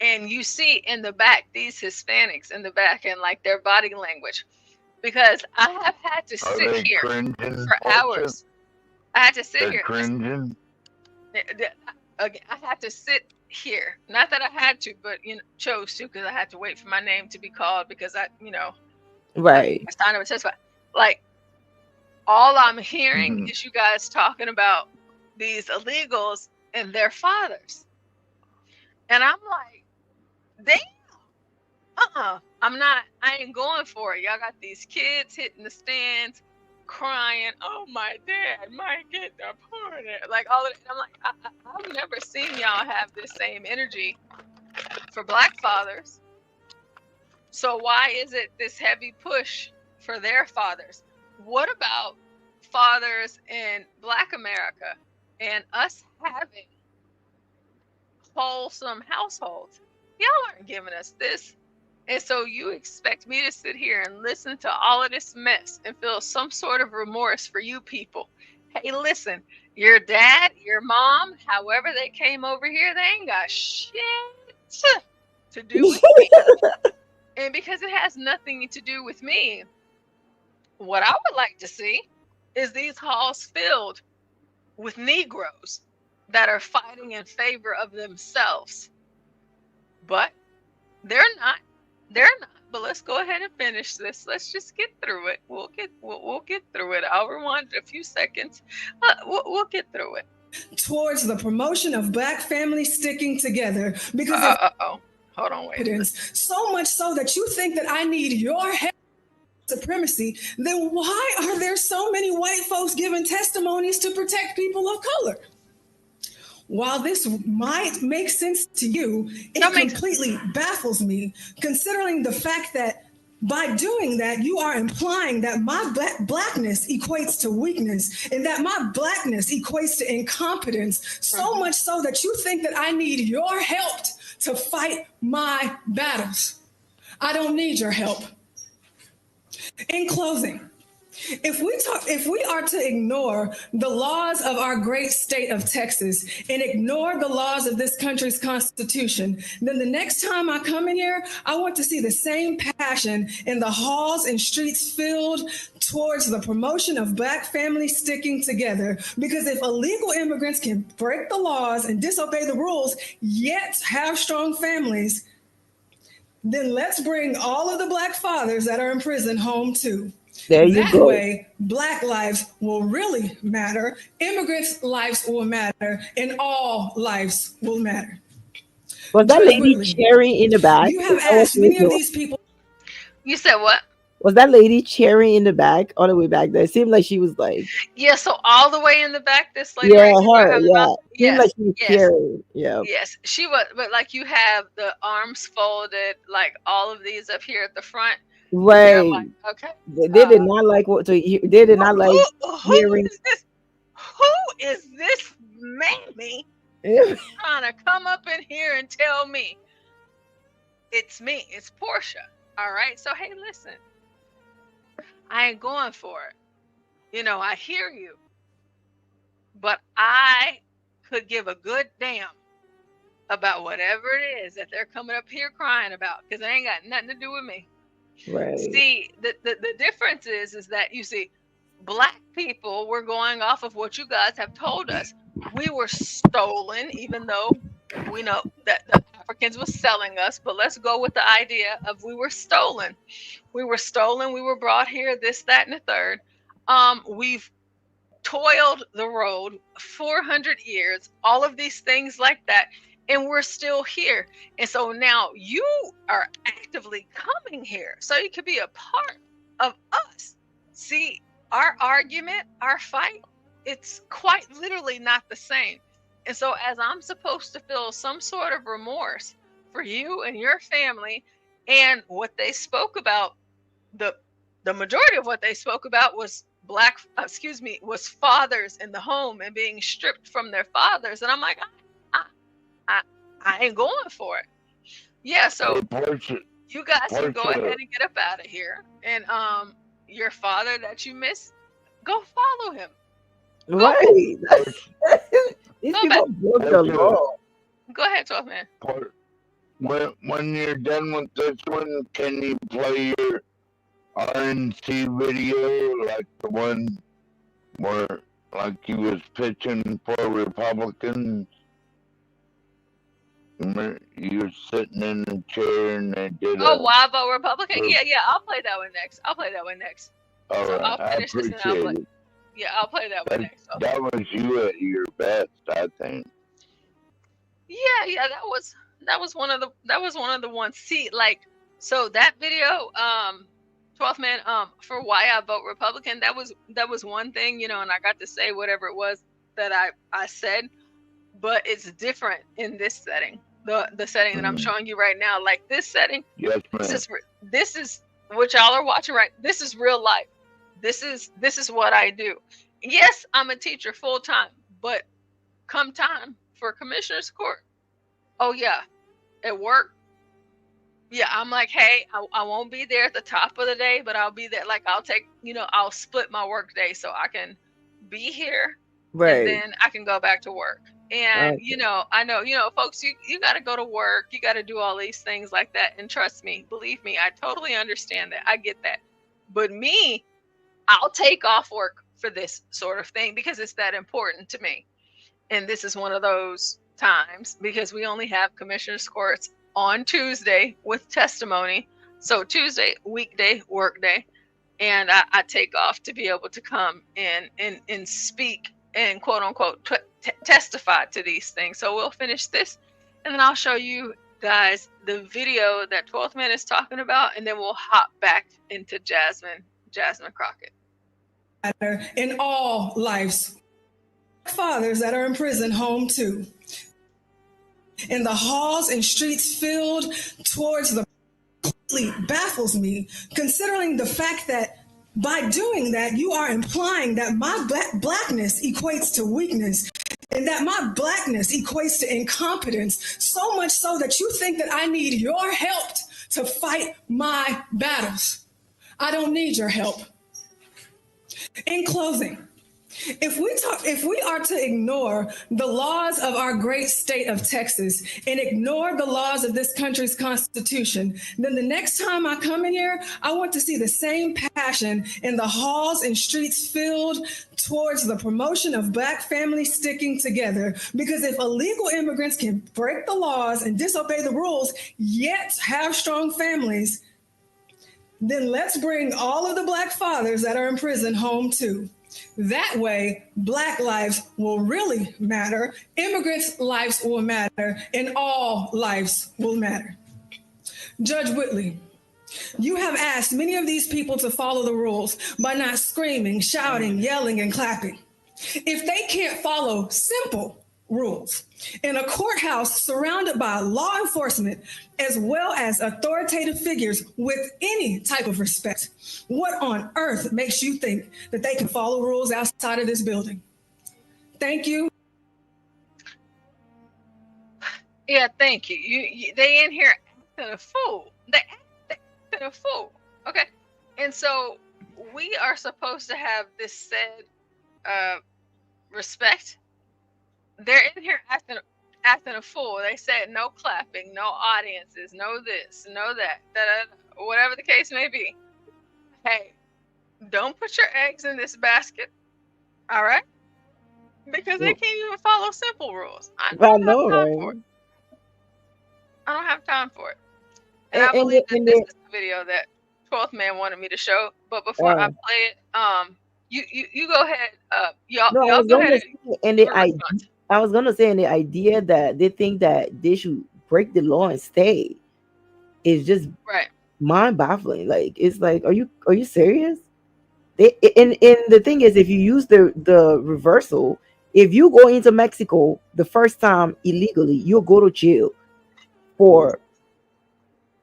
and you see in the back these Hispanics in the back and like their body language, because I have had to sit here for hours. I had to sit here. I had to sit here. Not that I had to, but chose to, because I had to wait for my name to be called, because I signed up to testify. Like, all I'm hearing is you guys talking about these illegals and their fathers, and I'm like, damn, I ain't going for it. Y'all got these kids hitting the stands, crying, oh, my dad might get deported, like all of it. I'm like, I've never seen y'all have this same energy for Black fathers. So why is it this heavy push for their fathers? What about fathers in Black America and us having wholesome households? Y'all aren't giving us this. And so you expect me to sit here and listen to all of this mess and feel some sort of remorse for you people. Hey, listen, your dad, your mom, however they came over here, they ain't got shit to do with me. And because it has nothing to do with me, what I would like to see is these halls filled with Negroes that are fighting in favor of themselves. But they're not. But let's go ahead and finish this. Let's just get through it. We'll get through it. I'll rewind a few seconds. We'll get through it. Towards the promotion of Black families sticking together, because hold on, wait. So much so that you think that I need your help. Supremacy, then why are there so many white folks giving testimonies to protect people of color? While this might make sense to you, it completely baffles me, considering the fact that By doing that, you are implying that my blackness equates to weakness and that my blackness equates to incompetence, so much so that you think that I need your help to fight my battles. I don't need your help. In closing, if we are to ignore the laws of our great state of Texas and ignore the laws of this country's constitution, then the next time I come in here, I want to see the same passion in the halls and streets filled towards the promotion of Black families sticking together. Because if illegal immigrants can break the laws and disobey the rules, yet have strong families, then let's bring all of the Black fathers that are in prison home too. There you that go. way, Black lives will really matter, immigrants' lives will matter, and all lives will matter. Was that lady cheering in the back? You have asked many of these people. You said what? Was that lady cheering in the back, all the way back there? It seemed like she was like, Yeah, so all the way in the back, this lady. yeah, right here, her, yeah. Seemed like she was cheering. Yeah. Yes, she was, but like you have the arms folded, like all of these up here at the front. Right. Yeah, like, okay. They did not like what to hear. They did not like hearing. Who is this mammy trying to come up in here and tell me it's me? It's Portia. All right. So hey, listen, I ain't going for it. You know, I hear you, but I could give a good damn about whatever it is that they're coming up here crying about, because it ain't got nothing to do with me. Right. See, the difference is that you see, Black people, we're going off of what you guys have told us. We were stolen, even though we know that the Africans were selling us, but let's go with the idea of we were stolen. We were stolen, we were brought here, this, that, and the third. We've toiled the road 400 years, all of these things like that, and we're still here. And so now you are actively coming here so you could be a part of us. See, our argument, our fight, it's quite literally not the same. And so as I'm supposed to feel some sort of remorse for you and your family, and what they spoke about, the majority of what they spoke about was was fathers in the home and being stripped from their fathers. And I'm like, I ain't going for it. Yeah, so you guys can go ahead and get up out of here. And your father that you miss, go follow him. Right. These people broke the law. Go ahead, 12 man. When you're done with this one, can you play your RNC video, like the one where like he was pitching for Republicans? Remember, you were sitting in the chair and they did. Oh, why vote Republican? Yeah, I'll play that one next. All so right, I appreciate it. Yeah, I'll play that one next. Okay. That was you at your best, I think. Yeah, that was one of the ones. See, like, so that video, 12th man, for why I vote Republican, that was one thing, you know, and I got to say whatever it was that I said, but it's different in this setting. The setting that I'm showing you right now, like this setting. Yes, ma'am. This is what y'all are watching, right? This is real life. This is what I do. Yes, I'm a teacher full time, but come time for commissioner's court, oh yeah, at work, yeah, I'm like, hey, I won't be there at the top of the day, but I'll be there. Like I'll split my work day so I can be here, right, and then I can go back to work. And I know, folks, you got to go to work, you got to do all these things like that. And trust me, believe me, I totally understand that. I get that. But me, I'll take off work for this sort of thing because it's that important to me. And this is one of those times because we only have commissioner's courts on Tuesday with testimony. So Tuesday, weekday, work day. And I take off to be able to come and speak and quote unquote testify to these things. So we'll finish this and then I'll show you guys the video that 12th man is talking about, and then we'll hop back into Jasmine Crockett. In all lives, fathers that are in prison home too. In the halls and streets filled towards the baffles me, considering the fact that by doing that, you are implying that my blackness equates to weakness and that my blackness equates to incompetence, so much so that you think that I need your help to fight my battles. I don't need your help. In closing, if we are to ignore the laws of our great state of Texas and ignore the laws of this country's constitution, then the next time I come in here, I want to see the same passion in the halls and streets filled towards the promotion of Black families sticking together. Because if illegal immigrants can break the laws and disobey the rules, yet have strong families, then let's bring all of the Black fathers that are in prison home too. That way, Black lives will really matter, immigrants' lives will matter, and all lives will matter. Judge Whitley, you have asked many of these people to follow the rules by not screaming, shouting, yelling, and clapping. If they can't follow simple rules in a courthouse surrounded by law enforcement as well as authoritative figures with any type of respect, what on earth makes you think that they can follow rules outside of this building? Thank you. Yeah, thank you. They in here acting a fool. They acting a fool. Okay, and so we are supposed to have this said respect. They're in here acting a fool. They said no clapping, no audiences, no this, no that, whatever the case may be. Hey, don't put your eggs in this basket, all right? Because they can't even follow simple rules. I don't have time for it. I don't have time for it. And I believe that this is the video that 12th Man wanted me to show. But before I play it, you go ahead. Y'all go ahead. I was gonna say, and the idea that they think that they should break the law and stay is just mind-baffling. Like, it's like, are you serious? And the thing is, if you use the reversal, if you go into Mexico the first time illegally, you'll go to jail for,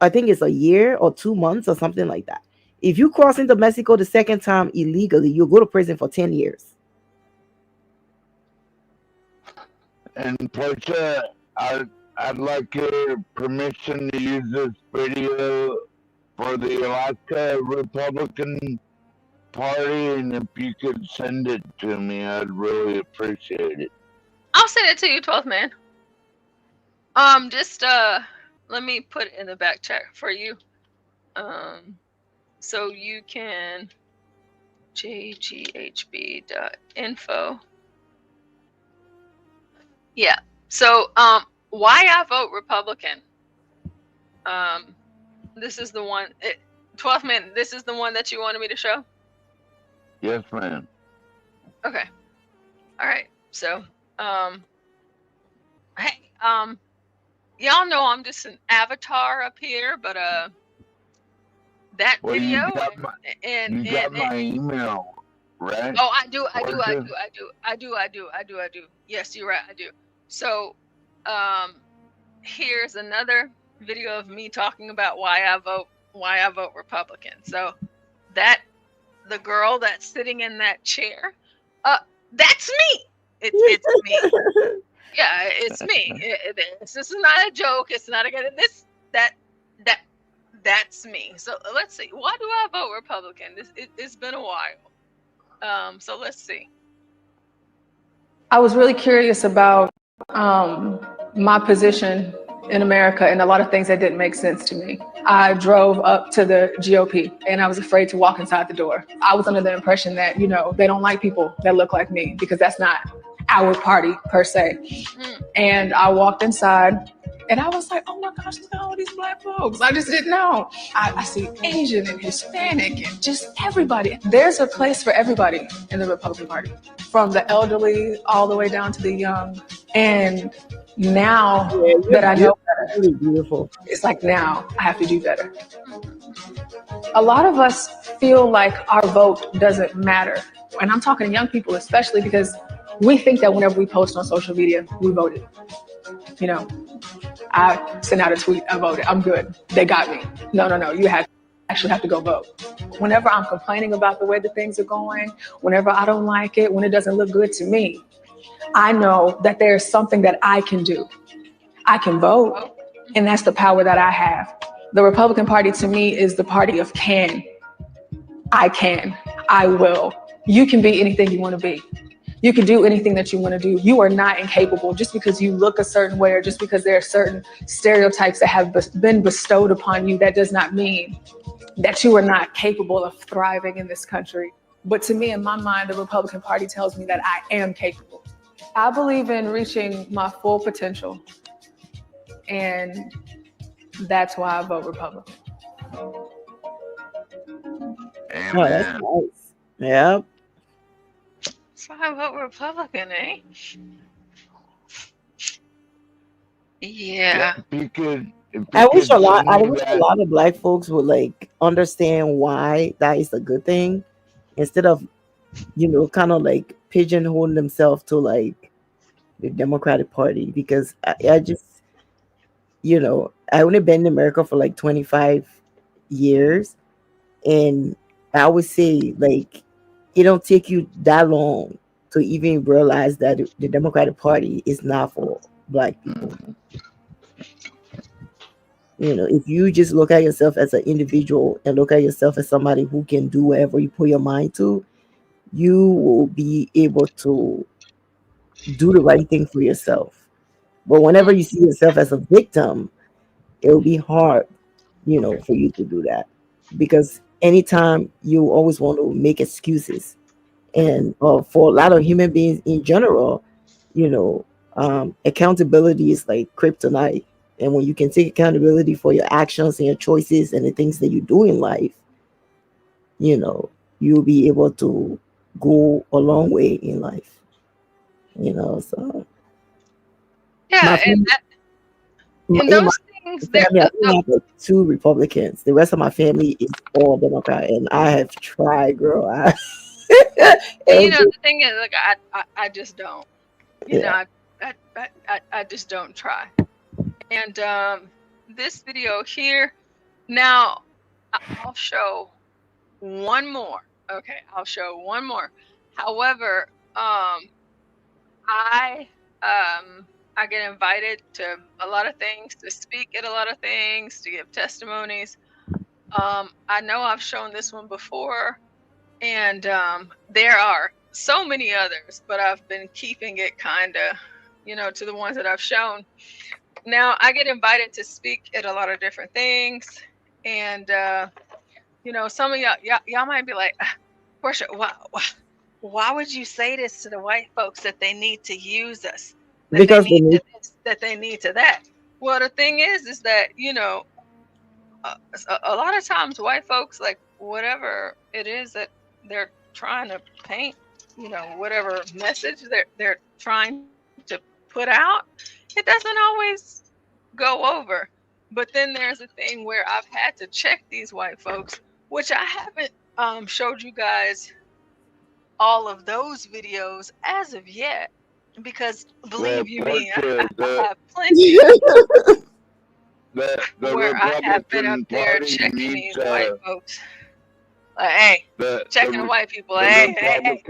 I think it's a year or 2 months or something like that. If you cross into Mexico the second time illegally, you'll go to prison for 10 years. And Portia, I'd like your permission to use this video for the Alaska Republican Party, and if you could send it to me, I'd really appreciate it. I'll send it to you, 12th Man. Just let me put it in the back chat for you. So you can jghb.info. Yeah. So, why I vote Republican. This is the one. 12th Man. This is the one that you wanted me to show. Yes, ma'am. Okay. All right. So, hey, y'all know I'm just an avatar up here, but that video you got my email, right? Oh, I do. Yes, you're right. I do. So, here's another video of me talking about why I vote Republican. So, the girl that's sitting in that chair, that's me. It's me. Yeah, it's me. This is not a joke. It's not that's me. So let's see. Why do I vote Republican? It's been a while. So let's see. I was really curious about my position in America and a lot of things that didn't make sense to me. I drove up to the GOP and I was afraid to walk inside the door. I was under the impression that, they don't like people that look like me because that's not our party per se. And I walked inside and I was like, oh my gosh, look at all these Black folks. I just didn't know. I see Asian and Hispanic and just everybody. There's a place for everybody in the Republican Party, from the elderly all the way down to the young. And now that I know better, really beautiful. It's like now I have to do better. A lot of us feel like our vote doesn't matter. And I'm talking to young people especially, because we think that whenever we post on social media, we voted. I sent out a tweet, I voted, I'm good. They got me. No. You actually have to go vote. Whenever I'm complaining about the way that things are going, whenever I don't like it, when it doesn't look good to me, I know that there's something that I can do. I can vote, and that's the power that I have. The Republican Party to me is the party of can. I can. I will. You can be anything you want to be. You can do anything that you want to do. You are not incapable just because you look a certain way or just because there are certain stereotypes that have been bestowed upon you. That does not mean that you are not capable of thriving in this country. But to me, in my mind, the Republican Party tells me that I am capable. I believe in reaching my full potential, and that's why I vote Republican. Oh, that's nice. Yep. So I vote Republican, eh? Yeah. I wish a lot of Black folks would like understand why that is a good thing, instead of, kind of like pigeonholing themselves to like the Democratic Party, because I just, I only been in America for like 25 years, and I would say like it don't take you that long to even realize that the Democratic Party is not for Black people. If you just look at yourself as an individual and look at yourself as somebody who can do whatever you put your mind to, you will be able to do the right thing for yourself. But whenever you see yourself as a victim, it will be hard, for you to do that, because anytime you always want to make excuses, and for a lot of human beings in general, accountability is like kryptonite. And when you can take accountability for your actions and your choices and the things that you do in life, you'll be able to go a long way in life. So yeah, and those things, I have like 2 Republicans. The rest of my family is all Democrat, and I have tried, girl. The thing is, like, I just don't. I just don't try. And this video here, now I'll show one more. Okay, I'll show one more. However, I get invited to a lot of things, to speak at a lot of things, to give testimonies. I know I've shown this one before, and there are so many others, but I've been keeping it kind of, to the ones that I've shown. Now I get invited to speak at a lot of different things, and some of y'all might be like, Portia, why would you say this to the white folks, that they need to use us, because they need to this, that they need to that? Well, the thing is that a lot of times white folks, like, whatever it is that they're trying to paint, whatever message they're trying to put out, it doesn't always go over. But then there's a thing where I've had to check these white folks, which I haven't showed you guys all of those videos as of yet, because believe you me, I have plenty where I have been up there checking these white folks. Like, hey, checking the white people. Hey.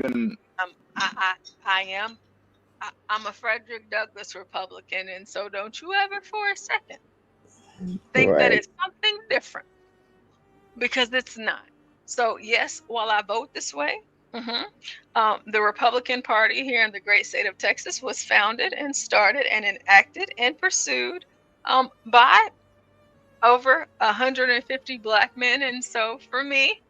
I'm a Frederick Douglass Republican, and so don't you ever for a second think that it's something different, because it's not. So yes, while I vote this way, the Republican Party here in the great state of Texas was founded and started and enacted and pursued by over 150 Black men. And so for me,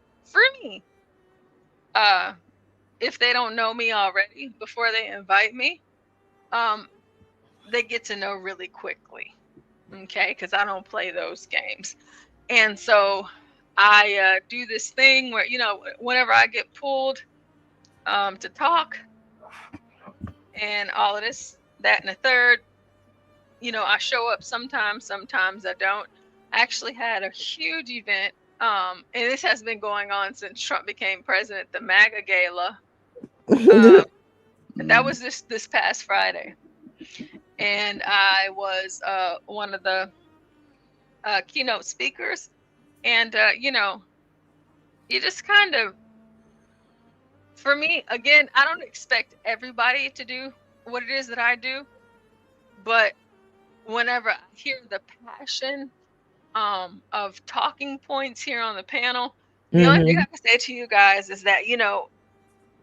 if they don't know me already before they invite me, they get to know really quickly, okay? Because I don't play those games. And so I do this thing where, whenever I get pulled to talk and all of this, that, and the third, I show up sometimes I don't. I actually had a huge event, and this has been going on since Trump became president, the MAGA Gala. That was this past Friday. and I was one of the keynote speakers. And you know, you just kind of, for me, again, I don't expect everybody to do what it is that I do, but whenever I hear the passion of talking points here on the panel, the only thing I can say to you guys is that, you know,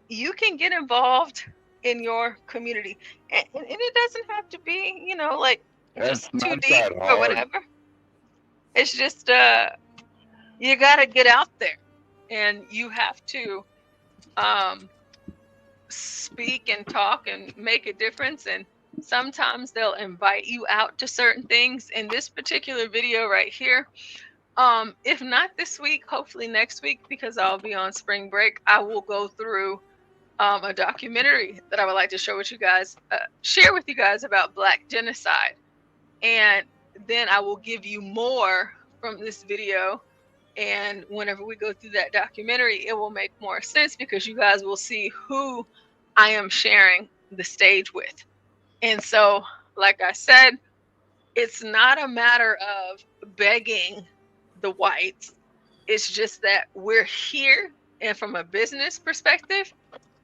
you can get involved in your community, and it doesn't have to be, you know, like just too deep or whatever. It's just you got to get out there, and you have to speak and talk and make a difference. And sometimes they'll invite you out to certain things. In this particular video right here, if not this week, hopefully next week, because I'll be on spring break, I will go through a documentary that I would like to show with you guys, share with you guys about Black genocide. And then I will give you more from this video. And whenever we go through that documentary, it will make more sense, because you guys will see who I am sharing the stage with. And so, like I said, it's not a matter of begging the whites. It's just that we're here, and from a business perspective,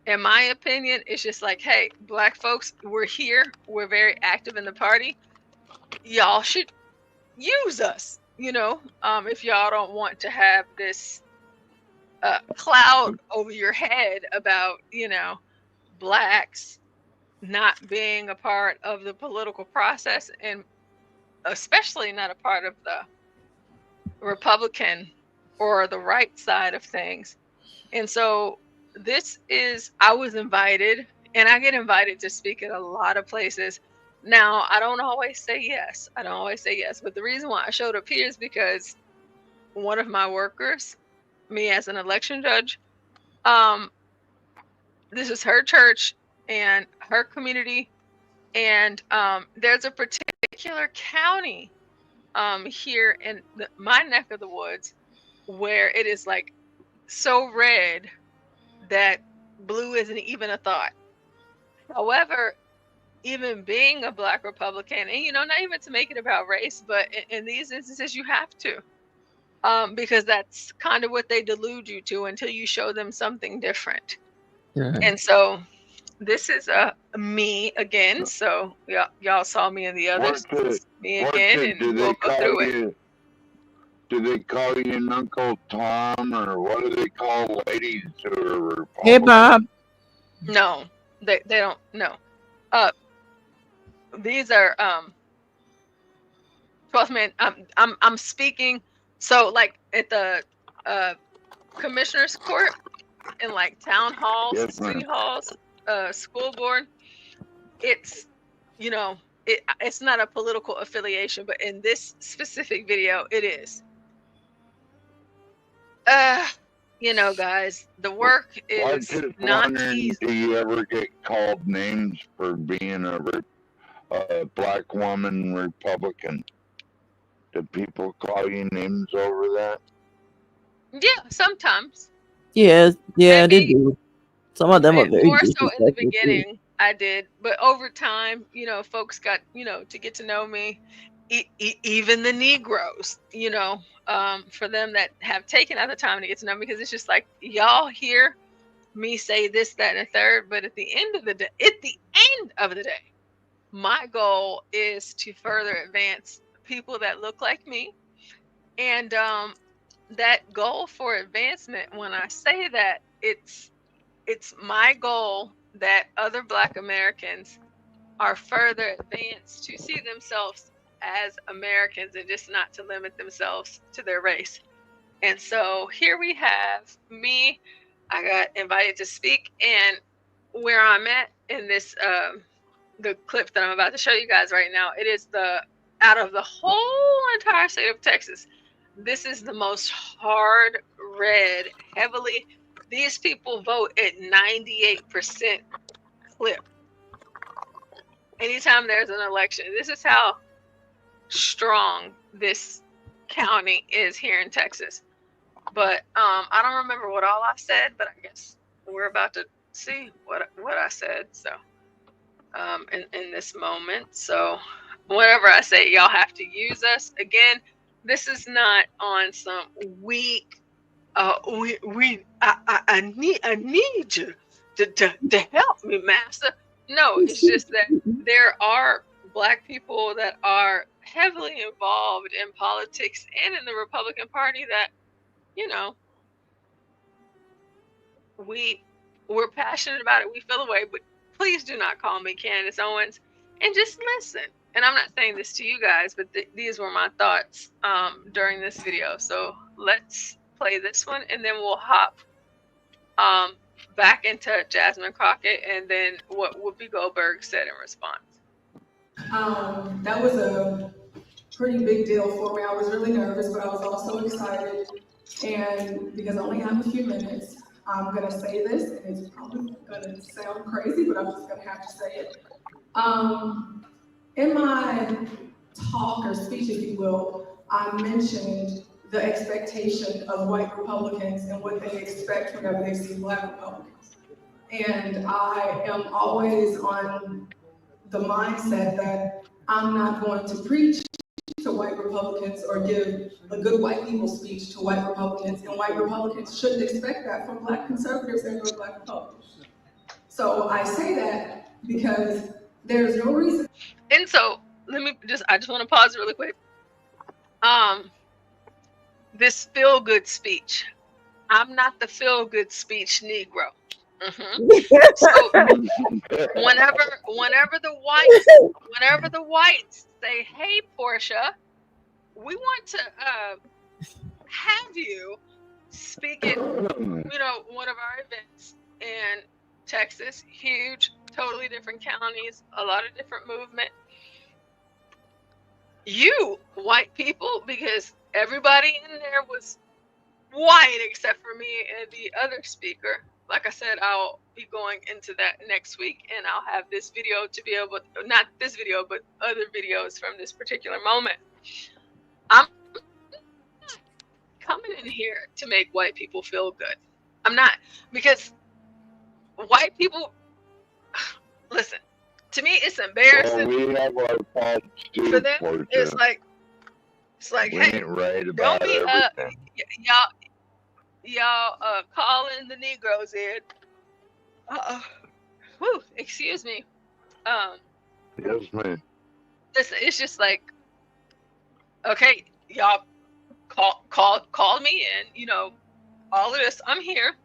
in my opinion, it's just like, hey, Black folks, we're here. We're very active in the party. Y'all should use us, you know, if y'all don't want to have this cloud over your head about, you know, Blacks not being a part of the political process, and especially not a part of the Republican or the right side of things. And so this is, I was invited, and I get invited to speak at a lot of places. Now, I don't always say yes. But the reason why I showed up here is because one of my workers, me as an election judge, this is her church and her community. And there's a particular county here in my neck of the woods where it is like so red that blue isn't even a thought. However, even being a Black Republican, and, you know, not even to make it about race, but in these instances, you have to, because that's kind of what they delude you to until you show them something different. And so this is me again. So y'all saw me in the others. Me again, and we'll go through it. Do they call you Uncle Tom, or what do they call ladies who are Republicans? Hey, Bob. No, they don't. No. These are 12th man. I'm speaking. So like at the commissioner's court, in like town halls, city halls, school board, it's, you know, it's not a political affiliation, but in this specific video, it is. You know, guys, the work is not easy. Do you ever get called names for being a Black woman Republican? Do people call you names over that? Yeah, sometimes. Yeah, they do. Some of them are very more so in the disrespectful, beginning. too. I did, but over time, you know, folks got, you know, to get to know me. Even the Negroes, you know, for them that have taken out the time to get to know me, because it's just like, y'all hear me say this, that, and a third, but at the end of the day, my goal is to further advance people that look like me. And that goal for advancement, when I say that, it's my goal that other Black Americans are further advanced to see themselves as Americans, and just not to limit themselves to their race. And so here we have me. I got invited to speak, and where I'm at in this the clip that I'm about to show you guys right now, it is out of the whole entire state of Texas, this is the most hard red, heavily, these people vote at 98% clip anytime there's an election. This is how strong this county is here in Texas. But I don't remember what all I said, but I guess we're about to see what I said. So in this moment. So whenever I say y'all have to use us, again, this is not on some weak. I need you to help me, master. No, it's just that there are Black people that are heavily involved in politics and in the Republican Party that, you know, we're passionate about it. We feel the way, but please do not call me Candace Owens, and just listen. And I'm not saying this to you guys, but these were my thoughts during this video. So let's play this one, and then we'll hop back into Jasmine Crockett, and then what Whoopi Goldberg said in response. That was a pretty big deal for me. I was really nervous, but I was also excited. And because I only have a few minutes, I'm gonna say this, and it's probably gonna sound crazy, but I'm just gonna have to say it. In my talk or speech, if you will, I mentioned the expectation of white Republicans and what they expect whenever they see Black Republicans. And I am always on the mindset that I'm not going to preach to white Republicans or give a good white people speech to white Republicans, and white Republicans shouldn't expect that from Black conservatives and from Black Republicans. So I say that because there's no reason. And so I just want to pause really quick. This feel-good speech. I'm not the feel-good speech Negro. So whenever the whites say, "Hey, Portia, we want to have you speak at one of our events in Texas, huge, totally different counties, a lot of different movement." You white people, because everybody in there was white except for me and the other speaker. Like I said, I'll be going into that next week, and I'll have this video to be able to, not this video, but other videos from this particular moment. I'm coming in here to make white people feel good. I'm not, because white people, listen, to me, it's embarrassing. Well, we have our faults too, for them. It's like, we hey, ain't right don't about be everything. y'all calling the Negroes in. Excuse me. Yes, ma'am. Listen, it's just like, okay, y'all call me in. All of this. I'm here.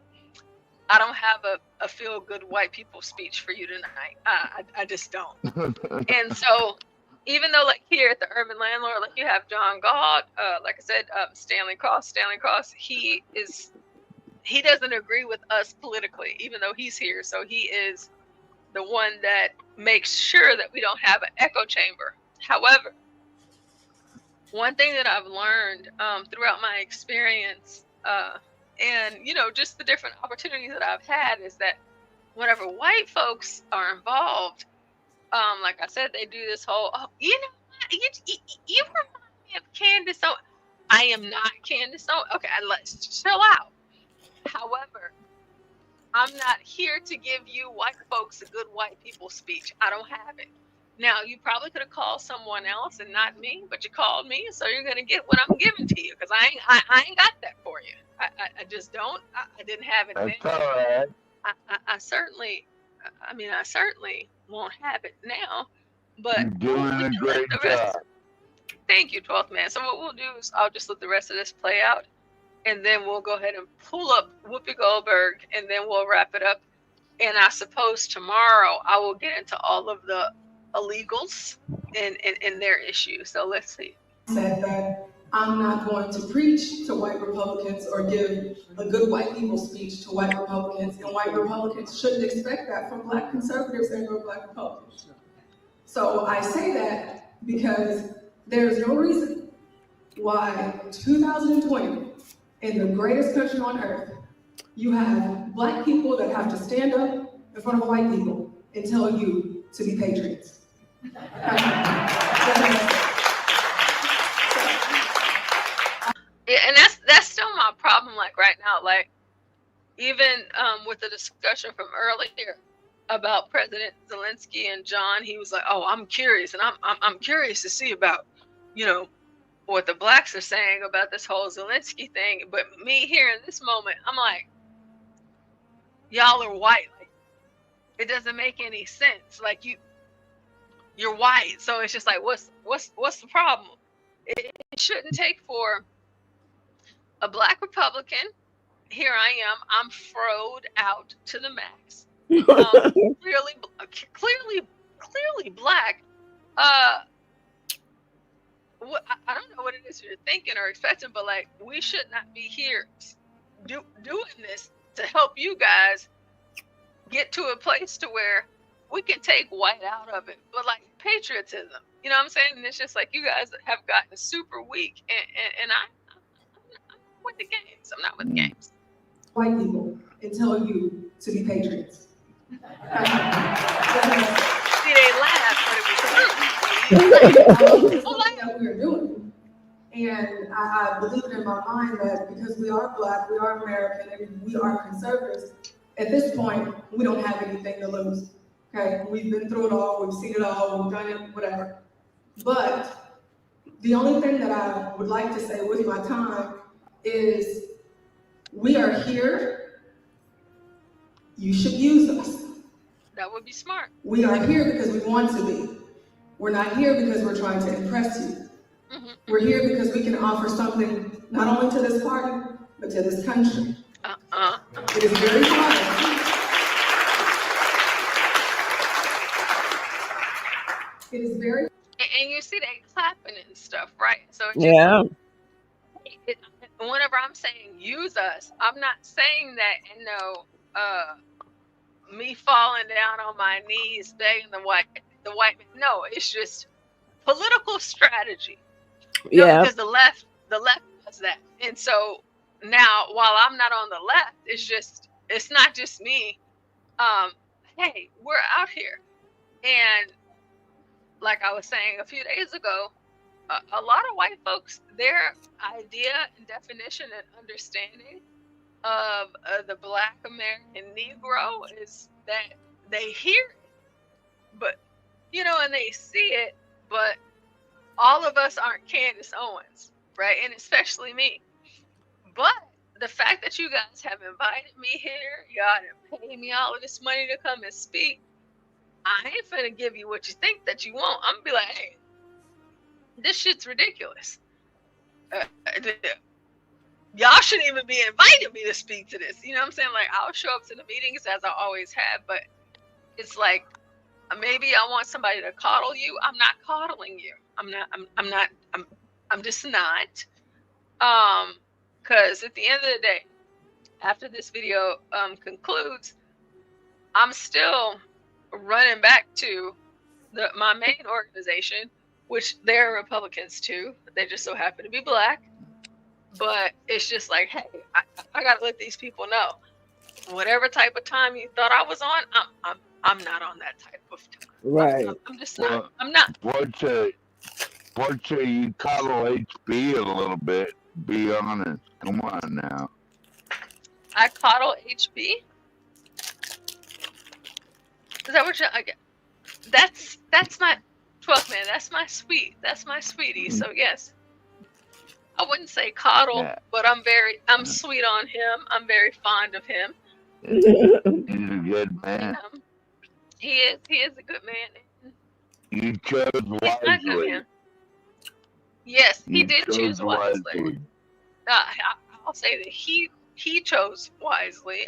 I don't have a feel good white people speech for you tonight. I just don't. And so, even though like here at the Urban Landlord, like you have John Galt, like I said, Stanley Cross, he doesn't agree with us politically, even though he's here. So he is the one that makes sure that we don't have an echo chamber. However, one thing that I've learned throughout my experience, and just the different opportunities that I've had, is that whenever white folks are involved, like I said, they do this whole, you remind me of Candace. So I am not Candace. So okay, let's chill out. However, I'm not here to give you white folks a good white people speech. I don't have it. Now, you probably could have called someone else and not me, but you called me, so you're gonna get what I'm giving to you, because I ain't got that for you. I just don't. I didn't have it then. That's all right. I certainly won't have it now. But You're doing a great job. Thank you, 12th man. So what we'll do is I'll just let the rest of this play out, and then we'll go ahead and pull up Whoopi Goldberg, and then we'll wrap it up. And I suppose tomorrow I will get into all of the illegals and their issues. So let's see. Said that I'm not going to preach to white Republicans or give a good white people speech to white Republicans, and white Republicans shouldn't expect that from Black conservatives and from Black Republicans. So I say that because there's no reason why 2020, in the greatest country on earth, you have Black people that have to stand up in front of white people and tell you to be patriots. Yeah, and that's still my problem. Like right now, like even with the discussion from earlier, about President Zelensky and John. He was like, "Oh, I'm curious, and I'm curious to see about, you know, what the blacks are saying about this whole Zelensky thing." But me here in this moment, I'm like, y'all are white. Like, it doesn't make any sense. Like, you're white, so it's just like, what's the problem? It shouldn't take for a black Republican. Here I am. I'm froed out to the max. Clearly black. I don't know what it is you're thinking or expecting, but like, we should not be here doing this to help you guys get to a place to where we can take white out of it. But like, patriotism, you know what I'm saying? And it's just like, you guys have gotten super weak, and I'm with the games. I'm not with the games. White people and tell you to be patriots. See, they laugh, but it was true. That we are doing. And I believe it in my mind that because we are black, we are American, and we are conservatives, at this point, we don't have anything to lose. Okay, we've been through it all, we've seen it all, we've done it, whatever. But the only thing that I would like to say with my time is, we are here. You should use us. That would be smart. We are here because we want to be. We're not here because we're trying to impress you. We're here because we can offer something not only to this party, but to this country. It is very hard. It is very. And you see they clapping and stuff, right? So it's just, whenever I'm saying use us, I'm not saying that, you know, me falling down on my knees begging the white man. No, it's just political strategy. Because the left does that. And so now, while I'm not on the left, it's not just me. Hey, we're out here. And like I was saying a few days ago, a lot of white folks, their idea and definition and understanding of the Black American Negro is that they hear it, but, you know, and they see it, but all of us aren't Candace Owens, right? And especially me. But the fact that you guys have invited me here, y'all done paid me all of this money to come and speak, I ain't finna give you what you think that you want. I'm gonna be like, hey, this shit's ridiculous. Y'all shouldn't even be inviting me to speak to this. You know what I'm saying? Like, I'll show up to the meetings as I always have, but it's like, maybe I want somebody to coddle you. I'm not coddling you. I'm just not. Because at the end of the day, after this video concludes, I'm still running back to my main organization, which they're Republicans too. They just so happen to be Black. But it's just like, hey, I gotta let these people know, whatever type of time you thought I was on, I'm not on that type of time. Right. I'm just not. I'm not. What's you coddle HB a little bit? Be honest. Come on now. I coddle HB. Is that what you? That's my 12th man. That's my sweetie. So yes, I wouldn't say coddle, but I'm sweet on him. I'm very fond of him. He's a good man. He is a good man. You chose wisely. Yes, he did choose wisely. I'll say that he chose wisely.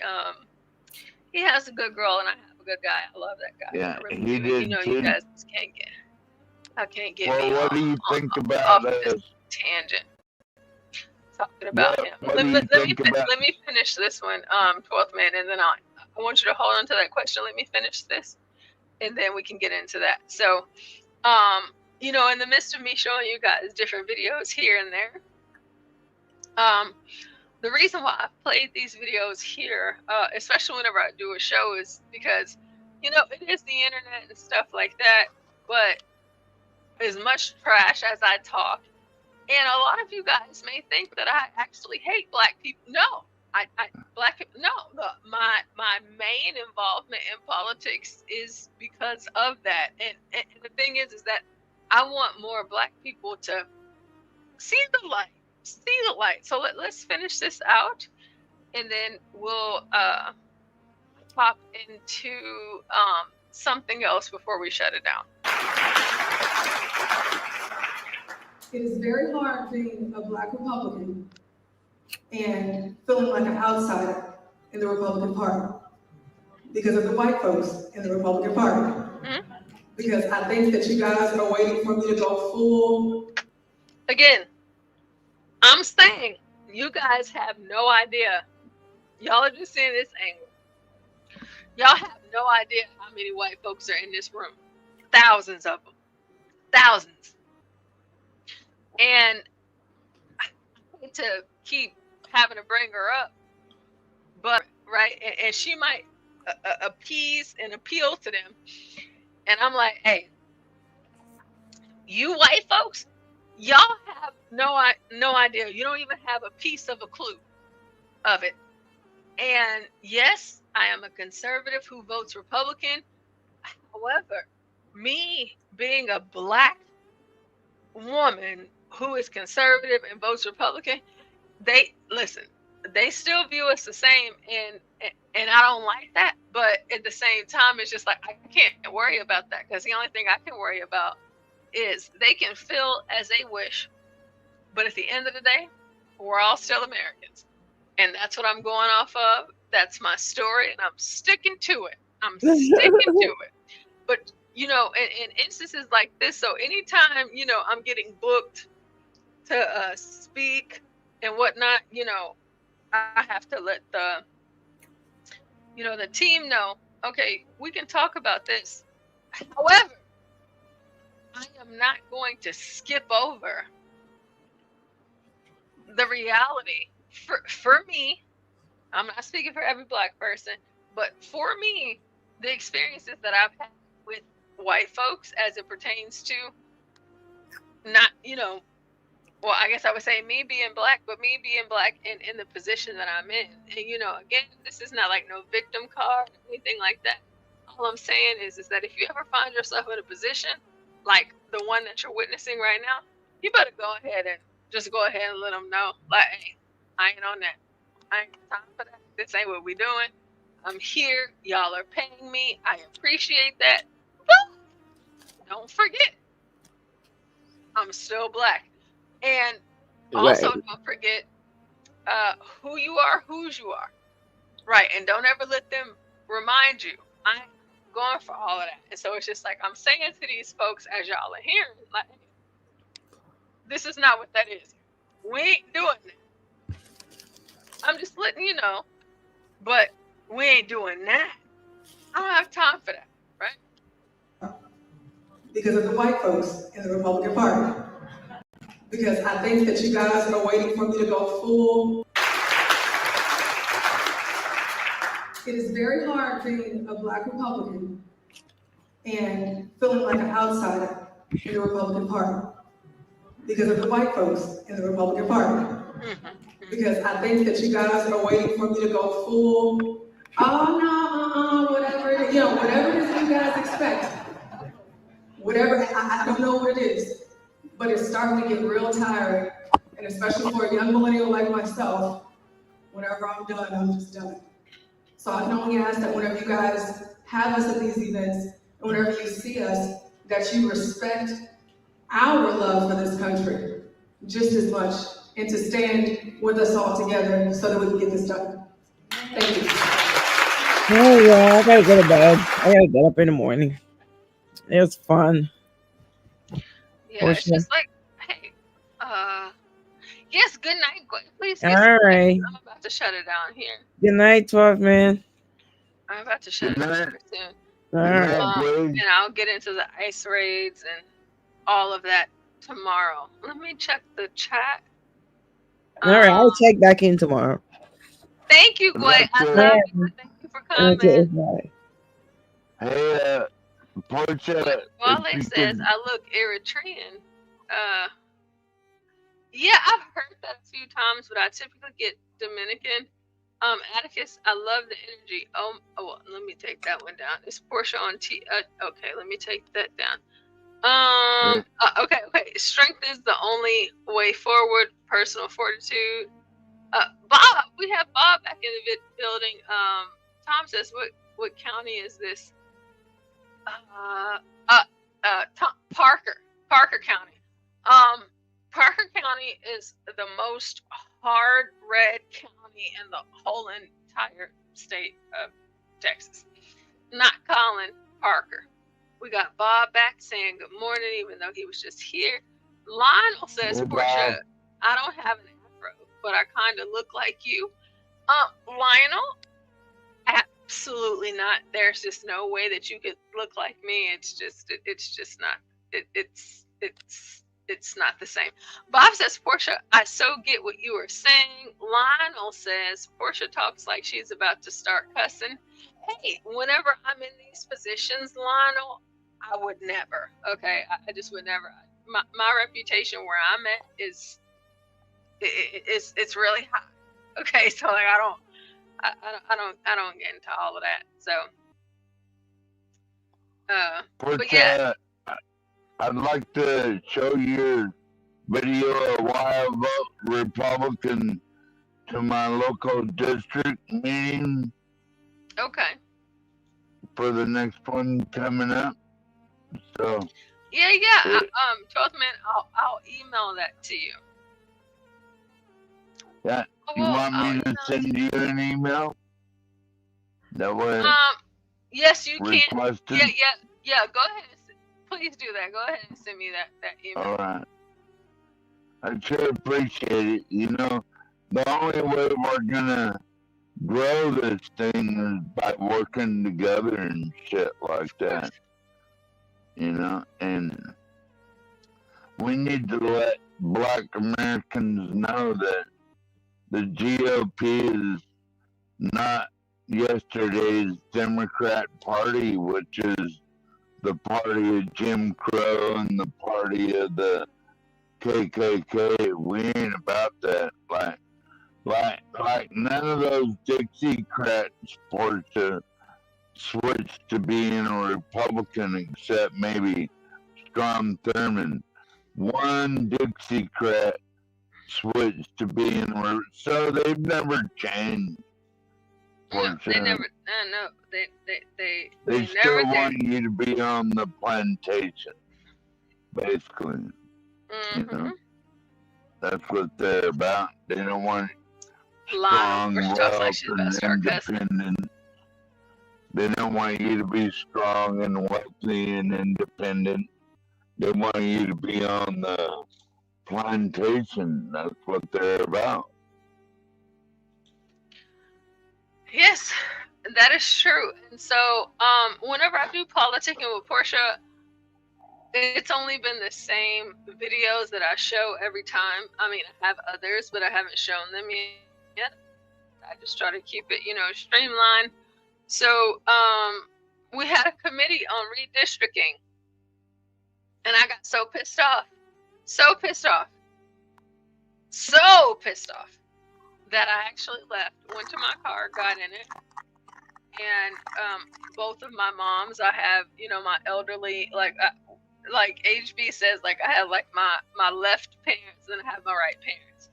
He has a good girl, and I have a good guy. I love that guy. Yeah, really he did. You know, you guys can't get. I can't get. Well, me what do you think about off this tangent? Talking about him. Let me finish this one, 12th man, and then I want you to hold on to that question. Let me finish this, and then we can get into that. So, you know, in the midst of me showing you guys different videos here and there, the reason why I played these videos here, especially whenever I do a show, is because, you know, it is the internet and stuff like that, but as much trash as I talk, and a lot of you guys may think that I actually hate Black people. No, Black people. No, my main involvement in politics is because of that. And the thing is that I want more Black people to see the light. See the light. So let's finish this out, and then we'll pop into something else before we shut it down. It is very hard being a Black Republican and feeling like an outsider in the Republican Party because of the white folks in the Republican Party. Mm-hmm. Because I think that you guys are waiting for me to go full. Again, I'm saying you guys have no idea. Y'all are just seeing this angle. Y'all have no idea how many white folks are in this room. Thousands of them. Thousands. And I hate to keep having to bring her up, but right, and she might appease and appeal to them. And I'm like, hey, you white folks, y'all have no idea. You don't even have a piece of a clue of it. And yes, I am a conservative who votes Republican. However, me being a Black woman who is conservative and votes Republican, they still view us the same, and I don't like that. But at the same time, it's just like I can't worry about that, because the only thing I can worry about is they can feel as they wish. But at the end of the day, we're all still Americans, and that's what I'm going off of. That's my story, and I'm sticking to it. I'm sticking to it. But you know, in instances like this, so anytime, you know, I'm getting booked to speak and whatnot, you know, I have to let the team know, okay, we can talk about this. However, I am not going to skip over the reality. For me, I'm not speaking for every Black person, but for me, the experiences that I've had with white folks as it pertains to not, you know, well, I guess I would say me being Black, but me being Black in the position that I'm in. And, you know, again, this is not like no victim card or anything like that. All I'm saying is that if you ever find yourself in a position like the one that you're witnessing right now, you better go ahead and just go ahead and let them know, like, hey, I ain't on that. I ain't got time for that. This ain't what we doing. I'm here. Y'all are paying me. I appreciate that. But don't forget, I'm still Black. And also don't forget who you are, whose you are. Right. And don't ever let them remind you. I ain't going for all of that. And so it's just like I'm saying to these folks, as y'all are hearing, like, this is not what that is. We ain't doing that. I'm just letting you know. But we ain't doing that. I don't have time for that, right? Because of the white folks in the Republican Party. Because I think that you guys are waiting for me to go full. It is very hard being a Black Republican and feeling like an outsider in the Republican Party because of the white folks in the Republican Party. Because I think that you guys are waiting for me to go full, whatever it is, you know, whatever it is you guys expect. Whatever, I don't know what it is. But it's starting to get real tiring, and especially for a young millennial like myself, whenever I'm done, I'm just done. So I can only ask that whenever you guys have us at these events, and whenever you see us, that you respect our love for this country just as much, and to stand with us all together so that we can get this done. Thank you. Oh yeah, I gotta go to bed. I gotta get up in the morning. It was fun. Yeah, it's just like, hey, yes, good night. Please. All right. I'm about to shut it down here. Good night, 12 man. I'm about to shut it down soon. All right. And I'll get into the ice raids and all of that tomorrow. Let me check the chat. All right, I'll check back in tomorrow. Thank you, Gway. I love you. Thank you for coming. Okay, hey, Portia. Wale says I look Eritrean. Yeah, I've heard that a few times, but I typically get Dominican. Atticus, I love the energy. Oh, well, let me take that one down. Is Portia on T? Okay, let me take that down. Okay. Strength is the only way forward. Personal fortitude. Bob, we have Bob back in the building. Tom says, what county is this? Parker County. Parker County is the most hard red county in the whole entire state of Texas. Not Colin, Parker. We got Bob back saying good morning, even though he was just here. Lionel says, Portia, I don't have an afro, but I kind of look like you. Lionel, absolutely not. There's just no way that you could look like me. It's just not. It's not the same. Bob says, Portia, I so get what you were saying. Lionel says, Portia talks like she's about to start cussing. Hey, whenever I'm in these positions, Lionel, I would never. Okay, I just would never. My reputation where I'm at is it's really high. Okay, so like I don't get into all of that. So, but yeah. I'd like to show your video a while vote Republican to my local district meeting. Okay. For the next one coming up. So. Yeah. 12th man, I'll email that to you. Yeah. You want me to send you an email? That way. Yes, you can. Requested? Yeah. Go ahead. Please do that. Go ahead and send me that email. All right. I sure appreciate it. You know, the only way we're gonna grow this thing is by working together and shit like that. You know, and we need to let Black Americans know that the GOP is not yesterday's Democrat Party, which is the party of Jim Crow and the party of the KKK. We ain't about that. Like none of those Dixiecrats supposed to switch to being a Republican except maybe Strom Thurmond. One Dixiecrat switched to being so they've never changed. No, they never. No, they still want you to be on the plantation, basically. Mm-hmm. You know, that's what they're about. They don't want strong, wealth, and independent. They don't want you to be strong and wealthy and independent. They want you to be on the plantation. That's what they're about. Yes, that is true. And so, whenever I do politicking with Portia, it's only been the same videos that I show every time. I mean, I have others, but I haven't shown them yet. I just try to keep it, streamlined. So, we had a committee on redistricting, and I got so pissed off that I actually left, went to my car, got in it, and both of my moms, I have, my elderly, like HB says, like I have like my left parents and I have my right parents.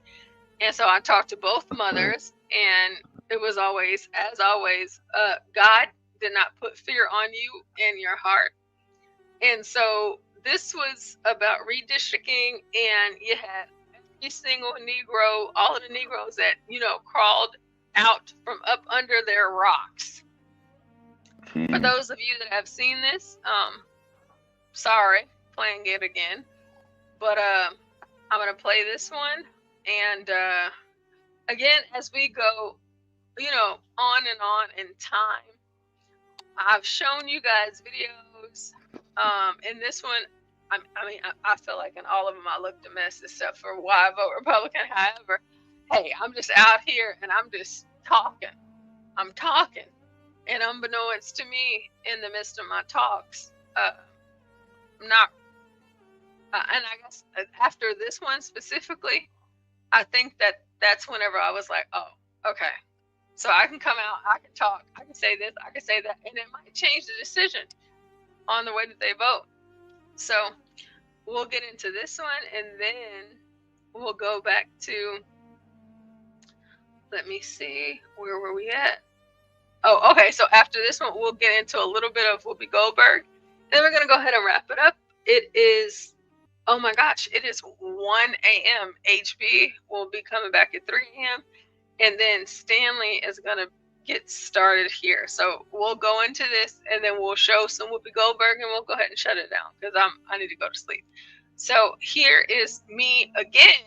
And so I talked to both mothers, and it was always, as always, God did not put fear on you in your heart. And so this was about redistricting, and you had every single Negro, all of the Negroes that, crawled out from up under their rocks. For those of you that have seen this, sorry, playing it again. But I'm going to play this one. And again, as we go, on and on in time, I've shown you guys videos. In this one, I feel like in all of them I looked a mess except for why I vote Republican. However, hey, I'm just out here and I'm just talking. I'm talking. And unbeknownst to me, in the midst of my talks, and I guess after this one specifically, I think that's whenever I was like, oh, okay, So I can come out, I can talk, I can say this, I can say that, and it might change the decision on the way that they vote. So we'll get into this one, and then we'll go back to, let me see, where were we at? Oh, okay, so after this one, we'll get into a little bit of Whoopi Goldberg. Then we're going to go ahead and wrap it up. It is, oh my gosh, it is 1 a.m. HB will be coming back at 3 a.m. And then Stanley is going to get started here. So we'll go into this, and then we'll show some Whoopi Goldberg, and we'll go ahead and shut it down because I need to go to sleep. So here is me again.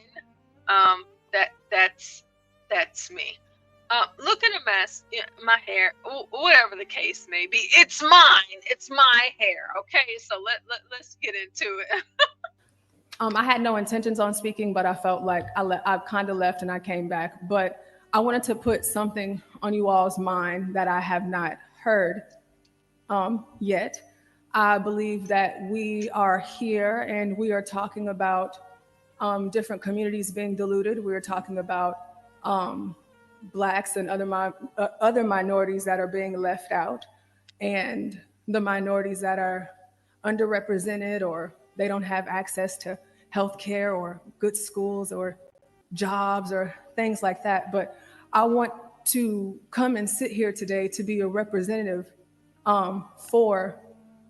That's me. Looking a mess, my hair, whatever the case may be. It's mine. It's my hair. Okay, so let's get into it. I had no intentions on speaking, but I felt like I kind of left and I came back. But I wanted to put something on you all's mind that I have not heard yet. I believe that we are here and we are talking about different communities being diluted. We are talking about Blacks and other minorities that are being left out, and the minorities that are underrepresented, or they don't have access to health care or good schools or jobs or things like that. But I want to come and sit here today to be a representative for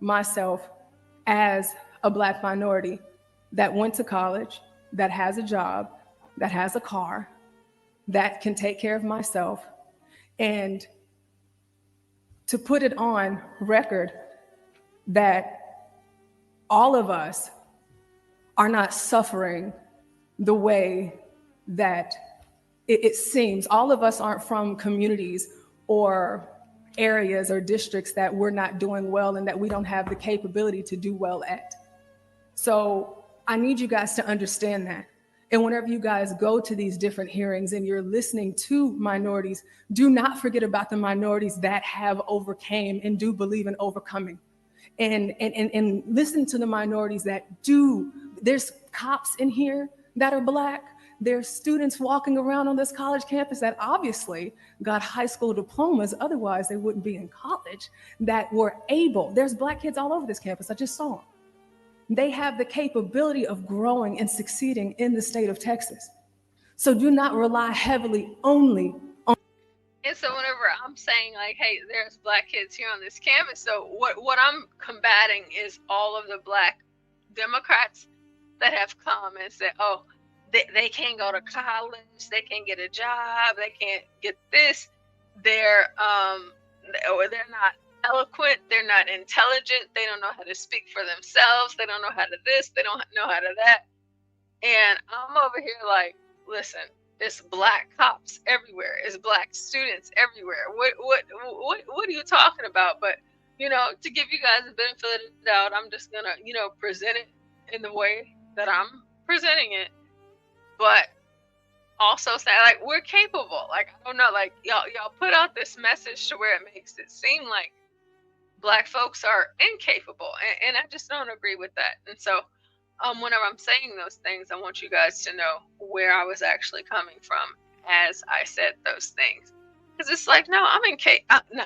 myself as a Black minority that went to college, that has a job, that has a car, that can take care of myself, and to put it on record that all of us are not suffering the way that it seems. All of us aren't from communities or areas or districts that we're not doing well and that we don't have the capability to do well at. So I need you guys to understand that. And whenever you guys go to these different hearings and you're listening to minorities, do not forget about the minorities that have overcame and do believe in overcoming. And listen to the minorities that do. There's cops in here that are Black. There's students walking around on this college campus that obviously got high school diplomas, otherwise they wouldn't be in college, that were able. There's Black kids all over this campus. I just saw them. They have the capability of growing and succeeding in the state of Texas. So do not rely heavily only on. And so whenever I'm saying like, hey, there's Black kids here on this campus, so what I'm combating is all of the Black Democrats that have come and said, oh, they can't go to college, they can't get a job, they can't get this, they're not eloquent, they're not intelligent, they don't know how to speak for themselves, they don't know how to this, they don't know how to that. And I'm over here like, listen, it's Black cops everywhere, it's Black students everywhere. What are you talking about? But to give you guys the benefit of the doubt, I'm just gonna present it in the way that I'm presenting it, but also say like we're capable. Like I don't know, like y'all put out this message to where it makes it seem like Black folks are incapable, and I just don't agree with that. And so whenever I'm saying those things, I want you guys to know where I was actually coming from as I said those things, because it's like, no, I'm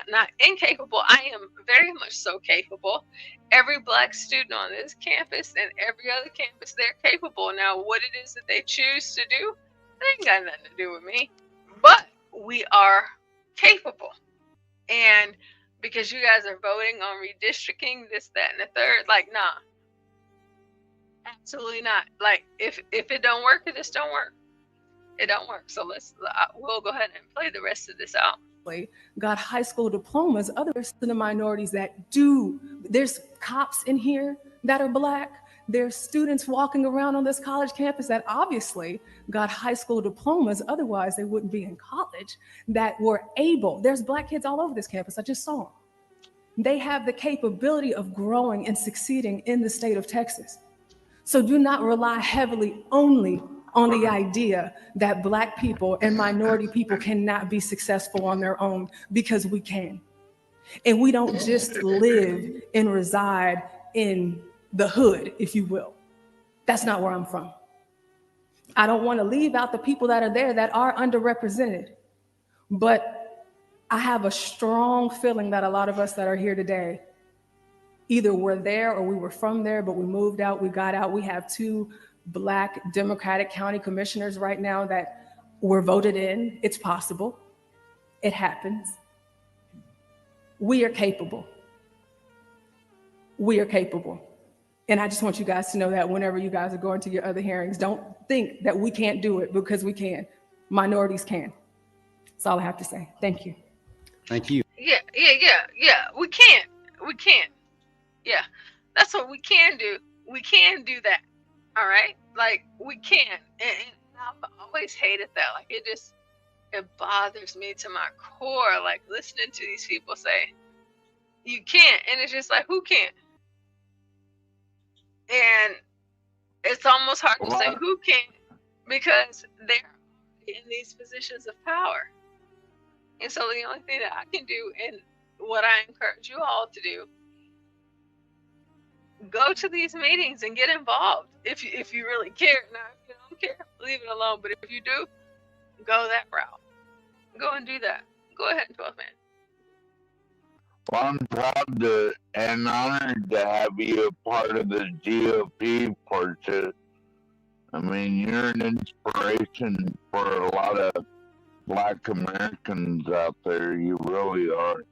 not incapable. I am very much so capable. Every Black student on this campus and every other campus, they're capable. Now what it is that they choose to do, it ain't got nothing to do with me, but we are capable. And because you guys are voting on redistricting, this, that, and the third, like, nah, absolutely not. Like, if it don't work, it just don't work. It don't work. So we'll go ahead and play the rest of this out. Got high school diplomas. Others to the minorities that do. There's cops in here that are Black. There's students walking around on this college campus that obviously got high school diplomas, otherwise they wouldn't be in college, that were able. There's Black kids all over this campus. I just saw them. They have the capability of growing and succeeding in the state of Texas. So do not rely heavily only on the idea that Black people and minority people cannot be successful on their own, because we can. And we don't just live and reside in the hood, if you will. That's not where I'm from. I don't want to leave out the people that are there that are underrepresented. But I have a strong feeling that a lot of us that are here today, either were there or we were from there, but we moved out, we got out. We have 2 Black Democratic county commissioners right now that were voted in. It's possible. It happens. We are capable. We are capable. And I just want you guys to know that whenever you guys are going to your other hearings, don't think that we can't do it, because we can. Minorities can. That's all I have to say. Thank you. Thank you. Yeah. We can't. Yeah, that's what we can do. We can do that. All right, like we can. And I've always hated that. Like it bothers me to my core. Like listening to these people say, "You can't," and it's just like, who can't? And it's almost hard to say who can't, because they're in these positions of power. And so the only thing that I can do, and what I encourage you all to do, go to these meetings and get involved if you really care. Now, if you don't care, leave it alone. But if you do, go that route. Go and do that. Go ahead, 12 man. Well, I'm proud to and honored to have you a part of the GOP purchase. I mean, you're an inspiration for a lot of Black Americans out there. You really are.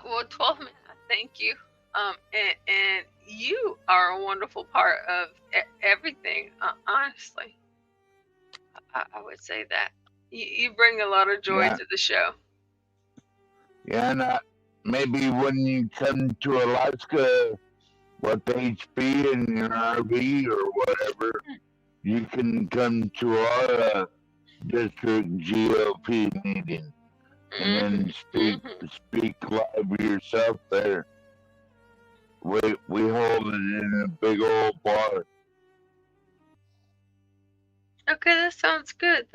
Well, 12 man, thank you. And you are a wonderful part of everything. Honestly, I would say that you bring a lot of joy to the show. Yeah, and maybe when you come to Alaska with HP in your RV or whatever, you can come to our district GOP meeting and then speak live yourself there. We hold it in a big old bar. Okay, that sounds good.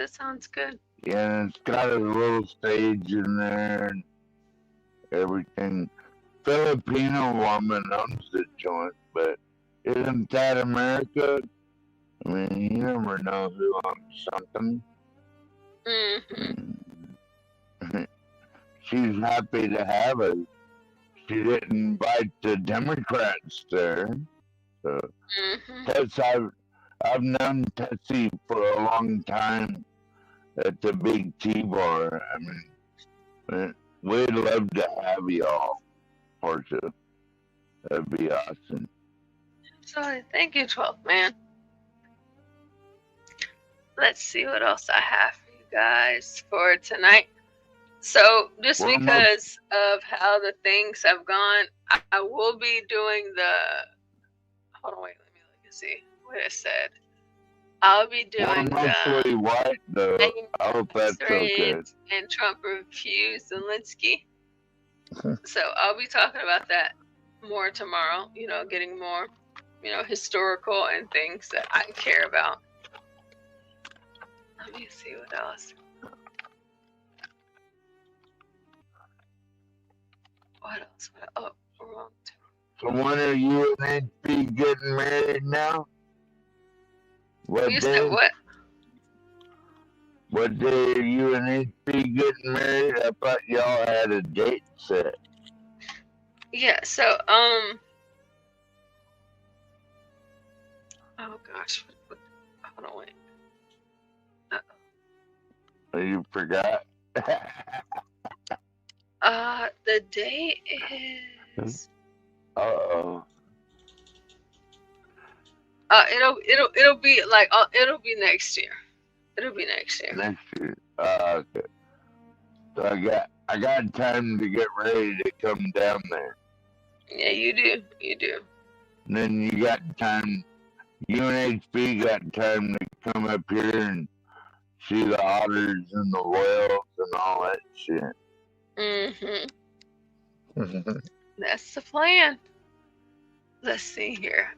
Yeah, it's got a little stage in there and everything. Filipino woman owns the joint, but isn't that America? I mean, you never know who owns something. She's happy to have it. She didn't invite the Democrats there. So, plus I've known Tessie for a long time at the Big T Bar. I mean, we'd love to have y'all, Portia. That'd be awesome. So thank you, 12 man. Let's see what else I have for you guys for tonight. So just because of how the things have gone, I will be doing the. Hold on, wait. Let me look and see what it said. I'll be doing mostly white though. I hope that's okay. And Trump refused Zelensky. So I'll be talking about that more tomorrow. You know, getting more, historical and things that I care about. Let me see what else. What else? Oh, wrong. So when are you and HP getting married now? What you day? Said what? What day are you and HP getting married? I thought y'all had a date set. Yeah, so, oh gosh. Hold on, wait. Oh, you forgot? The date is. Uh-oh. It'll be like it'll be next year. It'll be next year. Next year. Okay. So I got time to get ready to come down there. Yeah, you do. You do. And then you got time. You and HB got time to come up here and see the otters and the whales and all that shit. That's the plan. Let's see here.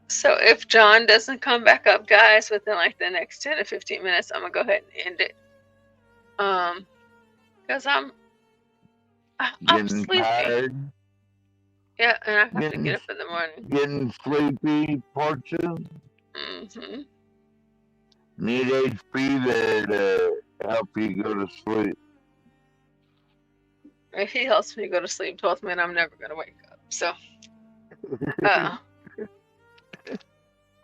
So if John doesn't come back up, guys, within like the next 10 to 15 minutes, I'm gonna go ahead and end it. Because I'm sleepy. Tired. Yeah, and I have to get up in the morning. Getting sleepy, Portia? Mm-hmm. Need HP there to help you go to sleep. If he helps me go to sleep, 12th man, I'm never gonna wake up. So, but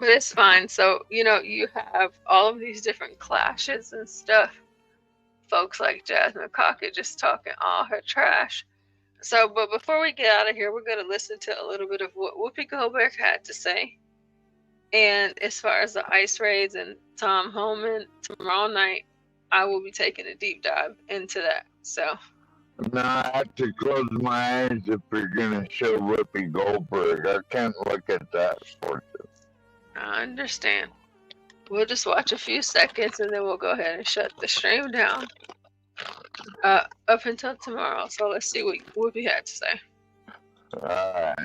it's fine. So, you have all of these different clashes and stuff. Folks like Jasmine Crockett just talking all her trash. So, but before we get out of here, we're gonna listen to a little bit of what Whoopi Goldberg had to say. And as far as the ice raids and Tom Homan, tomorrow night, I will be taking a deep dive into that. So. Now I have to close my eyes if you're gonna show Whoopi Goldberg. I can't look at that for you. I understand. We'll just watch a few seconds and then we'll go ahead and shut the stream down up until tomorrow. So let's see what Whoopi had to say. All right.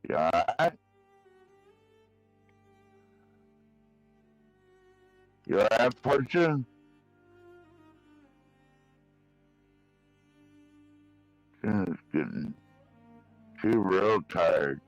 You all right? You all right, Fortune? She's real tired.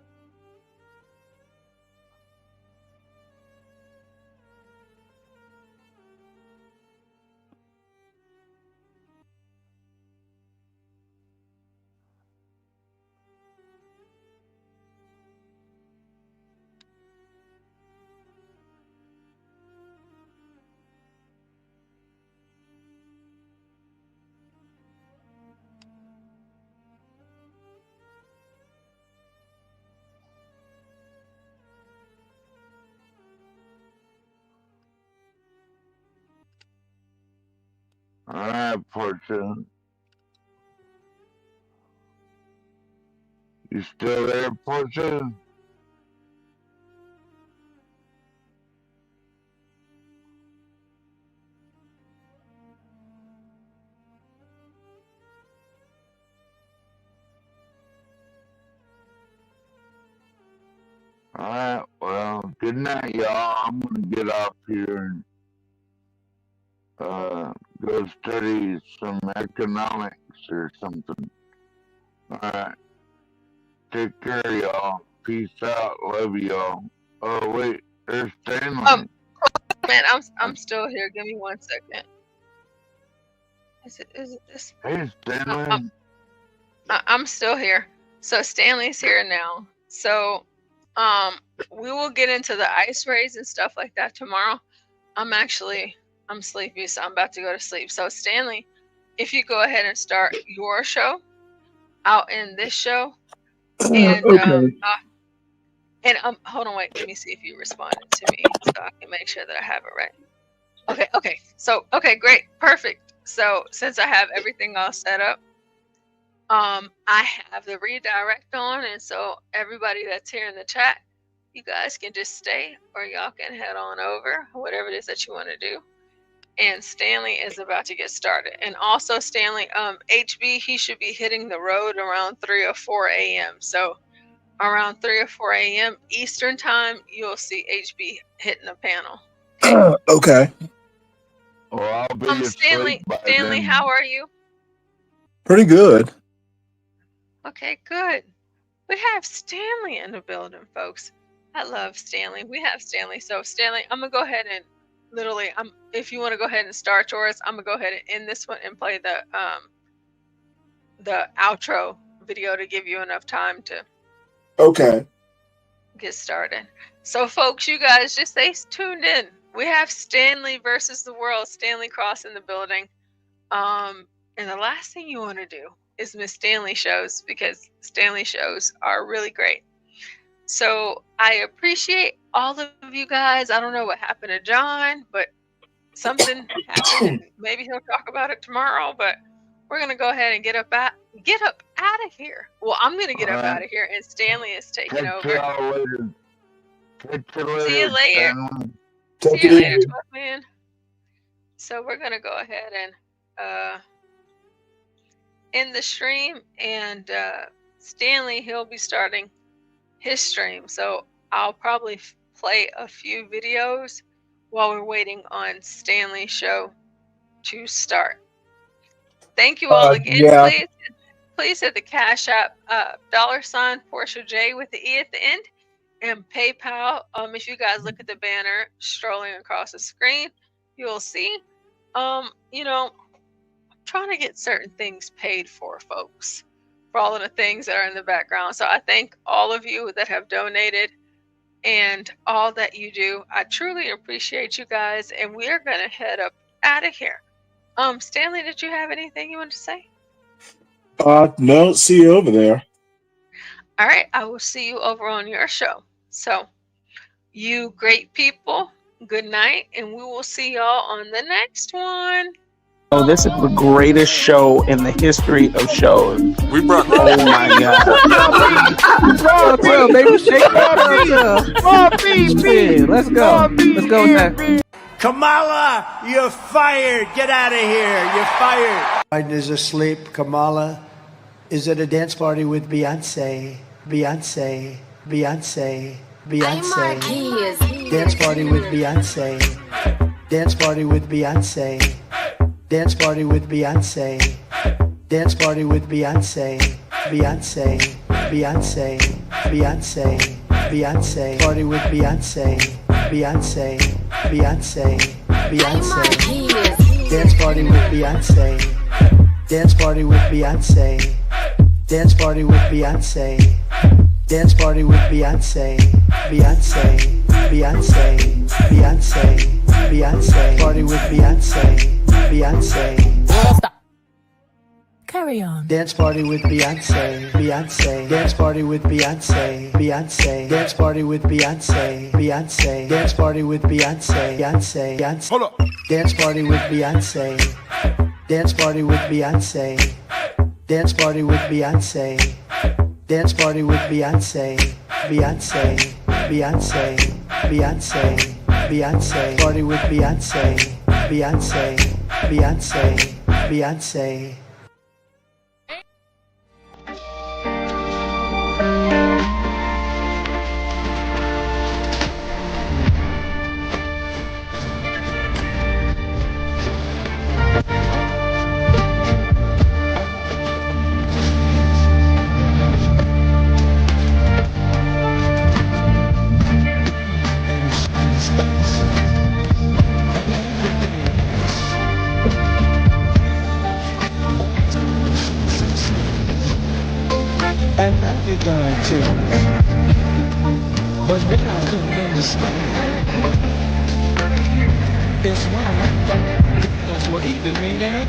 All right, Fortune. You still there, Fortune? All right, well, good night, y'all. I'm gonna get off here and go study some economics or something. All right, take care, y'all. Peace out. Love y'all. Oh wait, there's Stanley. Man, I'm still here. Give me 1 second. Is it this? Hey, Stanley. I'm still here. So Stanley's here now. So we will get into the ice raids and stuff like that tomorrow. I'm sleepy, so I'm about to go to sleep. So Stanley, if you go ahead and start your show, I'll end this show. And Okay. Hold on, wait, let me see if you responded to me so I can make sure that I have it right. Okay. So great, perfect. So since I have everything all set up, I have the redirect on, and so everybody that's here in the chat, you guys can just stay or y'all can head on over, whatever it is that you want to do. And Stanley is about to get started. And also Stanley, HB, he should be hitting the road around 3 or 4 a.m. So around 3 or 4 a.m. Eastern time, you'll see HB hitting the panel. Okay. Well, I'll be Stanley, then. how are you? Pretty good. Okay, good. We have Stanley in the building, folks. I love Stanley. We have Stanley. So Stanley, I'm gonna go ahead and literally, if you want to go ahead and start yours, I'm gonna go ahead and end this one and play the outro video to give you enough time to get started. So folks, you guys just stay tuned in. We have Stanley versus the world, Stanley Cross in the building. And the last thing you want to do is miss Stanley shows, because Stanley shows are really great. So I appreciate all of you guys. I don't know what happened to John, but something happened. Maybe he'll talk about it tomorrow, but we're going to go ahead and get up out of here. Well, I'm going to get up out of here, and Stanley is taking over. See you later. See you later, 12 man. So we're going to go ahead and in the stream, and Stanley, he'll be starting his stream. So I'll probably play a few videos while we're waiting on Stanley's show to start. Thank you all again. Yeah. Please hit the Cash App $ Portia J with the E at the end, and PayPal. If you guys look at the banner strolling across the screen, you will see. You know, I'm trying to get certain things paid for, folks, for all of the things that are in the background. So I thank all of you that have donated and all that you do. I truly appreciate you guys, and we are gonna head up out of here. Stanley, did you have anything you want to say? No, see you over there. All right, I will see you over on your show. So, you great people, good night, and we will see y'all on the next one. Oh, this is the greatest show in the history of shows. We brought that. Oh my God. Well, baby, shake it. Let's go. Let's go with that. Kamala, you're fired. Get out of here. You're fired. Biden is asleep. Kamala is at a dance party with Beyonce. Beyonce. Beyonce. Beyonce. Dance party with Beyonce. Dance party with Beyonce. Dance party with Beyonce. Dance party with Beyonce. Beyonce. Beyonce. Beyonce. Beyonce. Party with Beyonce. Beyonce. Beyonce. Beyonce. Dance party with Beyonce. Dance party with Beyonce. Dance party with Beyonce. Dance party with Beyonce. Beyonce. Beyonce. Beyonce. Beyonce. Party with Beyonce. Beyonce. Stop. Carry on. Dance party with Beyonce. Beyonce. Dance party with Beyonce. Beyonce. Dance party with Beyonce. Beyonce. Dance party with Beyonce. Beyonce. Beyonce. Hold up. Dance party with Beyonce. Dance party with Beyonce. Dance party with Beyonce. Dance party with Beyonce. Beyonce. Beyonce. Beyonce. Beyonce. Party with Beyonce. Beyonce. Beyonce. Beyonce. And I did die too. But then I couldn't understand. It's why that's what he did me, man.